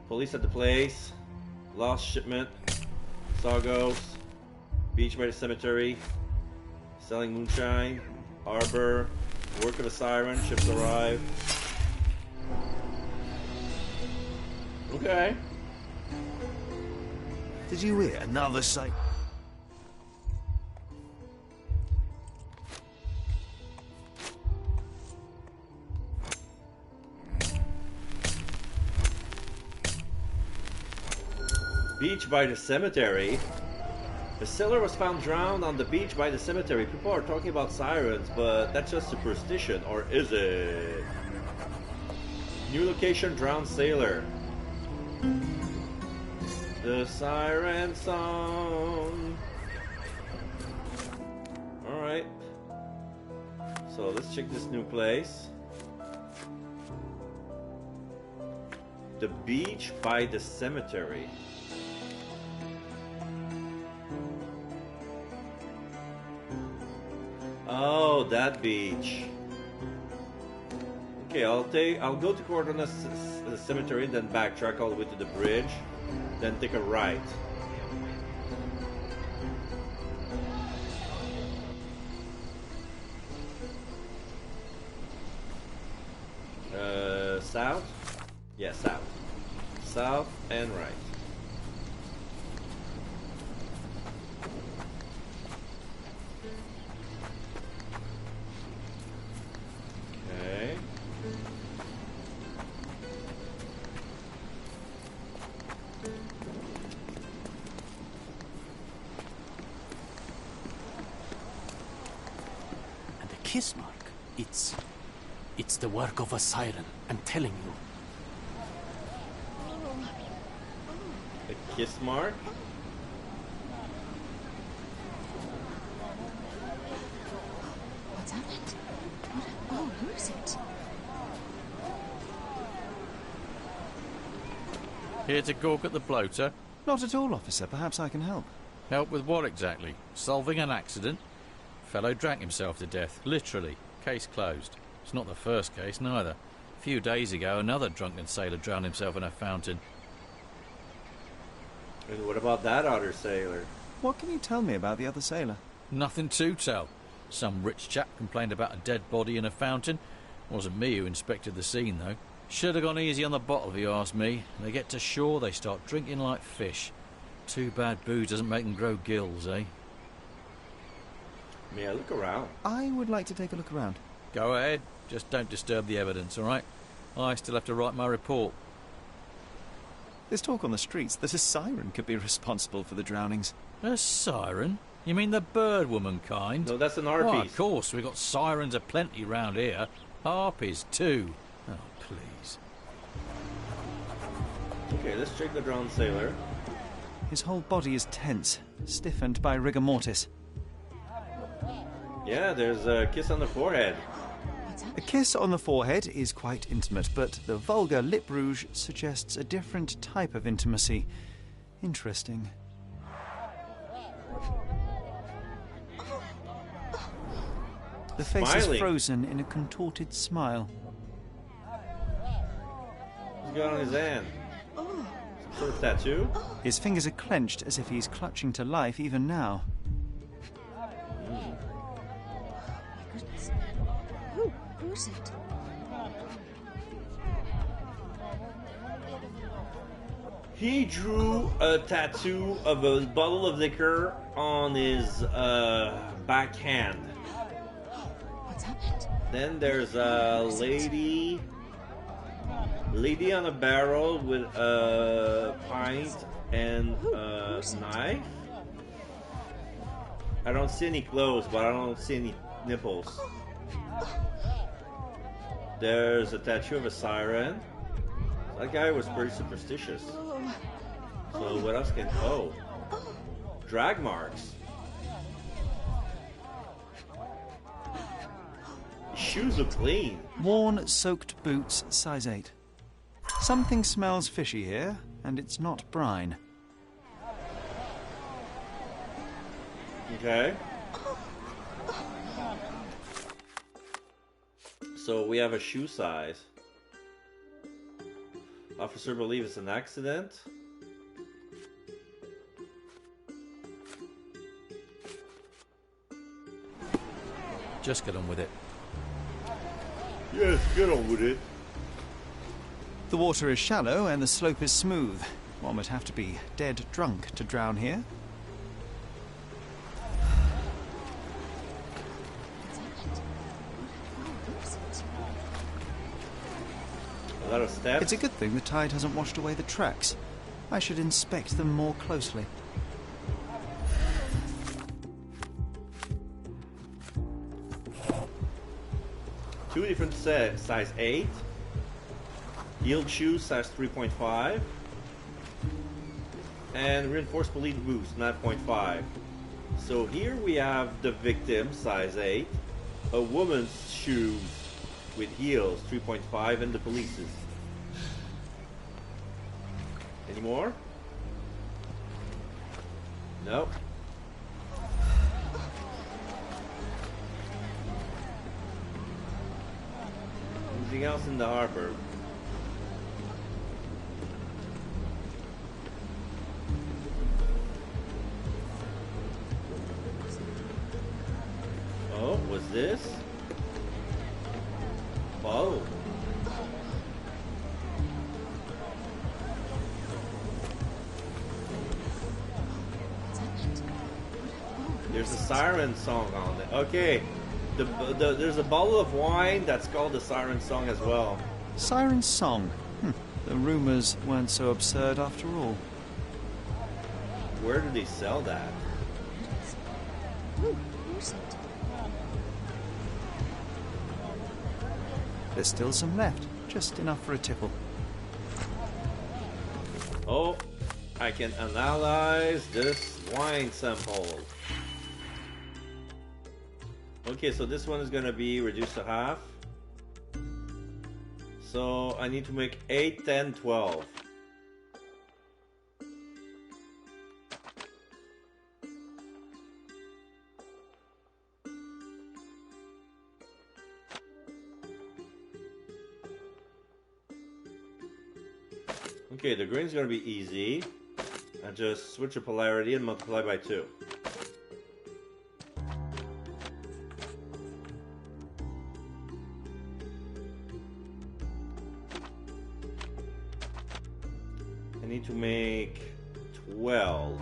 Police at the place. Lost shipment. Saw ghosts. Beach by the cemetery. Selling moonshine. Harbor. Work of a siren. Ships arrive. Okay. Did you hear another sight? Beach by the cemetery. The sailor was found drowned on the beach by the cemetery. People are talking about sirens, but that's just superstition, or is it? New location, drowned sailor. The siren song. Alright. So let's check this new place. The beach by the cemetery. Oh, that beach. Okay, I'll go to Cordona Cemetery, then backtrack all the way to the bridge, then take a right. South? Yeah, south. South and right. Okay. And the kiss mark, it's the work of a siren, I'm telling you. A kiss mark? What's happened? Oh, who is it? Here to gawk at the bloater? Not at all, officer. Perhaps I can help. Help with what exactly? Solving an accident? Fellow drank himself to death, literally. Case closed. It's not the first case, neither. A few days ago, another drunken sailor drowned himself in a fountain. And what about that other sailor? What can you tell me about the other sailor? Nothing to tell. Some rich chap complained about a dead body in a fountain. Wasn't me who inspected the scene, though. Should have gone easy on the bottle, if you ask me. They get to shore, they start drinking like fish. Too bad booze doesn't make them grow gills, eh? May I look around? I would like to take a look around. Go ahead. Just don't disturb the evidence, all right? I still have to write my report. There's talk on the streets that a siren could be responsible for the drownings. A siren? You mean the bird woman kind? No, that's an harpy. Oh, of course, we've got sirens aplenty round here. Harpies, too. Oh, please. Okay, let's check the drowned sailor. His whole body is tense, stiffened by rigor mortis. Yeah, there's a kiss on the forehead. A kiss on the forehead is quite intimate, but the vulgar lip rouge suggests a different type of intimacy. Interesting. The face is frozen in a contorted smile. What's going on in his hand? Some sort of tattoo? His fingers are clenched as if he's clutching to life even now. Who's it? He drew a tattoo of a bottle of liquor on his backhand. What's happened? Then there's a lady on a barrel with a pint and a knife. I don't see any clothes, but I don't see any nipples. There's a tattoo of a siren. That guy was pretty superstitious. So what else can... Oh. Drag marks. His shoes look clean. Worn, soaked boots, size 8. Something smells fishy here, and it's not brine. Okay. So we have a shoe size. Officer believes it's an accident. Just get on with it. Yes, get on with it. The water is shallow and the slope is smooth. One would have to be dead drunk to drown here. A lot of steps. It's a good thing the tide hasn't washed away the tracks. I should inspect them more closely. Two different size 8. Heeled shoes size 3.5. And reinforced police boots 9.5. So here we have the victim size 8. A woman's shoes with heels 3.5 and the police's. Any more? Nope. Anything else in the harbor? Oh, was this? Oh. There's a siren song on it. Okay. There's a bottle of wine that's called the siren song as well. Siren song? The rumours weren't so absurd after all. Where do they sell that? Ooh, who's it? There's still some left, just enough for a tipple. Oh, I can analyze this wine sample. Okay, so this one is gonna be reduced to half. So I need to make 8, 10, 12. Okay, the green's gonna be easy. I just switch the polarity and multiply by 2. I need to make 12.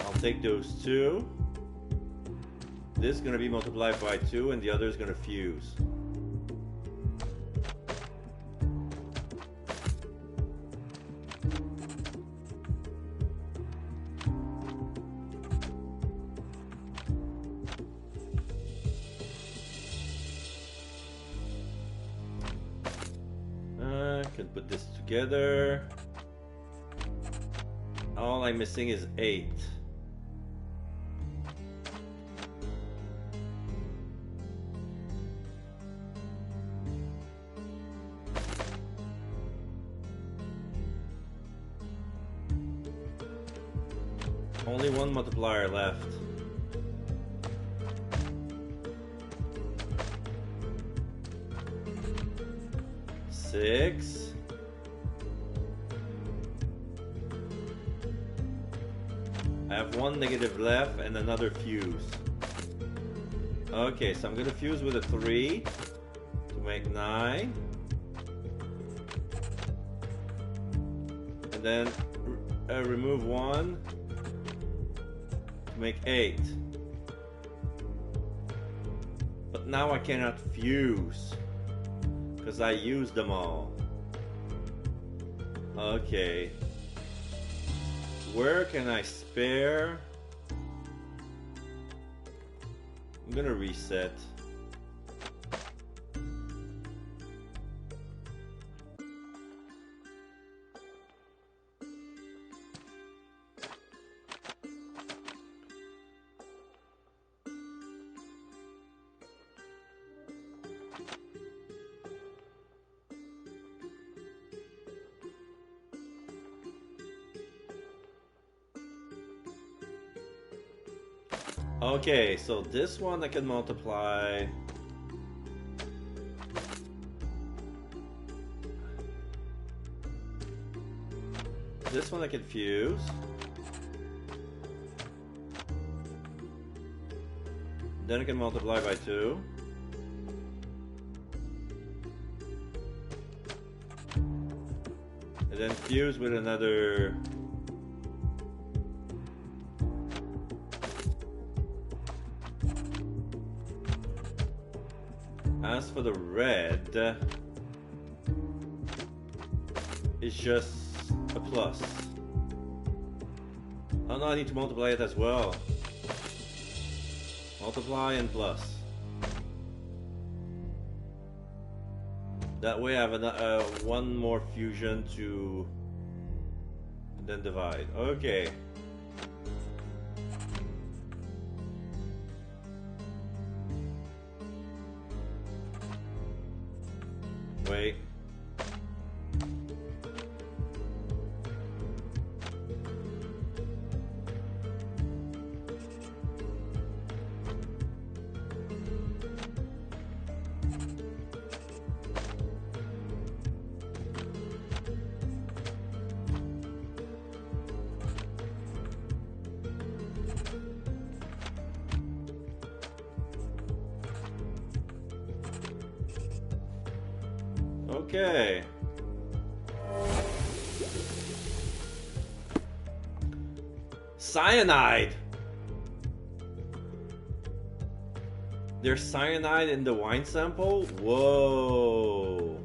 I'll take those two. This is going to be multiplied by 2 and the other is going to fuse. Can put this together. All I'm missing is 8. Only one multiplier left. Six. I have one negative left and another fuse. Okay, so I'm gonna fuse with a 3 to make 9. And then remove 1 to make 8. But now I cannot fuse because I used them all. Okay. Where can I spare? I'm gonna reset. Okay, so this one I can multiply. This one I can fuse. Then I can multiply by 2. And then fuse with another. As for the red, it's just a plus. Oh no, I need to multiply it as well. Multiply and plus. That way I have one more fusion to then divide. Okay. Wait. Okay. Cyanide! There's cyanide in the wine sample? Whoa.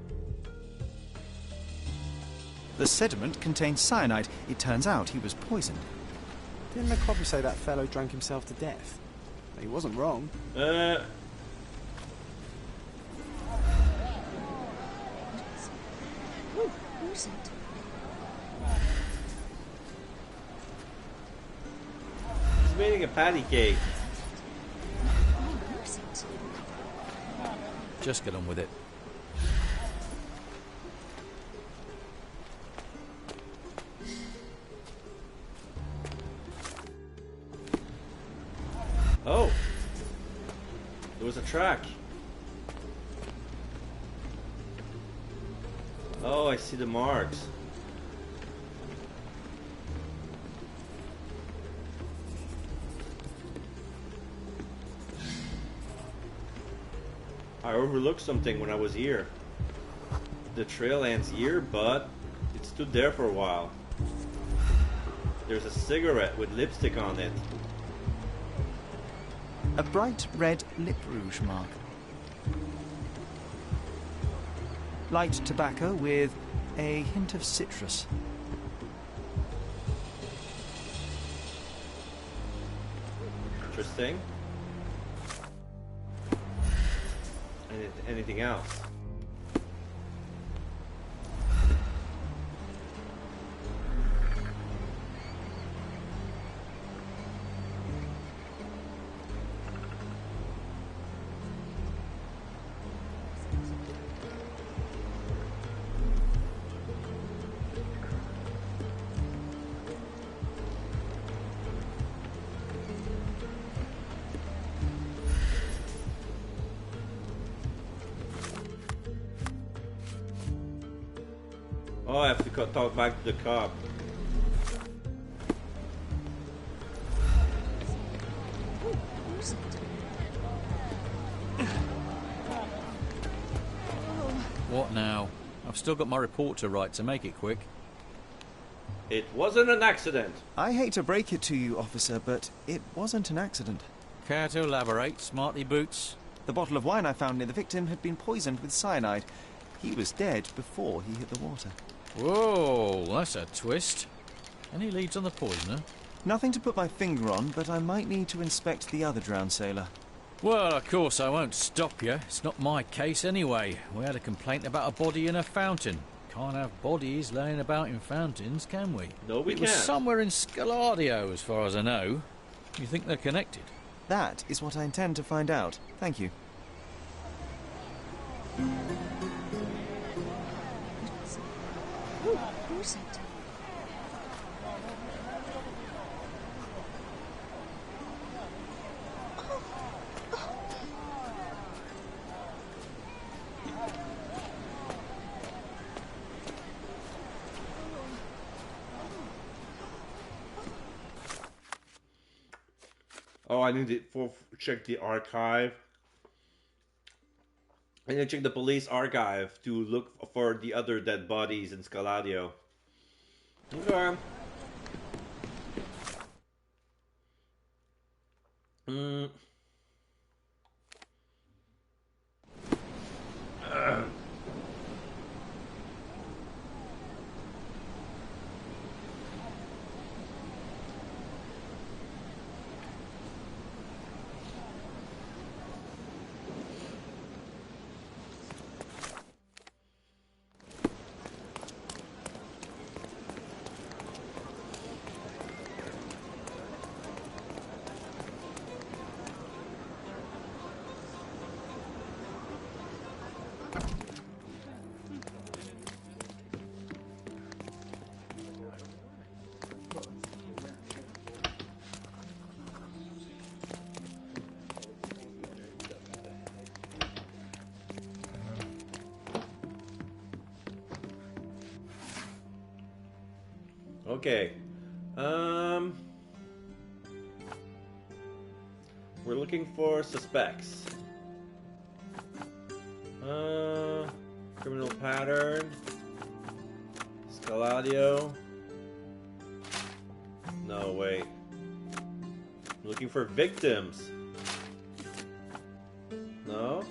The sediment contained cyanide. It turns out he was poisoned. Didn't the copper say that fellow drank himself to death? He wasn't wrong. Who's it? He's making a patty cake. Who's it? Just get on with it. Oh. There was a track. Oh, I see the marks. I overlooked something when I was here. The trail ends here, but it stood there for a while. There's a cigarette with lipstick on it. A bright red lip rouge mark. Light tobacco with a hint of citrus. Interesting. Anything else? Oh, I have to talk back to the cop. Who's it? What now? I've still got my report to write, so make it quick. It wasn't an accident. I hate to break it to you, officer, but it wasn't an accident. Care to elaborate, smarty boots? The bottle of wine I found near the victim had been poisoned with cyanide. He was dead before he hit the water. Whoa, that's a twist. Any leads on the poisoner? Nothing to put my finger on, but I might need to inspect the other drowned sailor. Well, of course I won't stop you. It's not my case anyway. We had a complaint about a body in a fountain. Can't have bodies laying about in fountains, can we? No, we can't. It can't. was somewhere in Scaladio, as far as I know. You think they're connected? That is what I intend to find out. Thank you. Who's it? Oh, I need to check the archive. I need to check the police archive to look for the other dead bodies in Scaladio. Okay. Okay. We're looking for suspects. Criminal pattern. Scaladio. No, wait. I'm looking for victims. No?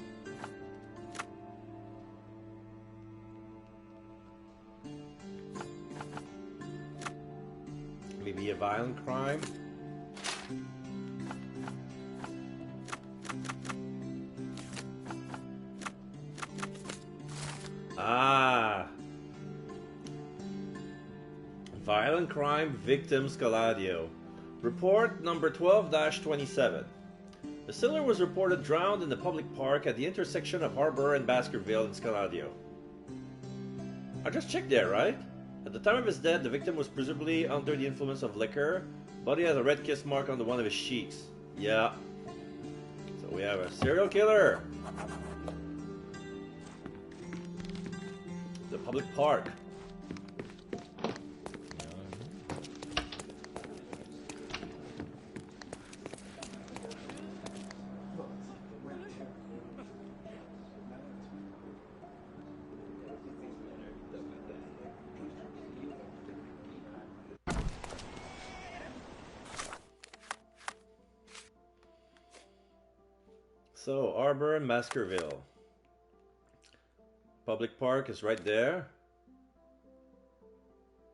Maybe a violent crime? Ah! Violent crime victim Scaladio. Report number 12-27. The sailor was reported drowned in the public park at the intersection of Harbor and Baskerville in Scaladio. I just checked there, right? At the time of his death, the victim was presumably under the influence of liquor. Body has a red kiss mark on one of his cheeks. Yeah. So we have a serial killer. The public park. So, Arbor and Baskerville. Public park is right there.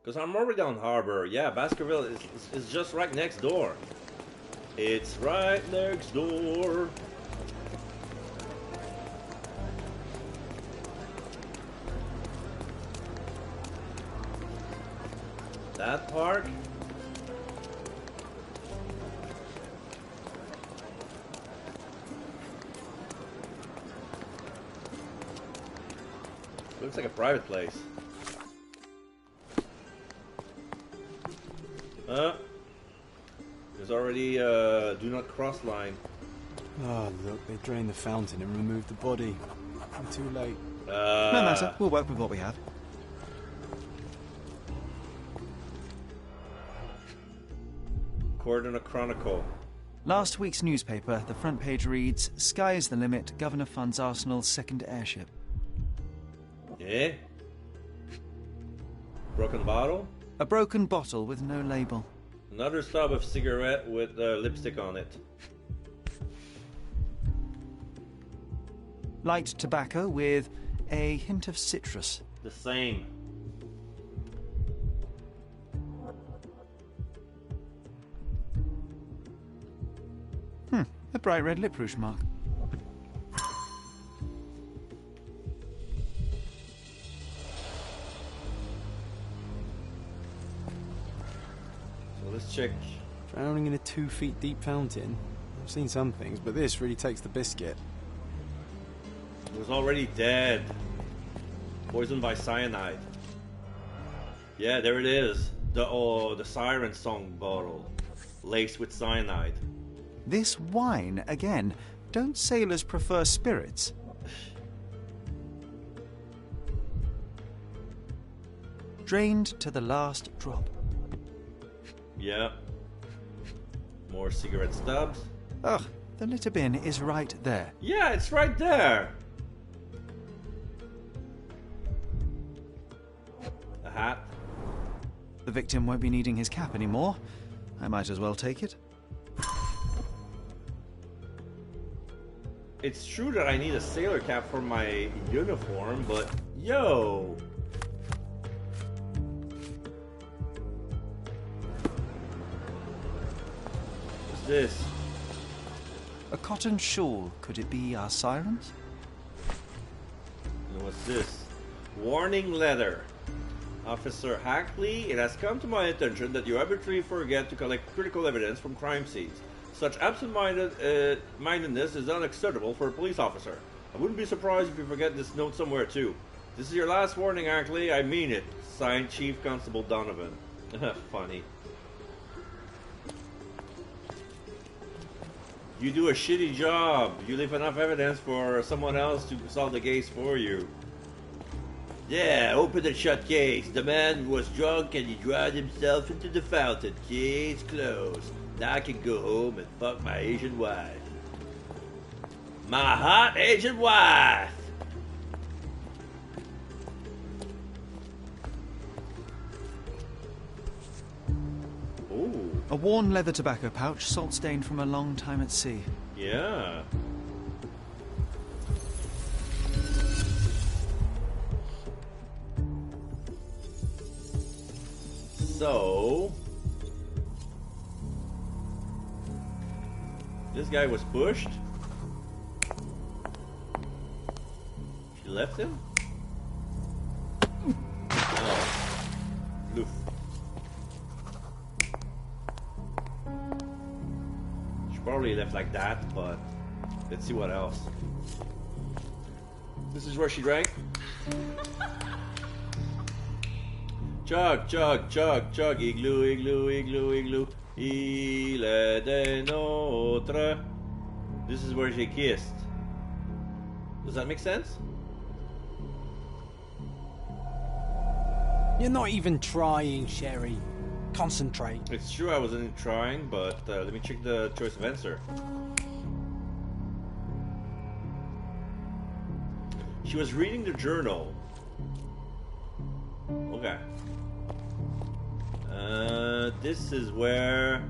Because I'm already on Harbor. Yeah, Baskerville is just right next door. It's right next door. That park? Looks like a private place. There's already a do not cross line. Oh, look, they drained the fountain and removed the body. I'm too late. No matter, we'll work with what we have. Cordon Chronicle. Last week's newspaper, the front page reads, "Sky is the limit, Governor funds Arsenal's second airship." Eh? Broken bottle? A broken bottle with no label. Another stub of cigarette with lipstick on it. Light tobacco with a hint of citrus. The same. A bright red lip rouge mark. So let's check. Drowning in a 2 feet deep fountain. I've seen some things, but this really takes the biscuit. It was already dead. Poisoned by cyanide. Yeah, there it is. The siren song bottle. Laced with cyanide. This wine, again. Don't sailors prefer spirits? Drained to the last drop. Yeah. More cigarette stubs. Ugh, the litter bin is right there. Yeah, it's right there. A hat. The victim won't be needing his cap anymore. I might as well take it. It's true that I need a sailor cap for my uniform, but yo! What's this? A cotton shawl. Could it be our sirens? And what's this? Warning letter. Officer Hackley, it has come to my attention that you arbitrarily forget to collect critical evidence from crime scenes. Such absent-mindedness is unacceptable for a police officer. I wouldn't be surprised if you forget this note somewhere too. This is your last warning, Hackley. I mean it. Signed, Chief Constable Donovan. Funny. You do a shitty job. You leave enough evidence for someone else to solve the case for you. Yeah, open and shut case. The man was drunk and he drowned himself into the fountain. Case closed. Now I can go home and fuck my Asian wife. My hot Asian wife! Ooh. A worn leather tobacco pouch, salt stained from a long time at sea. Yeah. So, this guy was pushed. She left him? Oh. Loof. She probably left like that, but let's see what else. This is where she drank. Chug, chug, chug, chug, igloo, igloo, igloo, igloo. Il est des nôtres. This is where she kissed. Does that make sense? You're not even trying, Sherry. Concentrate. It's true I wasn't trying, but let me check the choice of answer. She was reading the journal. Okay. This is where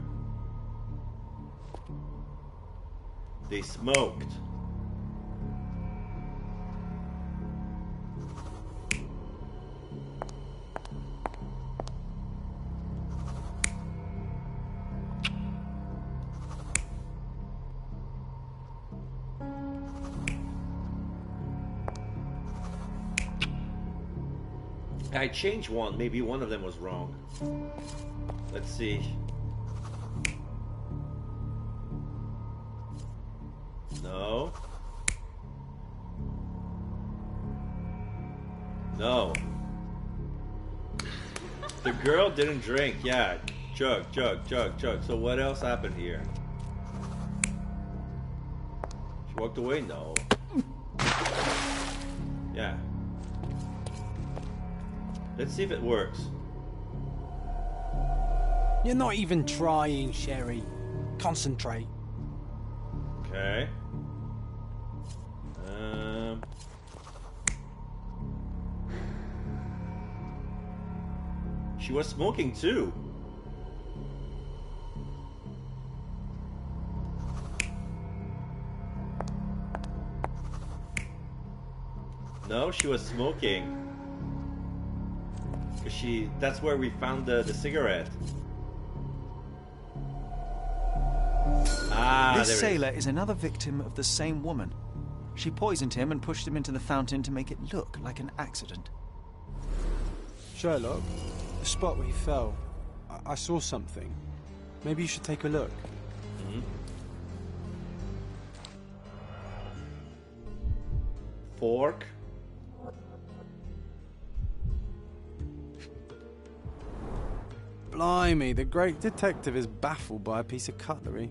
they smoked. I changed one. Maybe one of them was wrong. Let's see. No. No. The girl didn't drink. Yeah. Chug, chug, chug, chug. So what else happened here? She walked away? No. Yeah. Let's see if it works. You're not even trying, Sherry. Concentrate. Okay. She was smoking too. No, she was smoking. That's where we found the cigarette. Ah, this sailor is another victim of the same woman. She poisoned him and pushed him into the fountain to make it look like an accident. Sherlock, the spot where he fell, I saw something. Maybe you should take a look. Mm-hmm. Fork. Blimey, the great detective is baffled by a piece of cutlery.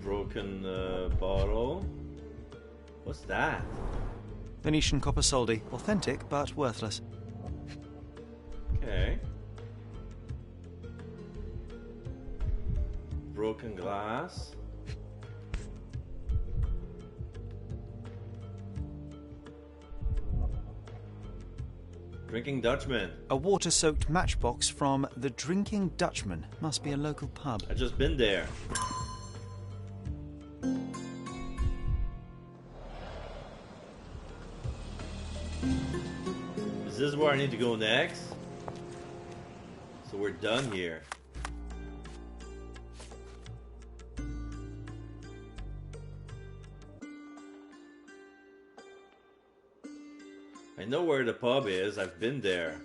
Broken bottle. What's that? Venetian copper soldi. Authentic, but worthless. Okay. Broken glass. Drinking Dutchman. A water-soaked matchbox from the Drinking Dutchman. Must be a local pub. I've just been there. Is this where I need to go next? So we're done here. I know where the pub is. I've been there.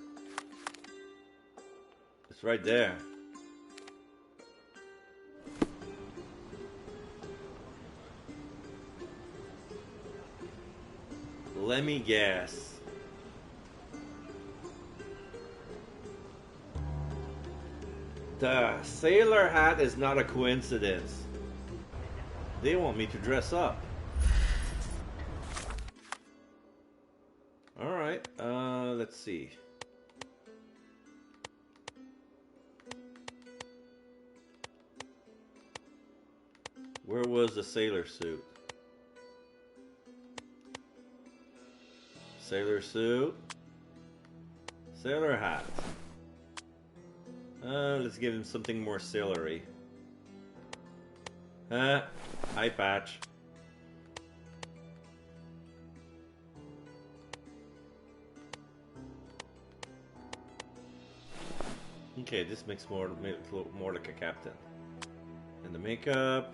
It's right there. Let me guess. The sailor hat is not a coincidence. They want me to dress up. Alright, let's see. Where was the sailor suit? Sailor suit. Sailor hat. Let's give him something more sailory. Eye patch. Okay, this makes more like a captain. And the makeup.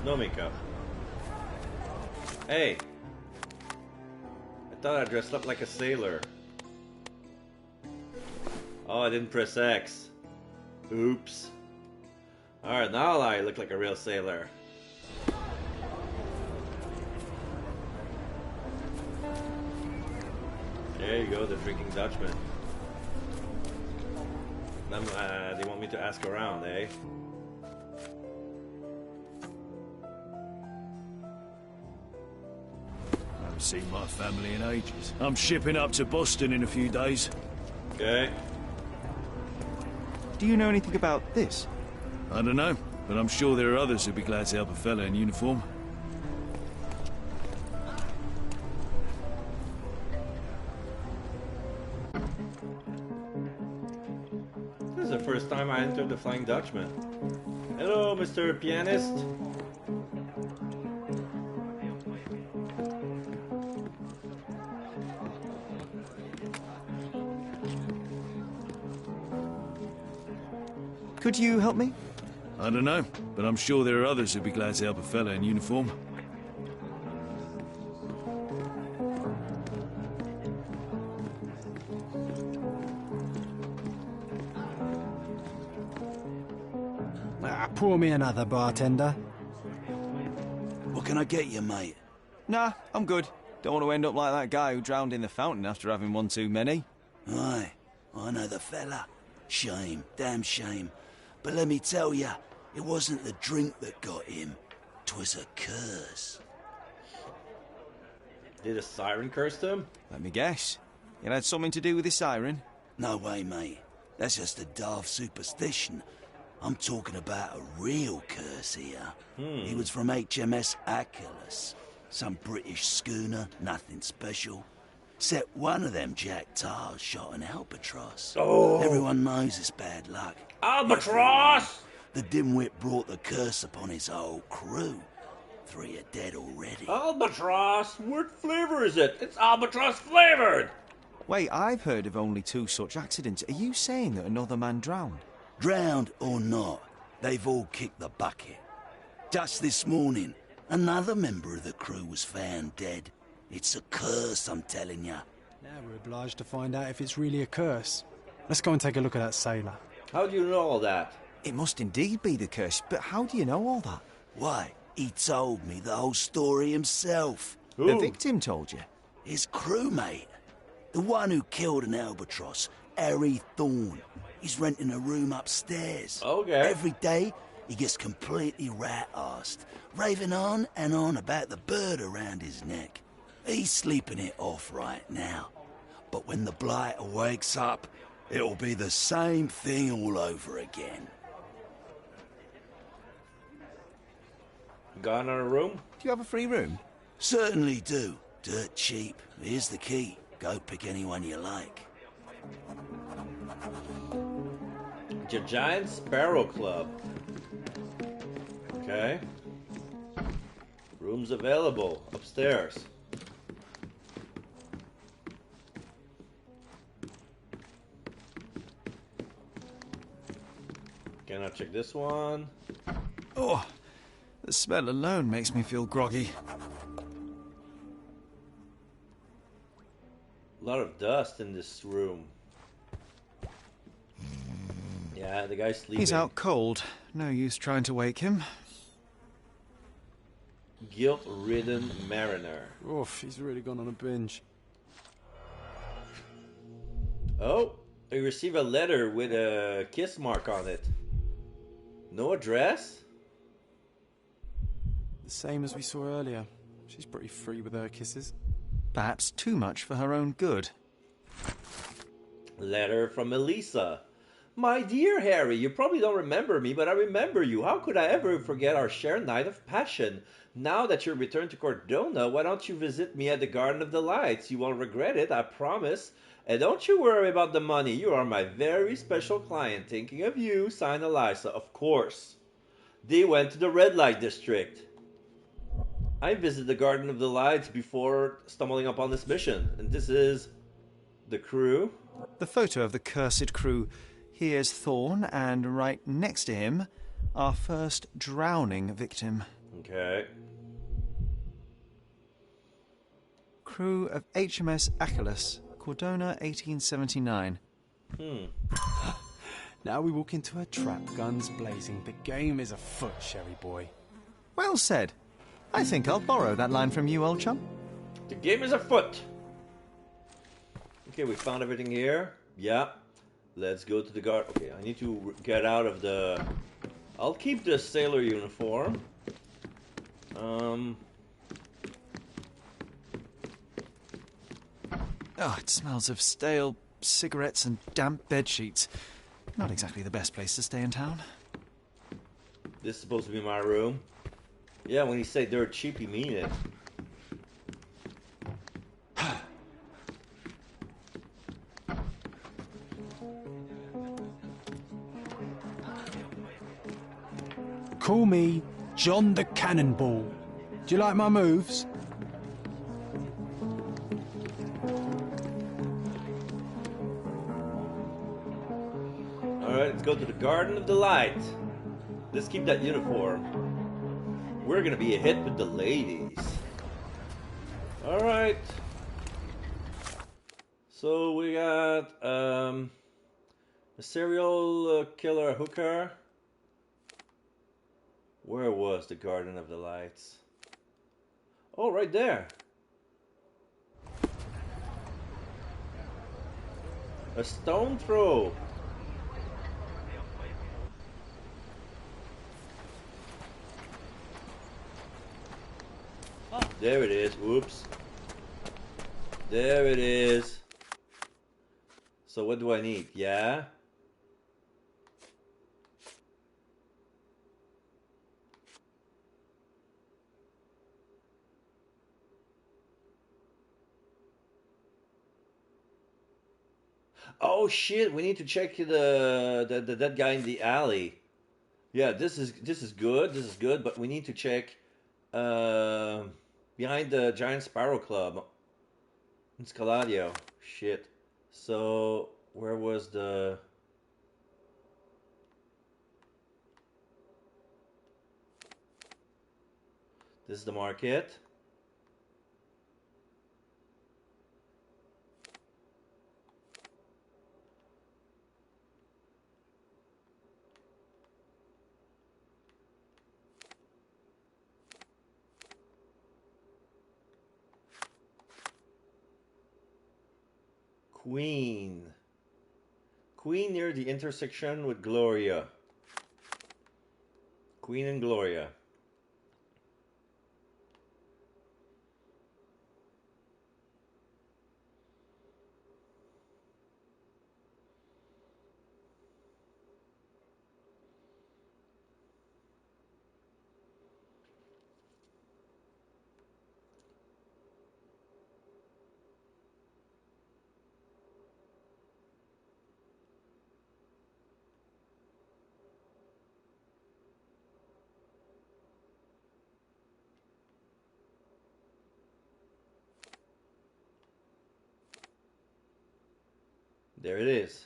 No makeup. Hey! I thought I dressed up like a sailor. Oh, I didn't press X. Oops. Alright, now I look like a real sailor. There you go, the drinking Dutchman. They want me to ask around, eh? Haven't seen my family in ages. I'm shipping up to Boston in a few days. Okay. Do you know anything about this? I don't know, but I'm sure there are others who'd be glad to help a fella in uniform. This is the first time I entered the Flying Dutchman. Hello, Mr. Pianist. Could you help me? I don't know, but I'm sure there are others who'd be glad to help a fella in uniform. Pour me another, bartender. What can I get you, mate? Nah, I'm good. Don't want to end up like that guy who drowned in the fountain after having one too many. Aye, I know the fella. Shame, damn shame. But let me tell ya, it wasn't the drink that got him. 'Twas a curse. Did a siren curse him? Let me guess. It had something to do with the siren? No way, mate. That's just a daft superstition. I'm talking about a real curse here. He was from HMS Achilles. Some British schooner, nothing special. Except one of them Jack Tars shot an albatross. Oh. Everyone knows it's bad luck. Albatross! The dimwit brought the curse upon his whole crew. 3 are dead already. Albatross? What flavor is it? It's albatross flavored! Wait, I've heard of only 2 such accidents. Are you saying that another man drowned? Drowned or not, they've all kicked the bucket. Just this morning, another member of the crew was found dead. It's a curse, I'm telling ya. Now we're obliged to find out if it's really a curse. Let's go and take a look at that sailor. How do you know all that? It must indeed be the curse, but how do you know all that? Why, he told me the whole story himself. Who? The victim told you? His crewmate. The one who killed an albatross, Harry Thorne. He's renting a room upstairs. Okay. Every day, he gets completely rat-arsed, raving on and on about the bird around his neck. He's sleeping it off right now. But when the blighter wakes up, it'll be the same thing all over again. Got another room? Do you have a free room? Certainly do. Dirt cheap. Here's the key. Go pick anyone you like. The Giant Sparrow Club. Okay. Rooms available upstairs. Can I check this one? Oh, the smell alone makes me feel groggy. A lot of dust in this room. Yeah, the guy's sleeping. He's out cold. No use trying to wake him. Guilt-ridden mariner. Oof, he's really gone on a binge. Oh, we receive a letter with a kiss mark on it. No address? The same as we saw earlier. She's pretty free with her kisses. Perhaps too much for her own good. Letter from Elisa. My dear Harry, you probably don't remember me, but I remember you. How could I ever forget our shared night of passion? Now that you're returned to Cordona, why don't you visit me at the Garden of the Lights? You won't regret it, I promise. And don't you worry about the money. You are my very special client. Thinking of you, signed Elisa, of course. They went to the red light district. I visited the Garden of the Lights before stumbling upon this mission. And this is the crew. The photo of the cursed crew. Here's Thorn, and right next to him, our first drowning victim. Okay. Crew of HMS Achilles, Cordona, 1879. Now we walk into a trap, guns blazing. The game is afoot, Sherry boy. Well said. I think I'll borrow that line from you, old chum. The game is afoot. Okay, we found everything here. Yeah. Let's go to the guard. Okay, I need to get out of the... I'll keep the sailor uniform. Oh, it smells of stale cigarettes and damp bed sheets. Not exactly the best place to stay in town. This is supposed to be my room. Yeah, when you say dirt cheap, you mean it. Call me John the Cannonball. Do you like my moves? Alright, let's go to the Garden of the Light. Let's keep that uniform. We're gonna be a hit with the ladies. Alright. So we got a serial killer hooker. Where was the Garden of the Lights? Oh, right there. A stone throw. There it is. Whoops. There it is. So what do I need? Yeah? Oh shit, we need to check the that guy in the alley. Yeah, this is good, but we need to check behind the Giant Sparrow Club in Scaladio. Shit. So where was the... This is the market. Queen near the intersection with Gloria. Queen and Gloria. There it is.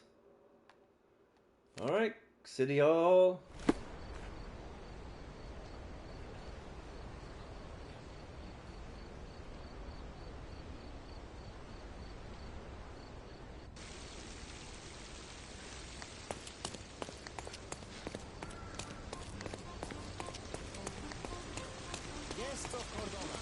Alright, City Hall. Guests of Cordona.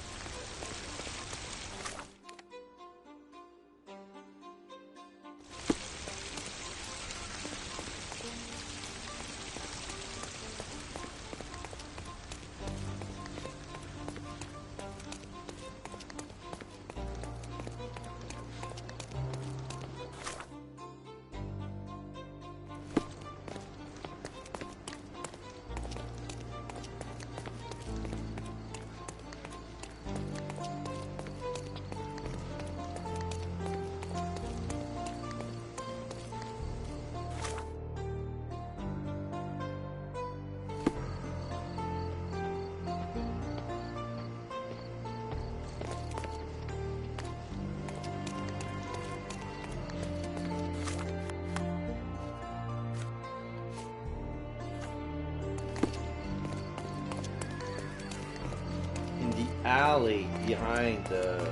alley behind the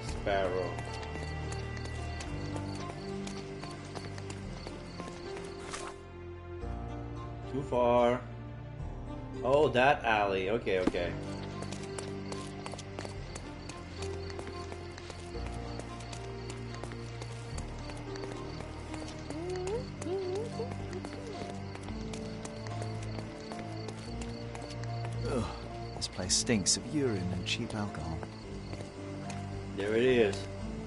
Sparrow. Too far. Oh, that alley. Okay, okay. Ugh, this place stinks of urine and cheap alcohol. There it is.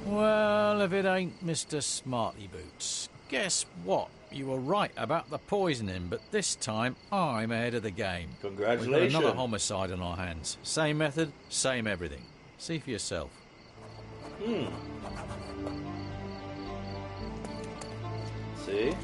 Well, if it ain't Mr. Smarty Boots. Guess what? You were right about the poisoning, but this time I'm ahead of the game. Congratulations. We've got another homicide on our hands. Same method, same everything. See for yourself. See?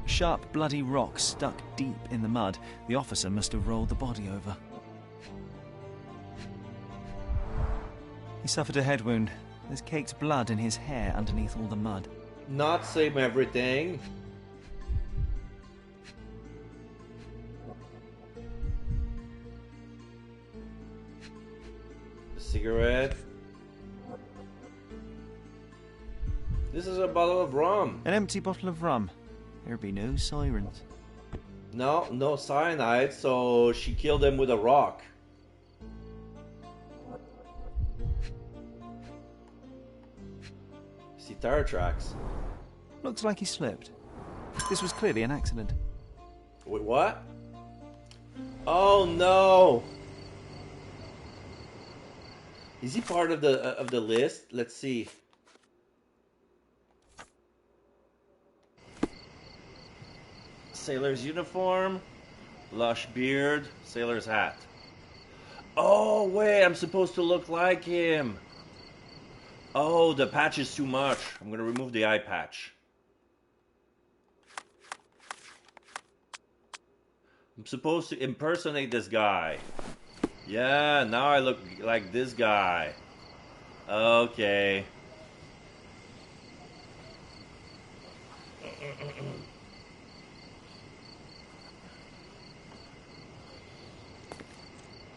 Sharp, bloody rock stuck deep in the mud. The officer must have rolled the body over. He suffered a head wound. There's caked blood in his hair underneath all the mud. Not same everything. Cigarette. This is a bottle of rum. An empty bottle of rum. There'd be no sirens. No, no cyanide, so she killed him with a rock. See tire tracks. Looks like he slipped. This was clearly an accident. Wait, what? Oh no! Is he part of the list? Let's see. Sailor's uniform, lush beard, sailor's hat. Oh wait, I'm supposed to look like him. Oh, the patch is too much. I'm gonna remove the eye patch. I'm supposed to impersonate this guy. Yeah, now I look like this guy. Okay.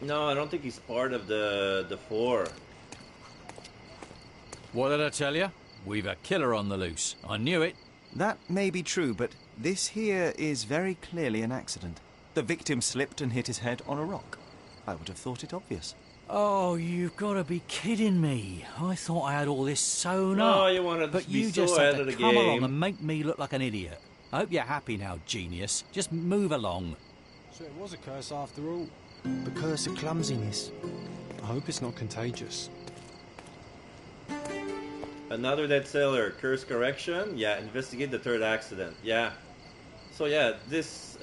No, I don't think he's part of the four. What did I tell you? We've a killer on the loose. I knew it. That may be true, but this here is very clearly an accident. The victim slipped and hit his head on a rock. I would have thought it obvious. Oh, you've got to be kidding me. I thought I had all this sewn up. Oh, you wanted to but be you so just ahead had of to the come along game. and make me look like an idiot. I hope you're happy now, genius. Just move along. So it was a curse after all. The curse of clumsiness. I hope it's not contagious. Another dead sailor. Curse correction. Yeah, investigate the third accident. Yeah. So yeah, this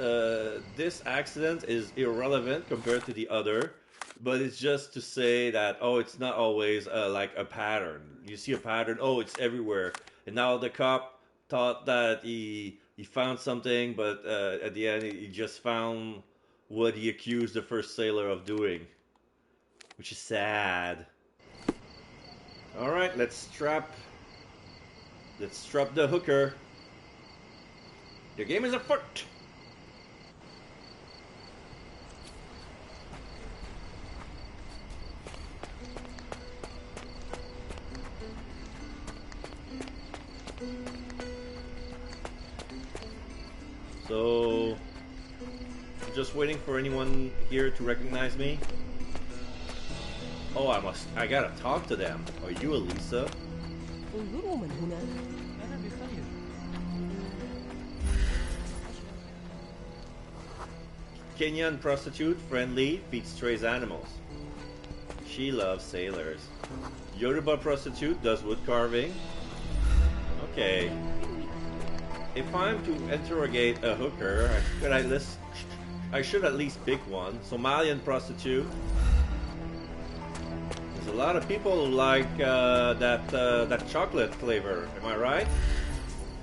accident is irrelevant compared to the other, but it's just to say that, oh, it's not always like a pattern. You see a pattern, oh, it's everywhere. And now the cop thought that he found something, but at the end he just found what he accused the first sailor of doing, which is sad. All right, let's strap the hooker. The game is afoot. So, just waiting for anyone here to recognize me. Oh, I gotta talk to them. Are you Elisa? Kenyan prostitute, friendly, feeds strays animals. She loves sailors. Yoruba prostitute, does wood carving. Okay. If I'm to interrogate a hooker, I should at least pick one. Somalian prostitute. There's a lot of people who like that chocolate flavor. Am I right?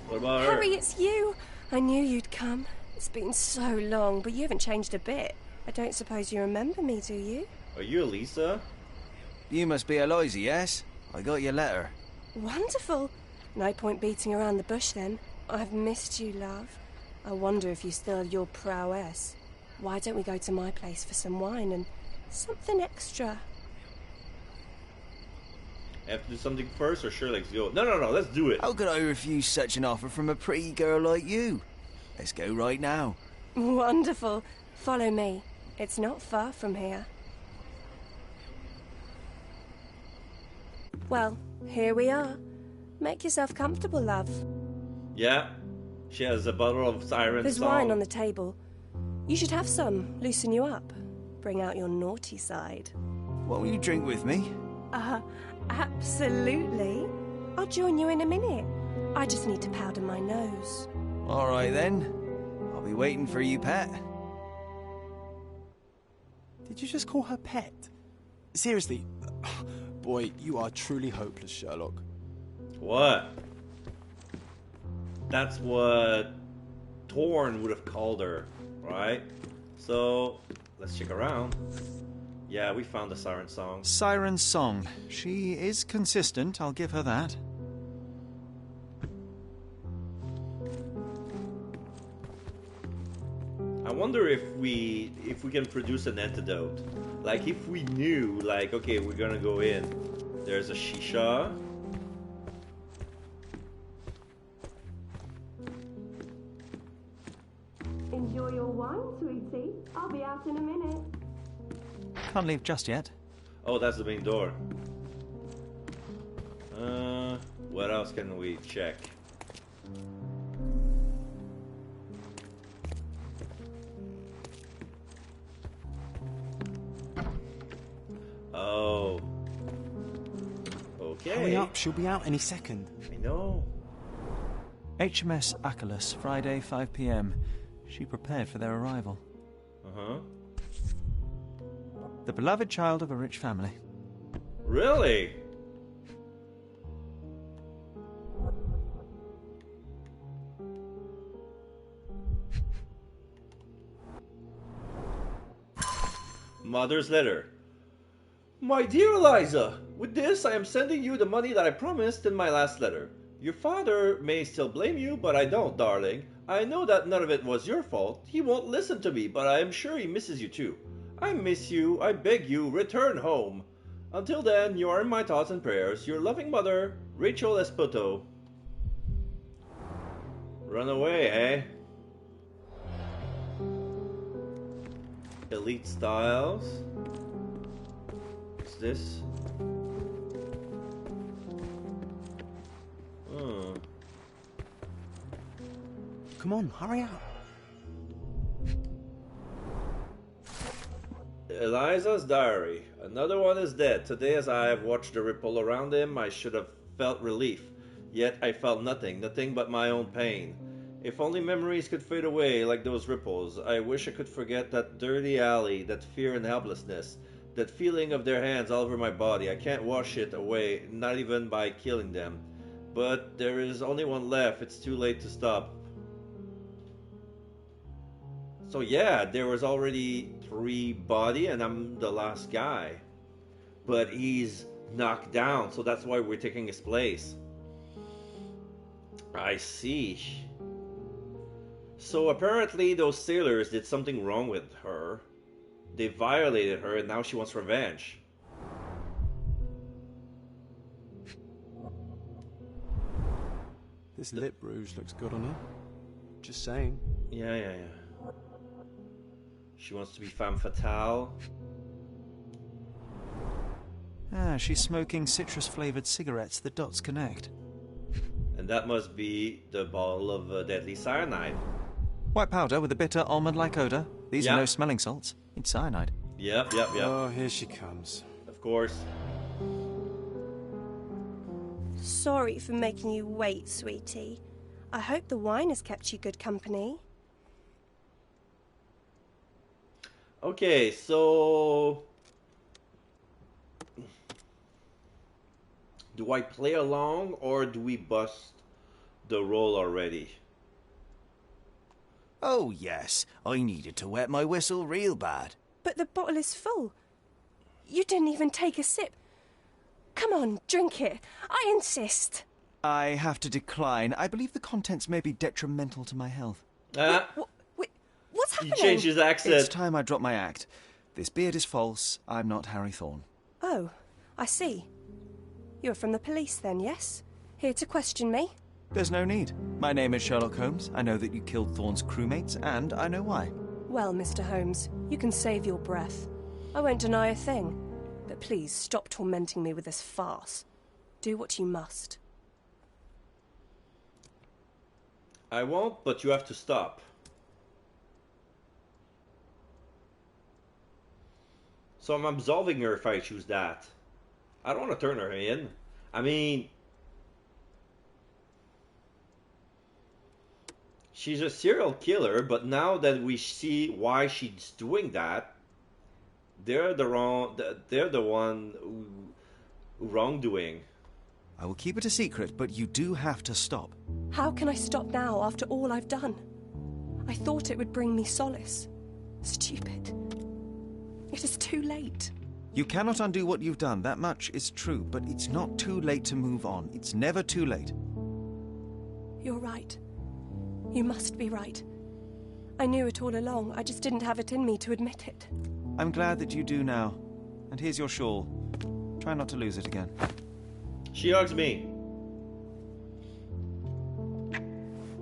What about her? Harry, it's you. I knew you'd come. It's been so long, but you haven't changed a bit. I don't suppose you remember me, do you? Are you Elisa? You must be Eloisa, yes? I got your letter. Wonderful. No point beating around the bush then. I've missed you, love. I wonder if you still have your prowess. Why don't we go to my place for some wine and something extra? Have to do something first, or sure, let's go. No, let's do it. How could I refuse such an offer from a pretty girl like you? Let's go right now. Wonderful. Follow me. It's not far from here. Well, here we are. Make yourself comfortable, love. Yeah. She has a bottle of siren There's song. wine on the table. You should have some. Loosen you up. Bring out your naughty side. Won't you drink with me? Absolutely. I'll join you in a minute. I just need to powder my nose. All right, then. I'll be waiting for you, pet. Did you just call her pet? Seriously? Boy, you are truly hopeless, Sherlock. What? That's what Thorn would have called her, right? So, let's check around. Yeah, we found the siren song. Siren song. She is consistent, I'll give her that. I wonder if we can produce an antidote. Like, if we knew, like, okay, we're gonna go in. There's a shisha. Enjoy your wine, sweetie. I'll be out in a minute. Can't leave just yet. Oh, that's the main door. What else can we check? Oh. Okay. Hurry up, she'll be out any second. I know. HMS Achilles, Friday, 5 p.m. She prepared for their arrival. Uh-huh. The beloved child of a rich family. Really? Mother's letter. My dear Eliza, with this I am sending you the money that I promised in my last letter. Your father may still blame you, but I don't, darling. I know that none of it was your fault. He won't listen to me, but I am sure he misses you too. I miss you. I beg you, return home. Until then, you are in my thoughts and prayers. Your loving mother, Rachel Espoto. Run away, eh? Elite Styles. What's this? Come on, hurry up. Eliza's diary. Another one is dead. Today, as I have watched the ripple around him, I should have felt relief. Yet I felt nothing but my own pain. If only memories could fade away like those ripples. I wish I could forget that dirty alley, that fear and helplessness, that feeling of their hands all over my body. I can't wash it away, not even by killing them. But there is only one left. It's too late to stop. So yeah, there was already 3 bodies, and I'm the last guy. But he's knocked down, so that's why we're taking his place. I see. So apparently those sailors did something wrong with her. They violated her, and now she wants revenge. This lip rouge looks good on her. Just saying. Yeah. She wants to be femme fatale. She's smoking citrus-flavoured cigarettes. The dots connect. And that must be the bottle of deadly cyanide. White powder with a bitter almond-like odour. These are no smelling salts. It's cyanide. Yep. Oh, here she comes. Of course. Sorry for making you wait, sweetie. I hope the wine has kept you good company. Okay, so... do I play along, or do we bust the roll already? Oh, yes. I needed to wet my whistle real bad. But the bottle is full. You didn't even take a sip. Come on, drink it. I insist. I have to decline. I believe the contents may be detrimental to my health. What's happening? He changed his accent. It's time I drop my act. This beard is false. I'm not Harry Thorne. Oh, I see. You're from the police then, yes? Here to question me? There's no need. My name is Sherlock Holmes. I know that you killed Thorne's crewmates, and I know why. Well, Mr. Holmes, you can save your breath. I won't deny a thing. But please, stop tormenting me with this farce. Do what you must. I won't, but you have to stop. So I'm absolving her if I choose that. I don't want to turn her in. I mean, she's a serial killer, but now that we see why she's doing that, they're the one who wrongdoing. I will keep it a secret, but you do have to stop. How can I stop now after all I've done? I thought it would bring me solace. Stupid. It is too late. You cannot undo what you've done, that much is true, but it's not too late to move on. It's never too late. You're right. You must be right. I knew it all along, I just didn't have it in me to admit it. I'm glad that you do now. And here's your shawl. Try not to lose it again. She hugs me.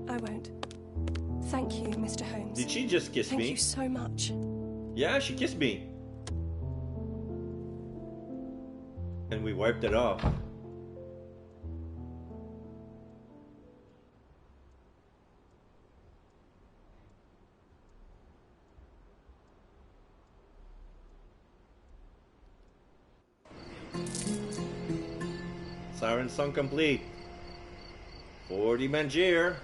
I won't. Thank you, Mr. Holmes. Did she just kiss me? Thank you so much. Yeah, she kissed me. And we wiped it off. Siren song complete. 40 Mangier.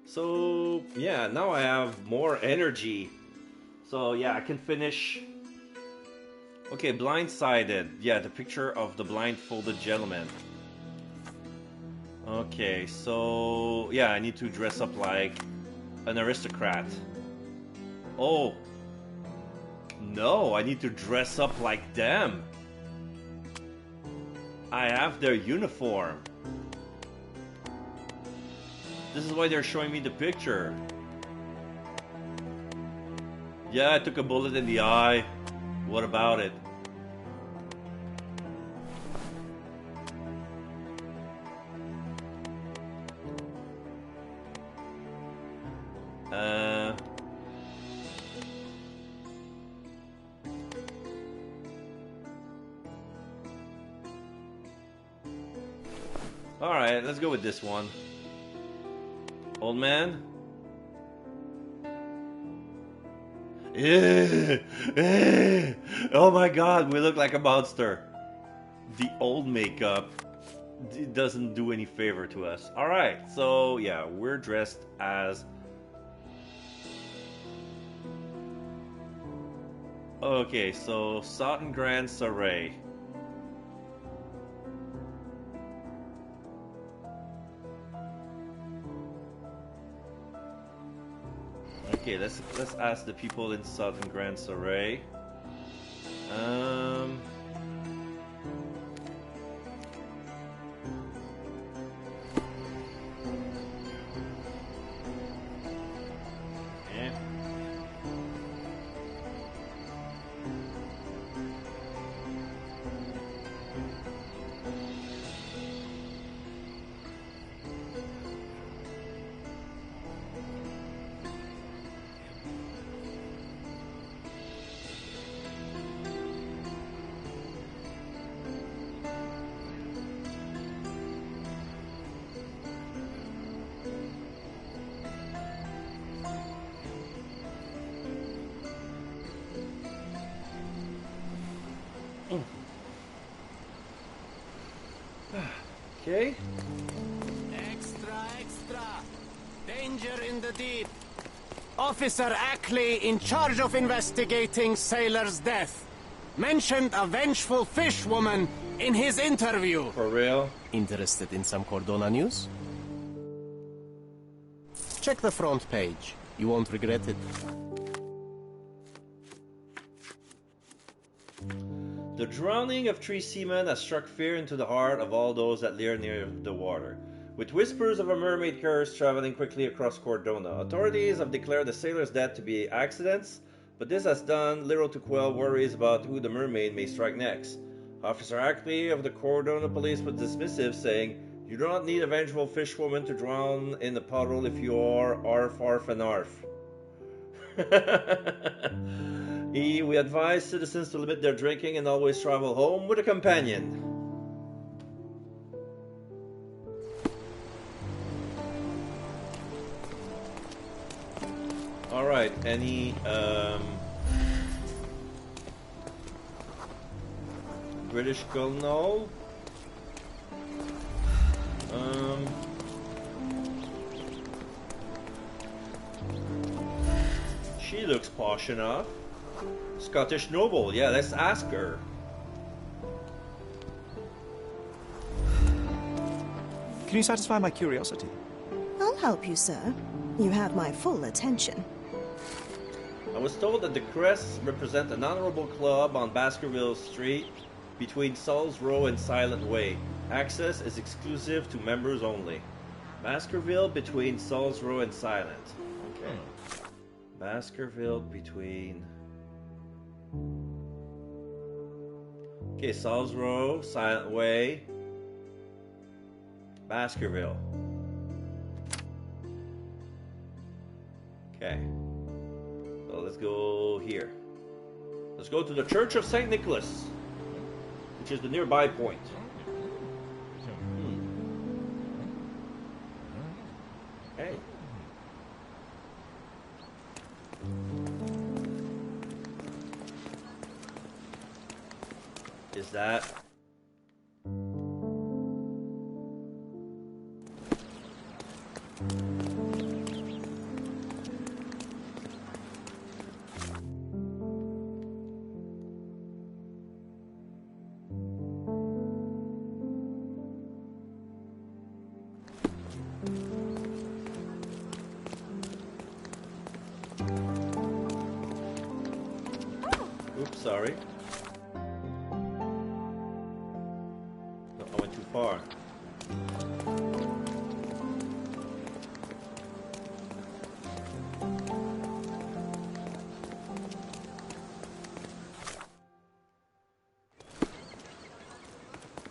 So yeah, now I have more energy. So yeah, I can finish. Okay, blindsided. Yeah, the picture of the blindfolded gentleman. Okay, so yeah, I need to dress up like an aristocrat. Oh. No, I need to dress up like them. I have their uniform. This is why they're showing me the picture. Yeah, I took a bullet in the eye. What about it? Alright, let's go with this one. Old man? Oh my god, we look like a monster. The old makeup doesn't do any favor to us. Alright, so yeah, we're dressed as... Okay, so Sutton Grand Saray. Okay, let's ask the people in Southern Grand Saray. Yeah. Okay. Extra, extra. Danger in the deep. Officer Ackley, in charge of investigating sailor's death, mentioned a vengeful fish woman in his interview. For real? Interested in some Cordona news? Check the front page. You won't regret it. The drowning of 3 seamen has struck fear into the heart of all those that live near the water. With whispers of a mermaid curse traveling quickly across Cordona, authorities have declared the sailors' death to be accidents, but this has done little to quell worries about who the mermaid may strike next. Officer Ackley of the Cordona police was dismissive, saying, "You do not need a vengeful fishwoman to drown in the puddle if you are arf arf and arf." We advise citizens to limit their drinking and always travel home with a companion. Alright, any British colonel? She looks posh enough. Scottish noble, yeah, let's ask her. Can you satisfy my curiosity? I'll help you, sir. You have my full attention. I was told that the crests represent an honorable club on Baskerville Street between Saul's Row and Silent Way. Access is exclusive to members only. Baskerville between Saul's Row and Silent. Okay. Baskerville between... Okay, Saul's Row, Silent Way, Baskerville. Okay. So let's go here. Let's go to the Church of St. Nicholas, which is the nearby point. Hey. Is that... Oops, sorry. No, I went too far.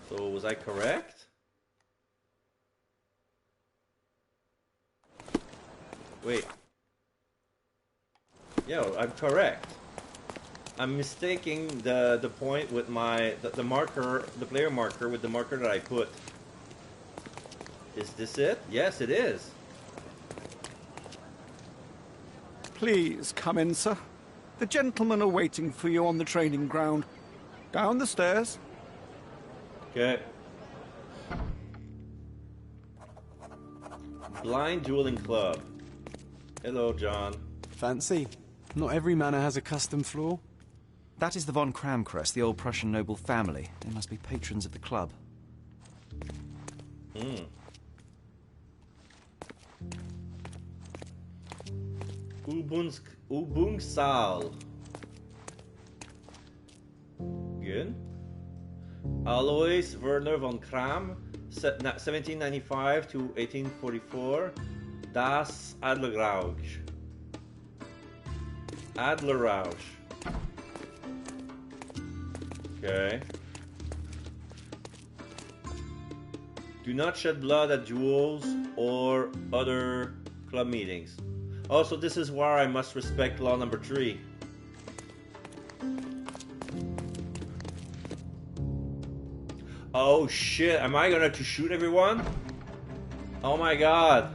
So, was I correct? Wait. Yeah, I'm correct. I'm mistaking the point with my the marker, the player marker with the marker that I put. Is this it? Yes, it is. Please come in, sir. The gentlemen are waiting for you on the training ground. Down the stairs. Okay. Blind Dueling Club. Hello, John. Fancy. Not every manor has a custom floor. That is the von Kramkrest, the old Prussian noble family. They must be patrons of the club. Übungssaal. Good. Alois Werner von Kram, 1795 to 1844. Das Adlerrausch. Adlerrausch. Okay. Do not shed blood at duels or other club meetings. Also, this is where I must respect law number 3. Oh shit, am I gonna to shoot everyone? Oh my god.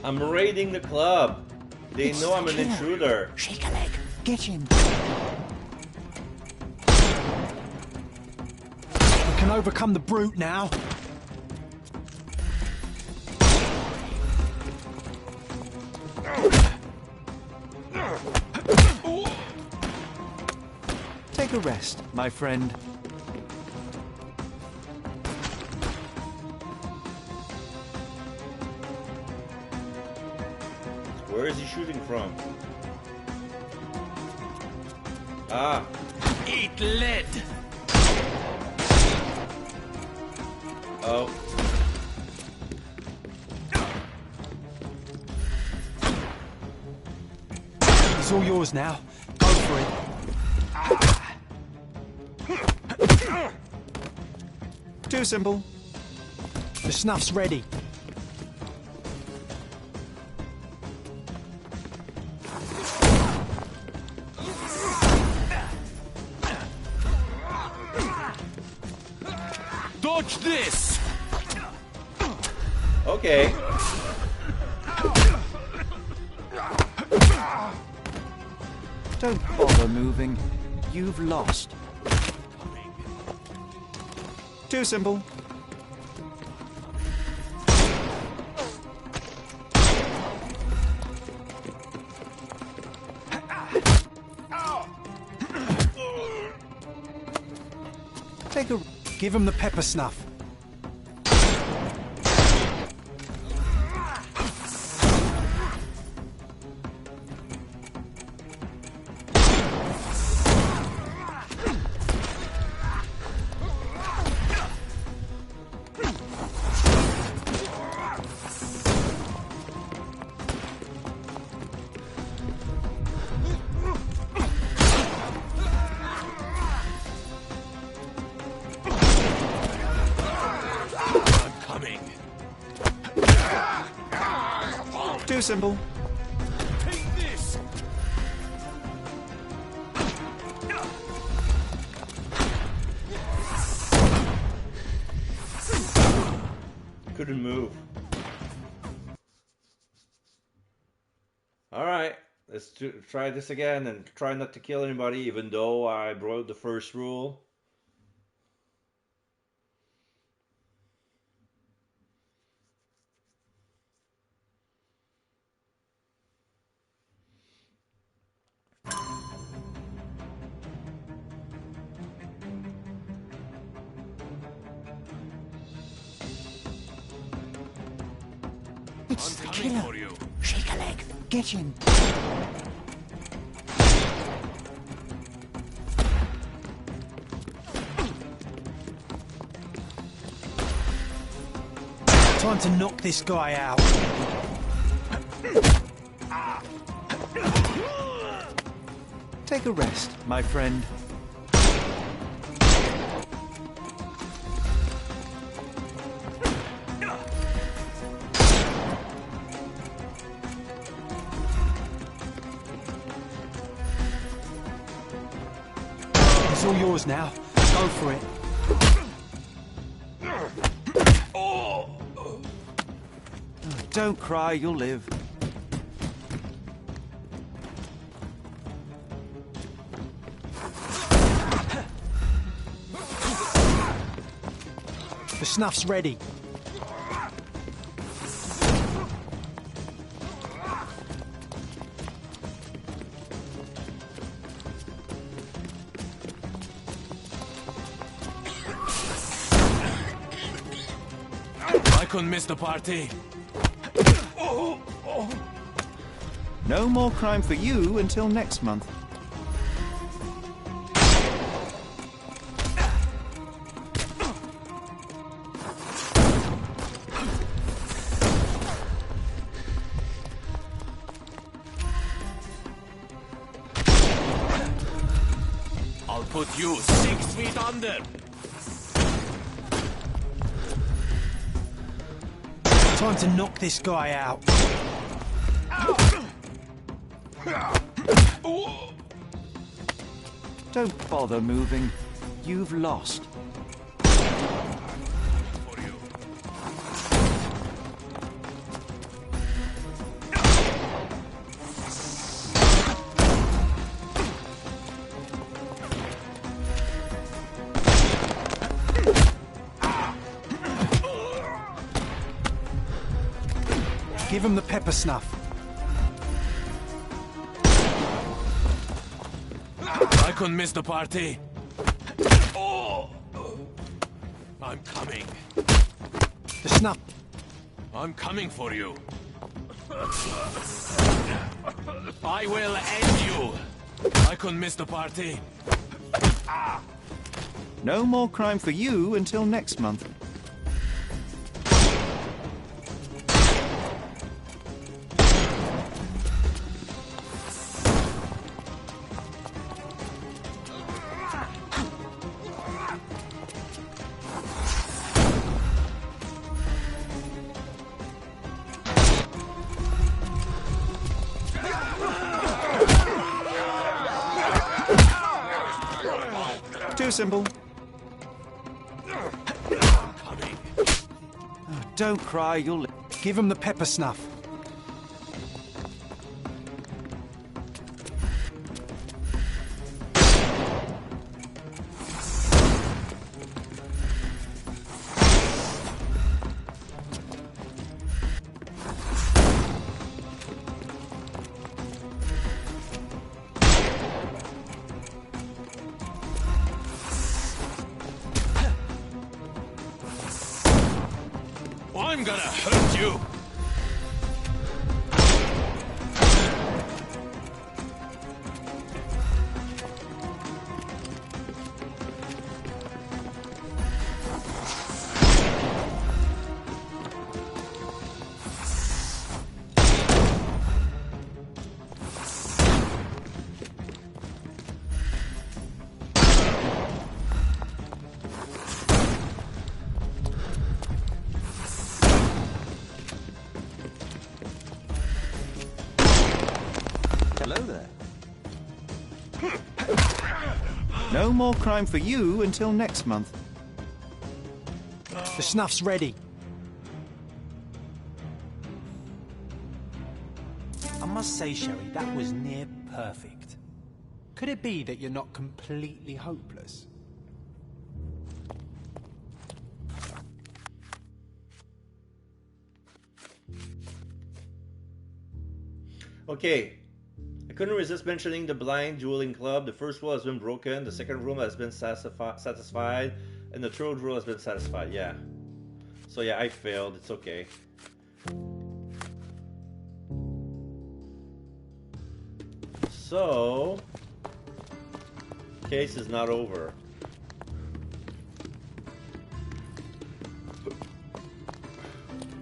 I'm raiding the club. They know I'm an intruder. Shake a leg. Get him. We can overcome the brute now. Take a rest, my friend. Where Where is he shooting from? Ah. Eat lead! Oh. It's all yours now. Go for it. Too simple. The snuff's ready. Dodge this! Okay. Don't bother moving. You've lost. Too simple. Take a... Give him the pepper snuff. Too simple. Take this! Couldn't move. Alright, let's try this again and try not to kill anybody, even though I broke the first rule. It's the killer. Shake a leg. Get him. Time to knock this guy out. Take a rest, my friend. It's all yours now. Go for it. Don't cry, you'll live. The snuff's ready. I couldn't miss the party. No more crime for you until next month. I'll put you 6 feet under. Time to knock this guy out. Don't bother moving. You've lost. Give him the pepper snuff. I couldn't miss the party. I'm coming. The snuff. I'm coming for you. I will end you. I couldn't miss the party. No more crime for you until next month. Too simple. Oh, don't cry, you'll... Give him the pepper snuff. I'm gonna hurt you! Hello there. No more crime for you until next month. The snuff's ready. I must say, Sherry, that was near perfect. Could it be that you're not completely hopeless? Okay, I couldn't resist mentioning the blind dueling club. The first rule has been broken, the second rule has been satisfied, and the third rule has been satisfied, yeah. So yeah, I failed, it's okay. So, case is not over.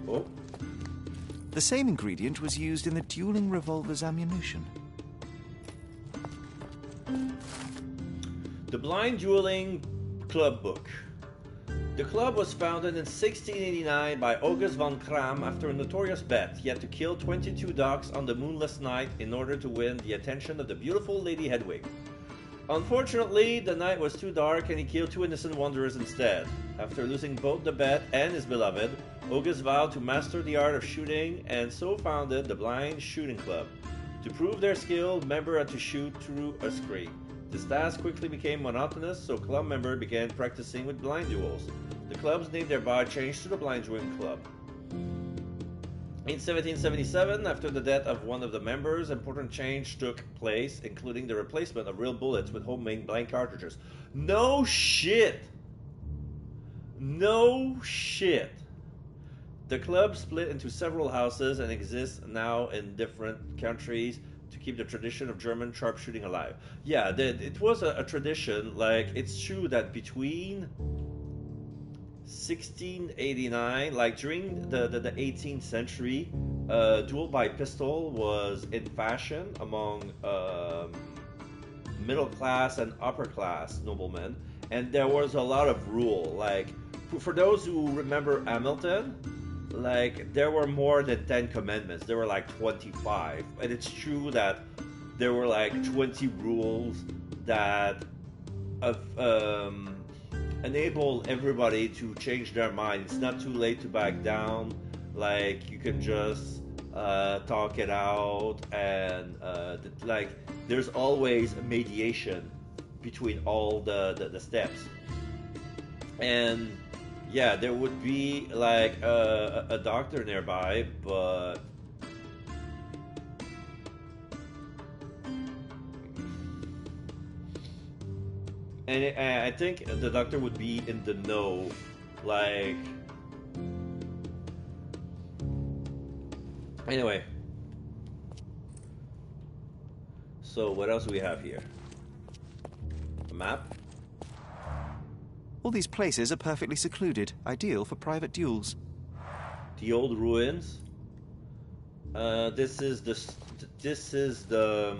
Oh. The same ingredient was used in the dueling revolver's ammunition. The Blind Dueling Club Book. The club was founded in 1689 by August von Kram after a notorious bet. He had to kill 22 ducks on the moonless night in order to win the attention of the beautiful Lady Hedwig. Unfortunately, the night was too dark and he killed 2 innocent wanderers instead. After losing both the bet and his beloved, August vowed to master the art of shooting and so founded the Blind Shooting Club. To prove their skill, members had to shoot through a screen. This task quickly became monotonous, so club members began practicing with blind duels. The club's name thereby changed to the Blind Dueling Club. In 1777, after the death of one of the members, important change took place, including the replacement of real bullets with homemade blank cartridges. No shit! No shit! The club split into several houses and exists now in different countries to keep the tradition of German sharpshooting alive. Yeah, it was a tradition. Like, it's true that between 1689, like during the 18th century, duel by pistol was in fashion among middle class and upper class noblemen, and there was a lot of rule. Like, for those who remember Hamilton, like, there were more than 10 commandments. There were like 25, and it's true that there were like 20 rules that enable everybody to change their mind. It's not too late to back down. Like, you can just talk it out, and like, there's always a mediation between all the steps. And yeah, there would be like a doctor nearby, but and I think the doctor would be in the know, like. Anyway, So what else do we have here? A map? All these places are perfectly secluded, ideal for private duels. The old ruins. This is the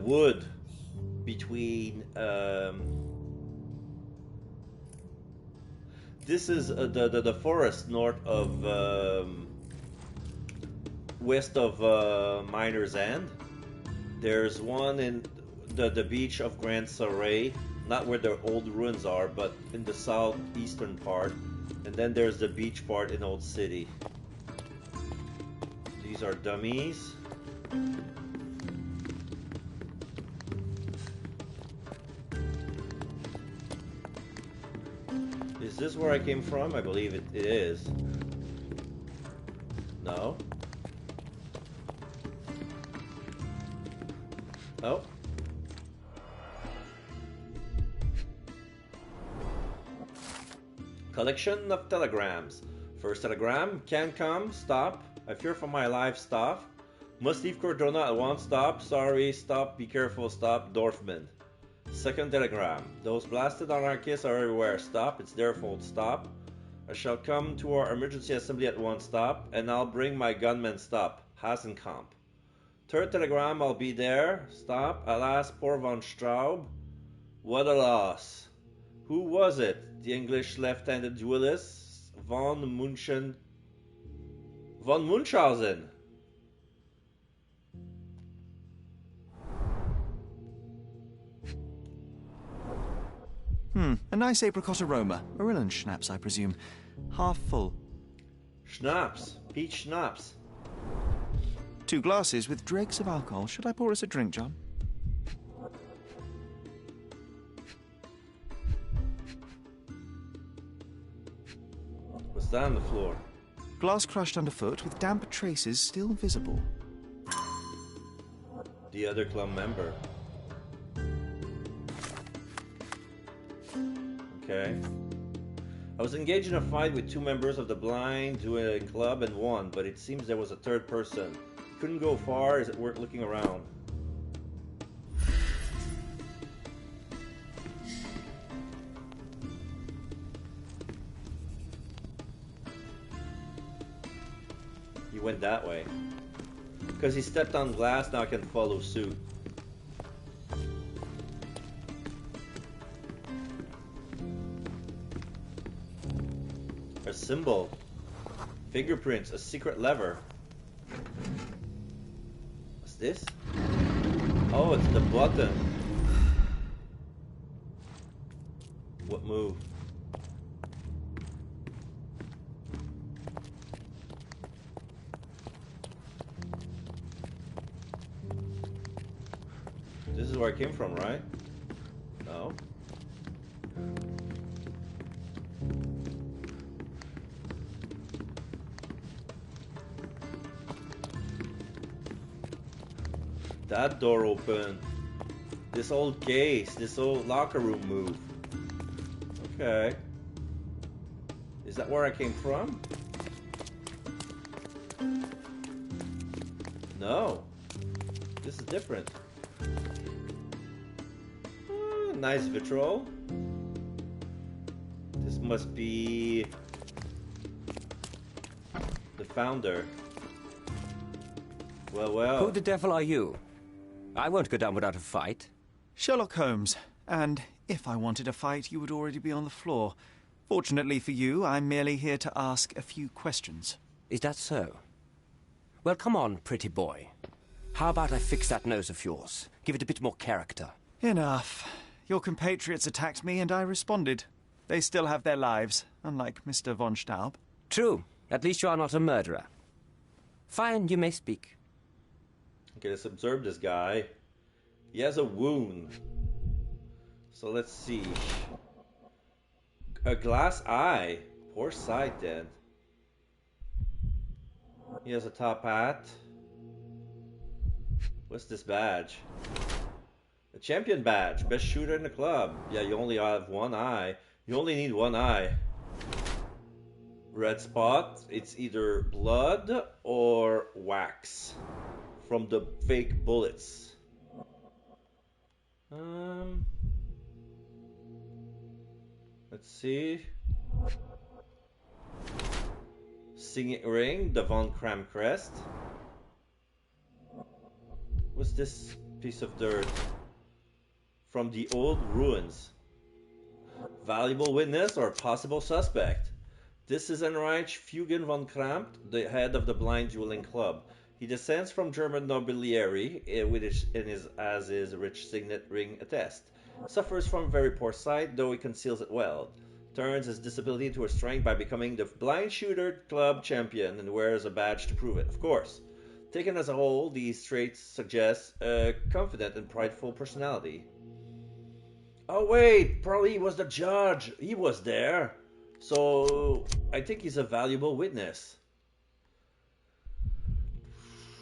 wood between. This is the forest north of west of Miner's End. There's one in the beach of Grand Saray, not where the old ruins are, but in the southeastern part. And then there's the beach part in Old City. These are dummies. Is this where I came from? I believe it is. No? Oh. Collection of telegrams. First telegram. Can come. Stop. I fear for my life. Stop. Must leave Cordona at once. Stop. Sorry. Stop. Be careful. Stop. Dorfman. Second telegram. Those blasted anarchists are everywhere. Stop. It's their fault. Stop. I shall come to our emergency assembly at once. Stop. And I'll bring my gunmen. Stop. Hasenkamp. Third telegram. I'll be there. Stop. Alas, poor von Straub. What a loss. Who was it? The English left-handed duelist von Munchausen. A nice apricot aroma. Marillen schnapps, I presume. Half full. Schnapps. Peach schnapps. 2 glasses with dregs of alcohol. Should I pour us a drink, John? What's that on the floor? Glass crushed underfoot with damp traces still visible. The other club member. Okay. I was engaged in a fight with 2 members of the blind dueling club and won, but it seems there was a third person. Couldn't go far. Is it worth looking around? He went that way. Because he stepped on glass, now I can follow suit. A symbol. Fingerprints. A secret lever. What's this? Oh, it's the button. What move? This is where I came from, right? No. That door open. This old case, this old locker room move. Okay. Is that where I came from? No. This is different. Nice vitriol. This must be the founder. Well. Who the devil are you? I won't go down without a fight. Sherlock Holmes. And if I wanted a fight, you would already be on the floor. Fortunately for you, I'm merely here to ask a few questions. Is that so? Well, come on, pretty boy. How about I fix that nose of yours? Give it a bit more character. Enough. Your compatriots attacked me and I responded. They still have their lives, unlike Mr. von Staub. True. At least you are not a murderer. Fine, you may speak. Okay, let's observe this guy. He has a wound. So let's see. A glass eye. Poor sight then. He has a top hat. What's this badge? A champion badge. Best shooter in the club. Yeah, you only have one eye. You only need one eye. Red spot. It's either blood or wax. from the fake bullets. Let's see. Signet ring, the Von Kram crest. What's this piece of dirt? From the old ruins. Valuable witness or possible suspect. This is Heinrich Fugen von Krampt, the head of the Blind Dueling Club. He descends from German nobiliary, as his rich signet ring attests. Suffers from very poor sight, though he conceals it well. Turns his disability into a strength by becoming the blind shooter club champion and wears a badge to prove it, of course. Taken as a whole, these traits suggest a confident and prideful personality. Oh wait, probably he was the judge. He was there. So, I think he's a valuable witness.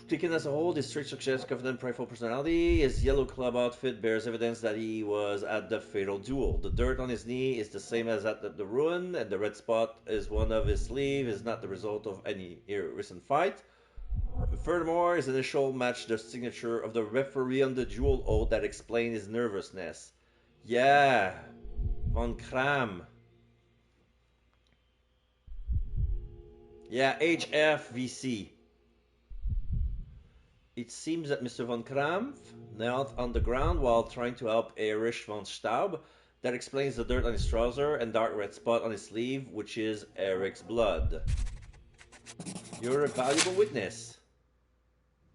Taken as a whole, this trait suggests confident, prideful personality. His yellow club outfit bears evidence that he was at the fatal duel. The dirt on his knee is the same as at the ruin, and the red spot is one of his sleeve is not the result of any recent fight. Furthermore, his initial matched the signature of the referee on the duel oath that explained his nervousness. Yeah, Von Kram. Yeah, HFVC. It seems that Mr. Von Kram knelt on the ground while trying to help Erich von Staub. That explains the dirt on his trouser and dark red spot on his sleeve, which is Erich's blood. You're a valuable witness.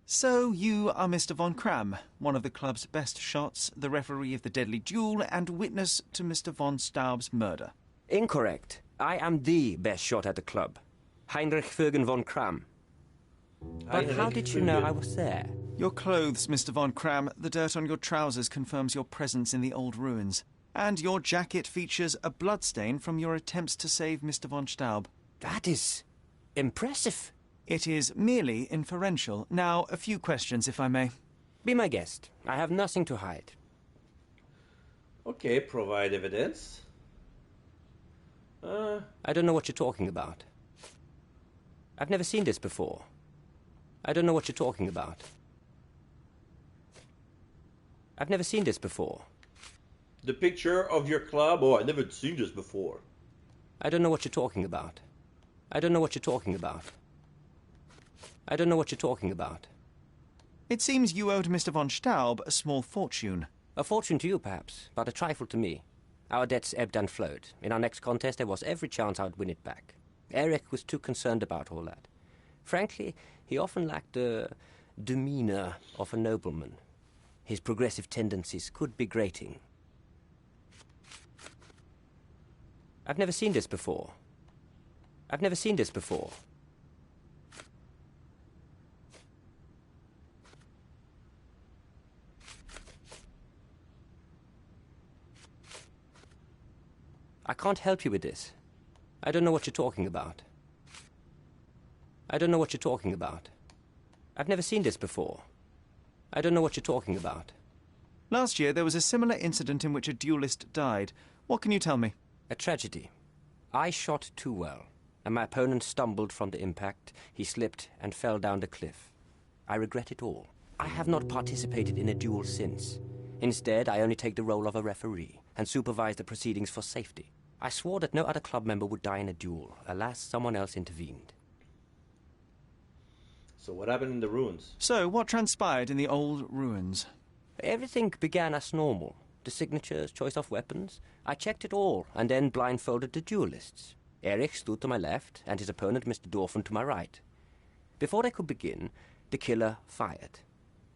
So you are Mr. Von Kram, one of the club's best shots, the referee of the deadly duel, and witness to Mr. von Staub's murder. Incorrect. I am the best shot at the club. Heinrich Fugen von Kram. But how did you know I was there? Your clothes, Mr. Von Kram. The dirt on your trousers confirms your presence in the old ruins. And your jacket features a bloodstain from your attempts to save Mr. von Staub. That is impressive. It is merely inferential. Now, a few questions, if I may. Be my guest. I have nothing to hide. Okay, provide evidence. I don't know what you're talking about. I've never seen this before. I don't know what you're talking about. I've never seen this before. The picture of your club? Oh, I've never seen this before. I don't know what you're talking about. I don't know what you're talking about. I don't know what you're talking about. It seems you owed Mr. von Staub a small fortune. A fortune to you, perhaps, but a trifle to me. Our debts ebbed and flowed. In our next contest, there was every chance I would win it back. Erich was too concerned about all that. Frankly, he often lacked the demeanor of a nobleman. His progressive tendencies could be grating. I've never seen this before. I've never seen this before. I can't help you with this. I don't know what you're talking about. I don't know what you're talking about. I've never seen this before. I don't know what you're talking about. Last year, there was a similar incident in which a duelist died. What can you tell me? A tragedy. I shot too well, and my opponent stumbled from the impact. He slipped and fell down the cliff. I regret it all. I have not participated in a duel since. Instead, I only take the role of a referee and supervise the proceedings for safety. I swore that no other club member would die in a duel. Alas, someone else intervened. So what happened in the ruins? So, what transpired in the old ruins? Everything began as normal. The signatures, choice of weapons. I checked it all, and then blindfolded the duelists. Erich stood to my left, and his opponent, Mr. Dorfman, to my right. Before they could begin, the killer fired.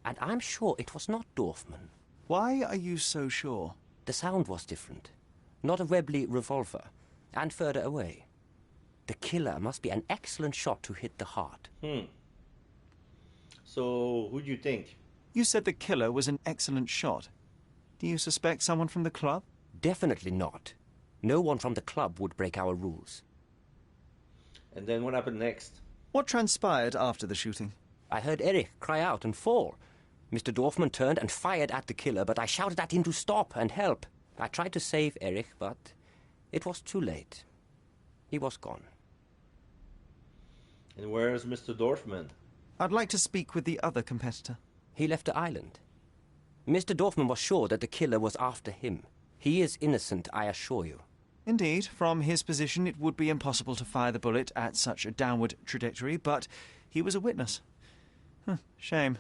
And I'm sure it was not Dorfman. Why are you so sure? The sound was different. Not a Webley revolver, and further away. The killer must be an excellent shot to hit the heart. So, who do you think? You said the killer was an excellent shot. Do you suspect someone from the club? Definitely not. No one from the club would break our rules. And then what happened next? What transpired after the shooting? I heard Erich cry out and fall. Mr. Dorfman turned and fired at the killer, but I shouted at him to stop and help. I tried to save Erich, but it was too late. He was gone. And where's Mr. Dorfman? I'd like to speak with the other competitor. He left the island. Mr. Dorfman was sure that the killer was after him. He is innocent, I assure you. Indeed, from his position it would be impossible to fire the bullet at such a downward trajectory, but he was a witness. Shame.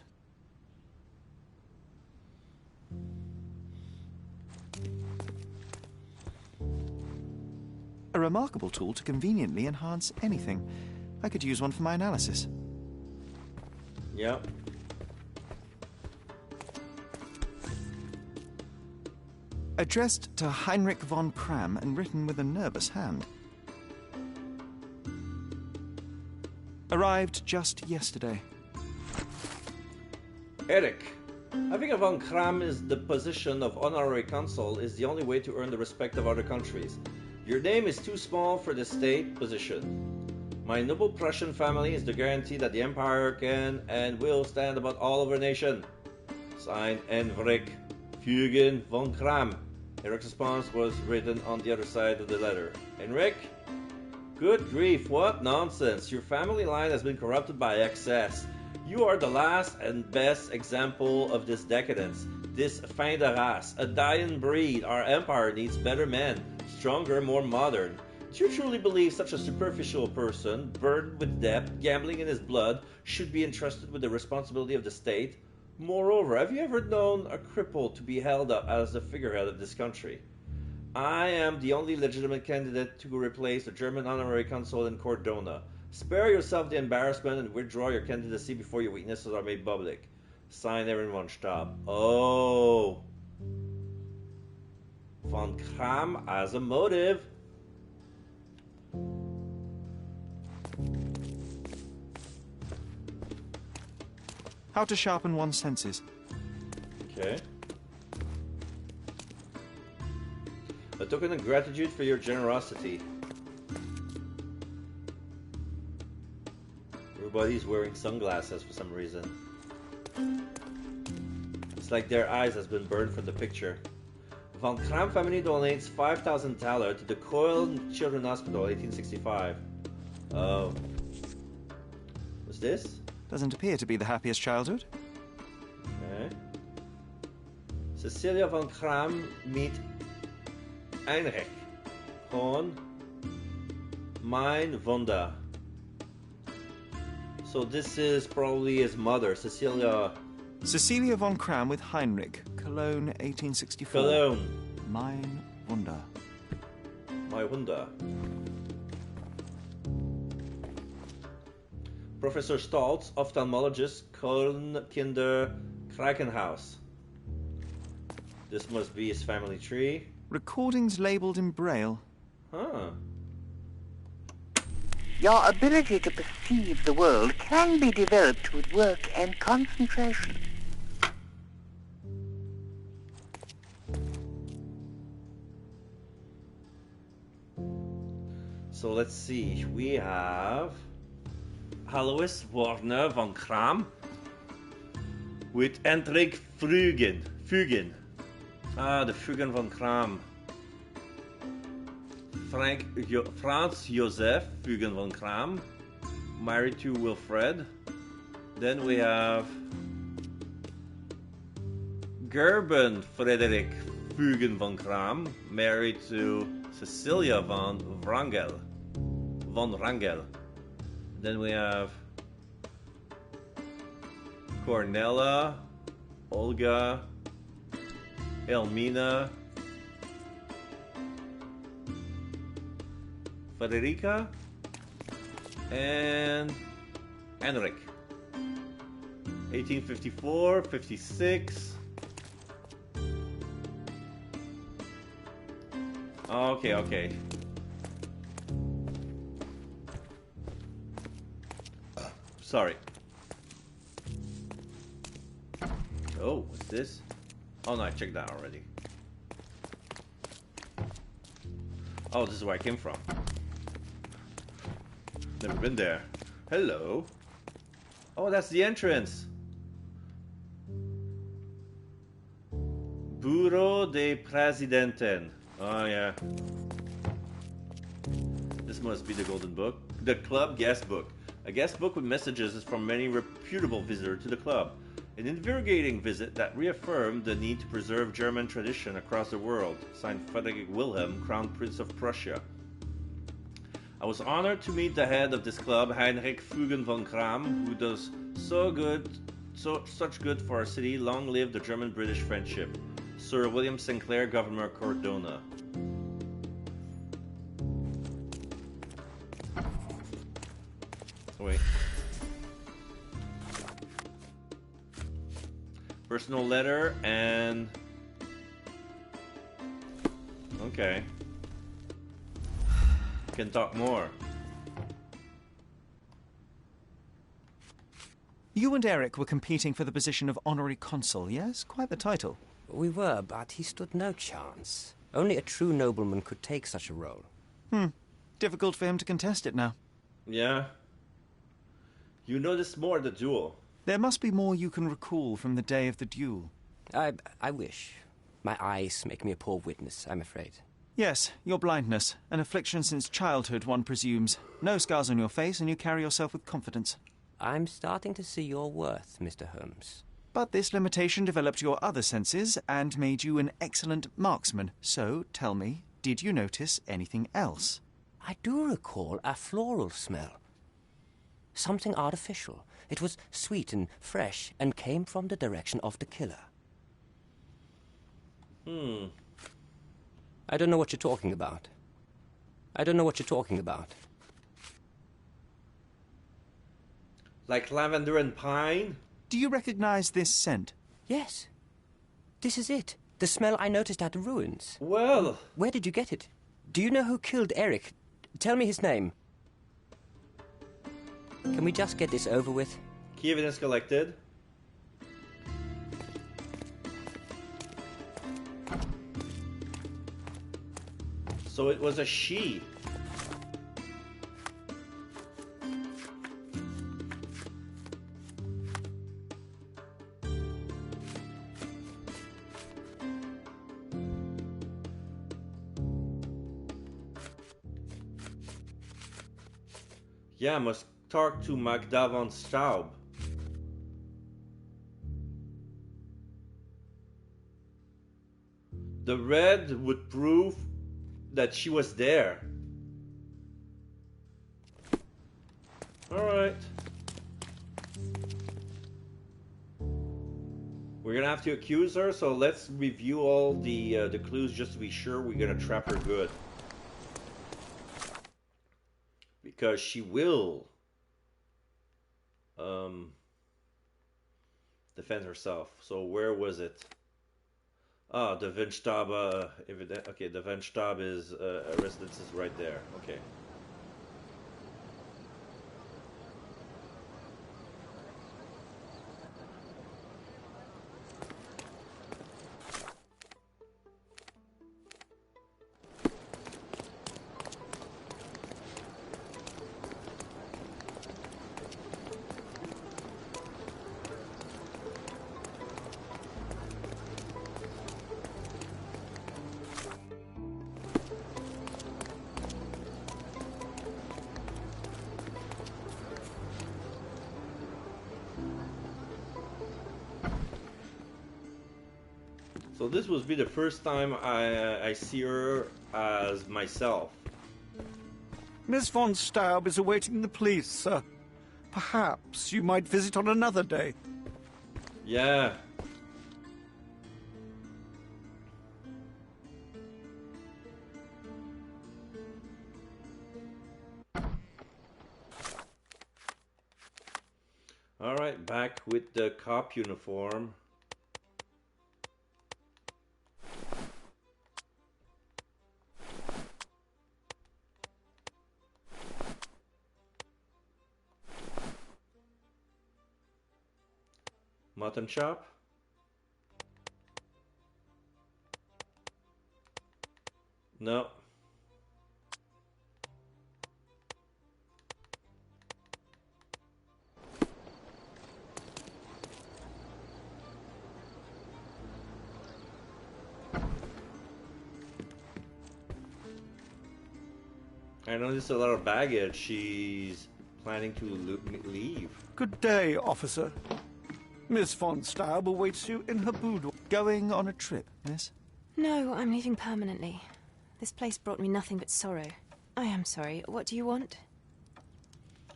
A remarkable tool to conveniently enhance anything. I could use one for my analysis. Yep. Addressed to Heinrich von Kram and written with a nervous hand. Arrived just yesterday. Eric, having a von Kram is the position of honorary consul is the only way to earn the respect of other countries. Your name is too small for the state position. My noble Prussian family is the guarantee that the Empire can and will stand above all of our nation. Signed, Henrik Fugen von Kram. Eric's response was written on the other side of the letter. Henrik? Good grief, what nonsense. Your family line has been corrupted by excess. You are the last and best example of this decadence. This fin de race, a dying breed. Our empire needs better men, stronger, more modern. Do you truly believe such a superficial person, burdened with debt, gambling in his blood, should be entrusted with the responsibility of the state? Moreover, have you ever known a cripple to be held up as the figurehead of this country? I am the only legitimate candidate to replace the German honorary consul in Cordona. Spare yourself the embarrassment and withdraw your candidacy before your weaknesses are made public. Sign Aaron von Stab. Oh. Von Kram as a motive. How to sharpen one's senses. Okay. A token of gratitude for your generosity. Everybody's wearing sunglasses for some reason. It's like their eyes has been burned from the picture. Von Kram family donates 5,000 thaler to the Coil Children's Hospital, 1865. Oh. What's this? Doesn't appear to be the happiest childhood. Okay. Cecilia von Kram meet Heinrich von Mein Wunder. So this is probably his mother, Cecilia. Cecilia von Kram with Heinrich, Cologne, 1864. Cologne. Mein Wunder. My Wunder. Professor Stoltz, ophthalmologist, Köln Kinder Krankenhaus. This must be his family tree. Recordings labelled in Braille. Huh. Your ability to perceive the world can be developed with work and concentration. So let's see. We have Alois Werner von Kram with Hendrik Fugen. Ah, the Fugen von Kram. Franz Josef Fugen von Kram, married to Wilfred. Then we have Gerben Frederik Fugen von Kram, married to Cecilia von Wrangel. Then we have Cornella, Olga, Elmina, Federica, and Henrik. 1854, 56. Okay. Sorry. Oh, what's this? Oh no, I checked that already. Oh, this is where I came from. Never been there. Hello. Oh, that's the entrance. Bureau de Presidenten. Oh yeah. This must be the golden book. The club guest book. A guest book with messages from many reputable visitors to the club. An invigorating visit that reaffirmed the need to preserve German tradition across the world. Signed Frederick Wilhelm, Crown Prince of Prussia. I was honored to meet the head of this club, Heinrich Fugen von Kram, who does such good for our city. Long live the German-British friendship. Sir William Sinclair, Governor of Cordona. Wait. Personal letter and... Okay. Can talk more. You and Eric were competing for the position of honorary consul, yes? Quite the title. We were, but he stood no chance. Only a true nobleman could take such a role. Difficult for him to contest it now. Yeah. You noticed more at the duel. There must be more you can recall from the day of the duel. I wish. My eyes make me a poor witness, I'm afraid. Yes, your blindness. An affliction since childhood, one presumes. No scars on your face, and you carry yourself with confidence. I'm starting to see your worth, Mr. Holmes. But this limitation developed your other senses and made you an excellent marksman. So, tell me, did you notice anything else? I do recall a floral smell. Something artificial. It was sweet and fresh and came from the direction of the killer. I don't know what you're talking about. Like lavender and pine? Do you recognize this scent? Yes. This is it. The smell I noticed at the ruins. Well... Where did you get it? Do you know who killed Eric? Tell me his name. Can we just get this over with? Key evidence collected. So it was a she. Yeah, I must talk to Magda von Staub. The red would prove that she was there. Alright. We're gonna have to accuse her, so let's review all the clues just to be sure we're gonna trap her good. Because she will defend herself. So where was it? Ah, the Wenstab, okay, the Wenstab is, residence is right there, okay. So this will be the first time I see her as myself. Miss von Staub is awaiting the police, sir. Perhaps you might visit on another day. Yeah. Alright, back with the cop uniform. Mutton chop? No. I noticed a lot of baggage. She's planning to leave. Good day, officer. Miss von Staub awaits you in her boudoir. Going on a trip, miss? No, I'm leaving permanently. This place brought me nothing but sorrow. I am sorry. What do you want?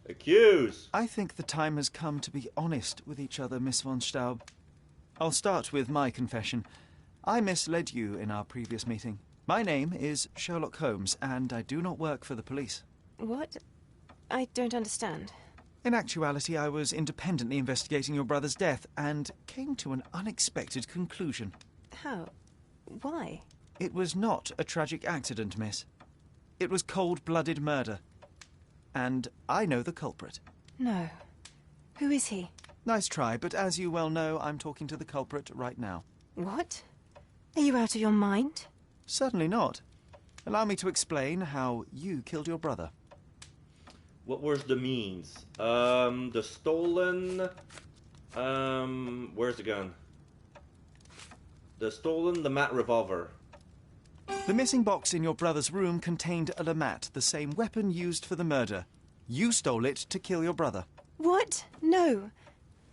Accuse! I think the time has come to be honest with each other, Miss von Staub. I'll start with my confession. I misled you in our previous meeting. My name is Sherlock Holmes, and I do not work for the police. What? I don't understand. In actuality, I was independently investigating your brother's death and came to an unexpected conclusion. How? Why? It was not a tragic accident, miss. It was cold-blooded murder. And I know the culprit. No. Who is he? Nice try, but as you well know, I'm talking to the culprit right now. What? Are you out of your mind? Certainly not. Allow me to explain how you killed your brother. What was the means? The stolen... where's the gun? The mat revolver. The missing box in your brother's room contained a LeMat, the same weapon used for the murder. You stole it to kill your brother. What? No.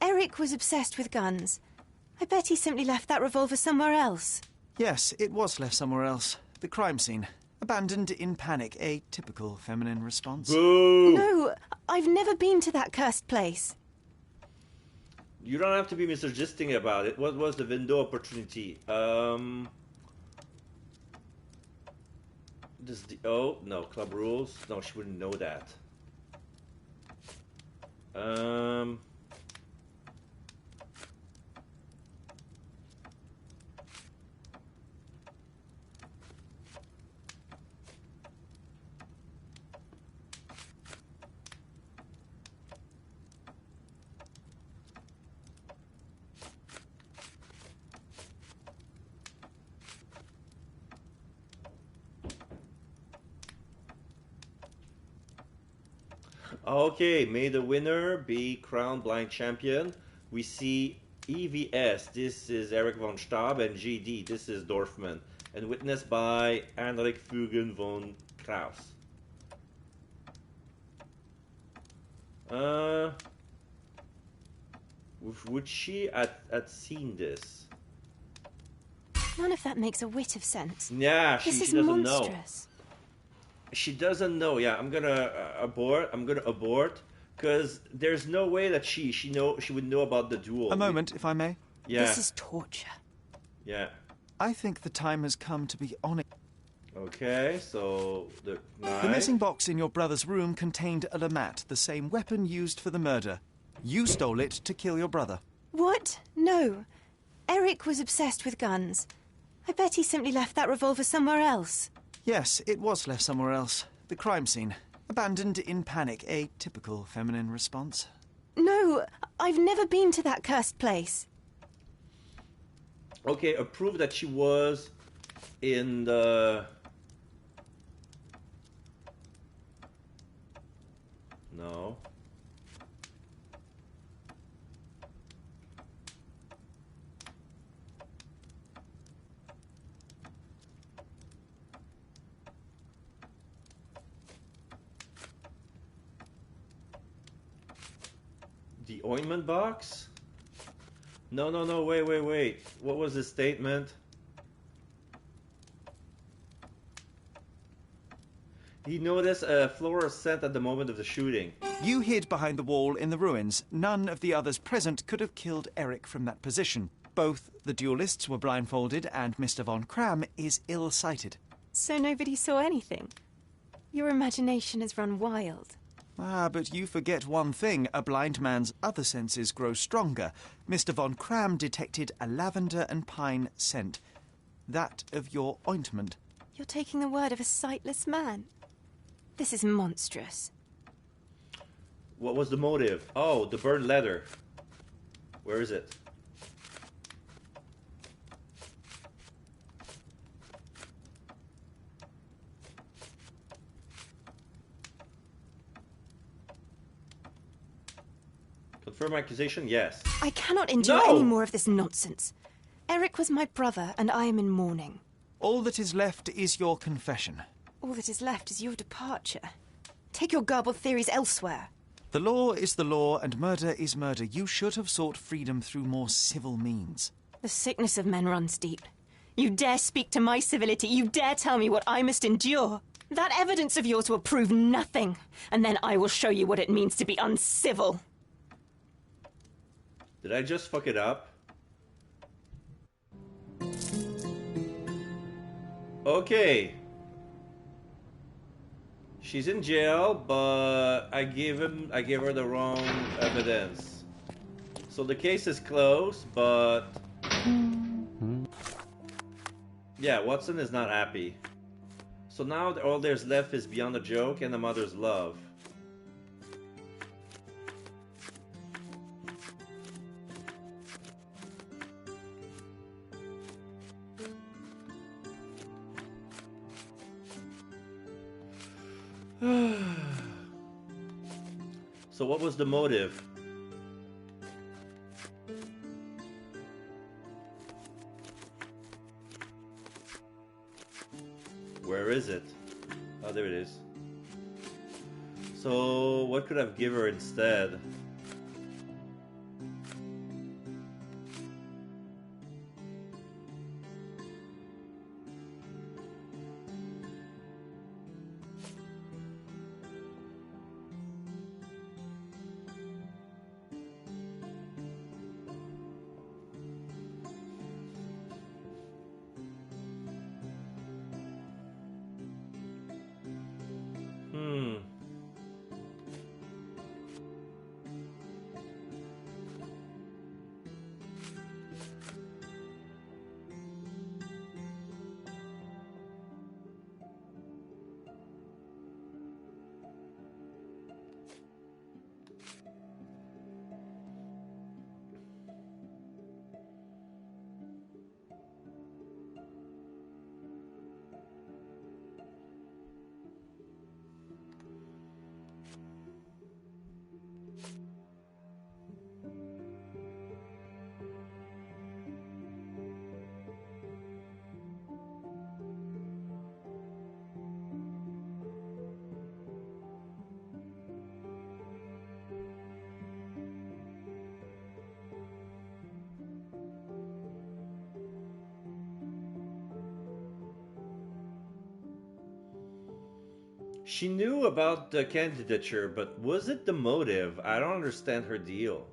Eric was obsessed with guns. I bet he simply left that revolver somewhere else. Yes, it was left somewhere else. The crime scene. Abandoned in panic. A typical feminine response. Boo! No, I've never been to that cursed place. You don't have to be misogynistic about it. What was the window opportunity? Oh, no, club rules. No, she wouldn't know that. Okay, may the winner be crowned blind champion. We see EVS, this is Eric von Staub, and GD, this is Dorfman, and witnessed by Heinrich Fugen von Kraus. Would she had seen this? None of that makes a whit of sense. Yeah, she doesn't monstrous. know. She doesn't know. Yeah, I'm gonna abort. Because there's no way that she would know about the duel. A moment, if I may. Yeah. This is torture. Yeah. I think the time has come to be honest. Okay, so the knife. The missing box in your brother's room contained a LeMat, the same weapon used for the murder. You stole it to kill your brother. What? No. Eric was obsessed with guns. I bet he simply left that revolver somewhere else. Yes, it was left somewhere else. The crime scene. Abandoned in panic. A typical feminine response. No, I've never been to that cursed place. Okay, a proof that she was in the... No. The ointment box? No, wait. What was the statement? He noticed a floral scent at the moment of the shooting. You hid behind the wall in the ruins. None of the others present could have killed Eric from that position. Both the duelists were blindfolded and Mr. von Kram is ill-sighted. So nobody saw anything? Your imagination has run wild. Ah, but you forget one thing. A blind man's other senses grow stronger. Mr. von Kram detected a lavender and pine scent. That of your ointment. You're taking the word of a sightless man. This is monstrous. What was the motive? Oh, the burned leather. Where is it? Confirm accusation? Yes. I cannot endure any more of this nonsense. Eric was my brother, and I am in mourning. All that is left is your confession. All that is left is your departure. Take your garbled theories elsewhere. The law is the law, and murder is murder. You should have sought freedom through more civil means. The sickness of men runs deep. You dare speak to my civility. You dare tell me what I must endure. That evidence of yours will prove nothing, and then I will show you what it means to be uncivil. Did I just fuck it up? Okay. She's in jail, but I gave her the wrong evidence. So the case is closed, but yeah, Watson is not happy. So now all there's left is Beyond the Joke and the Mother's Love. So what was the motive? Where is it? Oh, there it is. So what could I've given her instead? She knew about the candidature, but was it the motive? I don't understand her deal.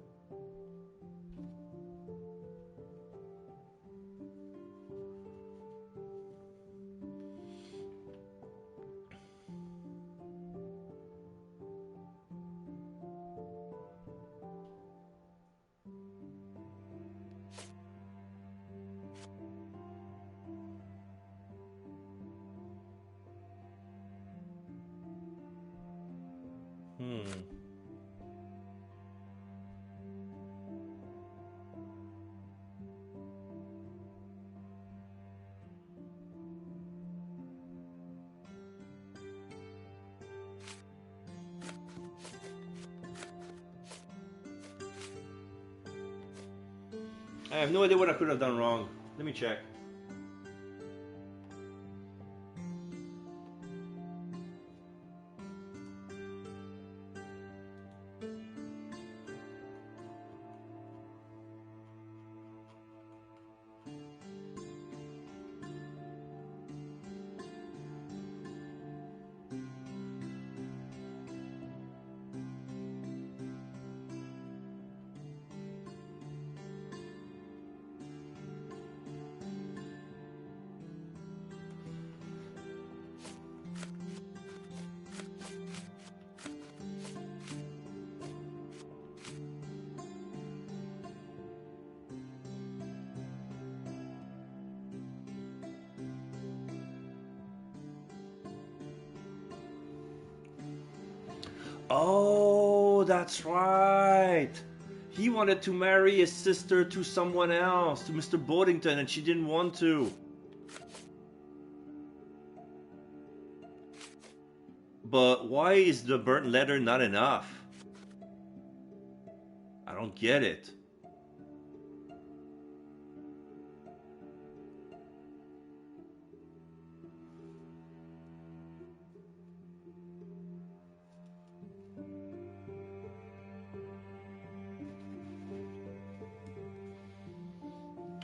I have no idea what I could have done wrong. Let me check. Oh, that's right. He wanted to marry his sister to someone else, to Mr. Boddington, and she didn't want to. But why is the burnt letter not enough? I don't get it.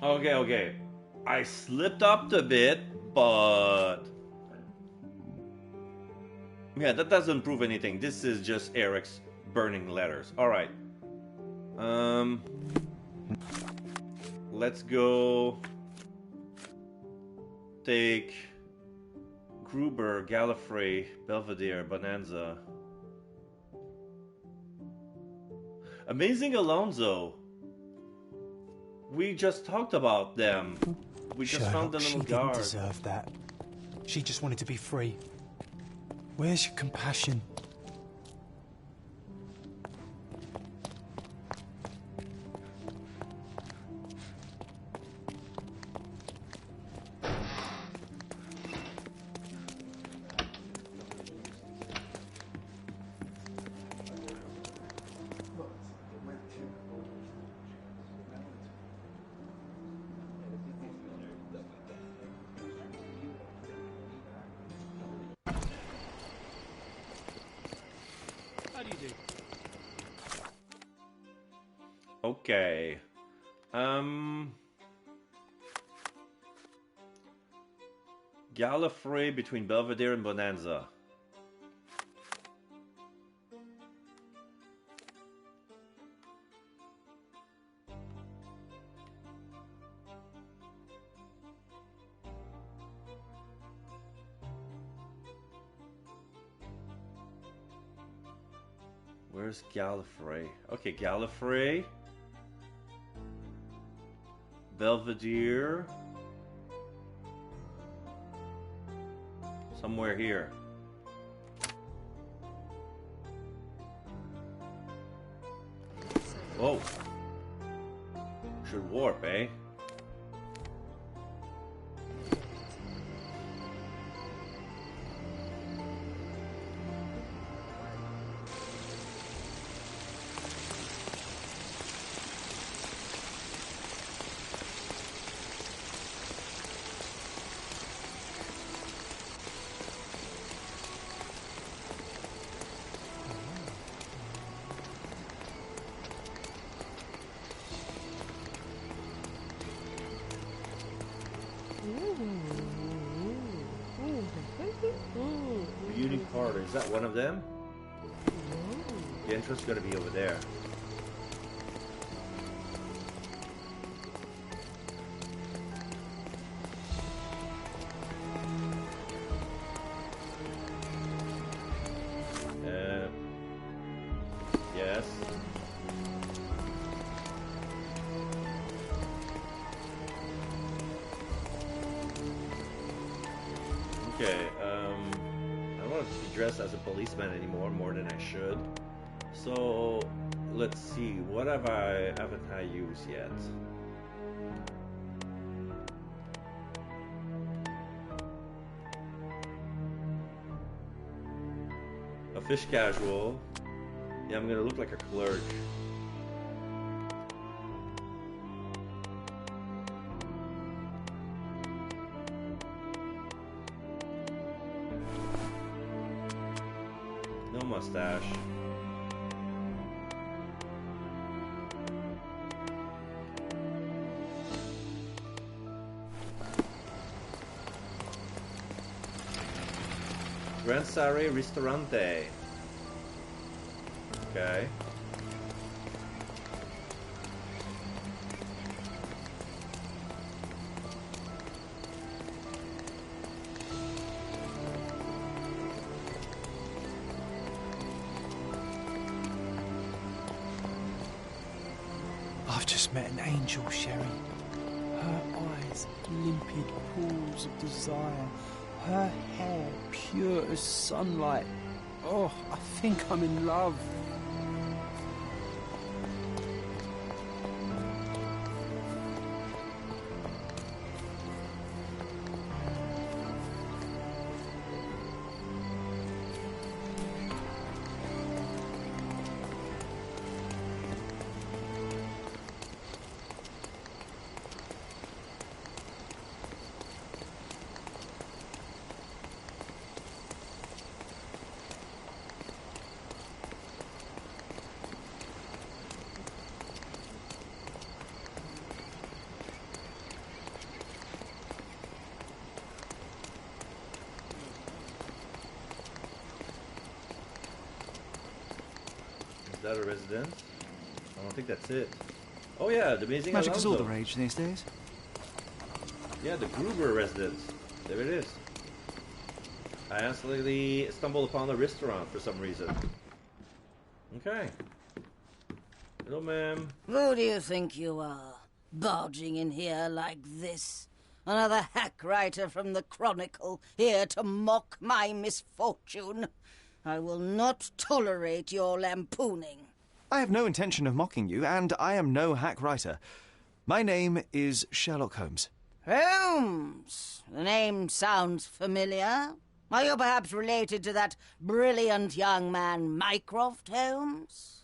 Okay. I slipped up a bit, but yeah, that doesn't prove anything. This is just Eric's burning letters. All right. Let's go take Gruber, Gallifrey, Belvedere, Bonanza. Amazing Alonso. We just talked about them. We just found the little she guard. didn't deserve that. She just wanted to be free. Where's your compassion? Okay. Gallifrey between Belvedere and Bonanza. Where's Gallifrey? Okay, Gallifrey. Belvedere. Somewhere here. Whoa. Should warp, eh? Beauty parlor, is that one of them? The entrance is gonna be over there. Yes. Okay, I don't want to be dressed as a policeman anymore, more than I should. So, let's see, what haven't I used yet? A fish casual. Yeah, I'm gonna look like a clerk. No mustache. Ransare Ristorante. Okay. I've just met an angel, Sherry. Her eyes, limpid pools of desire. Her hair, pure as sunlight. Oh, I think I'm in love. that a residence? I don't think that's it. Oh yeah, the amazing Magic is all Alonso. the rage these days. Yeah, the Gruber residence. There it is. I accidentally stumbled upon a restaurant for some reason. Okay. Hello, ma'am. Who do you think you are, barging in here like this? Another hack writer from the Chronicle, here to mock my misfortune. I will not tolerate your lampooning. I have no intention of mocking you, and I am no hack writer. My name is Sherlock Holmes. Holmes? The name sounds familiar. Are you perhaps related to that brilliant young man, Mycroft Holmes?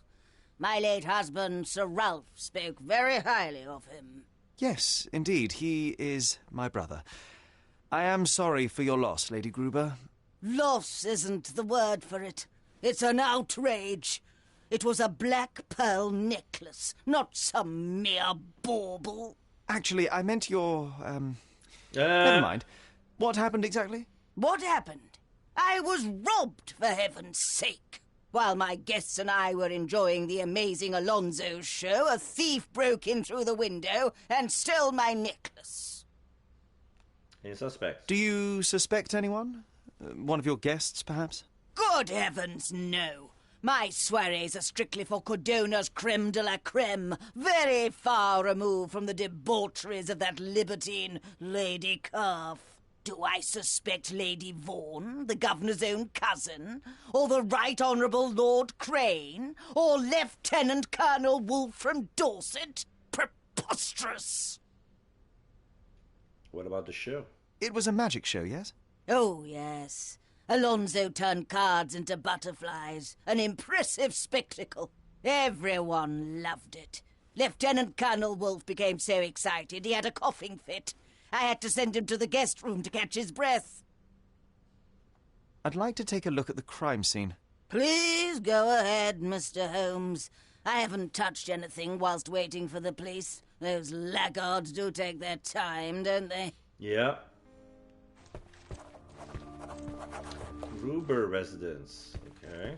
My late husband, Sir Ralph, spoke very highly of him. Yes, indeed, he is my brother. I am sorry for your loss, Lady Gruber. Loss isn't the word for it. It's an outrage. It was a black pearl necklace, not some mere bauble. Actually, I meant your, Never mind. What happened exactly? What happened? I was robbed, for heaven's sake. While my guests and I were enjoying the amazing Alonso show, a thief broke in through the window and stole my necklace. Any suspects? Do you suspect anyone? One of your guests, perhaps? Good heavens, no. My soirees are strictly for Cordona's creme de la creme, very far removed from the debaucheries of that libertine Lady Calf. Do I suspect Lady Vaughan, the governor's own cousin, or the Right Honourable Lord Crane, or Lieutenant Colonel Wolfe from Dorset? Preposterous! What about the show? It was a magic show, yes? Oh, yes. Alonso turned cards into butterflies. An impressive spectacle. Everyone loved it. Lieutenant Colonel Wolfe became so excited he had a coughing fit. I had to send him to the guest room to catch his breath. I'd like to take a look at the crime scene. Please go ahead, Mr. Holmes. I haven't touched anything whilst waiting for the police. Those laggards do take their time, don't they? Yeah. Gruber residence. Okay.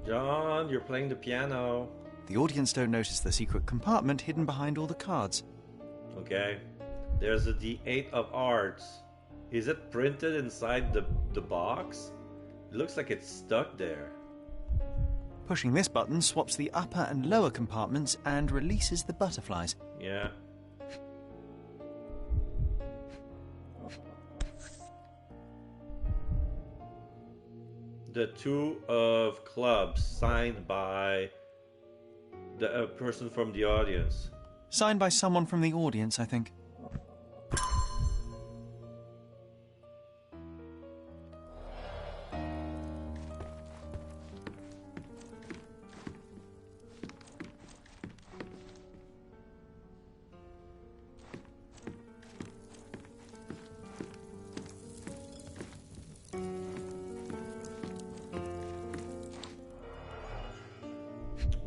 John, you're playing the piano. The audience don't notice the secret compartment hidden behind all the cards. Okay. There's the Eight of Hearts. Is it printed inside the box? It looks like it's stuck there. Pushing this button swaps the upper and lower compartments and releases the butterflies. Yeah. The Two of Clubs, signed by the person from the audience. Signed by someone from the audience, I think.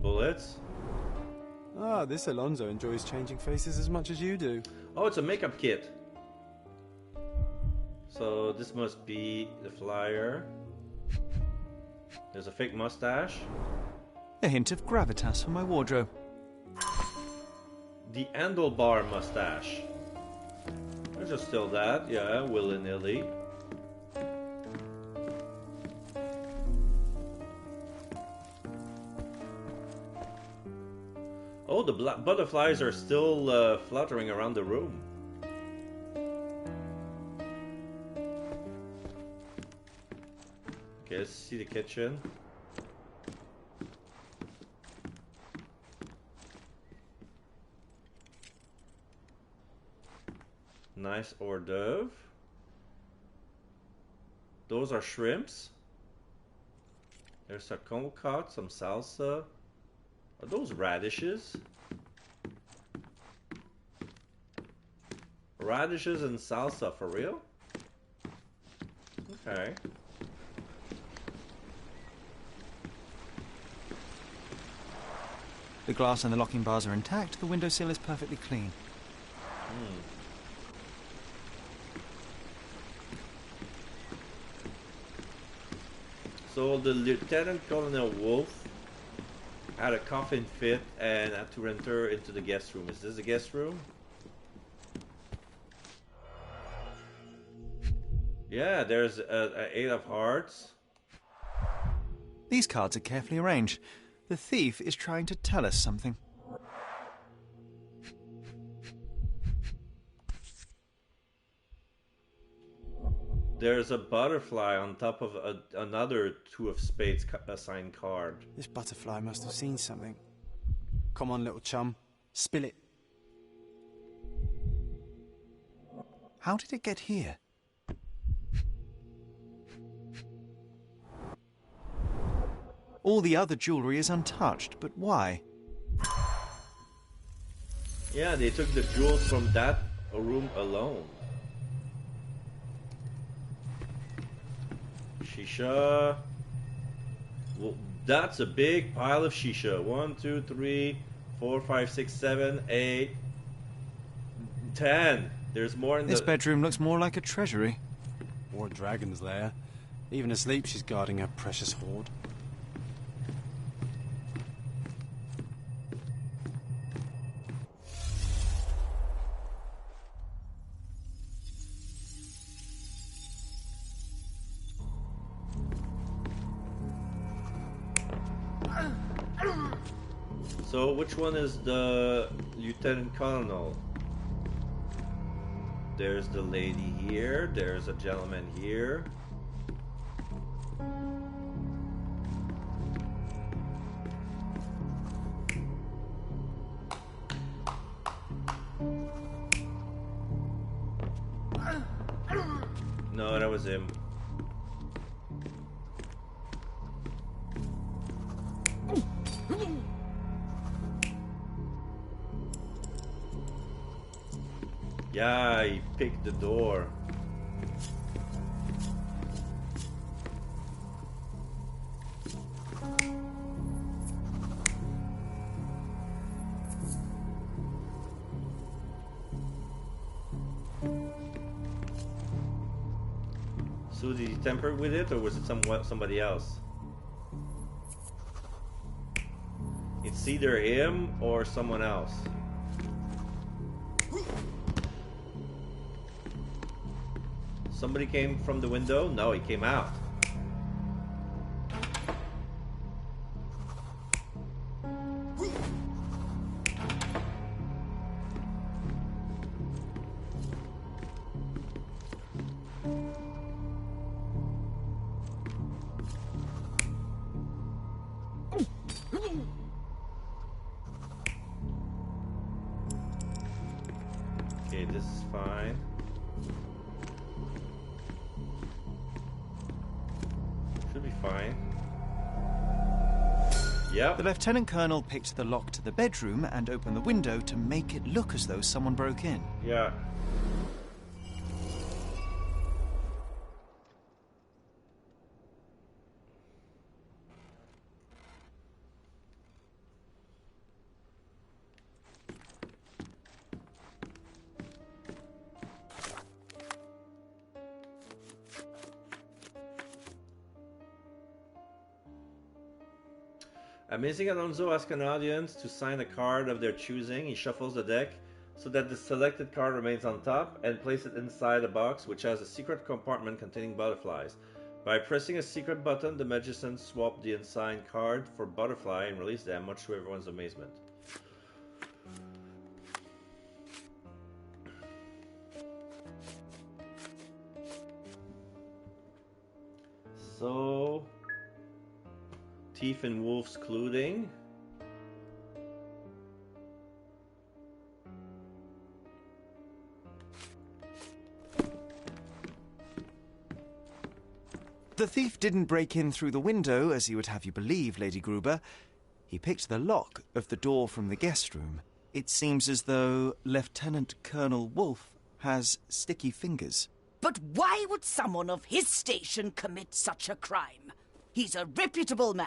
Bullets. Ah, this Alonso enjoys changing faces as much as you do. Oh, it's a makeup kit. So this must be the flyer. There's a fake mustache. A hint of gravitas for my wardrobe. The handlebar mustache. I just steal that, yeah, willy-nilly. Oh, the butterflies are still fluttering around the room. Okay, let's see the kitchen. Nice hors d'oeuvre. Those are shrimps. There's a concat, some salsa. Are those radishes? Radishes and salsa, for real? Okay. The glass and the locking bars are intact, the windowsill is perfectly clean. So the Lieutenant Colonel Wolf had a coughing fit and had to enter into the guest room. Is this the guest room? Yeah, there's a 8 of hearts. These cards are carefully arranged. The thief is trying to tell us something. There's a butterfly on top of another 2 of spades assigned card. This butterfly must have seen something. Come on, little chum. Spill it. How did it get here? All the other jewellery is untouched, but why? Yeah, they took the jewels from that room alone. Shisha. Well, that's a big pile of shisha. 1, 2, 3, 4, 5, 6, 7, 8, 10. There's more in This bedroom looks more like a treasury. Or a dragon's lair. Even asleep, she's guarding her precious hoard. So which one is the Lieutenant Colonel? There's the lady here, there's a gentleman here. No, that was him. Yeah, he picked the door. So did he tamper with it, or was it somebody else? It's either him or someone else. Somebody came from the window? No, he came out. Okay, this is fine. Should be fine. Yep. The Lieutenant Colonel picked the lock to the bedroom and opened the window to make it look as though someone broke in. Yeah. Amazing Alonso asks an audience to sign a card of their choosing. He shuffles the deck so that the selected card remains on top and places it inside a box which has a secret compartment containing butterflies. By pressing a secret button, the magician swapped the unsigned card for butterfly and released them, much to everyone's amazement. So... Thief and Wolf's Clothing. The thief didn't break in through the window, as he would have you believe, Lady Gruber. He picked the lock of the door from the guest room. It seems as though Lieutenant Colonel Wolf has sticky fingers. But why would someone of his station commit such a crime? He's a reputable man,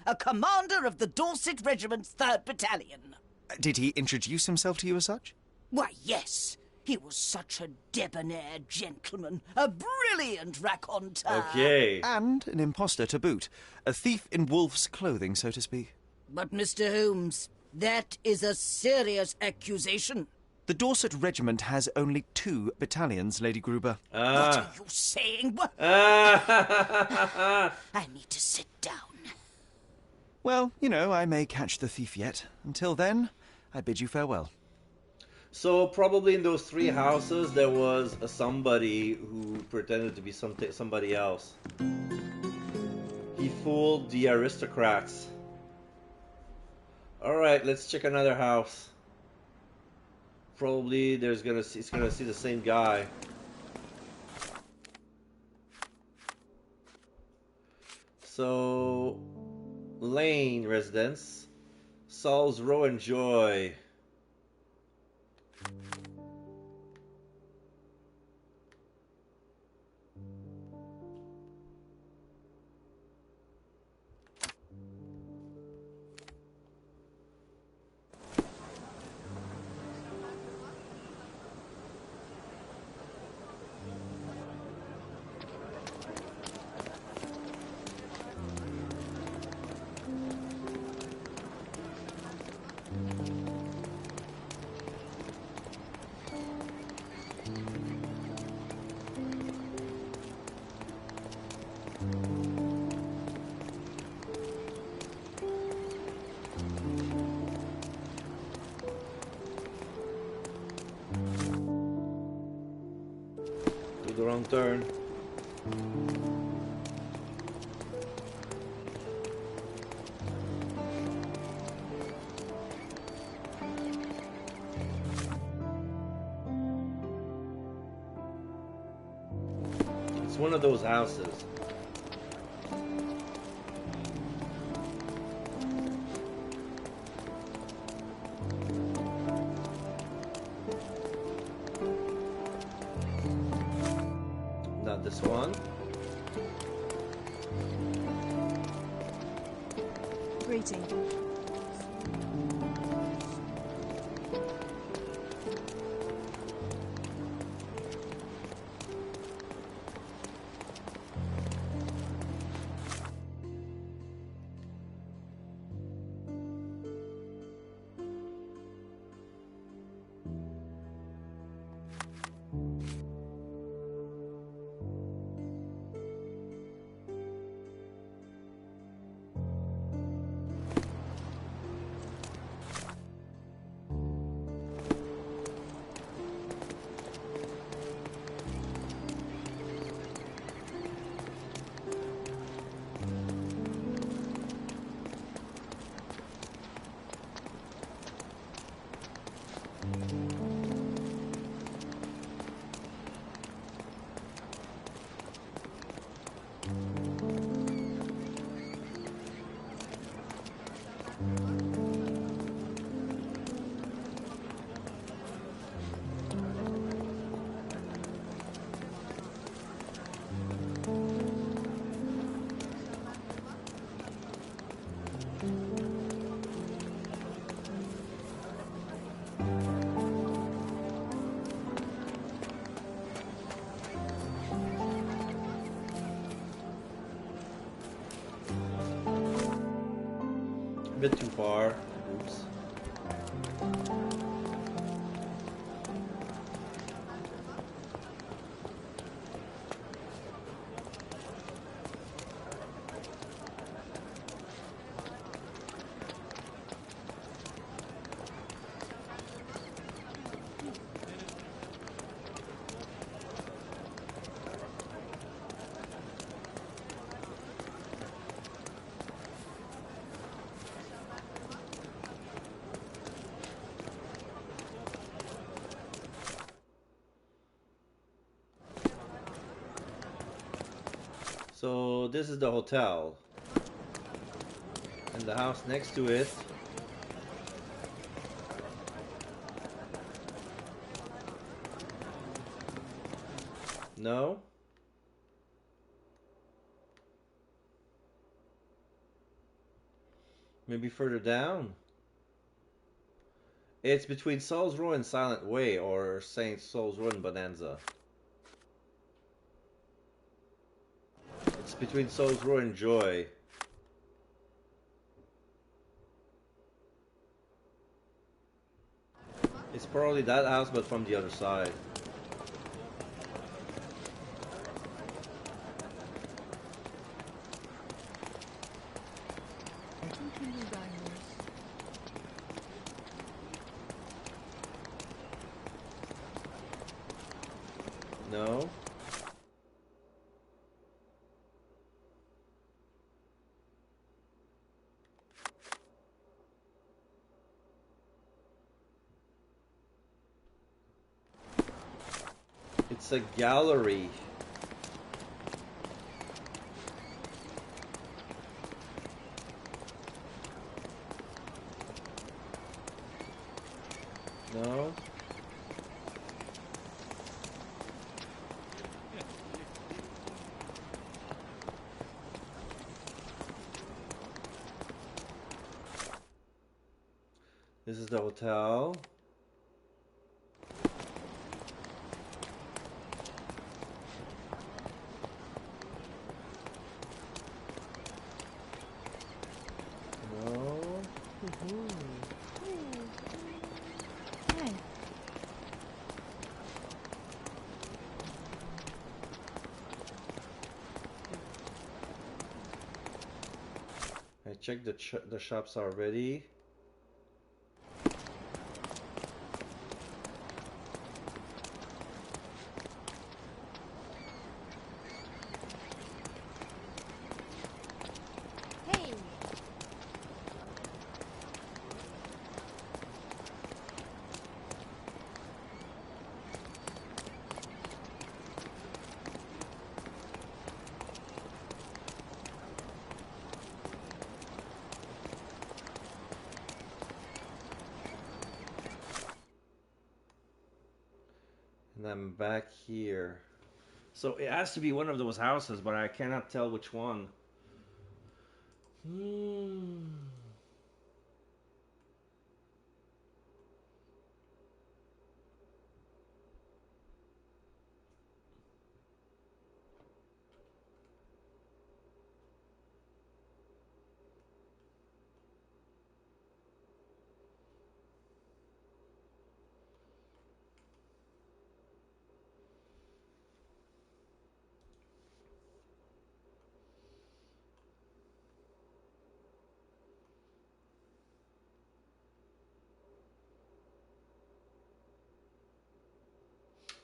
a commander of the Dorset Regiment's 3rd Battalion. Did he introduce himself to you as such? Why, yes. He was such a debonair gentleman, a brilliant raconteur. Okay. And an impostor to boot. A thief in wolf's clothing, so to speak. But, Mr. Holmes, that is a serious accusation. The Dorset Regiment has only 2 battalions, Lady Gruber. What are you saying? I need to sit down. Well, you know, I may catch the thief yet. Until then, I bid you farewell. So probably in those 3 houses there was somebody who pretended to be somebody else. He fooled the aristocrats. All right, let's check another house. Probably he's gonna see the same guy. So Lane residence, Saul's Row and Joy. With the wrong turn. It's one of those houses. Not this one. Greeting. A bit too far. Oops. So this is the hotel, and the house next to it. No? Maybe further down. It's between Saul's Row and Silent Way, or Saint Saul's Row and Bonanza. It's between Saul's Row and Joy. It's probably that house, but from the other side. No. It's a gallery. No. This is the hotel. I checked the shops already. Hey! And I'm back here. So it has to be one of those houses, but I cannot tell which one.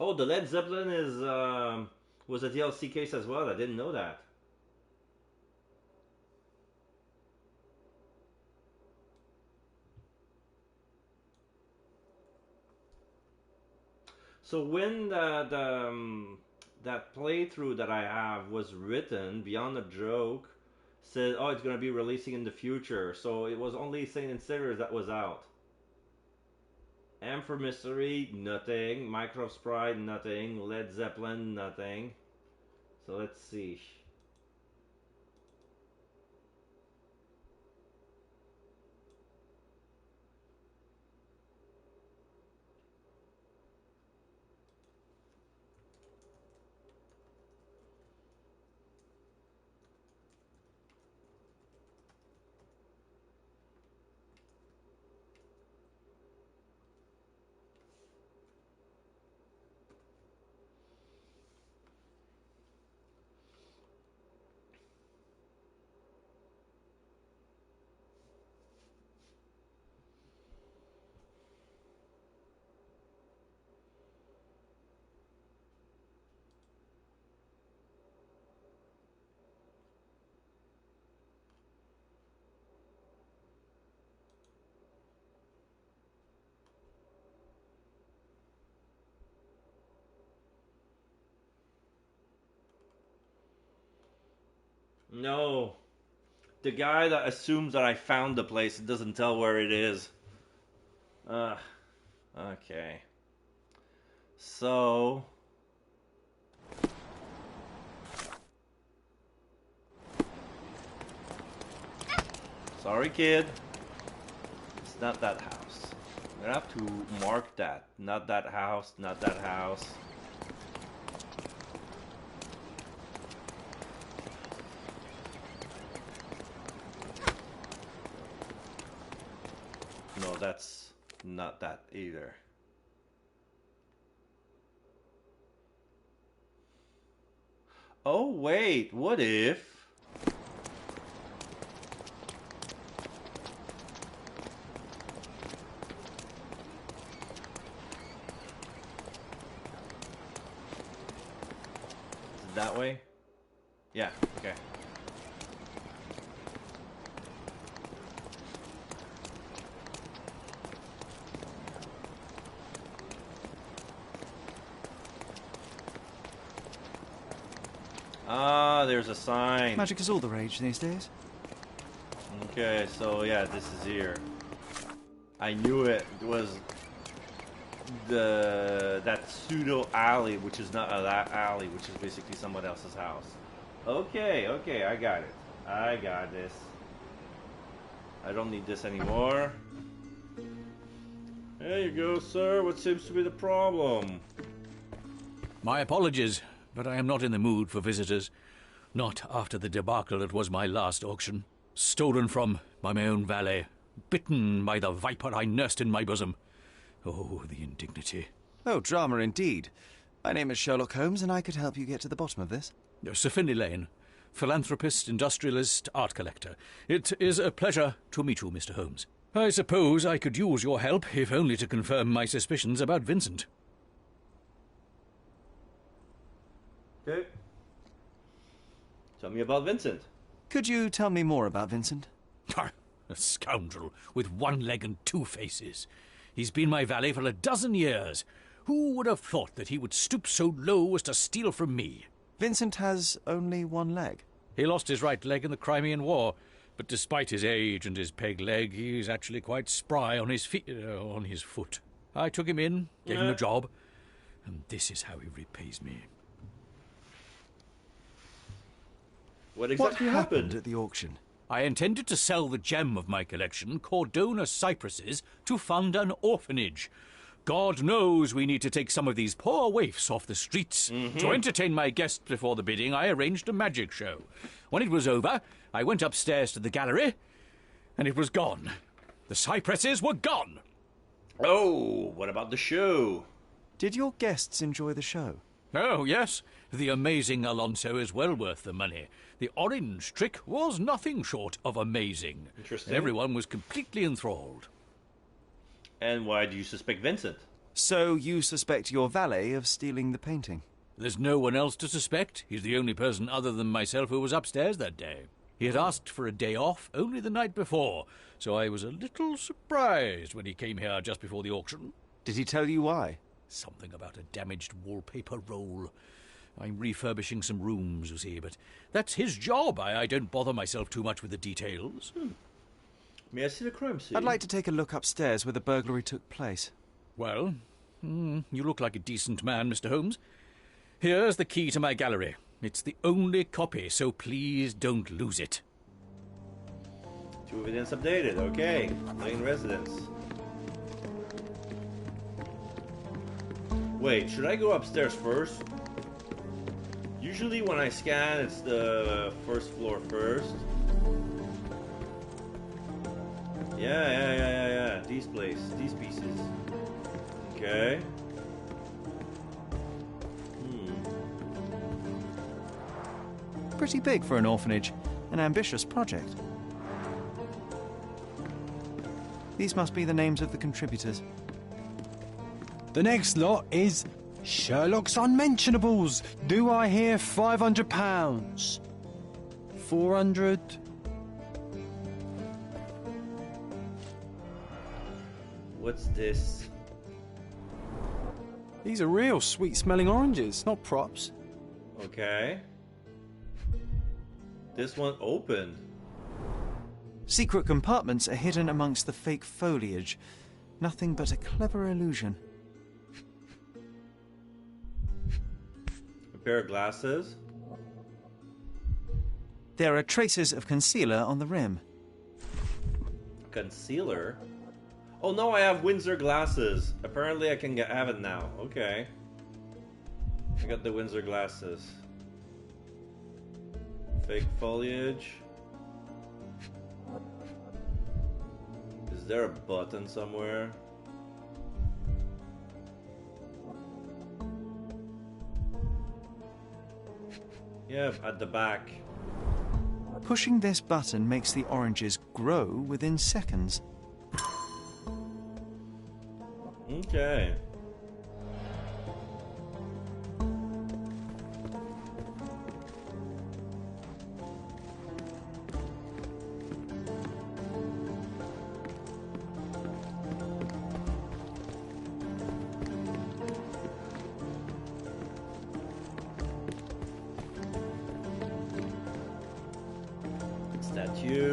Oh, the Led Zeppelin is was a DLC case as well. I didn't know that. So when that playthrough that I have was written, Beyond a Joke said, "Oh, it's gonna be releasing in the future." So it was only Saint and Sinners that was out. M for Mystery, nothing. Minecraft Sprite, nothing. Led Zeppelin, nothing. So let's see. No. The guy that assumes that I found the place doesn't tell where it is. Okay. So... Sorry, kid. It's not that house. I'm gonna have to mark that. Not that house, not that house. No, that's not that either. Oh, wait, what if? Is it that way? Yeah, okay. Ah, there's a sign. Magic is all the rage these days. Okay, so yeah, this is here. I knew it was that pseudo alley, which is not that alley, which is basically someone else's house. Okay, okay, I got it. I got this. I don't need this anymore. There you go, sir. What seems to be the problem? My apologies, but I am not in the mood for visitors. Not after the debacle that was my last auction. Stolen from by my own valet. Bitten by the viper I nursed in my bosom. Oh, the indignity. Oh, drama indeed. My name is Sherlock Holmes, and I could help you get to the bottom of this. Sir Finlay Lane, philanthropist, industrialist, art collector. It is a pleasure to meet you, Mr. Holmes. I suppose I could use your help, if only to confirm my suspicions about Vincent. Okay. Tell me about Vincent. Could you tell me more about Vincent? A scoundrel with one leg and two faces. He's been my valet for a dozen years. Who would have thought that he would stoop so low as to steal from me? Vincent has only one leg. He lost his right leg in the Crimean War, but despite his age and his peg leg, he's actually quite spry on his on his foot. I took him in, gave him a job, and this is how he repays me. What exactly happened at the auction? I intended to sell the gem of my collection, Cordona cypresses, to fund an orphanage. God knows we need to take some of these poor waifs off the streets. To entertain my guests before the bidding, I arranged a magic show. When it was over, I went upstairs to the gallery, and it was gone. The cypresses were gone. Oh, what about the show? Did your guests enjoy the show? Oh, yes. The amazing Alonso is well worth the money. The orange trick was nothing short of amazing. Interesting. Everyone was completely enthralled. And why do you suspect Vincent? So you suspect your valet of stealing the painting? There's no one else to suspect. He's the only person other than myself who was upstairs that day. He had asked for a day off only the night before, so I was a little surprised when he came here just before the auction. Did he tell you why? Something about a damaged wallpaper roll. I'm refurbishing some rooms, you see, but that's his job. I don't bother myself too much with the details. May I see the crime scene? I'd like to take a look upstairs where the burglary took place. Well, you look like a decent man, Mr. Holmes. Here's the key to my gallery. It's the only copy, so please don't lose it. To evidence updated, okay. Lane residence. Wait, should I go upstairs first? Usually when I scan, it's the first floor first. Yeah. These pieces. Okay. Pretty big for an orphanage. An ambitious project. These must be the names of the contributors. The next lot is Sherlock's Unmentionables. Do I hear £500? 400? What's this? These are real sweet-smelling oranges, not props. Okay. This one opened. Secret compartments are hidden amongst the fake foliage. Nothing but a clever illusion. A pair of glasses. There are traces of concealer on the rim. Concealer? Oh no, I have Windsor glasses. Apparently I can have it now. Okay. I got the Windsor glasses. Fake foliage. Is there a button somewhere? Yeah, at the back. Pushing this button makes the oranges grow within seconds. Okay.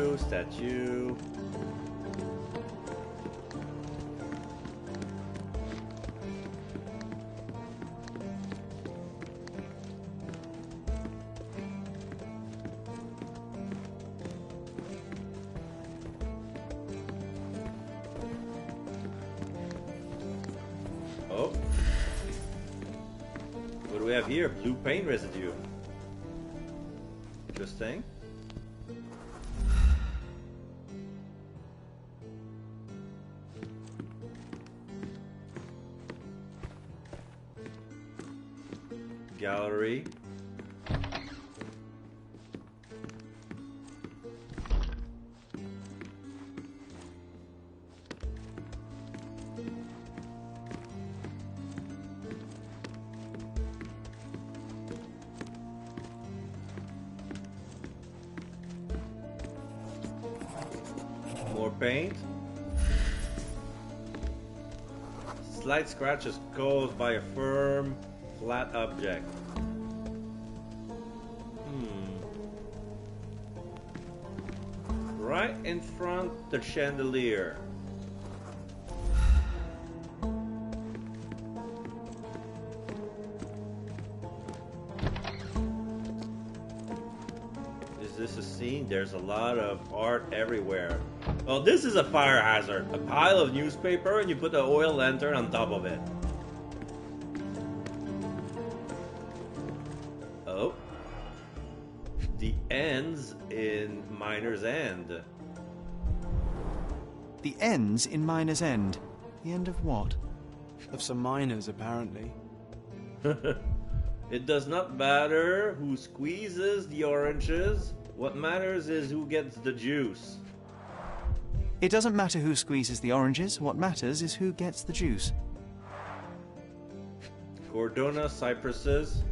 Statue. Oh. What do we have here? Blue paint residue. Interesting. Gallery. More paint. Slight scratches caused by a firm, flat object. Right in front the chandelier. Is this a scene? There's a lot of art everywhere. Well, this is a fire hazard. A pile of newspaper and you put an oil lantern on top of it. Oh. The ends in Miner's End. The ends in Miner's End. The end of what? Of some miners, apparently. It does not matter who squeezes the oranges. What matters is who gets the juice. It doesn't matter who squeezes the oranges. What matters is who gets the juice. Cordona cypresses.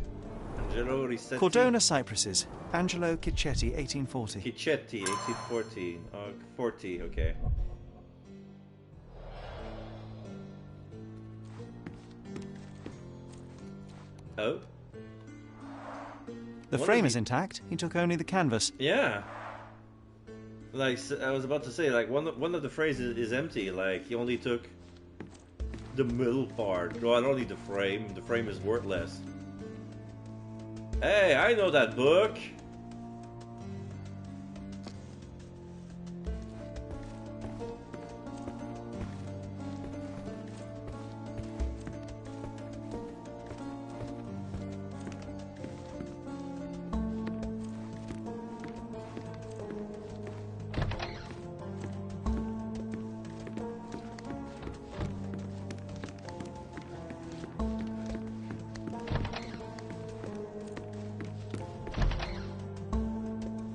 Angelo Ricetti. Cordona cypresses. Angelo Cicchetti, 1840. Cicchetti, 1840. 40, okay. Oh. The frame is intact. He took only the canvas. Yeah. Like, I was about to say, like, one of the phrases is empty. Like, he only took the middle part. No, I don't need the frame. The frame is worthless. Hey, I know that book.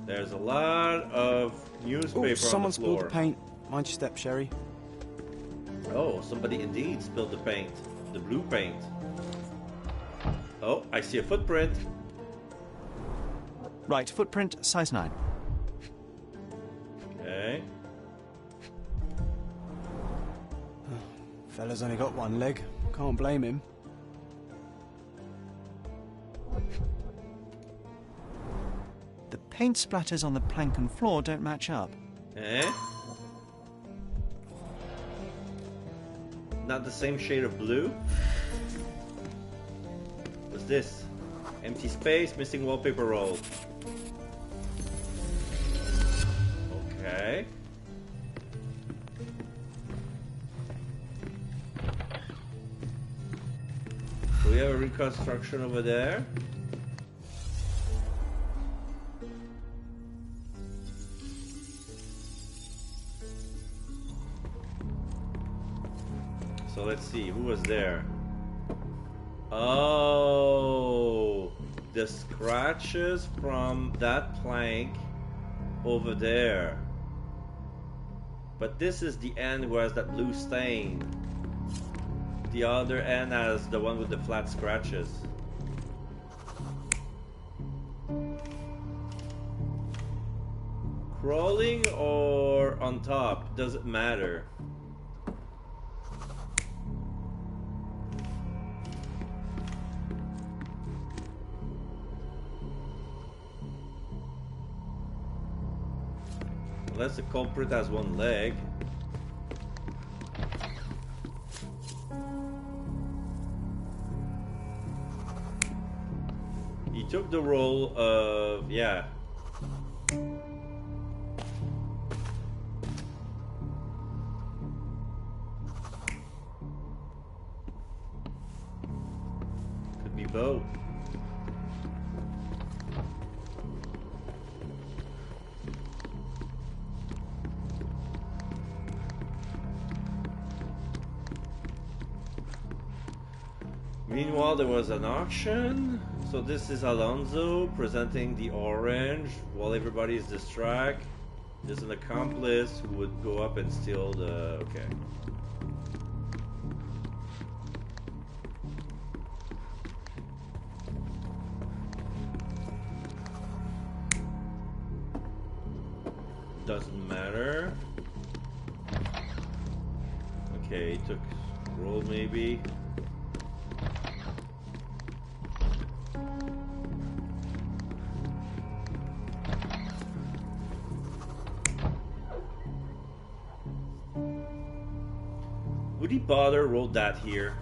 There's a lot of newspaper on the floor. Someone spilled the paint. Mind your step, Sherry. Oh, somebody indeed spilled the paint. The blue paint. Oh, I see a footprint. Right, footprint, size 9. Okay. Fella's only got one leg. Can't blame him. The paint splatters on the plank and floor don't match up. Eh? Not the same shade of blue? What's this? Empty space, missing wallpaper roll. Okay. construction over there. So let's see, who was there? Oh, the scratches from that plank over there. But this is the end who has that blue stain. The other end has the one with the flat scratches. Crawling or on top, doesn't matter. Unless the culprit has one leg. He took the role of, yeah. Could be both. Meanwhile, there was an auction. So this is Alonso presenting the orange while everybody is distracted. There's an accomplice who would go up and steal the... okay. Doesn't matter. Okay, he took roll maybe. Would he bother roll that here?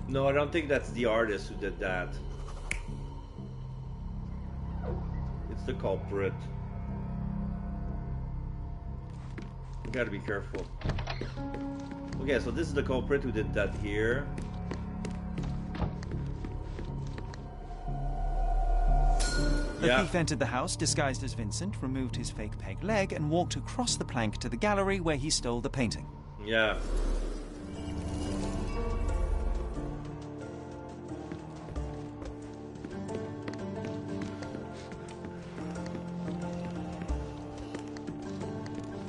No, I don't think that's the artist who did that. It's the culprit. You gotta be careful. Okay, so this is the culprit who did that here. The thief entered the house disguised as Vincent, removed his fake peg leg, and walked across the plank to the gallery where he stole the painting. Yeah.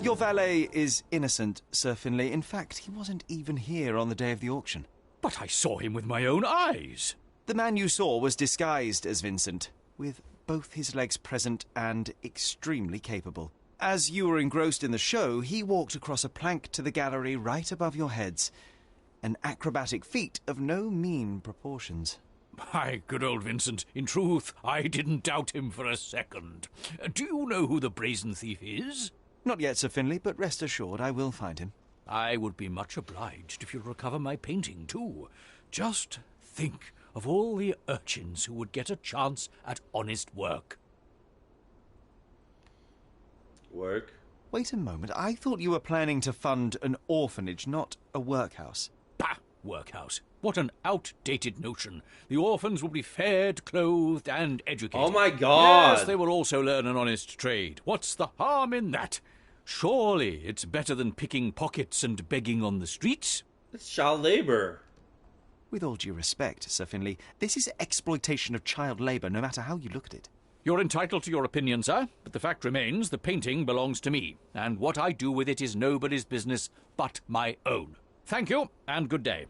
Your valet is innocent, Sir Finlay. In fact, he wasn't even here on the day of the auction. But I saw him with my own eyes. The man you saw was disguised as Vincent, with both his legs present and extremely capable. As you were engrossed in the show, he walked across a plank to the gallery right above your heads. An acrobatic feat of no mean proportions. My good old Vincent, in truth, I didn't doubt him for a second. Do you know who the brazen thief is? Not yet, Sir Finlay, but rest assured I will find him. I would be much obliged if you'll recover my painting, too. Just think of all the urchins who would get a chance at honest work. Work? Wait a moment, I thought you were planning to fund an orphanage, not a workhouse. Bah! Workhouse. What an outdated notion. The orphans will be fed, clothed, and educated. Oh my God! Yes, they will also learn an honest trade. What's the harm in that? Surely it's better than picking pockets and begging on the streets. It's child labor. With all due respect, Sir Finlay, this is exploitation of child labour, no matter how you look at it. You're entitled to your opinion, sir, but the fact remains the painting belongs to me, and what I do with it is nobody's business but my own. Thank you, and good day.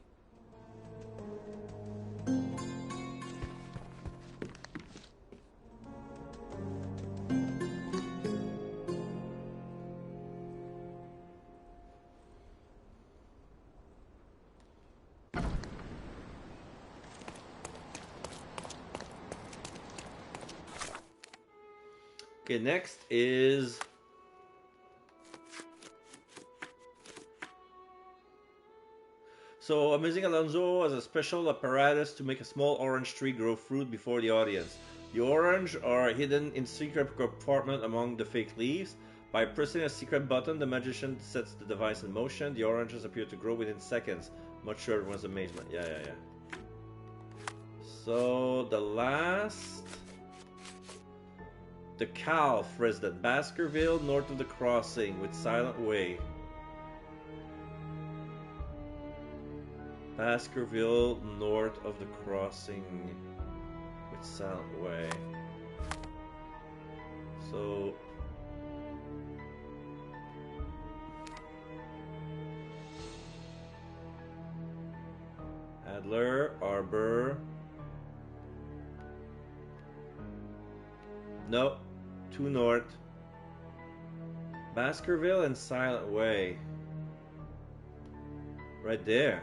Okay, next is... So, Amazing Alonso has a special apparatus to make a small orange tree grow fruit before the audience. The orange are hidden in secret compartment among the fake leaves. By pressing a secret button, the magician sets the device in motion. The oranges appear to grow within seconds, much to everyone's amazement. Yeah. So, the last... The Calf resident, Baskerville, north of the crossing, with Silent Way. Baskerville, north of the crossing, with Silent Way. So... Adler, Arbor. Nope. 2 north. Baskerville and Silent Way. Right there.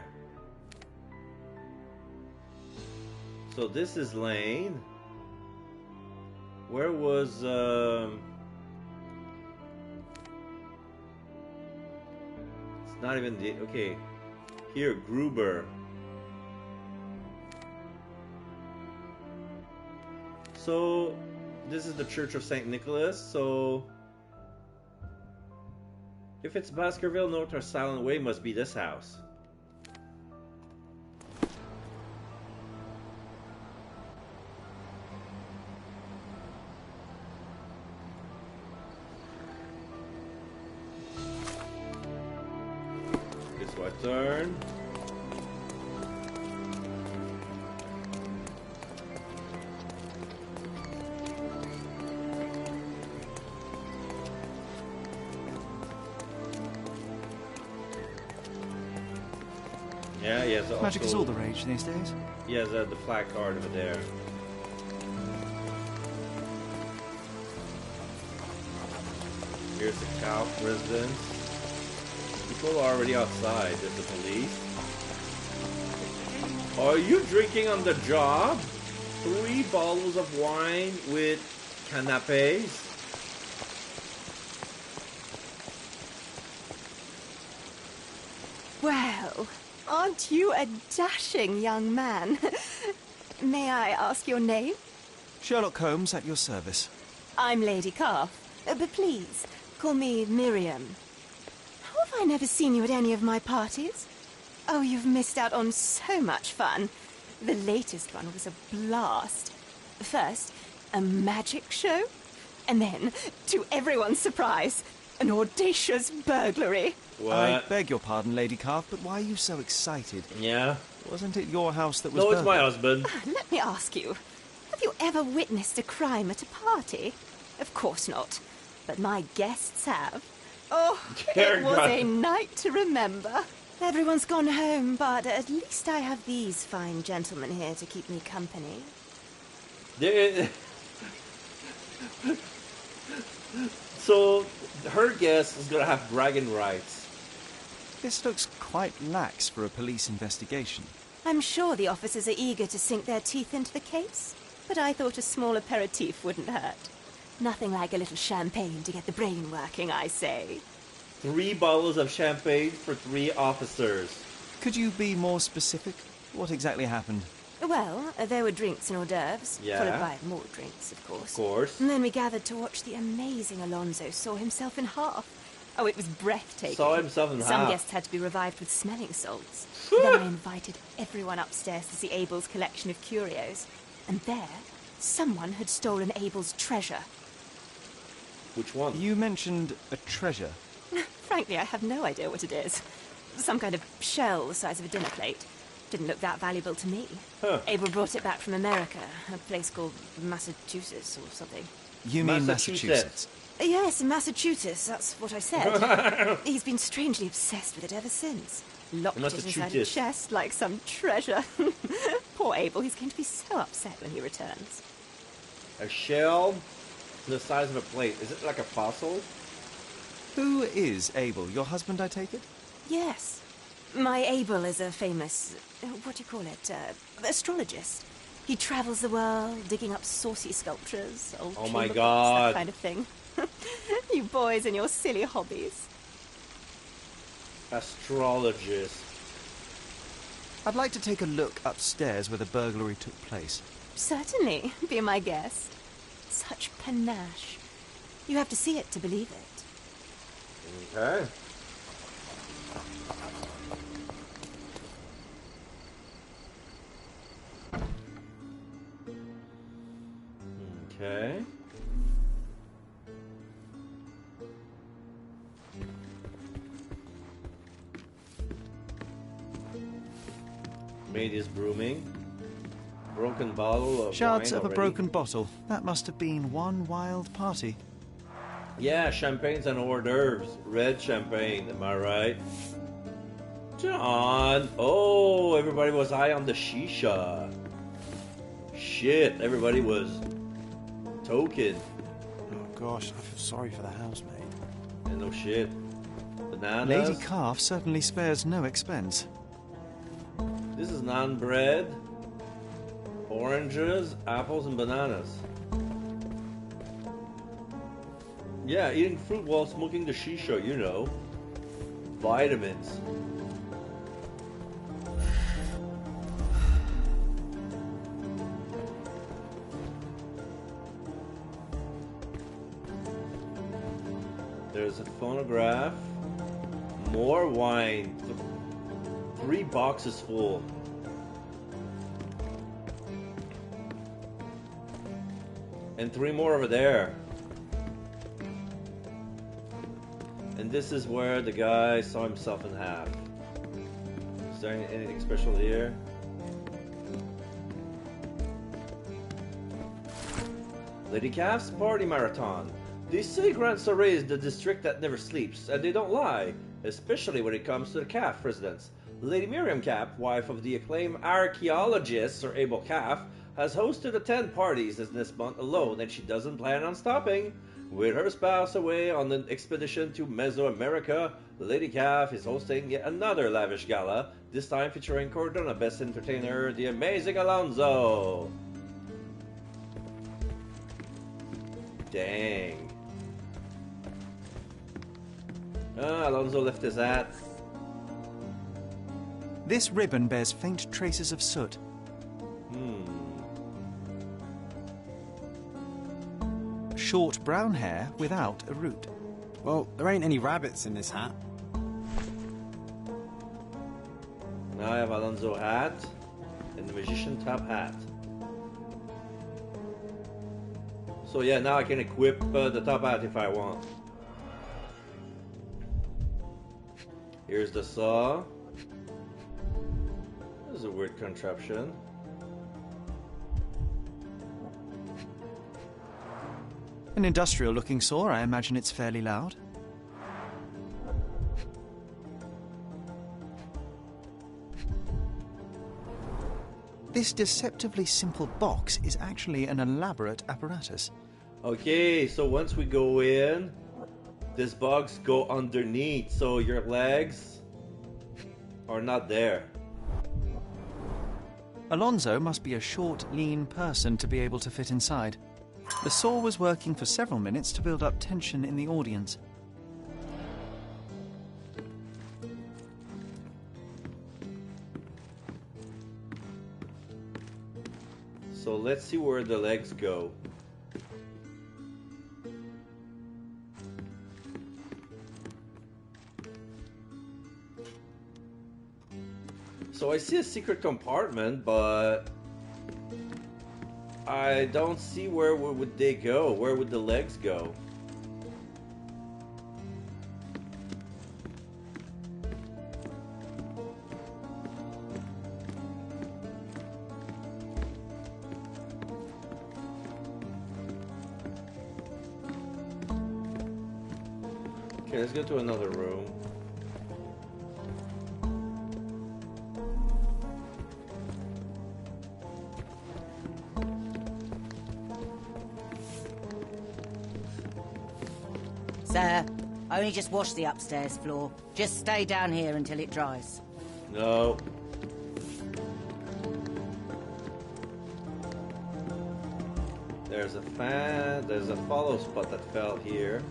So this is Lane. Where was it's not even the okay. Here, Gruber. So this is the Church of St. Nicholas, so if it's Baskerville North or Silent Way, must be this house. It's my turn. Yeah, he has Magic is all the rage these days. He has the flag card over there. Here's the cow residence. People are already outside. There's the police. Are you drinking on the job? 3 bottles of wine with canapes. Well, aren't you a dashing young man? May I ask your name? Sherlock Holmes at your service. I'm Lady Calf, but please, call me Miriam. How have I never seen you at any of my parties? Oh, you've missed out on so much fun. The latest one was a blast. First, a magic show, and then, to everyone's surprise, an audacious burglary. What? I beg your pardon, Lady Calf, but why are you so excited? Yeah? Wasn't it your house that was No, it's my burgled? husband. Let me ask you, have you ever witnessed a crime at a party? Of course not, but my guests have. Oh, Dear it was God. a night to remember. Everyone's gone home, but at least I have these fine gentlemen here to keep me company. So, her guest is gonna have bragging rights. This looks quite lax for a police investigation. I'm sure the officers are eager to sink their teeth into the case, but I thought a small aperitif wouldn't hurt. Nothing like a little champagne to get the brain working, I say. 3 bottles of champagne for 3 officers. Could you be more specific? What exactly happened? Well, there were drinks and hors d'oeuvres, Yeah. followed by more drinks, of course. Of course. And then we gathered to watch the amazing Alonso saw himself in half. Oh, it was breathtaking. Saw himself in Some half. guests had to be revived with smelling salts. Then I invited everyone upstairs to see Abel's collection of curios. And there, someone had stolen Abel's treasure. Which one? You mentioned a treasure. Frankly, I have no idea what it is. Some kind of shell the size of a dinner plate. Didn't look that valuable to me. Huh. Abel brought it back from America, a place called Massachusetts or something. You mean Massachusetts? Yes, Massachusetts, that's what I said. He's been strangely obsessed with it ever since. Locked it inside a Massachusetts. chest like some treasure. Poor Abel, he's going to be so upset when he returns. A shell the size of a plate. Is it like a fossil? Who is Abel? Your husband, I take it? Yes. My Abel is a famous, what do you call it, astrologist. He travels the world, digging up saucy sculptures, old Oh my chamber pots, God. that kind of thing. You boys and your silly hobbies. Astrologist. I'd like to take a look upstairs where the burglary took place. Certainly, be my guest. Such panache. You have to see it to believe it. Okay. Okay. Maid is brooming. Broken bottle of Shards wine of a already. broken bottle. That must have been one wild party. Yeah, champagnes and hors d'oeuvres. Red champagne, am I right? John! Oh, everybody was high on the shisha. Shit, everybody was token. Oh gosh, I feel sorry for the housemaid. Yeah, no shit. Bananas. Lady Calf certainly spares no expense. This is naan bread, oranges, apples, and bananas. Yeah, eating fruit while smoking the shisha, you know. Vitamins. There's a phonograph. More wine. 3 boxes full. And 3 more over there. And this is where the guy saw himself in half. Is there anything special here? Lady Calf's Party Marathon. They say Grand Soirée is the district that never sleeps, and they don't lie, especially when it comes to the Calf residents. Lady Miriam Calf, wife of the acclaimed archaeologist Sir Abel Calf, has hosted 10 parties this month alone, and she doesn't plan on stopping. With her spouse away on an expedition to Mesoamerica, Lady Calf is hosting yet another lavish gala, this time featuring Cordona Best Entertainer, the amazing Alonso. Dang. Alonso left his hat. This ribbon bears faint traces of soot. Short brown hair without a root. Well, there ain't any rabbits in this hat. Now I have Alonso hat and the magician top hat. So yeah, now I can equip the top hat if I want. Here's the saw. This is a weird contraption. An industrial-looking saw, I imagine it's fairly loud. This deceptively simple box is actually an elaborate apparatus. Okay, so once we go in, this box go underneath, so your legs are not there. Alonso must be a short, lean person to be able to fit inside. The saw was working for several minutes to build up tension in the audience. So let's see where the legs go. So I see a secret compartment, but I don't see where would they go. Where would the legs go? Okay, let's go to another room. Sir, I only just washed the upstairs floor. Just stay down here until it dries. No. There's a fan. There's a follow spot that fell here.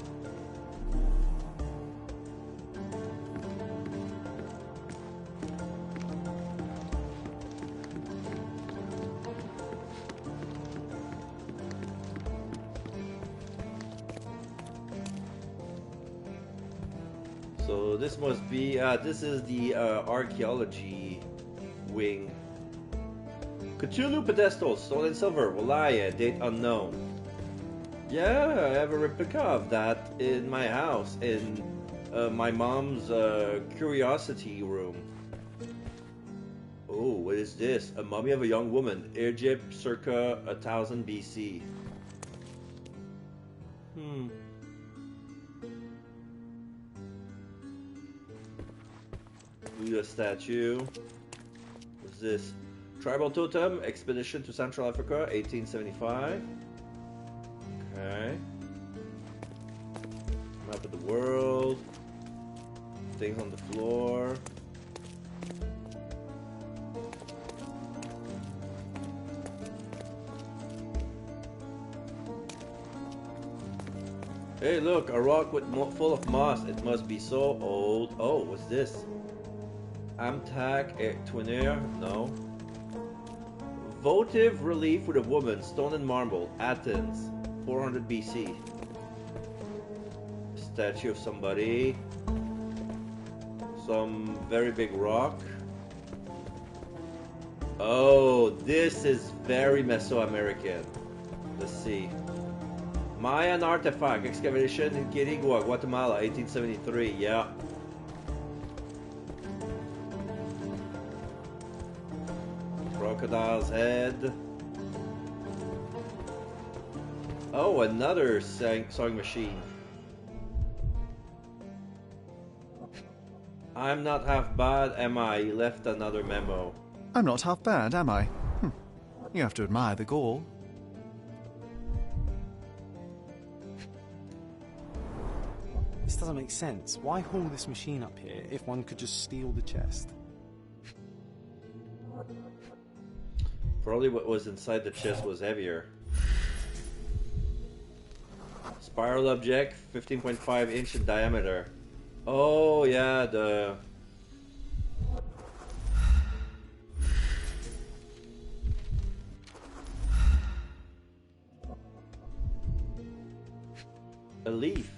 So this must be, this is the archaeology wing. Cthulhu pedestal, stone and silver, Walaya, date unknown. Yeah, I have a replica of that in my house, in my mom's curiosity room. Oh, what is this? A mummy of a young woman, Egypt, circa 1000 BC. Buddha statue. What's this? Tribal totem, expedition to Central Africa, 1875. Okay. Map of the world. Things on the floor. Hey, look, a rock with full of moss. It must be so old. Oh, what's this? Amtak Twinair? No. Votive relief with a woman, stone and marble, Athens, 400 BC. Statue of somebody. Some very big rock. Oh, this is very Mesoamerican. Let's see. Mayan artifact, excavation in Quirigua, Guatemala, 1873. Yeah. Crocodile's head. Oh, another sewing machine. I'm not half bad, am I? He left another memo. I'm not half bad, am I? You have to admire the gall. This doesn't make sense. Why haul this machine up here if one could just steal the chest? Probably what was inside the chest was heavier. Spiral object, 15.5 inch in diameter. Oh yeah, the... a leaf.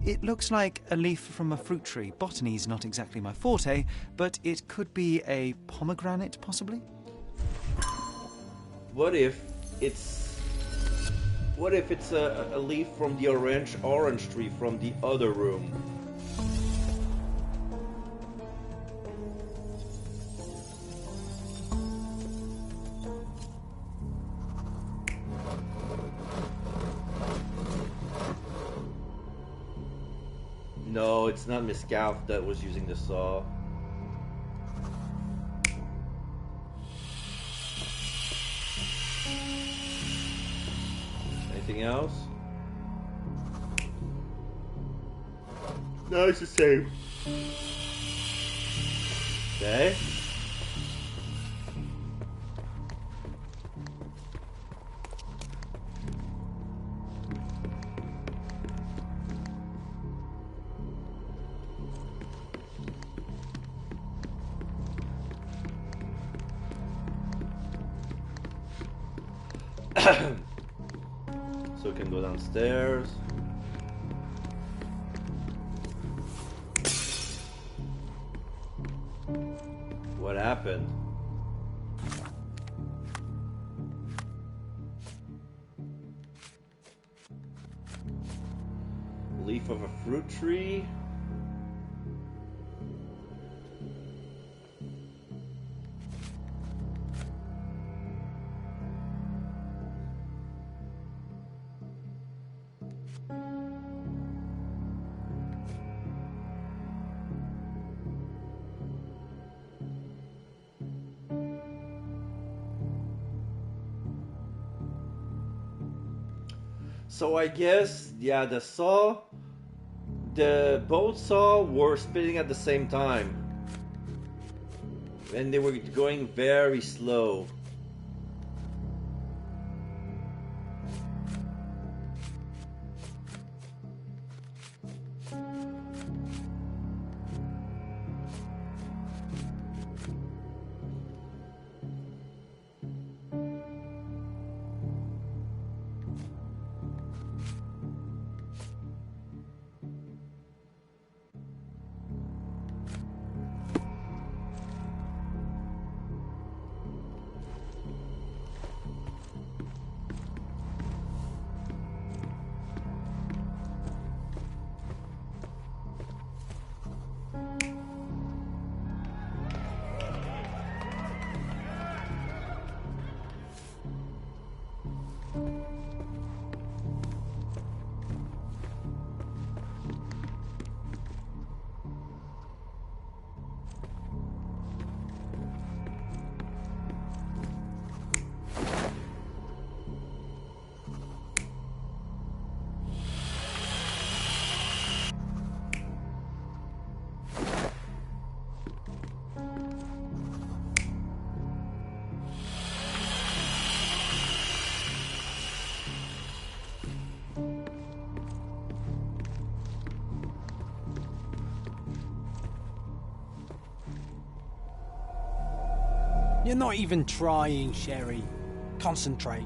It looks like a leaf from a fruit tree. Botany's not exactly my forte, but it could be a pomegranate, possibly? What if it's a leaf from the orange tree from the other room? No, it's not Miss Gaff that was using the saw. Anything else? No, it's the same. Okay. So we can go downstairs. What happened? Leaf of a fruit tree. So I guess, yeah, both saw were spinning at the same time. And they were going very slow. You're not even trying, Sherry. Concentrate.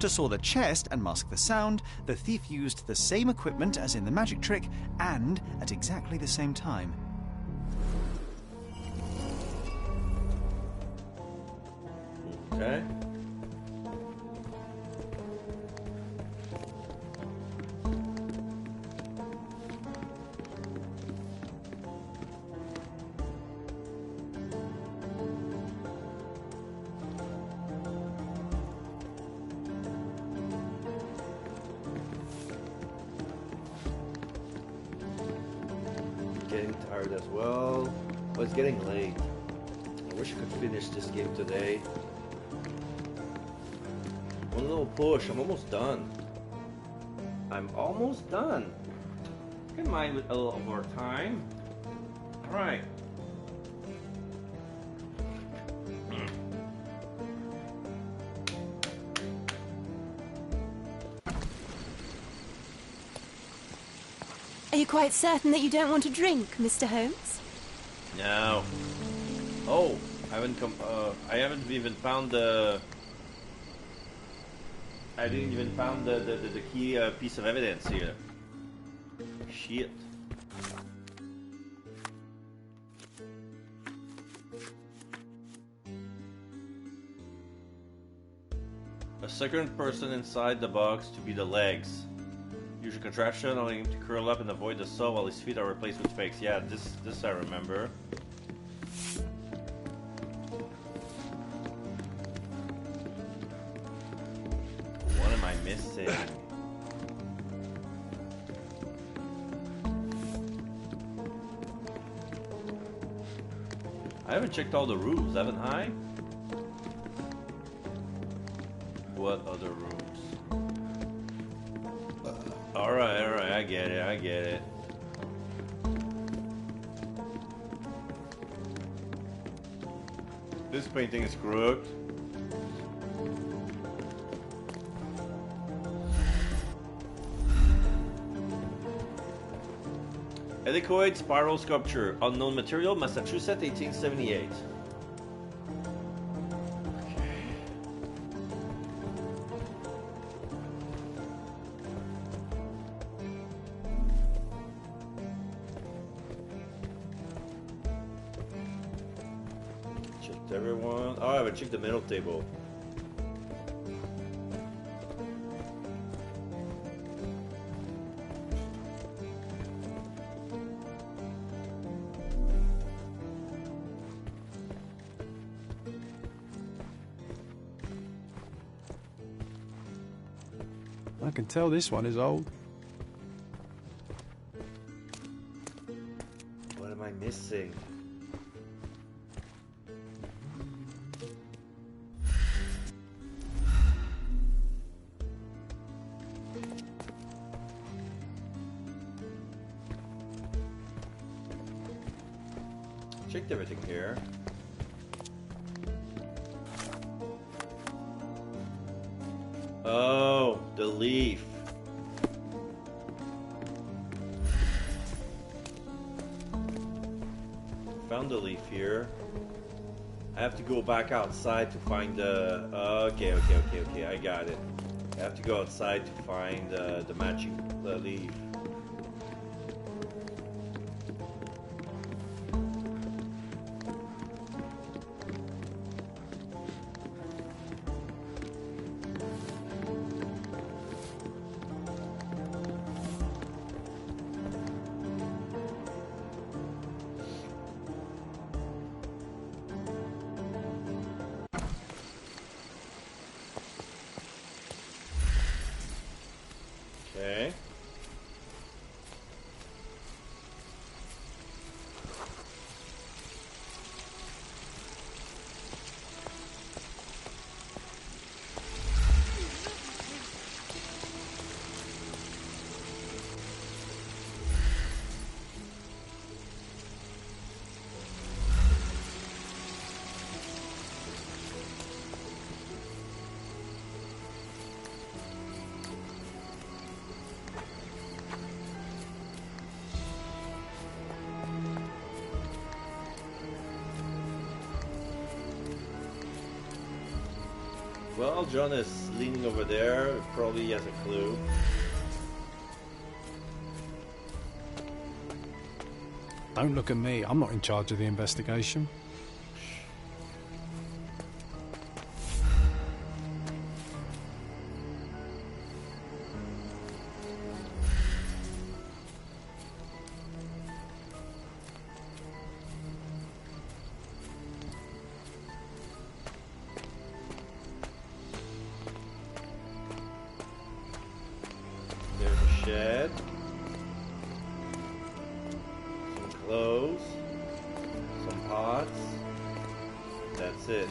To saw the chest and mask the sound, the thief used the same equipment as in the magic trick, and at exactly the same time. Okay. Getting tired as well. But it's getting late. I wish I could finish this game today. One little push. I'm almost done. I'm almost done. Can mind with a little more time. Alright. Are you quite certain that you don't want a drink, Mr. Holmes? No. Oh, I haven't even found the. I didn't even found the key piece of evidence here. Shit. A second person inside the box to be the legs. Use a contraption allowing him to curl up and avoid the saw while his feet are replaced with fakes. Yeah, this I remember. What am I missing? I haven't checked all the rooms, haven't I? What other rooms? Alright, I get it. This painting is crooked. Helicoid spiral sculpture, unknown material, Massachusetts, 1878. Everyone. Oh, I haven't checked the middle table. I can tell this one is old. What am I missing? Checked everything here. Oh, the leaf. Found the leaf here. I have to go back outside to find the... Okay, I got it. I have to go outside to find the matching leaf. Okay. While John is leaning over there, probably he has a clue. Don't look at me. I'm not in charge of the investigation. There's a shed. Some clothes. Some pots. That's it.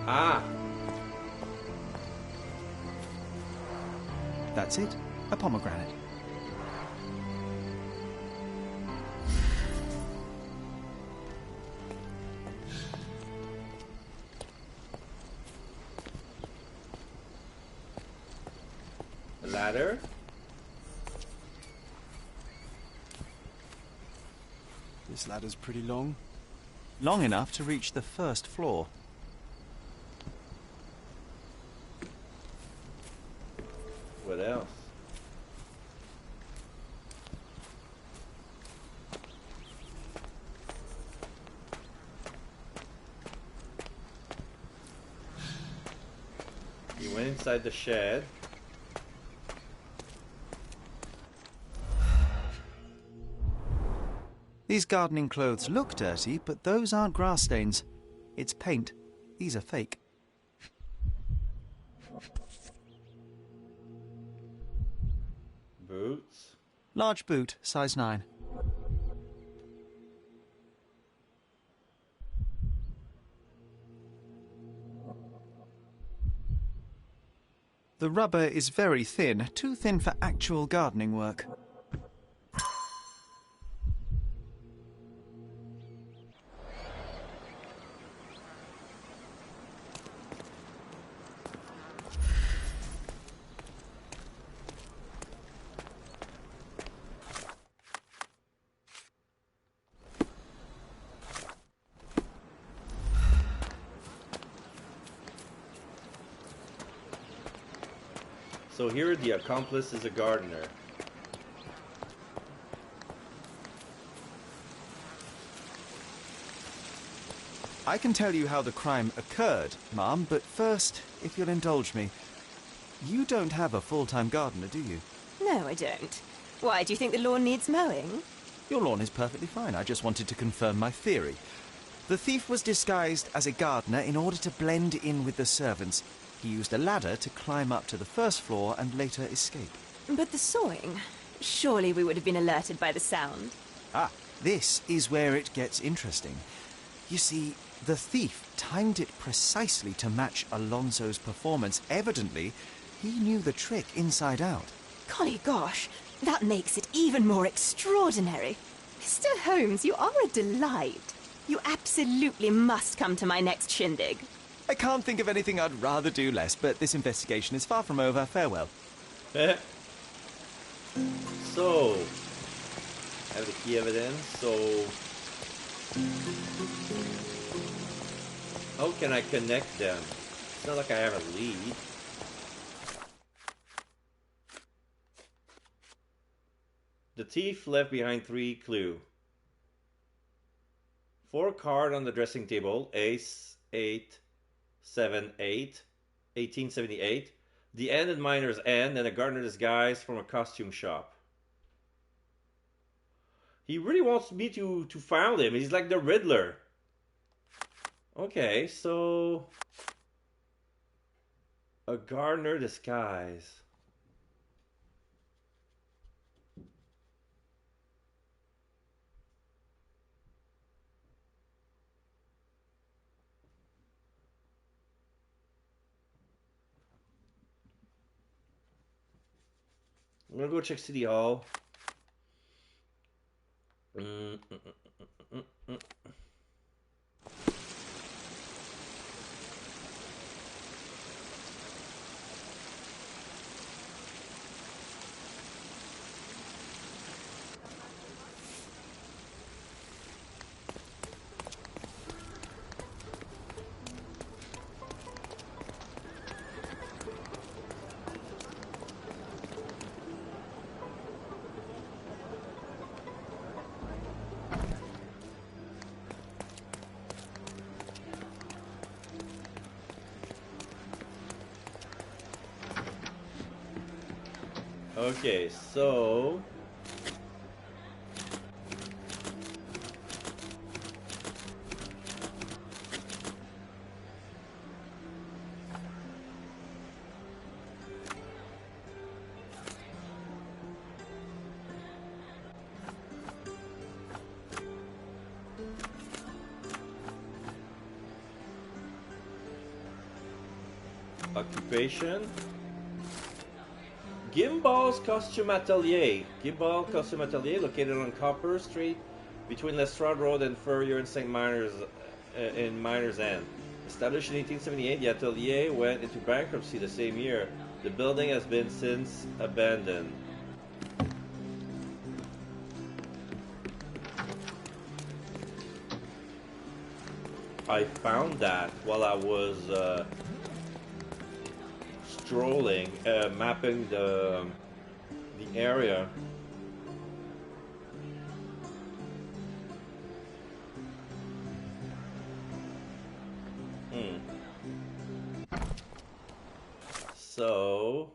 Ah! That's it. A pomegranate. A ladder. This ladder's pretty long. Long enough to reach the first floor. What else? He went inside the shed. These gardening clothes look dirty, but those aren't grass stains. It's paint. These are fake. Boots. Large boot, size 9. The rubber is very thin, too thin for actual gardening work. So here the accomplice is a gardener. I can tell you how the crime occurred, Ma'am, but first, if you'll indulge me, you don't have a full-time gardener, do you? No, I don't. Why, do you think the lawn needs mowing? Your lawn is perfectly fine. I just wanted to confirm my theory. The thief was disguised as a gardener in order to blend in with the servants. He used a ladder to climb up to the first floor and later escape. But the sawing? Surely we would have been alerted by the sound. Ah, this is where it gets interesting. You see, the thief timed it precisely to match Alonso's performance. Evidently, he knew the trick inside out. Golly gosh, that makes it even more extraordinary. Mr. Holmes, you are a delight. You absolutely must come to my next shindig. I can't think of anything I'd rather do less, but this investigation is far from over. Farewell. So, I have the key evidence, so how can I connect them? It's not like I have a lead. The thief left behind 3 clues. 4 cards on the dressing table. Ace, 8, 7, 8. 1878. The end and miner's end, and a gardener disguise from a costume shop. He really wants me to find him. He's like the Riddler. Okay, so a gardener disguise. I'm gonna go check City Hall. Okay, so occupation. Gimbal's Costume Atelier. Gimbal Costume Atelier, located on Copper Street, between Lestrade Road and Furrier and St. Miners, in Miners End. Established in 1878, the atelier went into bankruptcy the same year. The building has been since abandoned. I found that while I was strolling, mapping the area. So,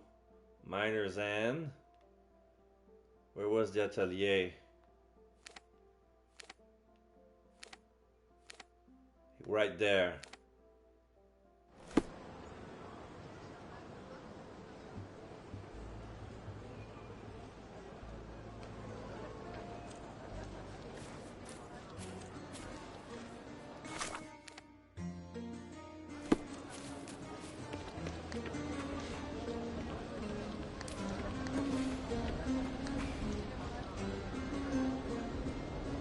Miners End. Where was the atelier? Right there.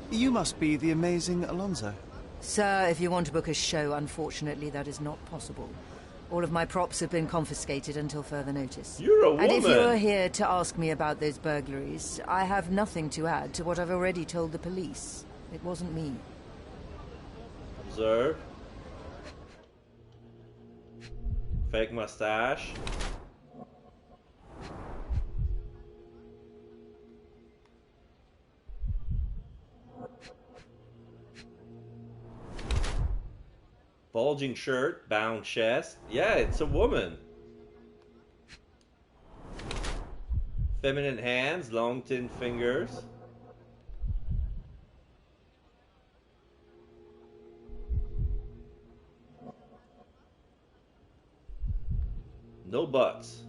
You must be the amazing Alonso. Sir, if you want to book a show, unfortunately that is not possible. All of my props have been confiscated until further notice. You're a woman! And if you're here to ask me about those burglaries, I have nothing to add to what I've already told the police. It wasn't me. Observe. Fake mustache. Bulging shirt, bound chest. Yeah, it's a woman. Feminine hands, long thin fingers. No butts.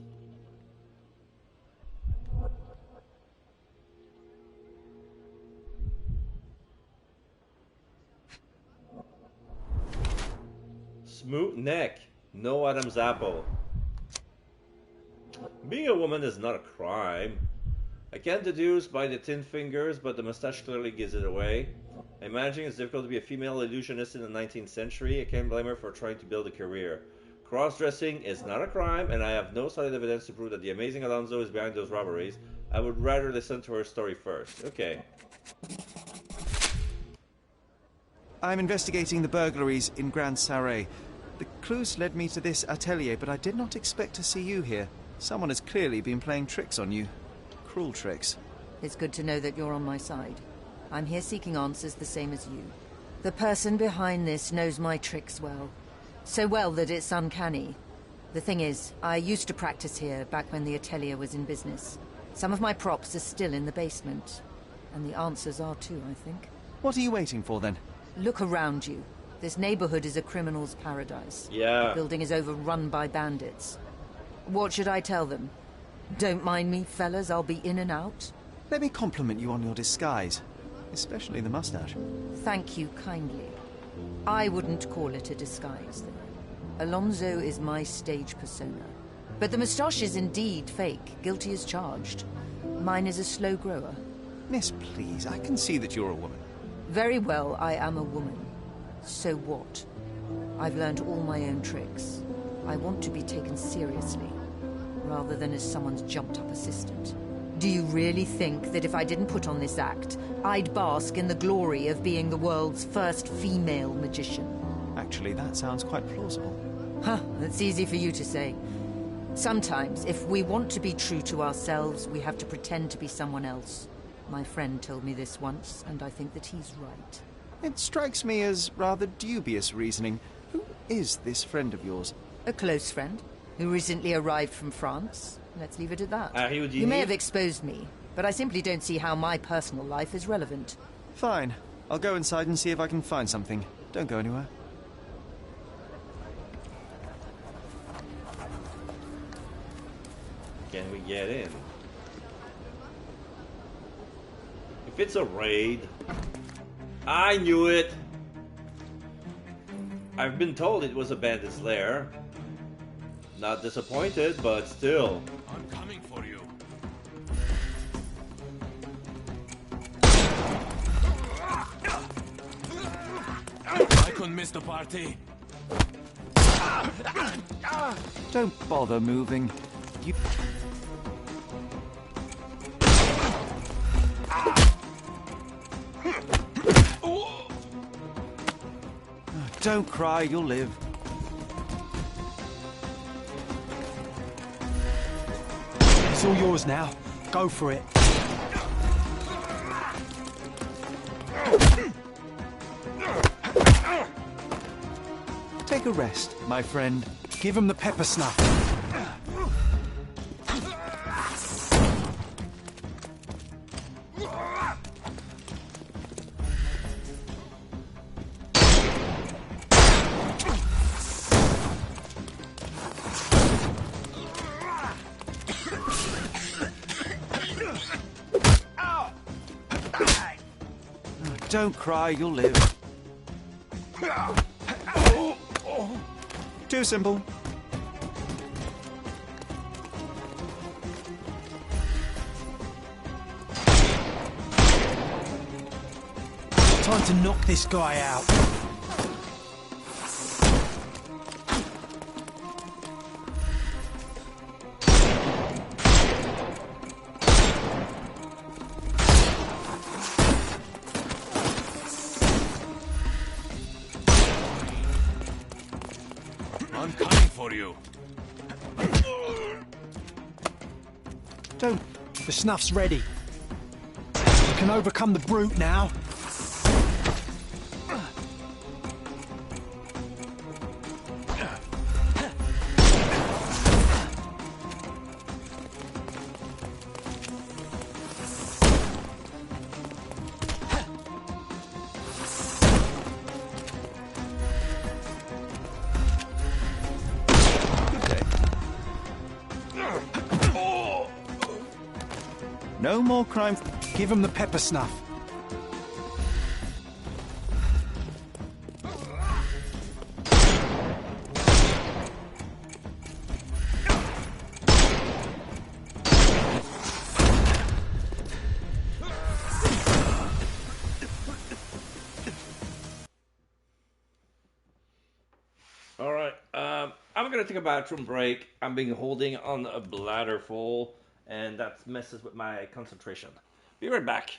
Smooth neck, no Adam's apple. Being a woman is not a crime. I can't deduce by the thin fingers, but the mustache clearly gives it away. I imagine it's difficult to be a female illusionist in the 19th century. I can't blame her for trying to build a career. Cross-dressing is not a crime, and I have no solid evidence to prove that the amazing Alonso is behind those robberies. I would rather listen to her story first. Okay. I'm investigating the burglaries in Grand Sarre. The clues led me to this atelier, but I did not expect to see you here. Someone has clearly been playing tricks on you. Cruel tricks. It's good to know that you're on my side. I'm here seeking answers the same as you. The person behind this knows my tricks well. So well that it's uncanny. The thing is, I used to practice here back when the atelier was in business. Some of my props are still in the basement. And the answers are too, I think. What are you waiting for, then? Look around you. This neighborhood is a criminal's paradise. Yeah. The building is overrun by bandits. What should I tell them? Don't mind me, fellas, I'll be in and out. Let me compliment you on your disguise, especially the mustache. Thank you kindly. I wouldn't call it a disguise, though. Alonso is my stage persona. But the moustache is indeed fake, guilty as charged. Mine is a slow grower. Miss, please, I can see that you're a woman. Very well, I am a woman. So what? I've learned all my own tricks. I want to be taken seriously, rather than as someone's jumped-up assistant. Do you really think that if I didn't put on this act, I'd bask in the glory of being the world's first female magician? Actually, that sounds quite plausible. Huh, that's easy for you to say. Sometimes, if we want to be true to ourselves, we have to pretend to be someone else. My friend told me this once, and I think that he's right. It strikes me as rather dubious reasoning. Who is this friend of yours? A close friend, who recently arrived from France. Let's leave it at that. You may have exposed me, but I simply don't see how my personal life is relevant. Fine. I'll go inside and see if I can find something. Don't go anywhere. Can we get in? If it's a raid... I knew it! I've been told it was a bandit's lair. Not disappointed, but still. I'm coming for you. I couldn't miss the party. Don't bother moving. You... Don't cry, you'll live. It's all yours now. Go for it. Take a rest, my friend. Give him the pepper snuff. Don't cry, you'll live. Too simple. Time to knock this guy out. I'm coming for you. Don't. The snuff's ready. You can overcome the brute now. No more crime. Give him the pepper snuff. Alright, I'm gonna take a bathroom break. I'm being holding on a bladder full, and that messes with my concentration. Be right back.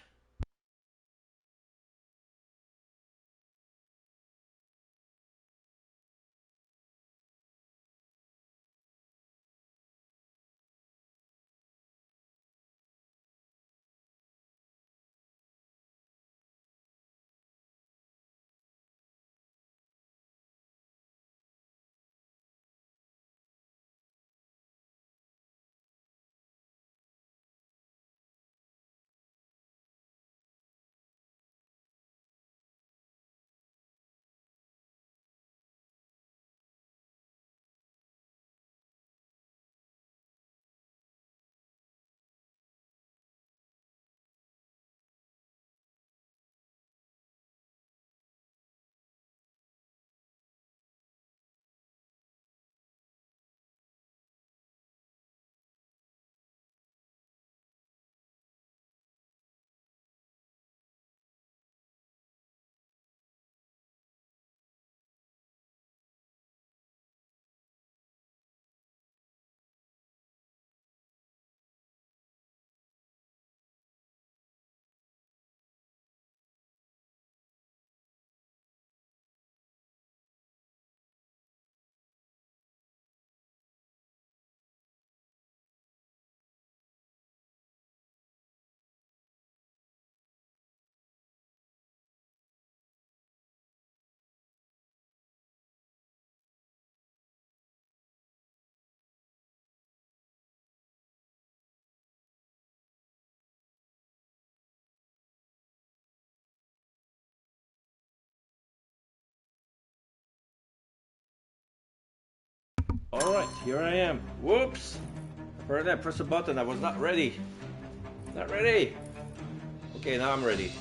Alright, here I am. Whoops! Where did I press a button? I was not ready. Not ready! Okay, now I'm ready.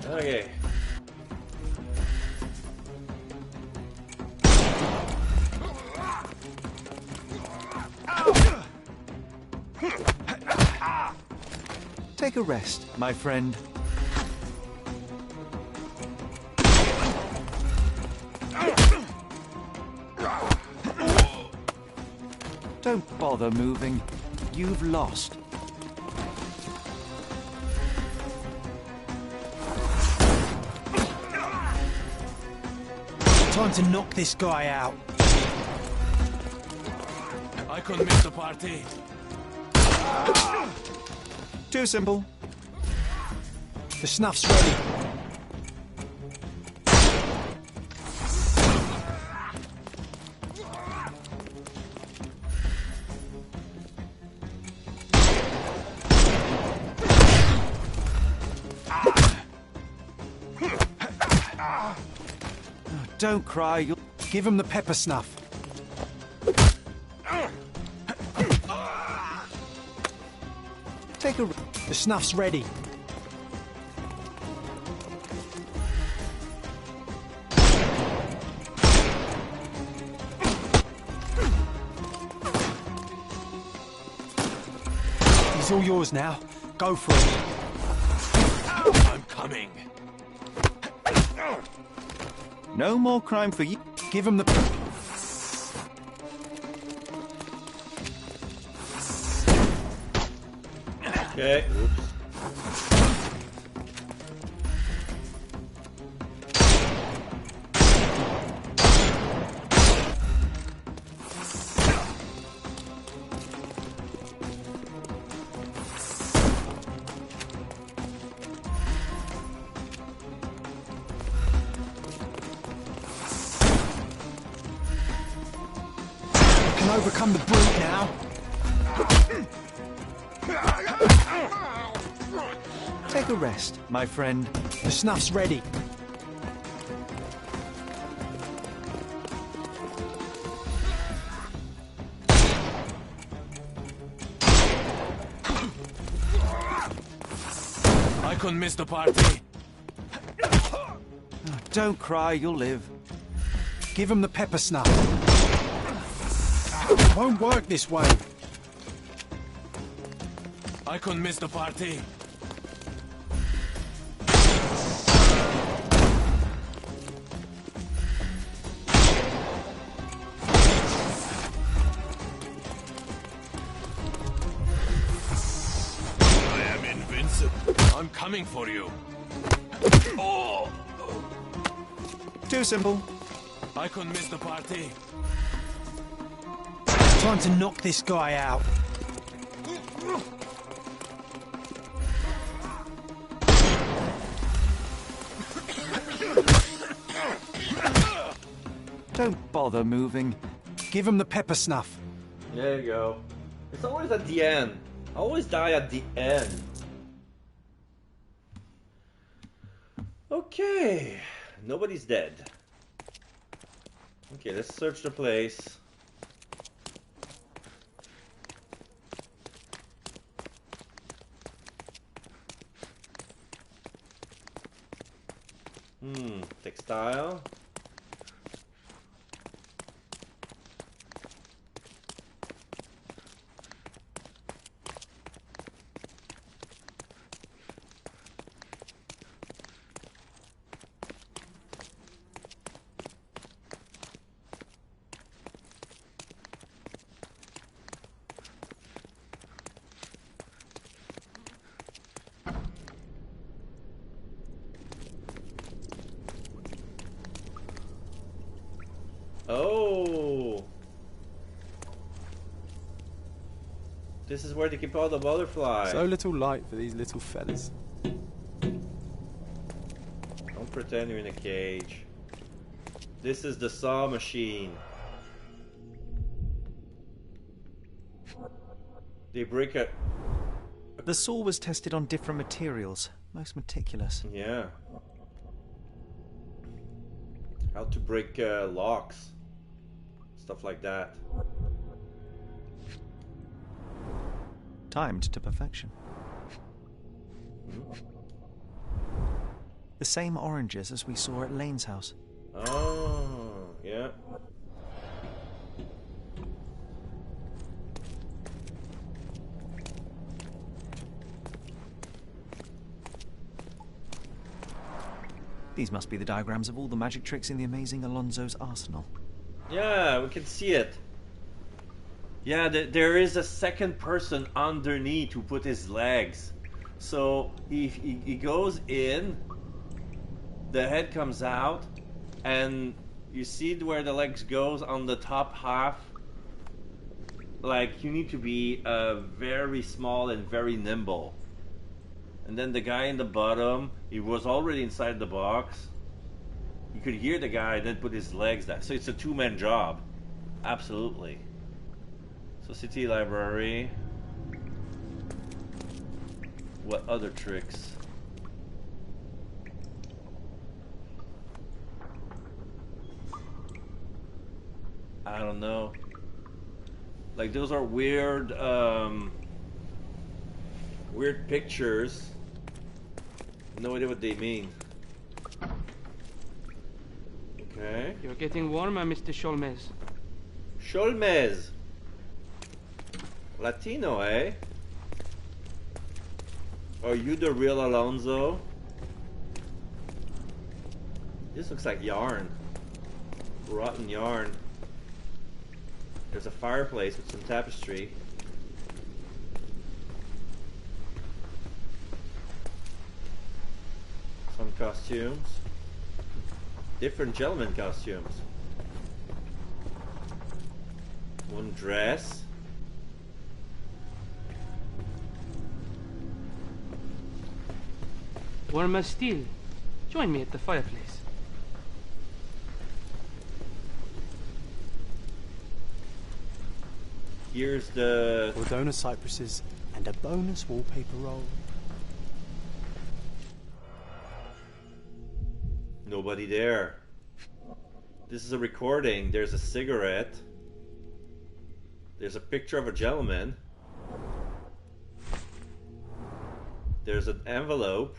Okay. Take a rest, my friend. Don't bother moving. You've lost. Time to knock this guy out. I couldn't miss the party. Too simple. The snuff's ready. Don't cry, you'll... Give him the pepper snuff. Take a... The snuff's ready. He's all yours now. Go for it. I'm coming. No more crime for you. Give him the... Okay, oops. Can overcome the brute now. Take a rest, my friend. The snuff's ready. I couldn't miss the party. Don't cry, you'll live. Give him the pepper snuff. Won't work this way. I couldn't miss the party. I am invincible. I'm coming for you. Oh! Too simple. I couldn't miss the party. Time to knock this guy out. Don't bother moving. Give him the pepper snuff. There you go. It's always at the end. I always die at the end. Okay. Nobody's dead. Okay, let's search the place. Textile. Oh! This is where they keep all the butterflies. So little light for these little fellas. Don't pretend you're in a cage. This is the saw machine. They break it. The saw was tested on different materials. Most meticulous. Yeah. How to break locks. stuff like that. Timed to perfection. The same oranges as we saw at Lane's house. Oh, yeah. These must be the diagrams of all the magic tricks in the amazing Alonso's arsenal. Yeah, we can see it. Yeah, there is a second person underneath who put his legs. So he goes in, the head comes out, and you see where the legs goes on the top half. Like, you need to be very small and very nimble. And then the guy in the bottom, he was already inside the box. You could hear the guy then put his legs down. So it's a two-man job. Absolutely. So City Library. What other tricks? I don't know. Like, those are weird, weird pictures. No idea what they mean. Okay. You're getting warmer, Mr. Holmes. Holmes! Latino, eh? Are you the real Alonso? This looks like yarn. Rotten yarn. There's a fireplace with some tapestry. Some costumes. Different gentleman costumes. One dress. Warmer still. Join me at the fireplace. Here's the Cordona cypresses and a bonus wallpaper roll. Nobody there. This is a recording. There's a cigarette. There's a picture of a gentleman. There's an envelope.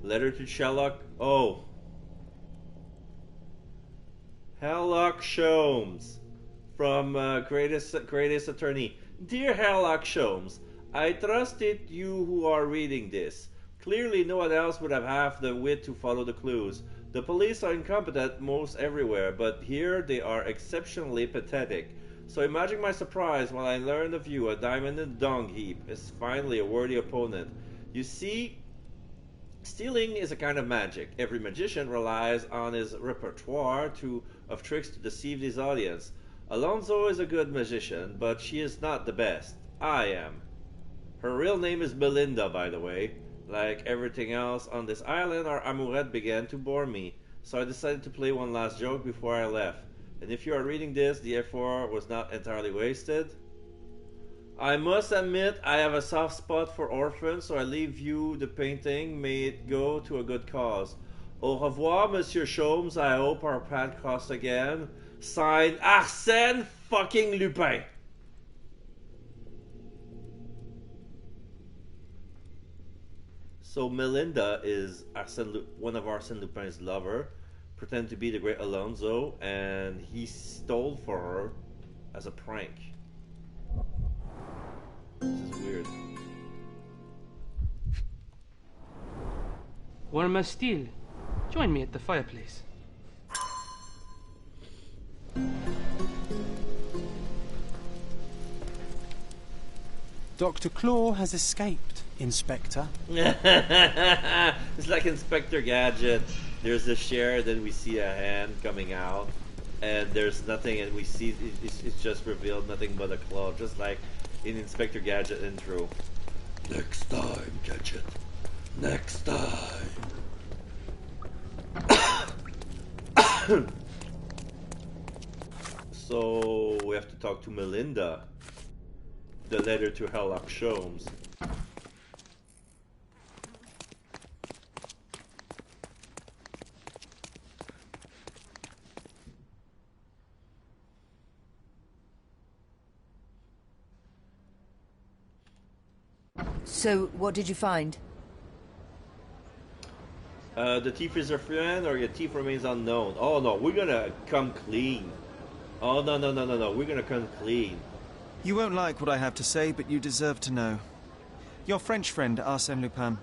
Letter to Sherlock. Oh. Sherlock Holmes. From greatest attorney. Dear Sherlock Holmes, I trust it you who are reading this. Clearly no one else would have half the wit to follow the clues. The police are incompetent most everywhere, but here they are exceptionally pathetic. So imagine my surprise when I learned of you, a diamond in the dung heap is finally a worthy opponent. You see, stealing is a kind of magic. Every magician relies on his repertoire of tricks to deceive his audience. Alonso is a good magician, but she is not the best. I am. Her real name is Belinda, by the way. Like everything else on this island, our amourette began to bore me, so I decided to play one last joke before I left. And if you are reading this, the effort was not entirely wasted. I must admit I have a soft spot for orphans, so I leave you the painting. May it go to a good cause. Au revoir, Monsieur Holmes. I hope our paths cross again. Signed, Arsène fucking Lupin. So Melinda is one of Arsène Lupin's lover, pretending to be the great Alonso, and he stole for her as a prank. This is weird. Warmer still. Join me at the fireplace. Dr. Claw has escaped, Inspector. It's like Inspector Gadget. There's a share, then we see a hand coming out, and there's nothing, and we see it's just revealed nothing but a claw, just like in Inspector Gadget intro. Next time, Gadget. Next time. So we have to talk to Melinda. The letter to Sherlock Holmes. So, what did you find? The thief is your friend, or your thief remains unknown. Oh no, we're gonna come clean. Oh no, we're gonna come clean. You won't like what I have to say, but you deserve to know. Your French friend, Arsène Lupin,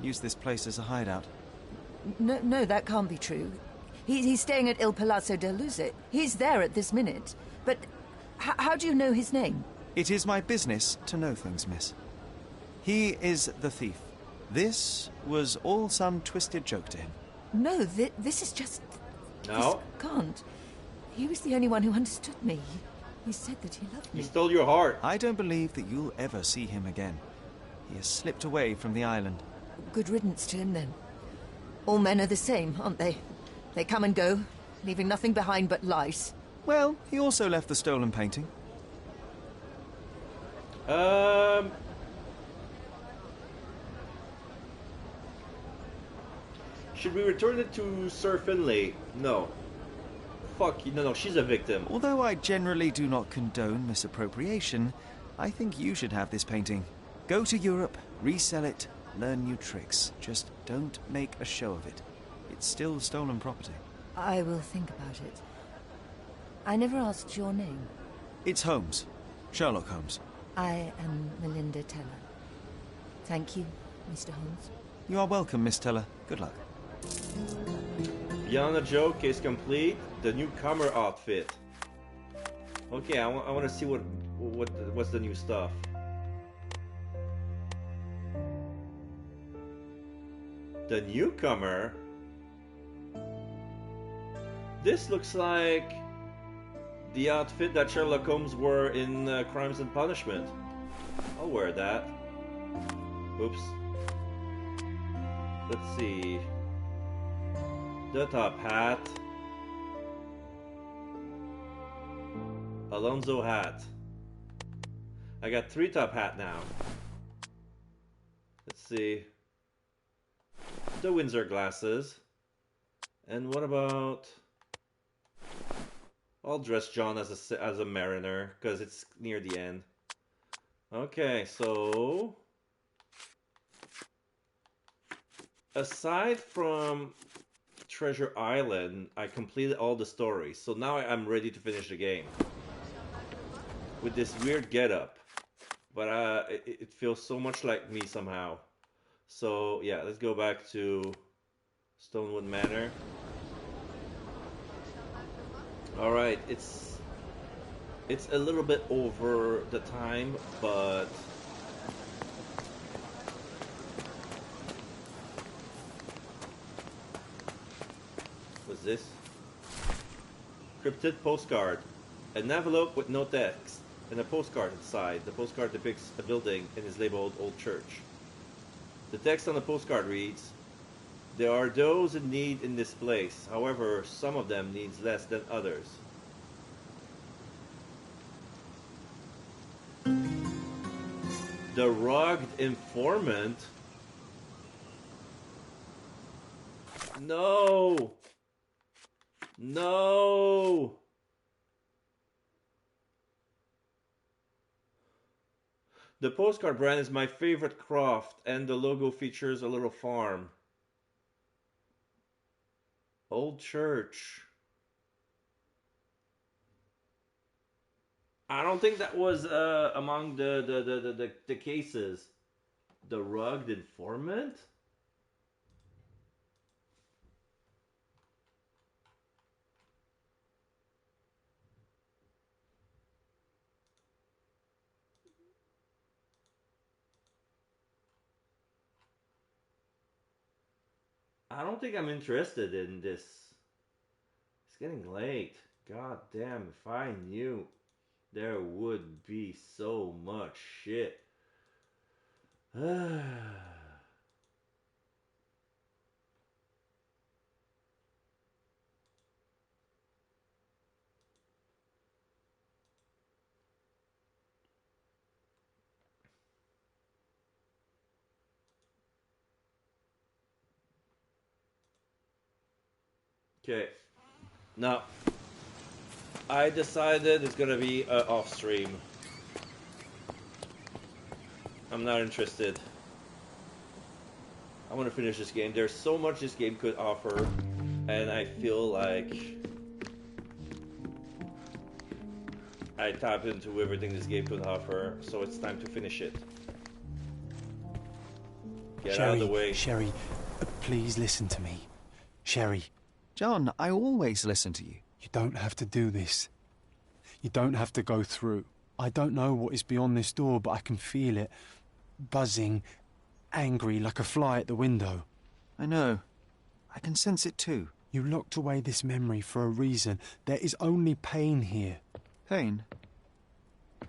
used this place as a hideout. No, that can't be true. He's staying at Il Palazzo del Luce. He's there at this minute. But how do you know his name? It is my business to know things, miss. He is the thief. This was all some twisted joke to him. No, this is just... No? This can't. He was the only one who understood me. He said that he loved me. He stole your heart. I don't believe that you'll ever see him again. He has slipped away from the island. Good riddance to him, then. All men are the same, aren't they? They come and go, leaving nothing behind but lies. Well, he also left the stolen painting. Should we return it to Sir Finlay? No. Fuck you. No, she's a victim. Although I generally do not condone misappropriation, I think you should have this painting. Go to Europe, resell it, learn new tricks. Just don't make a show of it. It's still stolen property. I will think about it. I never asked your name. It's Holmes. Sherlock Holmes. I am Melinda Teller. Thank you, Mr. Holmes. You are welcome, Miss Teller. Good luck. Beyond a joke is complete. The newcomer outfit. Okay, I want to see what's the new stuff. The newcomer. This looks like the outfit that Sherlock Holmes wore in Crimes and Punishment. I'll wear that. Oops. Let's see. The top hat. Alonso hat. I got 3 top hat now. Let's see. The Windsor glasses. And what about... I'll dress John as a mariner, because it's near the end. Okay, so... Aside from Treasure Island, I completed all the stories. So now I'm ready to finish the game. With this weird getup. But it feels so much like me somehow. So yeah, let's go back to Stonewood Manor. Alright, it's a little bit over the time, but what's this? Cryptid postcard. An envelope with no text and a postcard inside. The postcard depicts a building and is labeled Old Church. The text on the postcard reads, "There are those in need in this place. However, some of them needs less than others." The rugged informant? No! No! The postcard brand is my favorite craft, and the logo features a little farm. Old Church. I don't think that was among the cases. The rugged informant? I don't think I'm interested in this. It's getting late. God damn, if I knew, there would be so much shit. Okay. Now, I decided it's gonna be off stream. I'm not interested. I want to finish this game. There's so much this game could offer, and I feel like I tapped into everything this game could offer, so it's time to finish it. Get out of the way. Sherry, please listen to me. Sherry. John, I always listen to you. You don't have to do this. You don't have to go through. I don't know what is beyond this door, but I can feel it. Buzzing, angry, like a fly at the window. I know. I can sense it too. You locked away this memory for a reason. There is only pain here. Pain?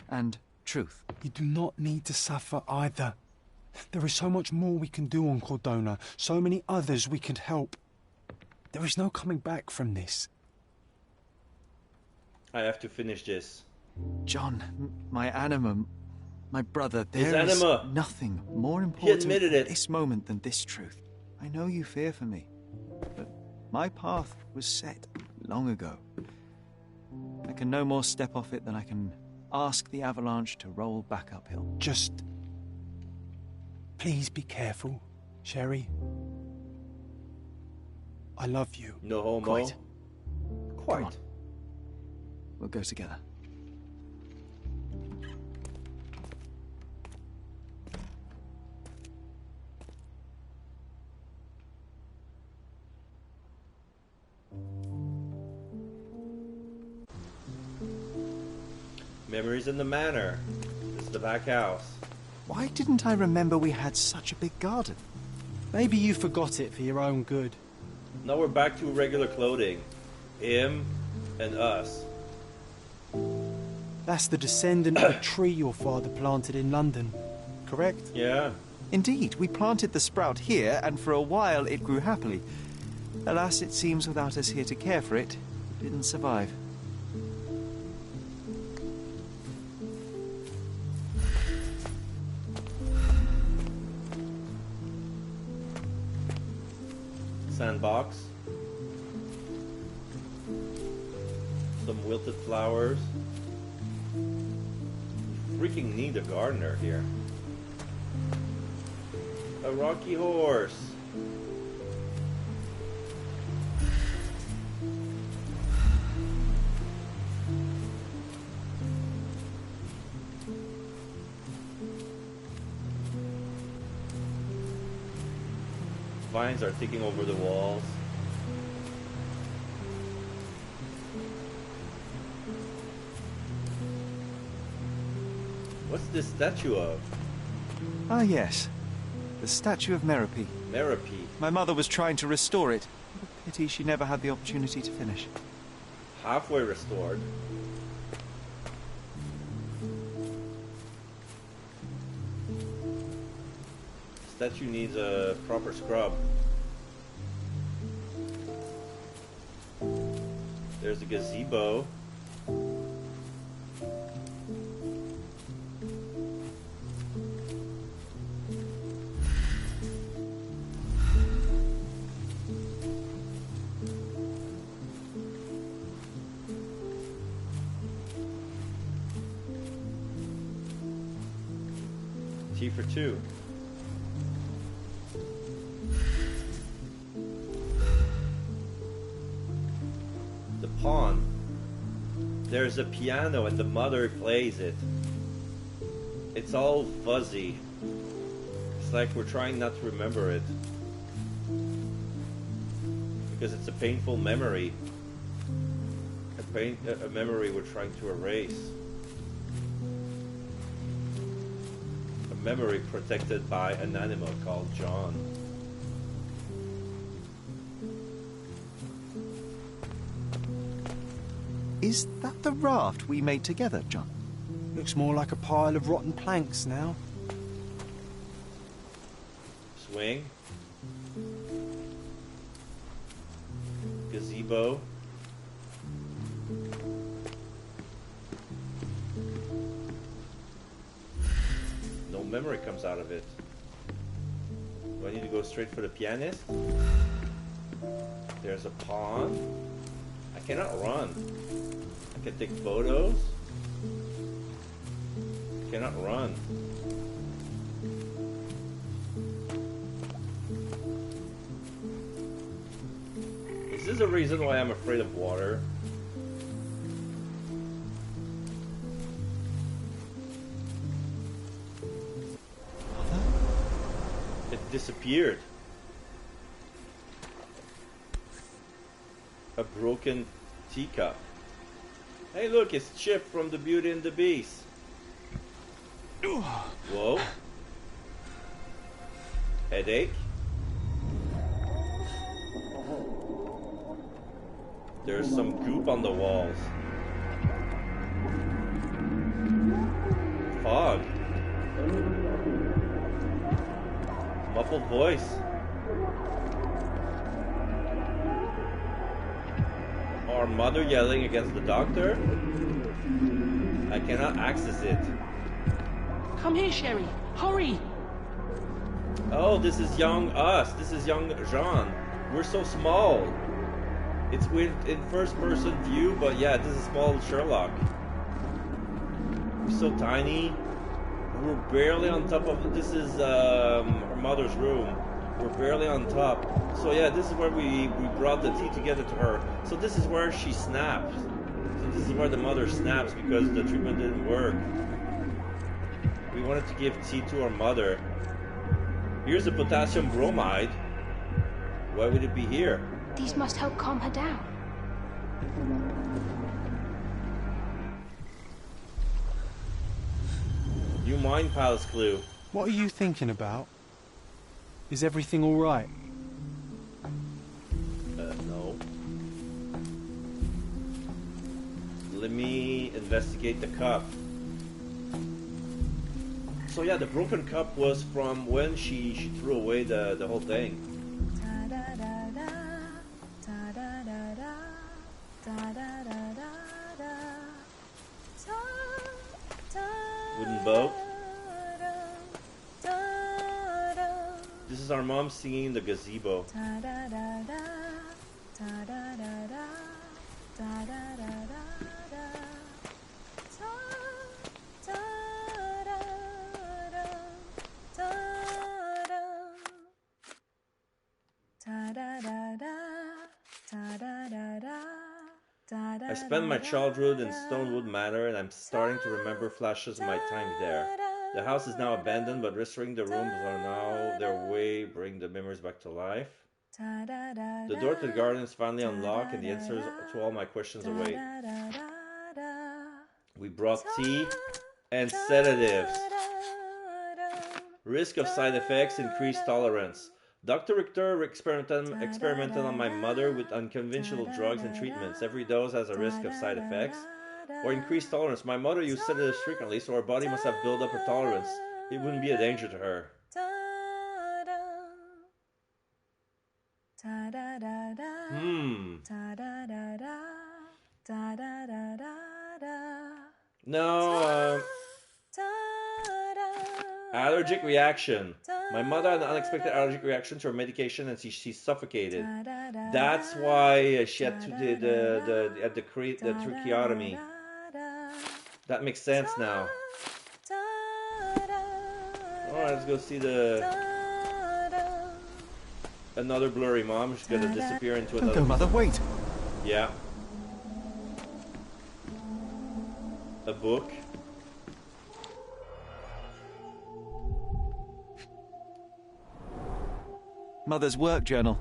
And truth. You do not need to suffer either. There is so much more we can do on Cordona, so many others we can help. There is no coming back from this. I have to finish this. John, my anima, my brother, there is nothing more important at this moment than this truth. I know you fear for me, but my path was set long ago. I can no more step off it than I can ask the avalanche to roll back uphill. Just please be careful, Sherry. I love you. No homo. Quite. Quite. On. We'll go together. Memories in the manor. This is the back house. Why didn't I remember we had such a big garden? Maybe you forgot it for your own good. Now we're back to regular clothing. Him and us. That's the descendant of a tree your father planted in London, correct? Yeah. Indeed, we planted the sprout here, and for a while it grew happily. Alas, it seems without us here to care for it, it didn't survive. Sandbox. Some wilted flowers. Freaking need a gardener here. A rocky horse. Vines are taking over the walls. What's this statue of? Ah, yes. The statue of Merope. Merope. My mother was trying to restore it. What a pity she never had the opportunity to finish. Halfway restored. Statue needs a proper scrub. There's a gazebo. Tea for two. The pawn. There's a piano and the mother plays it. It's all fuzzy. It's like we're trying not to remember it. Because it's a painful memory. A memory we're trying to erase. A memory protected by an animal called John. Is that the raft we made together, John? Looks more like a pile of rotten planks now. Swing. Gazebo. No memory comes out of it. Do I need to go straight for the pianist? There's a pawn. I cannot run. I can take photos. I cannot run. Is this a reason why I'm afraid of water? It disappeared. A broken teacup. Hey look, it's Chip from the Beauty and the Beast. Whoa. Headache. There's some goop on the walls. Fog. Muffled voice. Our mother yelling against the doctor. I cannot access it. Come here, Sherry. Hurry! Oh, this is young us. This is young Jean. We're so small. It's weird in first-person view, but yeah, this is small Sherlock. We're so tiny. We're barely on top of. This is her mother's room. We're barely on top. So yeah, this is where we brought the tea together to her. So this is where she snapped. So this is where the mother snaps because the treatment didn't work. We wanted to give tea to our mother. Here's the potassium bromide. Why would it be here? These must help calm her down. New Mind Palace clue. What are you thinking about? Is everything all right? No. Let me investigate the cup. So yeah, the broken cup was from when she threw away the whole thing. Wooden boat. This is our mom singing in the gazebo. I spent my childhood in Stonewood Manor, and I'm starting to remember flashes of my time there. The house is now abandoned, but restoring the rooms are now their way, bring the memories back to life. The door to the garden is finally unlocked, and the answers to all my questions await. We brought tea and sedatives. Risk of side effects, increased tolerance. Dr. Richter experimented on my mother with unconventional drugs and treatments. Every dose has a risk of side effects or increased tolerance. My mother used sedatives frequently, so her body must have built up a tolerance. It wouldn't be a danger to her. No, allergic reaction. My mother had an unexpected allergic reaction to her medication, and she suffocated. That's why she had to the tracheotomy. That makes sense now. Alright, let's go see another blurry mom. She's gonna disappear into another. Don't go, Mother, wait! Yeah. A book. Mother's work journal.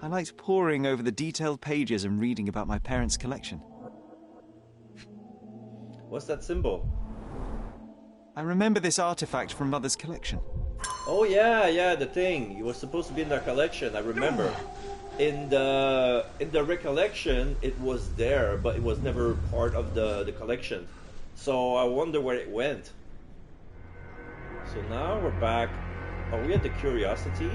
I liked poring over the detailed pages and reading about my parents' collection. What's that symbol? I remember this artifact from Mother's collection. Oh yeah, the thing. It was supposed to be in their collection, I remember. In the recollection, it was there, but it was never part of the collection. So I wonder where it went. So now we're back. Are we at the Curiosity?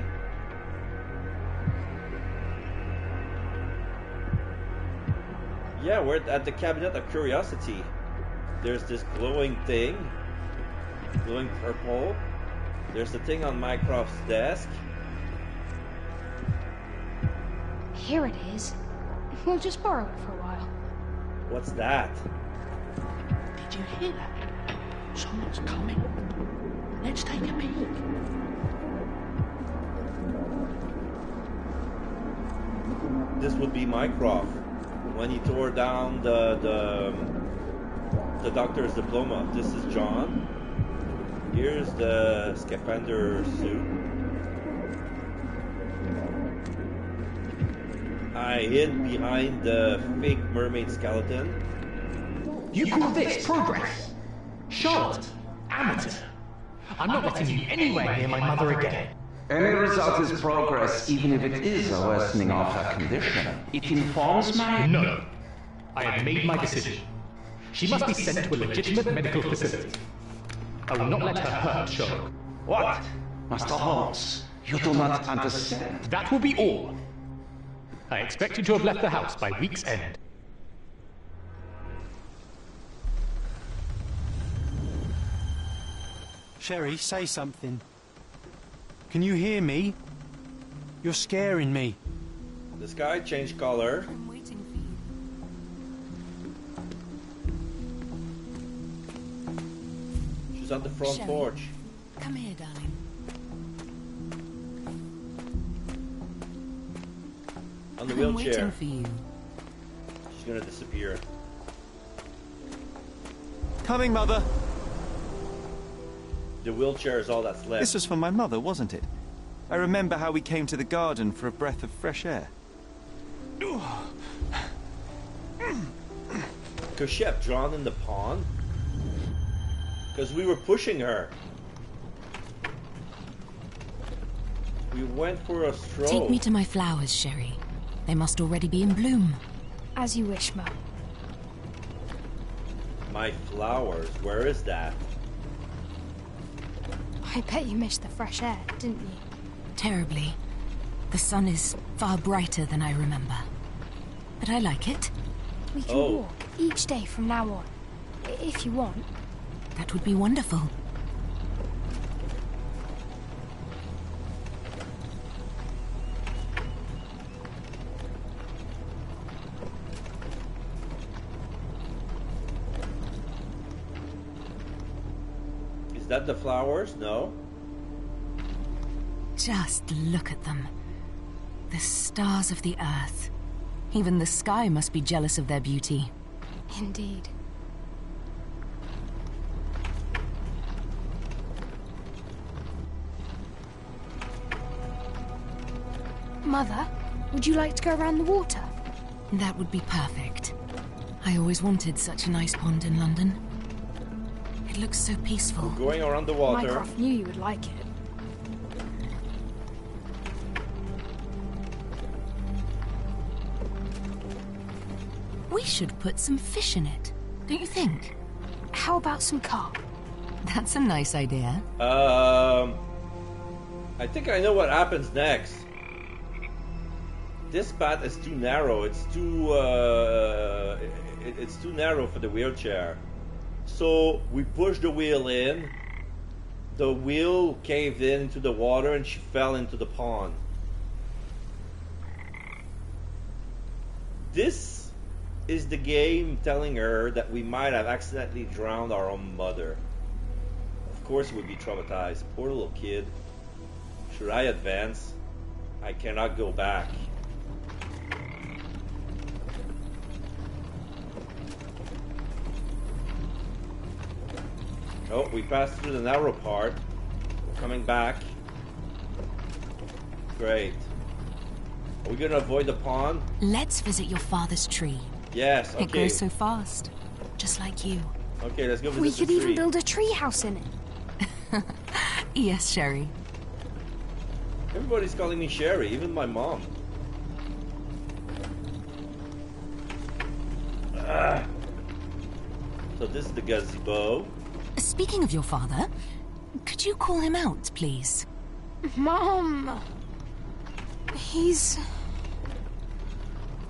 Yeah, we're at the Cabinet of Curiosity. There's this glowing thing. Glowing purple. There's the thing on Mycroft's desk. Here it is. We'll just borrow it for a while. What's that? Did you hear that? Someone's coming. Let's take a peek. this would be Mycroft when he tore down the doctor's diploma. This is John. Here's the scapander suit. I hid behind the fake mermaid skeleton. You call this progress? Charlotte, amateur. I'm not letting you anywhere near my mother again. Any result is progress, even if it is a worsening of her condition. It informs my... No. I have made my decision. She must be sent to a legitimate medical facility. I will not let her hurt Sherlock. What? Master Holmes, you do not understand. That will be all. I expect you to have left the house by week's end. Sherry, say something. Can you hear me? You're scaring me. The sky changed color. I'm waiting for you. She's on the front Sherry, porch. come here, darling. On the I'm wheelchair. waiting for you. She's gonna disappear. Coming, Mother. The wheelchair is all that's left. This was for my mother, wasn't it? I remember how we came to the garden for a breath of fresh air. Because she had drawn in the pond? Because we were pushing her. We went for a stroll. Take me to my flowers, Sherry. They must already be in bloom. As you wish, Mum. My flowers? Where is that? I bet you missed the fresh air, didn't you? Terribly. The sun is far brighter than I remember. But I like it. We can walk each day from now on, if you want. That would be wonderful. Is that the flowers? No. Just look at them. The stars of the earth. Even the sky must be jealous of their beauty. Indeed. Mother, would you like to go around the water? That would be perfect. I always wanted such a nice pond in London. It looks so peaceful. We're going around the water. Mycroft knew you would like it. We should put some fish in it, don't you think? How about some carp? That's a nice idea. I think I know what happens next. This path is too narrow. It's too it's too narrow for the wheelchair. So we pushed the wheel in. The wheel caved into the water and she fell into the pond. This is the game telling her that we might have accidentally drowned our own mother. Of course we'd be traumatized. Poor little kid. Should I advance? I cannot go back. Oh, we passed through the narrow part. We're coming back. Great. Are we gonna avoid the pond? Let's visit your father's tree. Yes, okay. It grows so fast, just like you. Okay, let's go visit We the could tree. even build a tree house in it. Yes, Sherry. Everybody's calling me Sherry, even my mom. So this is the gazebo. Speaking of your father, could you call him out, please? Mom!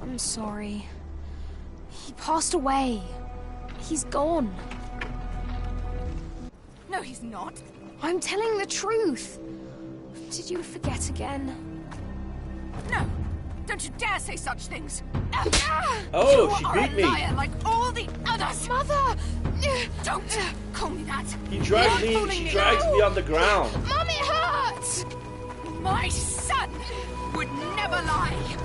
I'm sorry. He passed away. He's gone. No, he's not. I'm telling the truth. Did you forget again? No! Don't you dare say such things! Oh, you she are beat a me. liar like all the others! Mother! Don't call me that! He dragged me, she drags me on the ground. Mum, it hurts! My son would never lie!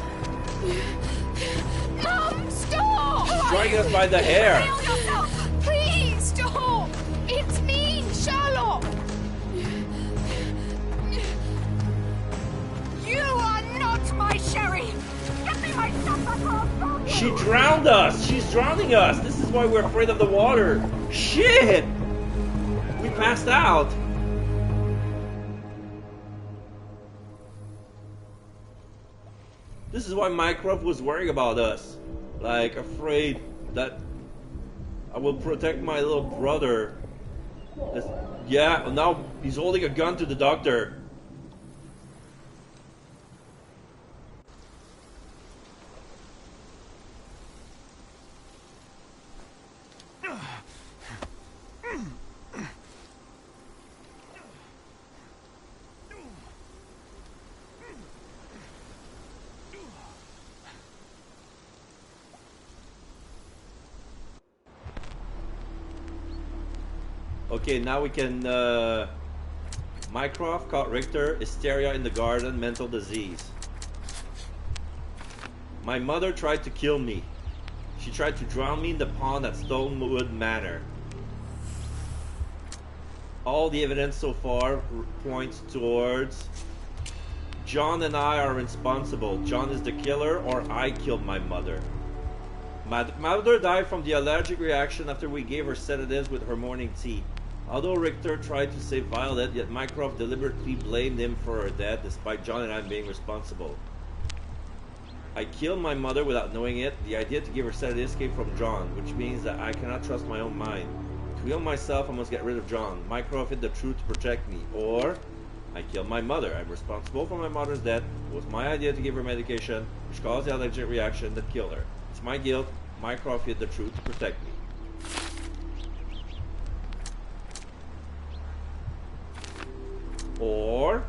Mum, stop! She's dragging us by the hair. Kill yourself! Please, stop! It's me, Sherlock! You are not my Sherry! Get me my supper! She drowned us! She's drowning us! This is why we're afraid of the water! Shit! We passed out! This is why Mycroft was worrying about us. Like, afraid that I will protect my little brother. Yeah, now he's holding a gun to the doctor. Okay, now we can, Mycroft caught Richter, hysteria in the garden, mental disease. My mother tried to kill me. She tried to drown me in the pond at Stonewood Manor. All the evidence so far points towards John and I are responsible. John is the killer, or I killed my mother. My mother died from the allergic reaction after we gave her sedatives with her morning tea. Although Richter tried to save Violet, yet Mycroft deliberately blamed him for her death, despite John and I being responsible. I killed my mother without knowing it. The idea to give her sedatives came from John, which means that I cannot trust my own mind. To heal myself, I must get rid of John. Mycroft hid the truth to protect me. Or, I killed my mother. I'm responsible for my mother's death. It was my idea to give her medication, which caused the allergic reaction that killed her. It's my guilt. Mycroft hid the truth to protect me. Or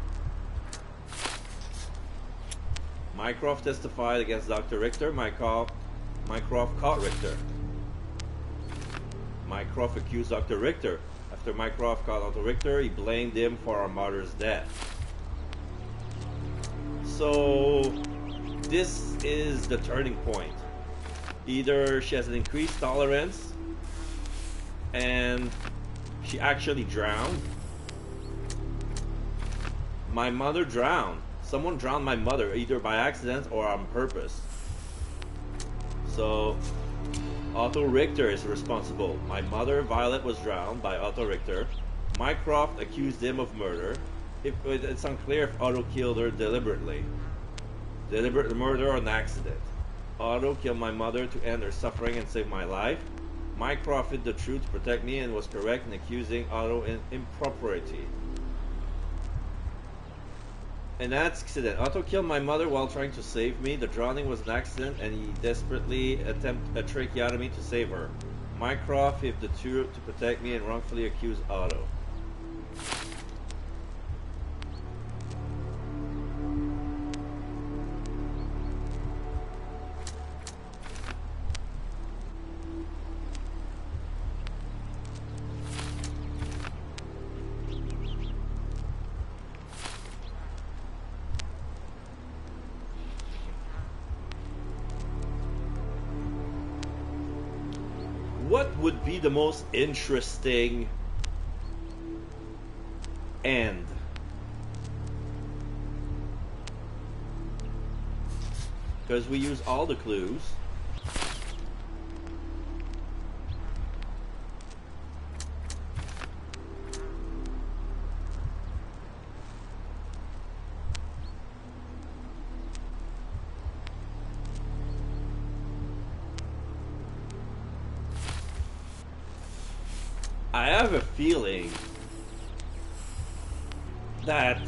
Mycroft testified against Dr. Richter. Mycroft caught Richter. Mycroft accused Dr. Richter. After Mycroft caught Dr. Richter, he blamed him for our mother's death. So this is the turning point. Either she has an increased tolerance and she actually drowned. My mother drowned. Someone drowned my mother, either by accident or on purpose. So, Otto Richter is responsible. My mother, Violet, was drowned by Otto Richter. Mycroft accused him of murder. It's unclear if Otto killed her deliberately. Deliberate murder or an accident. Otto killed my mother to end her suffering and save my life. Mycroft hid the truth to protect me and was correct in accusing Otto in impropriety. An accident. Otto killed my mother while trying to save me. The drowning was an accident and he desperately attempted a tracheotomy to save her. Mycroft hid the truth to protect me and wrongfully accused Otto. What would be the most interesting end? Because we use all the clues. I have a feeling that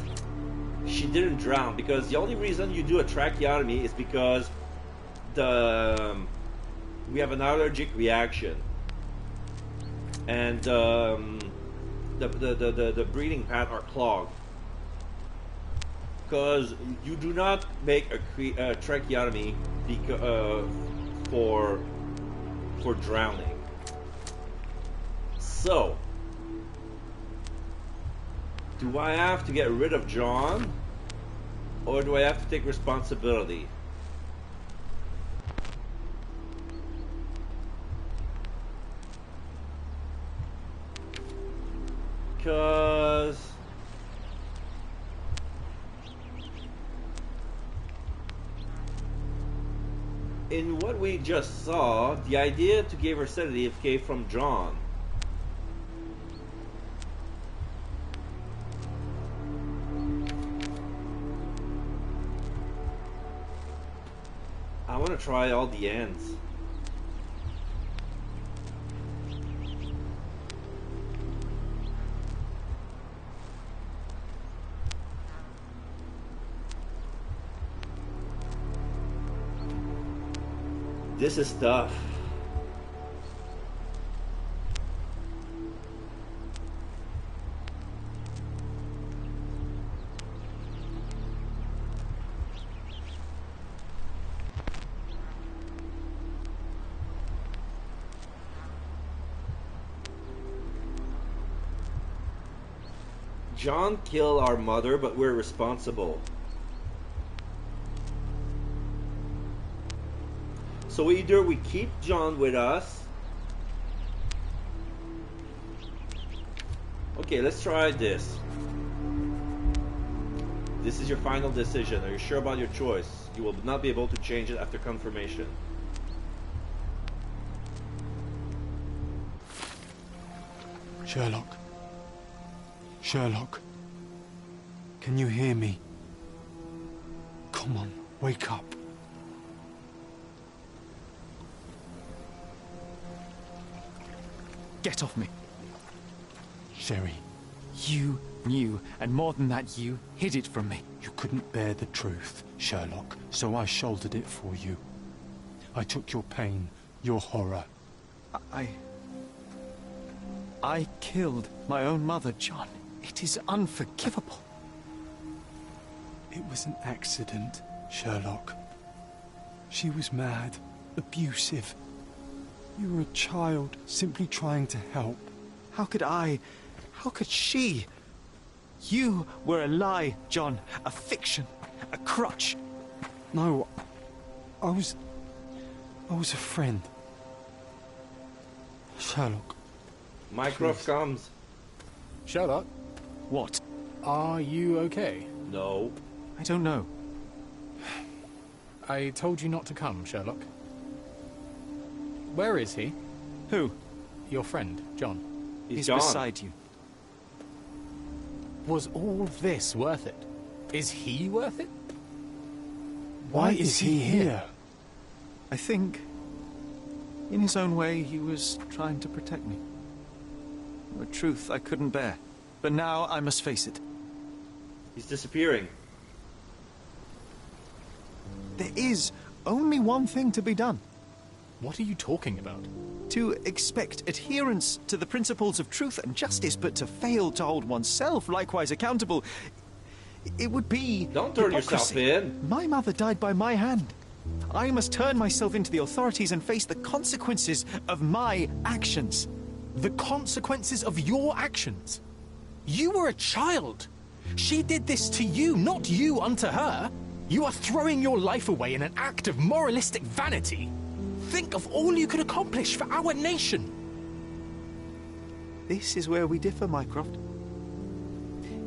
she didn't drown, because the only reason you do a tracheotomy is because we have an allergic reaction, and the breathing path are clogged. Because you do not make a tracheotomy for drowning. So, do I have to get rid of John, or do I have to take responsibility? Because in what we just saw, the idea to give her sedative came from John. I want to try all the ends. This is tough. John killed our mother, but we're responsible. So either we keep John with us. Okay, let's try this. This is your final decision. Are you sure about your choice? You will not be able to change it after confirmation. Sherlock. Sherlock. Can you hear me? Come on, wake up. Get off me. Sherry. You knew, and more than that, you hid it from me. You couldn't bear the truth, Sherlock, so I shouldered it for you. I took your pain, your horror. I killed my own mother, John. It is unforgivable. It was an accident, Sherlock. She was mad, abusive. You were a child, simply trying to help. How could I? How could she? You were a lie, John. A fiction. A crutch. No, I was a friend. Sherlock. Mycroft comes. Sherlock? What? Are you okay? No. I don't know. I told you not to come, Sherlock. Where is he? Who? Your friend, John. He's beside you. Was all this worth it? Is he worth it? Why is he here? I think, in his own way, he was trying to protect me. A truth I couldn't bear. But now I must face it. He's disappearing. There is only one thing to be done. What are you talking about? To expect adherence to the principles of truth and justice, but to fail to hold oneself likewise accountable, it would be Don't turn hypocrisy. yourself in. My mother died by my hand. I must turn myself into the authorities and face the consequences of my actions. The consequences of your actions? You were a child. She did this to you, not you unto her. You are throwing your life away in an act of moralistic vanity. Think of all you could accomplish for our nation. This is where we differ, Mycroft.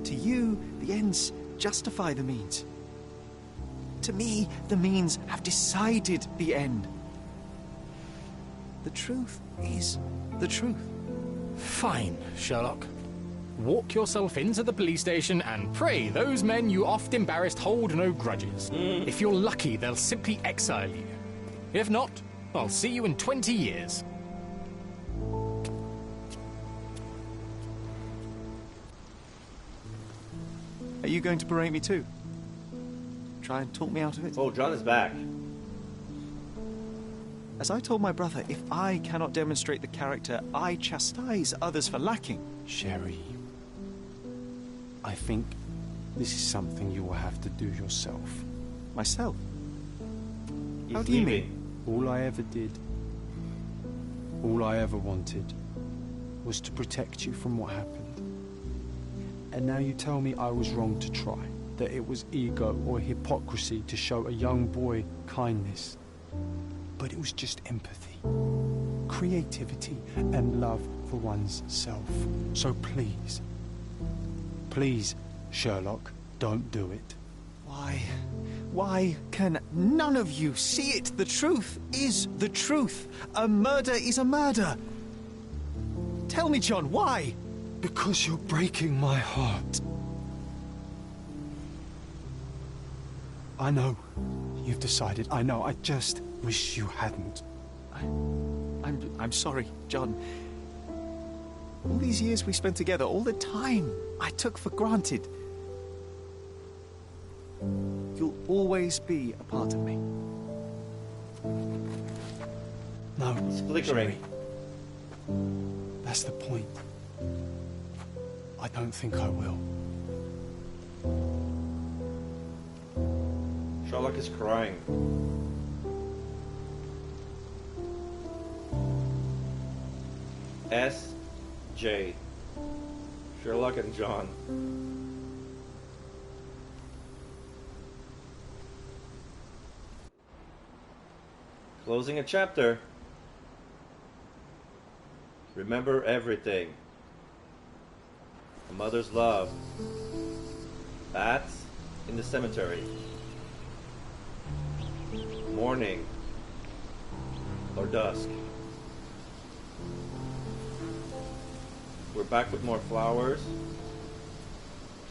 To you, the ends justify the means. To me, the means have decided the end. The truth is the truth. Fine, Sherlock. Walk yourself into the police station and pray those men you oft embarrassed hold no grudges. If you're lucky, they'll simply exile you. If not, I'll see you in 20 years. Are you going to berate me too? Try and talk me out of it? Oh, John is back. As I told my brother, if I cannot demonstrate the character I chastise others for lacking... Sherry, I think this is something you will have to do yourself. Myself? He's How do you leaving. mean? All I ever did, all I ever wanted, was to protect you from what happened. And now you tell me I was wrong to try, that it was ego or hypocrisy to show a young boy kindness. But it was just empathy, creativity, and love for one's self. So please, Please, Sherlock, don't do it. Why? Why can none of you see it? The truth is the truth. A murder is a murder. Tell me, John, why? Because you're breaking my heart. I know. You've decided. I know. I just wish you hadn't. I'm sorry, John. All these years we spent together, all the time I took for granted. You'll always be a part of me. No. It's flickering. That's the point. I don't think I will. Sherlock is crying. S.J. Sherlock and John. Closing a chapter. Remember everything. A mother's love. Bats in the cemetery. Morning or dusk. We're back with more flowers.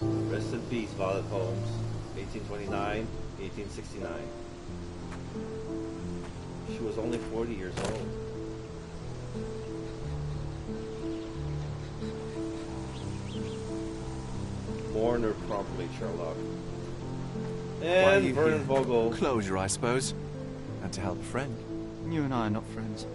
Rest in peace, Violet Holmes. 1829, 1869. She was only 40 years old. Mourn her promptly, Sherlock. And Vernon Vogel. Closure, I suppose. And to help a friend. You and I are not friends.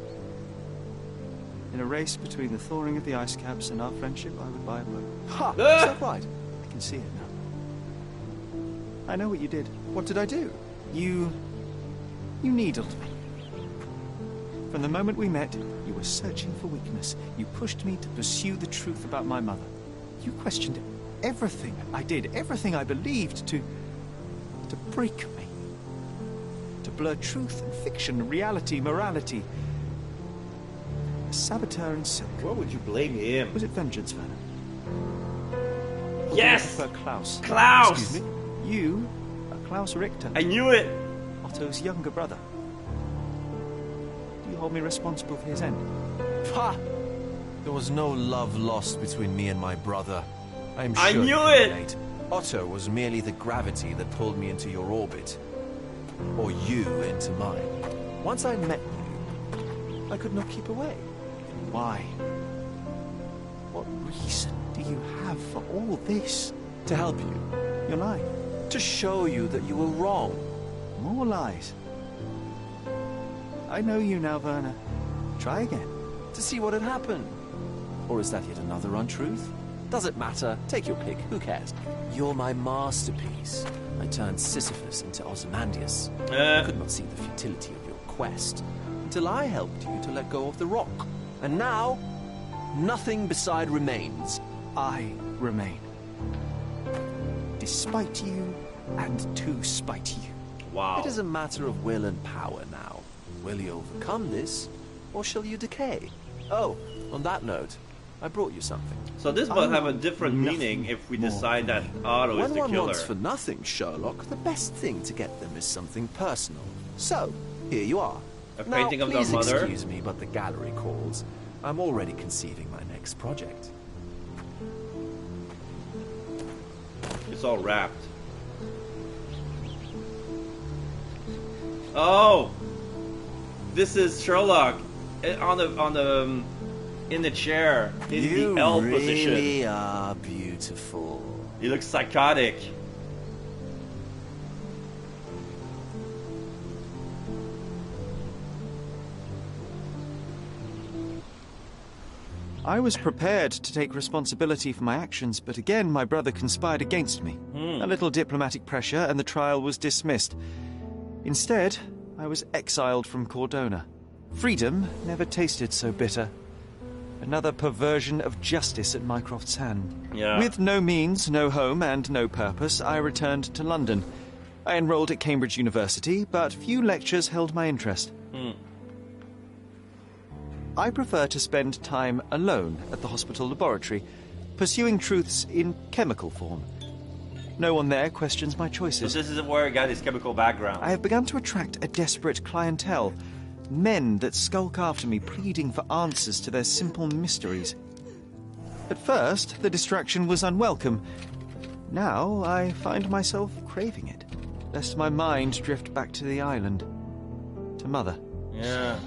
In a race between the thawing of the ice caps and our friendship, I would buy a boat. Ha! Is that right? I can see it now. I know what you did. What did I do? You needled me. From the moment we met, you were searching for weakness. You pushed me to pursue the truth about my mother. You questioned everything I did, everything I believed, to break me. To blur truth and fiction, reality, morality. A saboteur in silk. What would you blame him? Was it vengeance, Werner? Or Yes! do you prefer Klaus? Klaus! Excuse me. You are Klaus Richter. I knew it! Otto's younger brother. Do you hold me responsible for his end? Ha! There was no love lost between me and my brother. I'm sure I knew you can it! relate. Otto was merely the gravity that pulled me into your orbit. Or you into mine. Once I met you, I could not keep away. Why? What reason do you have for all this? To help you. You're lying. To show you that you were wrong. More lies. I know you now, Werner. Try again. To see what had happened. Or is that yet another untruth? Does it matter? Take your pick. Who cares? You're my masterpiece. I turned Sisyphus into Ozymandias. You could not see the futility of your quest until I helped you to let go of the rock. And now, nothing beside remains. I remain. Despite you and to spite you. Wow. It is a matter of will and power now. Will you overcome this, or shall you decay? Oh, on that note, I brought you something. So this will have a different meaning if we decide that Otto is the When one killer. wants for nothing, Sherlock, the best thing to get them is something personal. So, here you are. A painting of their please mother? Excuse me, but the gallery calls. I'm already conceiving my next project. It's all wrapped. Oh, this is Sherlock in the chair in the L position. You really are beautiful. He looks psychotic. I was prepared to take responsibility for my actions, but again my brother conspired against me. A little diplomatic pressure and the trial was dismissed. Instead, I was exiled from Cordona. Freedom never tasted so bitter. Another perversion of justice at Mycroft's hand. Yeah. With no means, no home, and no purpose, I returned to London. I enrolled at Cambridge University, but few lectures held my interest. I prefer to spend time alone at the hospital laboratory, pursuing truths in chemical form. No one there questions my choices. So this is where he got his chemical background. I have begun to attract a desperate clientele. Men that skulk after me, pleading for answers to their simple mysteries. At first, the distraction was unwelcome. Now, I find myself craving it, lest my mind drift back to the island. To Mother. Yeah.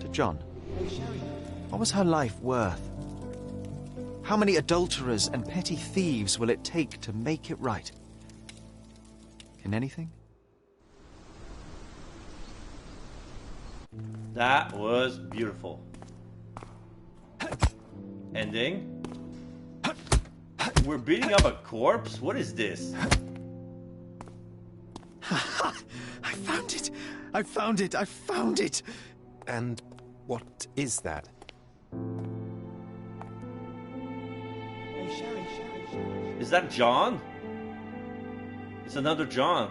To John. What was her life worth? How many adulterers and petty thieves will it take to make it right? Can anything? That was beautiful. Ending. We're beating up a corpse? What is this? I found it! I found it! I found it! And what is that? Is that John? It's another John.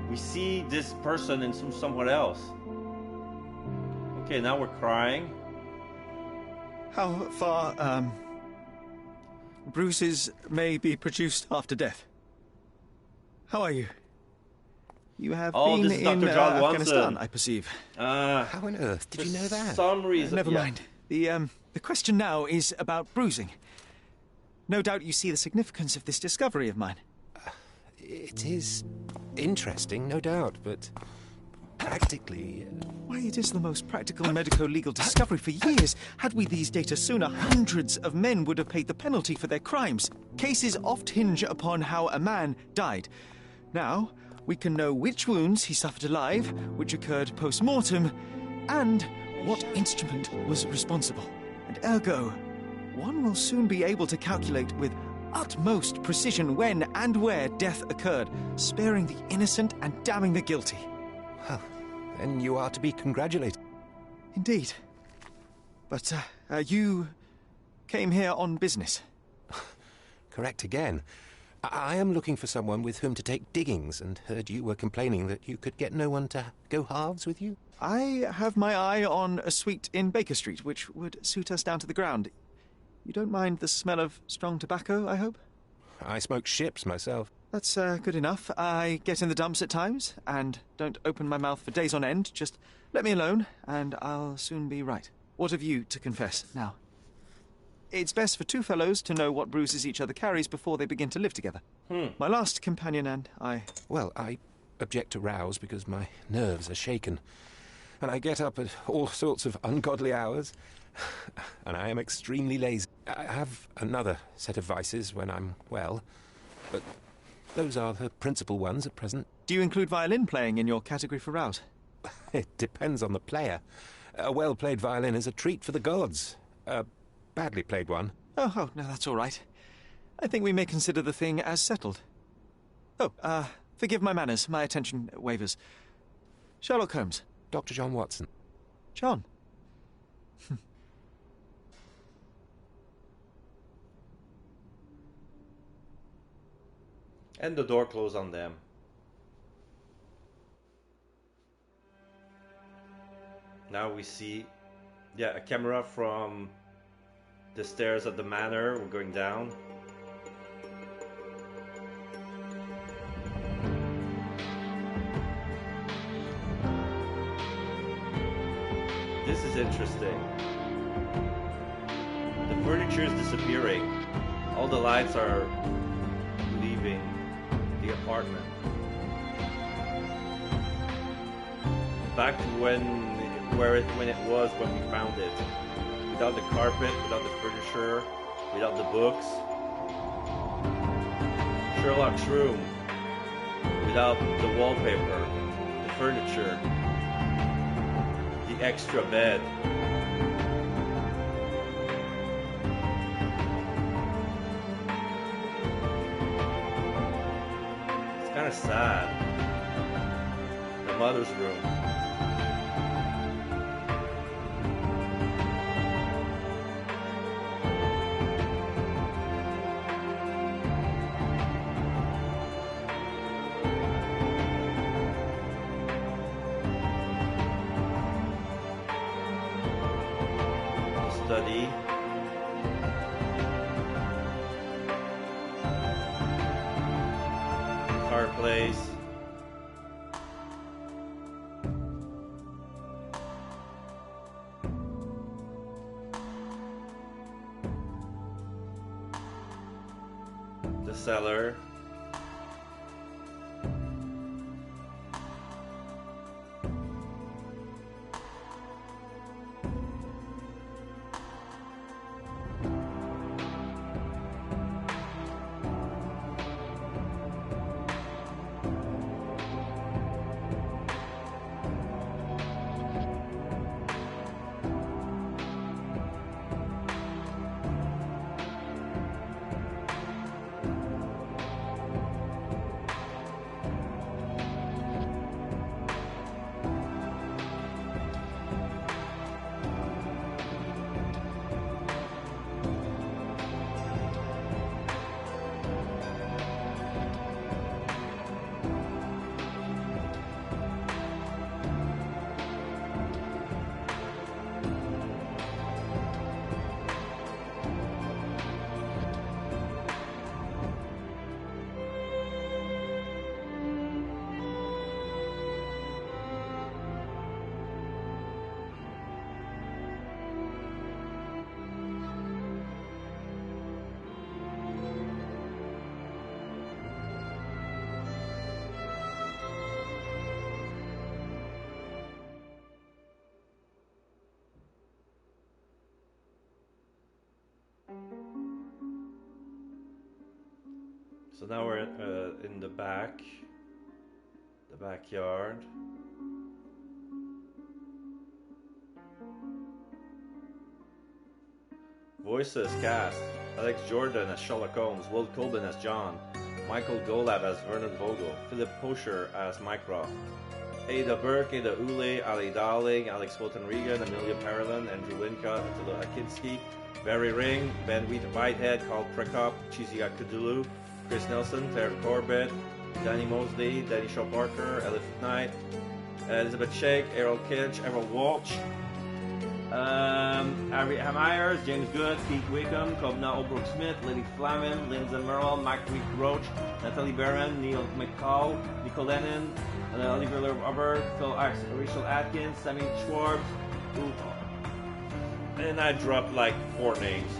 We see this person in someone else. Okay, now we're crying. How far, bruises may be produced after death. How are you? You have been this is in Dr. John Afghanistan, Watson. I perceive. How on earth did you know that? For some reason. Never mind. The question now is about bruising. No doubt you see the significance of this discovery of mine. It is interesting, no doubt, but practically... Why, it is the most practical medico-legal discovery for years. Had we these data sooner, hundreds of men would have paid the penalty for their crimes. Cases oft hinge upon how a man died. Now, we can know which wounds he suffered alive, which occurred post-mortem, and what instrument was responsible. And ergo, one will soon be able to calculate with utmost precision when and where death occurred, sparing the innocent and damning the guilty. Well, then you are to be congratulated. Indeed. But, you came here on business. Correct again. I am looking for someone with whom to take diggings, and heard you were complaining that you could get no one to go halves with you. I have my eye on a suite in Baker Street, which would suit us down to the ground. You don't mind the smell of strong tobacco, I hope? I smoke ships myself. That's good enough. I get in the dumps at times, and don't open my mouth for days on end. Just let me alone, and I'll soon be right. What have you to confess now? It's best for two fellows to know what bruises each other carries before they begin to live together. My last companion and I... Well, I object to rows because my nerves are shaken. And I get up at all sorts of ungodly hours. And I am extremely lazy. I have another set of vices when I'm well, but those are the principal ones at present. Do you include violin playing in your category for rouse? It depends on the player. A well-played violin is a treat for the gods. A badly played one. Oh, no, that's all right. I think we may consider the thing as settled. Oh, forgive my manners. My attention wavers. Sherlock Holmes. Dr. John Watson. John. And the door closed on them. Now we see, a camera from the stairs at the manor. We're going down. This is interesting. The furniture is disappearing. All the lights are leaving the apartment. Back to when it was when we found it. Without the carpet, without the furniture, without the books. Sherlock's room. Without the wallpaper, the furniture, the extra bed. It's kind of sad. The mother's room. The cellar. So now we're in the backyard. Voices cast: Alex Jordan as Sherlock Holmes, Will Colburn as John, Michael Golab as Vernon Vogel, Philip Pocher as Mycroft, Ada Burke, Ada Ule, Ali Darling, Alex Fulton Regan, Amelia Parlin, Andrew Wincott, Attila Akinski, Barry Ring, Ben Whitehead, Carl Prekop, Chizia Kadulu, Chris Nelson, Terry Corbett, Danny Mosley, Danny Shaw Parker, Elif Knight, Elizabeth Shake, Errol Kitch, Errol Walsh, Harry Myers, James Good, Keith Wickham, Kovna O'Brooke Smith, Lily Flamin, Lindsay Merle, Mike Roach, Natalie Barron, Neil McCall, Nicole Lennon, Oliver Robert, Rachel Atkins, Sammy Schwartz, and I dropped like 4 names.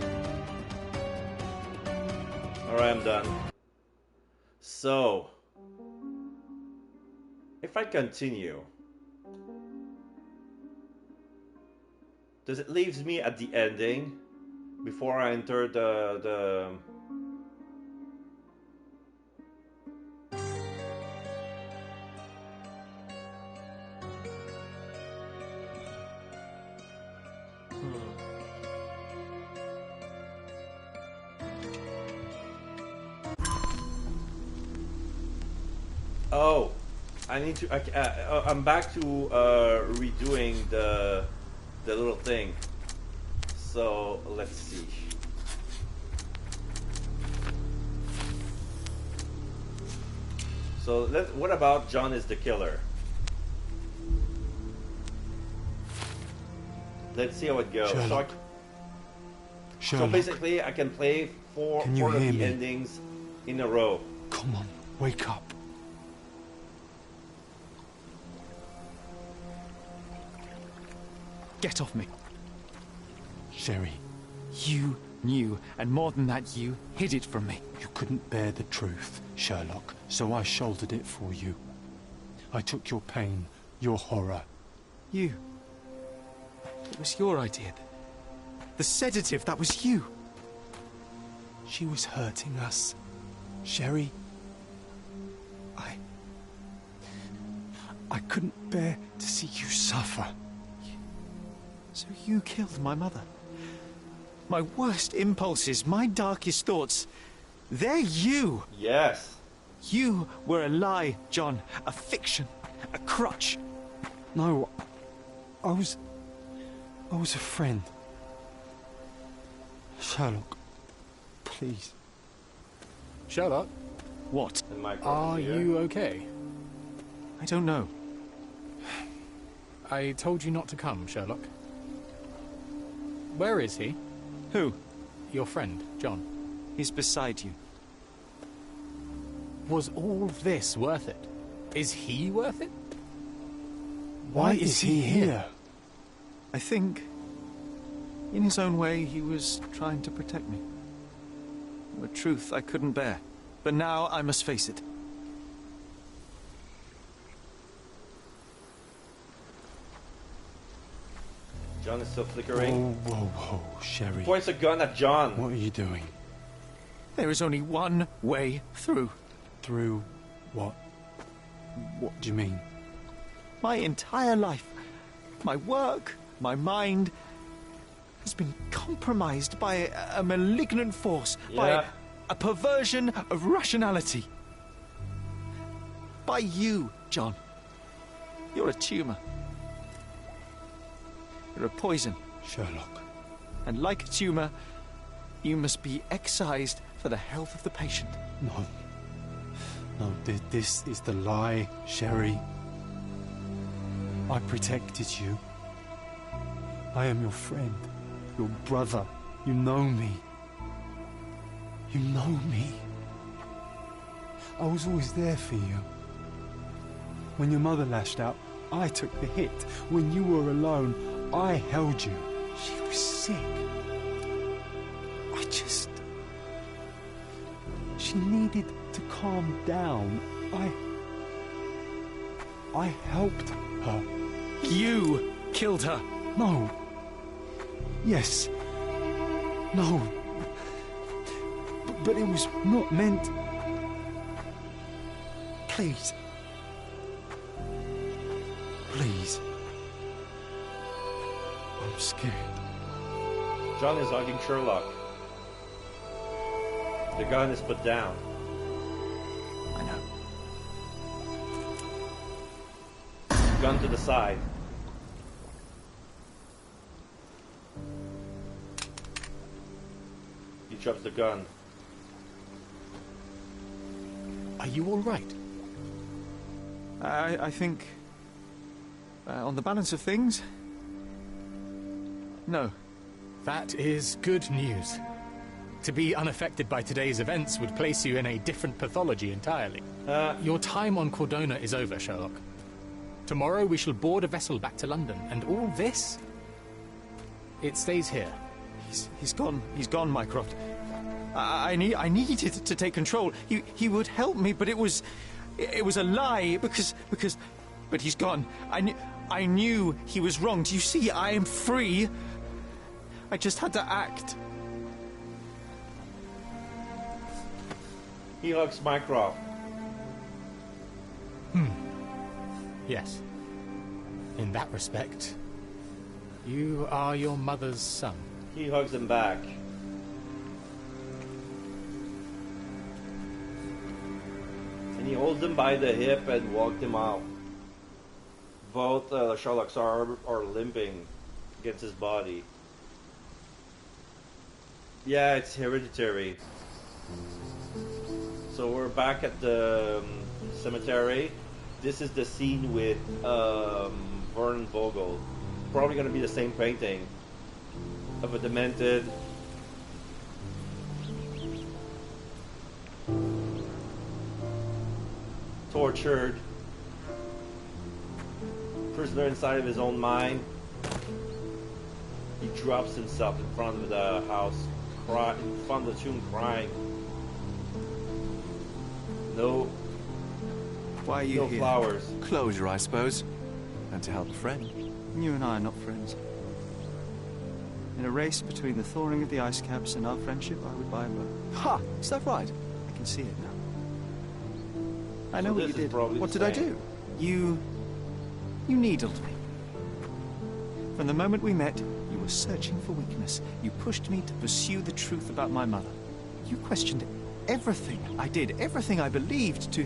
Alright, I'm done. So, if I continue, does it leaves me at the ending before I enter the Oh, I need to. I'm back to redoing the little thing. So let's see. So what about John is the killer? Let's see how it goes. So basically, I can play four of the endings in a row. Come on, wake up. Get off me. Sherry. You knew, and more than that, you hid it from me. You couldn't bear the truth, Sherlock, so I shouldered it for you. I took your pain, your horror. You. It was your idea. The sedative, that was you. She was hurting us. Sherry. I couldn't bear to see you suffer. So you killed my mother. My worst impulses, my darkest thoughts. They're you. Yes. You were a lie, John. A fiction. A crutch. No. I was a friend. Sherlock. Please. Sherlock? What? Are you okay? I don't know. I told you not to come, Sherlock. Where is he? Who? Your friend, John. He's beside you. Was all this worth it? Is he worth it? Why is he here? I think, in his own way, he was trying to protect me. A truth I couldn't bear. But now I must face it. John is still flickering. Whoa, whoa, whoa, Sherry. Points a gun at John. What are you doing? There is only one way through. Through what? What do you mean? My entire life, my work, my mind has been compromised by a malignant force, by a perversion of rationality. By you, John. You're a tumor. You're a poison. Sherlock. And like a tumor, you must be excised for the health of the patient. No. No, this is the lie, Sherry. I protected you. I am your friend, your brother. You know me. You know me. I was always there for you. When your mother lashed out, I took the hit. When you were alone, I held you. She was sick. She needed to calm down. I helped her. You killed her. No. Yes. No. But it was not meant. Please. Please. I'm scared. John is hugging Sherlock. The gun is put down. I know. Gun to the side. He drops the gun. Are you all right? I think, on the balance of things, no. That is good news. To be unaffected by today's events would place you in a different pathology entirely. Your time on Cordona is over, Sherlock. Tomorrow we shall board a vessel back to London, and all this, it stays here. He's gone, Mycroft. I needed to take control. He would help me, but it was a lie but he's gone. I knew he was wrong. Do you see? I am free. I just had to act. He hugs Mycroft. Yes. In that respect, you are your mother's son. He hugs him back. And he holds him by the hip and walked him out. Both Sherlock's arms are limping against his body. Yeah, it's hereditary. So we're back at the cemetery. This is the scene with Vernon Vogel. Probably going to be the same painting of a demented, tortured prisoner inside of his own mind. He drops himself in front of the house, in front of the tomb, crying. No. Why are you here? No flowers. Closure, I suppose. And to help a friend. You and I are not friends. In a race between the thawing of the ice caps and our friendship, I would buy a boat. Ha! Is that right? I can see it now. I know what you did. What did I do? You needled me. From the moment we met, you were searching for weakness. You pushed me to pursue the truth about my mother. You questioned everything I did, everything I believed, to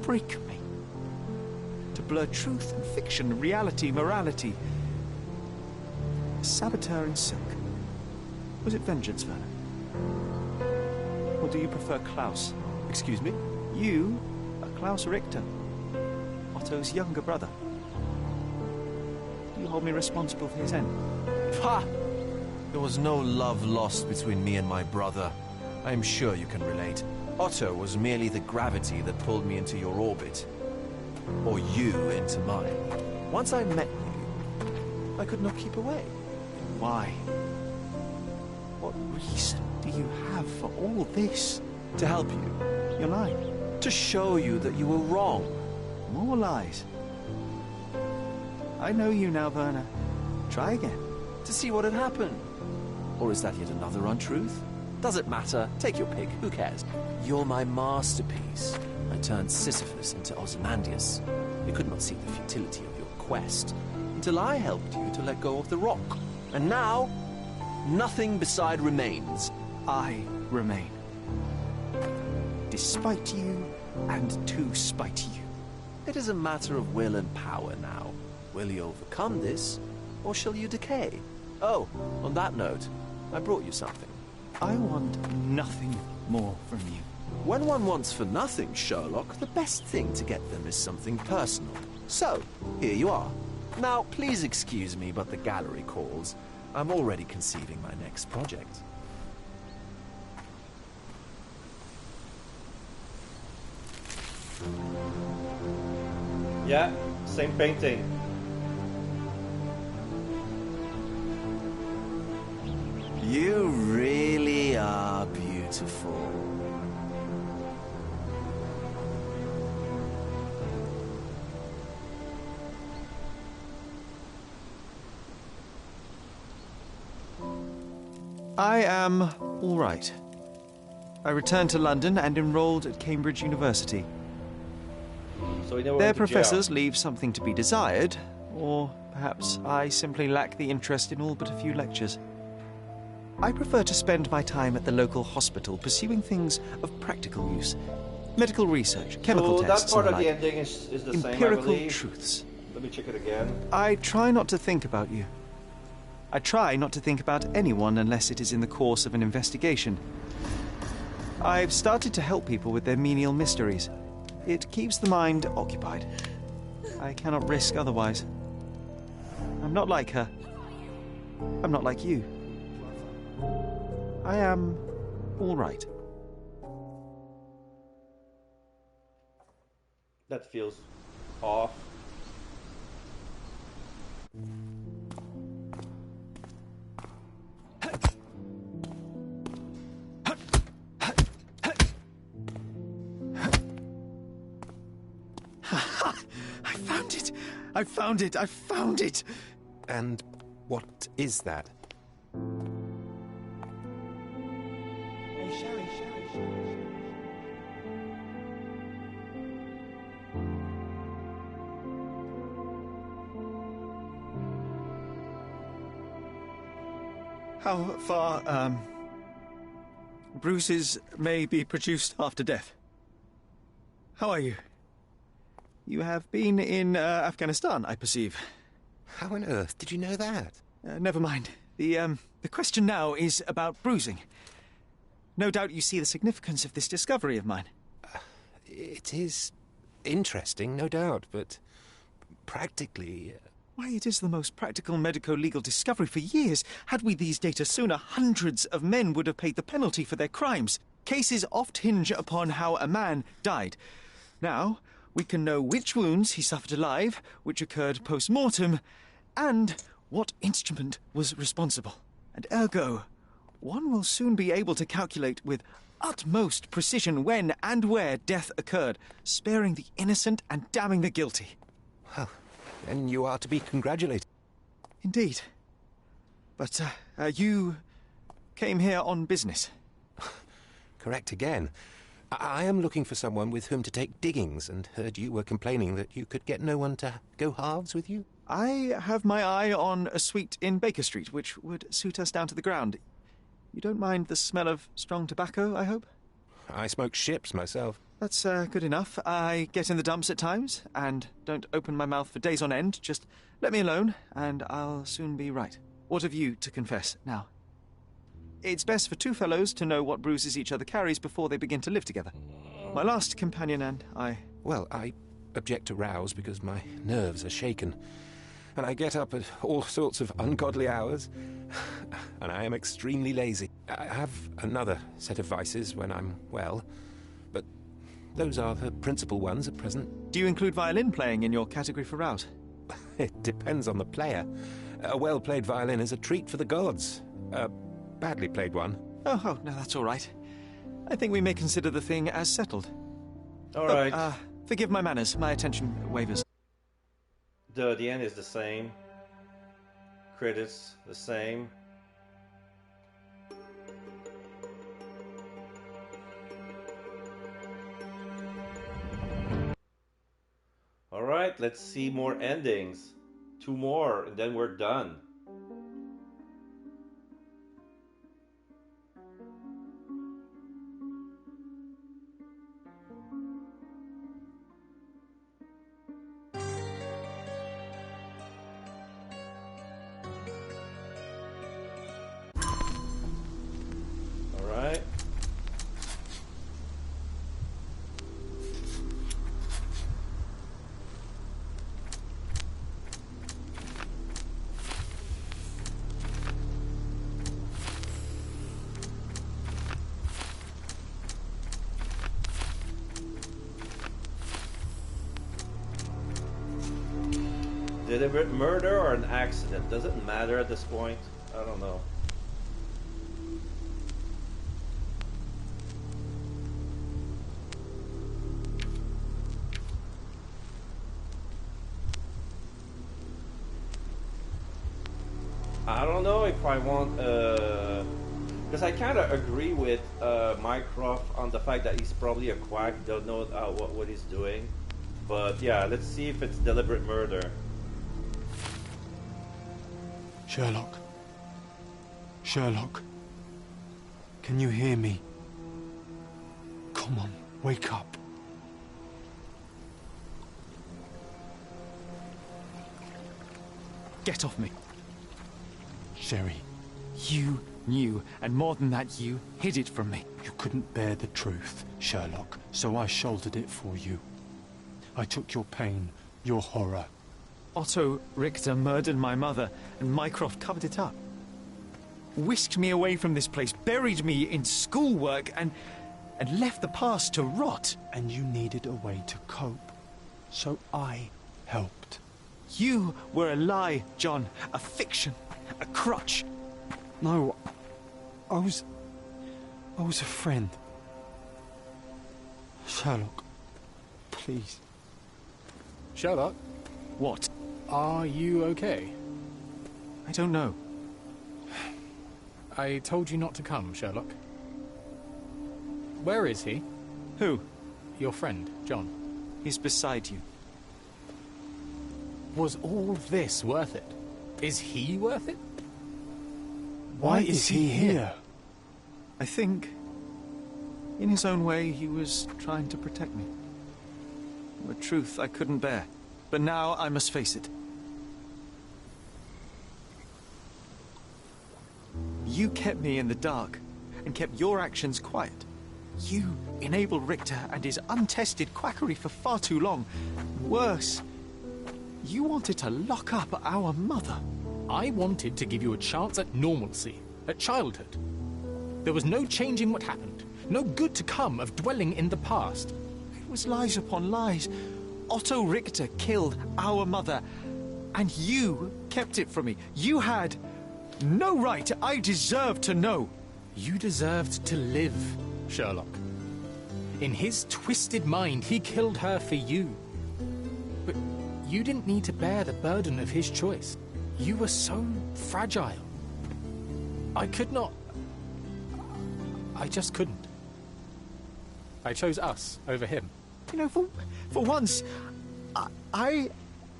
break me. To blur truth and fiction, reality, morality. A saboteur in silk. Was it vengeance, Werner? Or do you prefer Klaus? Excuse me? You are Klaus Richter, Otto's younger brother. Do you hold me responsible for his end? Ha! There was no love lost between me and my brother. I am sure you can relate. Otto was merely the gravity that pulled me into your orbit. Or you into mine. Once I met you, I could not keep away. Why? What reason do you have for all this? To help you. You're lying. To show you that you were wrong. More lies. I know you now, Werner. Try again. To see what had happened. Or is that yet another untruth? Does it matter? Take your pick. Who cares? You're my masterpiece. I turned Sisyphus into Ozymandias. You could not see the futility of your quest until I helped you to let go of the rock. And now, nothing beside remains. I remain. Despite you, and to spite you. It is a matter of will and power now. Will you overcome this, or shall you decay? Oh, on that note, I brought you something. I want nothing more from you. When one wants for nothing, Sherlock, the best thing to get them is something personal. So, here you are. Now, please excuse me, but the gallery calls. I'm already conceiving my next project. Yeah, same painting. You really are beautiful. I am all right. I returned to London and enrolled at Cambridge University. So their professors leave something to be desired, or perhaps I simply lack the interest in all but a few lectures. I prefer to spend my time at the local hospital pursuing things of practical use. Medical research, chemical tests, that part and of the like. ending is the same, I Empirical believe. truths. Let me check it again. I try not to think about you. I try not to think about anyone unless it is in the course of an investigation. I've started to help people with their menial mysteries. It keeps the mind occupied. I cannot risk otherwise. I'm not like her. I'm not like you. I am all right. That feels off. I found it! I found it! I found it! And what is that? Hey, Sherry. How far, bruises may be produced after death? How are you? You have been in Afghanistan, I perceive. How on earth did you know that? Never mind. The question now is about bruising. No doubt you see the significance of this discovery of mine. It is interesting, no doubt, but practically... Why, it is the most practical medico-legal discovery for years. Had we these data sooner, hundreds of men would have paid the penalty for their crimes. Cases oft hinge upon how a man died. Now, we can know which wounds he suffered alive, which occurred post-mortem, and what instrument was responsible. And ergo, one will soon be able to calculate with utmost precision when and where death occurred, sparing the innocent and damning the guilty. Well, then you are to be congratulated. Indeed. But, you came here on business. Correct again. I am looking for someone with whom to take diggings, and heard you were complaining that you could get no one to go halves with you. I have my eye on a suite in Baker Street, which would suit us down to the ground. You don't mind the smell of strong tobacco, I hope? I smoke ships myself. That's good enough. I get in the dumps at times, and don't open my mouth for days on end. Just let me alone, and I'll soon be right. What have you to confess now? It's best for two fellows to know what bruises each other carries before they begin to live together. My last companion and I... Well, I object to rows because my nerves are shaken. And I get up at all sorts of ungodly hours. And I am extremely lazy. I have another set of vices when I'm well. But those are the principal ones at present. Do you include violin playing in your category for rout? It depends on the player. A well-played violin is a treat for the gods. A badly played one. Oh, no, that's all right. I think we may consider the thing as settled. All right. Forgive my manners. My attention wavers. The end is the same. Credits the same. All right, let's see more endings. 2 more, and then we're done. All right. Deliberate murder or an accident? Does it matter at this point? I don't know. I don't know if I want, because I kind of agree with Mycroft on the fact that he's probably a quack, don't know what he's doing. But yeah, let's see if it's deliberate murder. Sherlock. Sherlock. Can you hear me? Come on, wake up. Get off me. Sherry. You knew, and more than that, you hid it from me. You couldn't bear the truth, Sherlock, so I shouldered it for you. I took your pain, your horror. Otto Richter murdered my mother, and Mycroft covered it up. Whisked me away from this place, buried me in schoolwork, and left the past to rot. And you needed a way to cope, so I helped. You were a lie, John, a fiction, a crutch. No, I was a friend. Sherlock, please. Sherlock? What? Are you okay? I don't know. I told you not to come, Sherlock. Where is he? Who? Your friend, John. He's beside you. Was all this worth it? Is he worth it? Why is he here? I think, in his own way, he was trying to protect me. A truth I couldn't bear. But now I must face it. You kept me in the dark, and kept your actions quiet. You enabled Richter and his untested quackery for far too long. Worse, you wanted to lock up our mother. I wanted to give you a chance at normalcy, at childhood. There was no changing what happened, no good to come of dwelling in the past. It was lies upon lies. Otto Richter killed our mother, and you kept it from me. You had no right. I deserved to know. You deserved to live, Sherlock. In his twisted mind, he killed her for you. But you didn't need to bear the burden of his choice. You were so fragile. I could not. I just couldn't. I chose us over him. You know, for once, I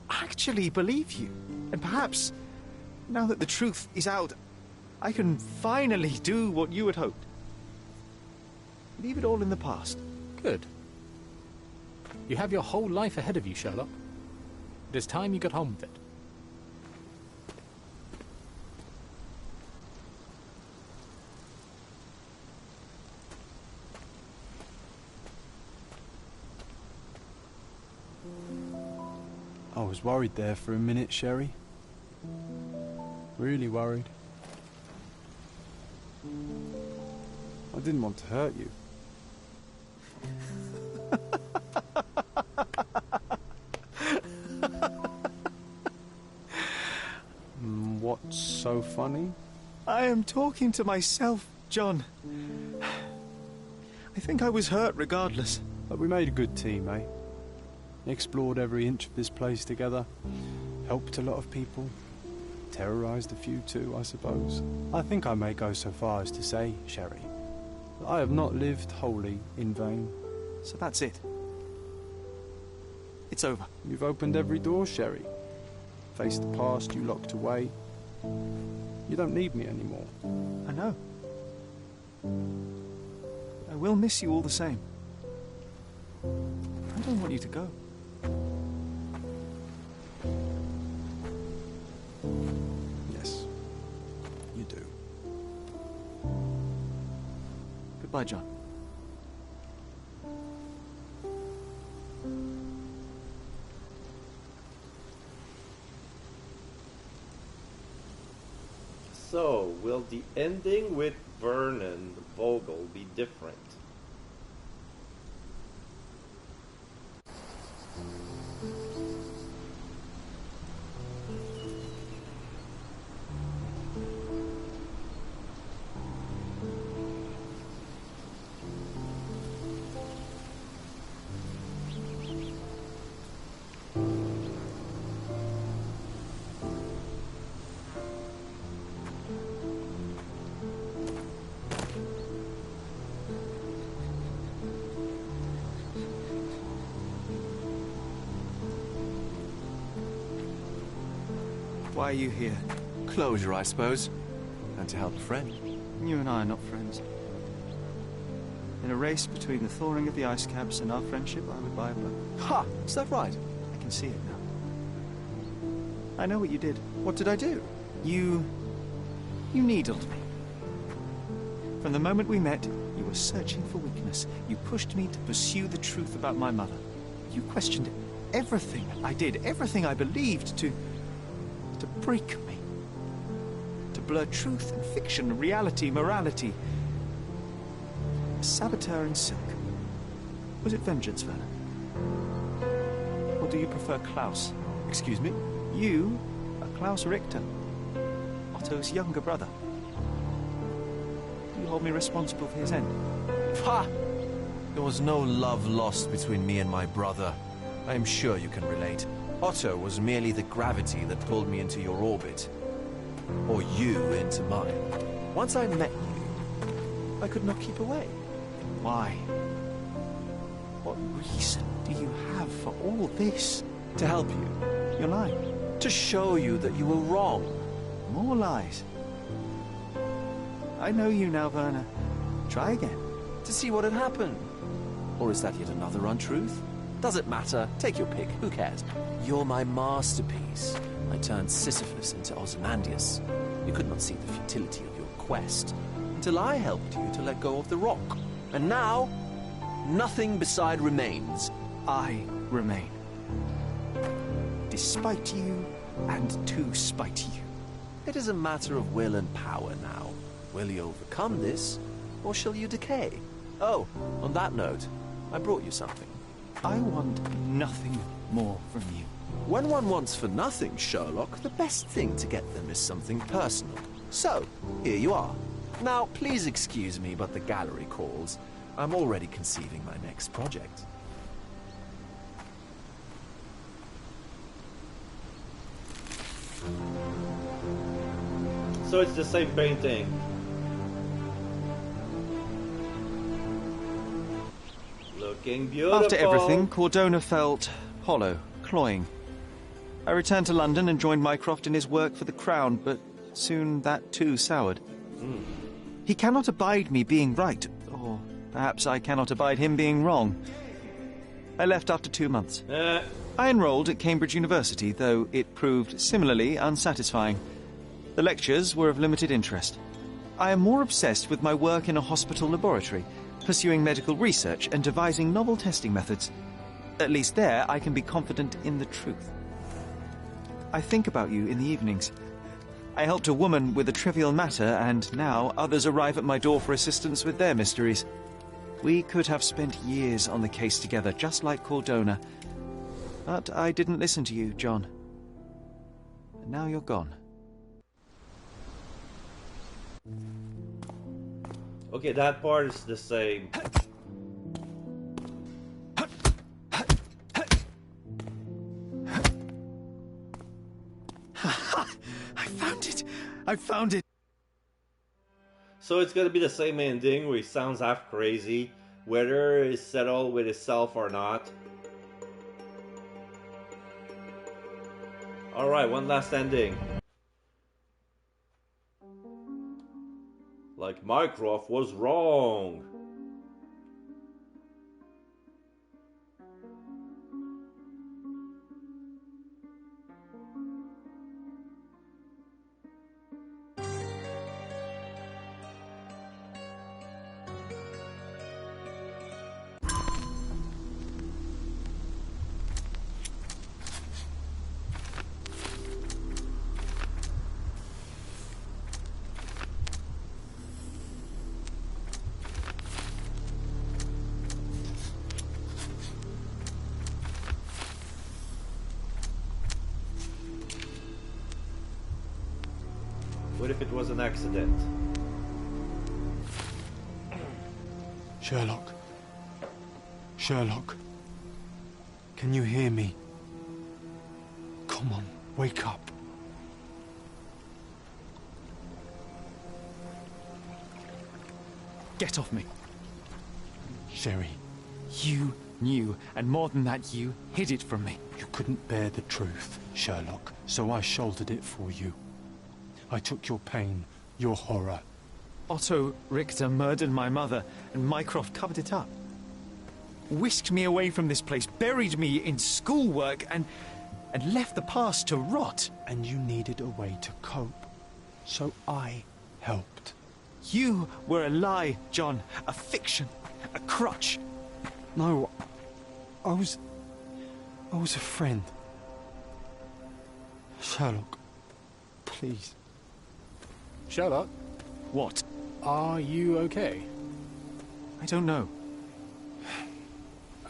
actually believe you. And perhaps, now that the truth is out, I can finally do what you had hoped. Leave it all in the past. Good. You have your whole life ahead of you, Sherlock. It is time you got on with it. I was worried there for a minute, Sherry. Really worried. I didn't want to hurt you. What's so funny? I am talking to myself, John. I think I was hurt regardless. But we made a good team, eh? Explored every inch of this place together. Helped a lot of people. Terrorised a few too, I suppose. I think I may go so far as to say, Sherry, that I have not lived wholly in vain. So that's it. It's over. You've opened every door, Sherry. Faced the past you locked away. You don't need me anymore. I know. I will miss you all the same. I don't want you to go. Yes, you do. Goodbye, John. So, will the ending with Vernon Vogel be different? Why are you here? Closure, I suppose. And to help a friend. You and I are not friends. In a race between the thawing of the ice caps and our friendship, I would buy a blow. Ha! Is that right? I can see it now. I know what you did. What did I do? You needled me. From the moment we met, you were searching for weakness. You pushed me to pursue the truth about my mother. You questioned everything I did, everything I believed, to break me. To blur truth and fiction, reality, morality. A saboteur in silk. Was it vengeance, Werner? Or do you prefer Klaus? Excuse me? You are Klaus Richter, Otto's younger brother. Do you hold me responsible for his end? Ha! There was no love lost between me and my brother. I am sure you can relate. Otto was merely the gravity that pulled me into your orbit. Or you into mine. Once I met you, I could not keep away. Why? What reason do you have for all this? To help you. You're lying. To show you that you were wrong. More lies. I know you now, Werner. Try again. To see what had happened. Or is that yet another untruth? Does it matter? Take your pick. Who cares? You're my masterpiece. I turned Sisyphus into Ozymandias. You could not see the futility of your quest until I helped you to let go of the rock. And now, nothing beside remains. I remain. Despite you and to spite you. It is a matter of will and power now. Will you overcome this, or shall you decay? Oh, on that note, I brought you something. I want nothing more from you. When one wants for nothing, Sherlock, the best thing to get them is something personal. So, here you are. Now, please excuse me, but the gallery calls. I'm already conceiving my next project. So it's the same painting. Looking beautiful. After everything, Cordona felt hollow, cloying. I returned to London and joined Mycroft in his work for the Crown, but soon that too soured. He cannot abide me being right, or perhaps I cannot abide him being wrong. I left after 2 months. I enrolled at Cambridge University, though it proved similarly unsatisfying. The lectures were of limited interest. I am more obsessed with my work in a hospital laboratory, pursuing medical research and devising novel testing methods. At least there, I can be confident in the truth. I think about you in the evenings. I helped a woman with a trivial matter, and now others arrive at my door for assistance with their mysteries. We could have spent years on the case together, just like Cordona. But I didn't listen to you, John. And now you're gone. Okay, that part is the same. Confounded! So it's gonna be the same ending where he sounds half crazy, whether he's settled with himself or not. Alright, one last ending. Like Mycroft was wrong. What if it was an accident? Sherlock. Sherlock. Can you hear me? Come on, wake up. Get off me. Sherry. You knew, and more than that, you hid it from me. You couldn't bear the truth, Sherlock, so I shouldered it for you. I took your pain, your horror. Otto Richter murdered my mother, and Mycroft covered it up. Whisked me away from this place, buried me in schoolwork, and left the past to rot. And you needed a way to cope, so I helped. You were a lie, John, a fiction, a crutch. No, I was a friend. Sherlock, please. Sherlock? What? Are you okay? I don't know.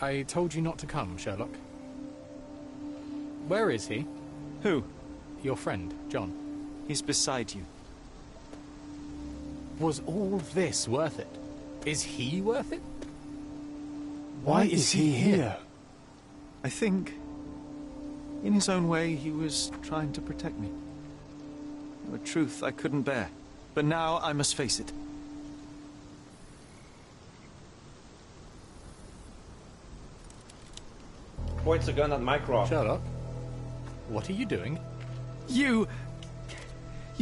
I told you not to come, Sherlock. Where is he? Who? Your friend, John. He's beside you. Was all this worth it? Is he worth it? Why is he here? I think, in his own way, he was trying to protect me. A truth I couldn't bear. But now I must face it. Points a gun at Mycroft. Sherlock, what are you doing? You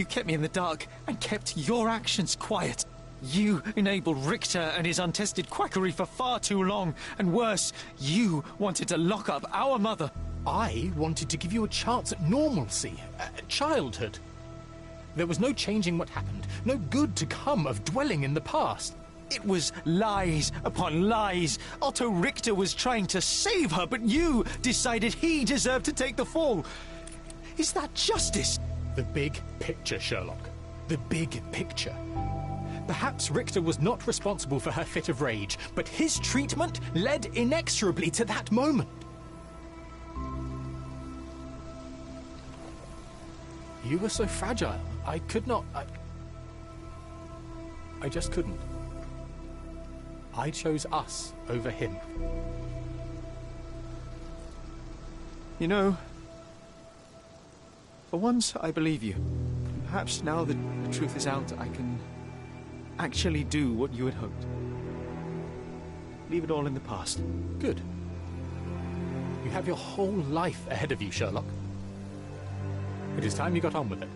kept me in the dark and kept your actions quiet. You enabled Richter and his untested quackery for far too long. And worse, you wanted to lock up our mother. I wanted to give you a chance at normalcy, childhood. There was no changing what happened, no good to come of dwelling in the past. It was lies upon lies. Otto Richter was trying to save her, but you decided he deserved to take the fall. Is that justice? The big picture, Sherlock. The big picture. Perhaps Richter was not responsible for her fit of rage, but his treatment led inexorably to that moment. You were so fragile. I could not... I just couldn't. I chose us over him. You know, for once I believe you. Perhaps now that the truth is out, I can actually do what you had hoped. Leave it all in the past. Good. You have your whole life ahead of you, Sherlock. It is time you got on with it.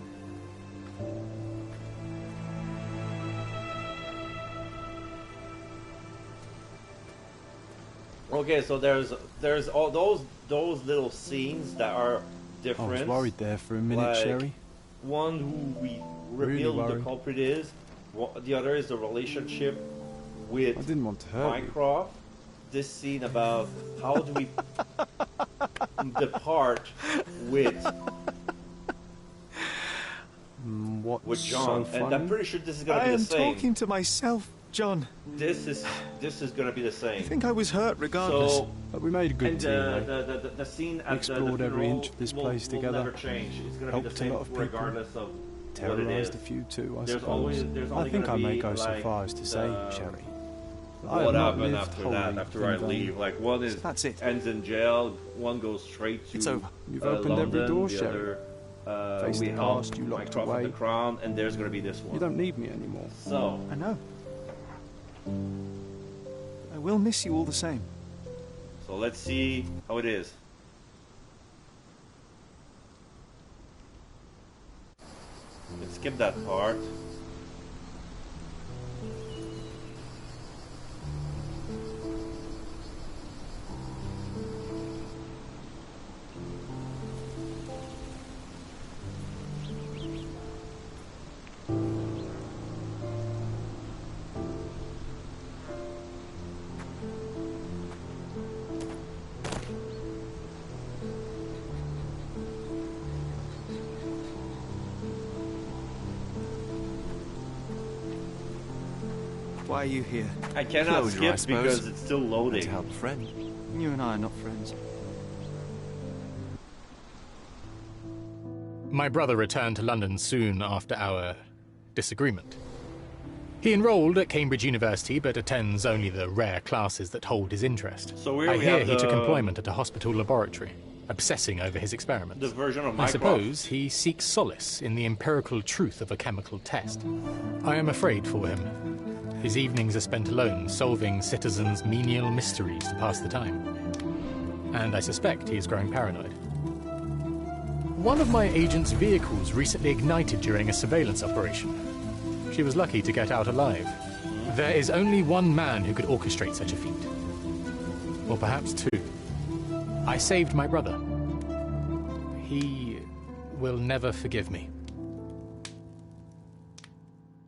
Okay, so there's all those little scenes that are different. I was worried there for a minute, like, Sherry. One who we reveal who the culprit is. The other is the relationship with I didn't want to hurt Mycroft. This scene about how do we depart with John, so and I'm pretty sure this is gonna be the same. I am talking to myself, John. This is gonna be the same. I think I was hurt regardless. So, but we made a good team. The scene at explored the every inch of this place will together. Never change. It's gonna Helped be the same a lot of people. regardless of Terrorized a few too, I There's suppose. there's I only think I gonna may be, go so like, far as to say, Sherry, that I What have not happened lived after wholly that? After I in vain. leave, like one is that's it. Ends in jail. One goes straight to It's over. You've opened every London, door, the Sherry. other Face we the help past you locked Mycroft away. with the crown, and there's gonna be this one. You don't need me anymore. So I know. I will miss you all the same. So let's see how it is. Let's skip that part. Why are you here? I cannot Closure, skip I suppose. because it's still loading. To help a friend. You and I are not friends. My brother returned to London soon after our disagreement. He enrolled at Cambridge University, but attends only the rare classes that hold his interest. So here I we hear have he took the- employment at a hospital laboratory, obsessing over his experiments. The version of I Mycroft. suppose he seeks solace in the empirical truth of a chemical test. I am afraid for him. His evenings are spent alone, solving citizens' menial mysteries to pass the time. And I suspect he is growing paranoid. One of my agent's vehicles recently ignited during a surveillance operation. She was lucky to get out alive. There is only one man who could orchestrate such a feat. Or perhaps two. I saved my brother. He will never forgive me.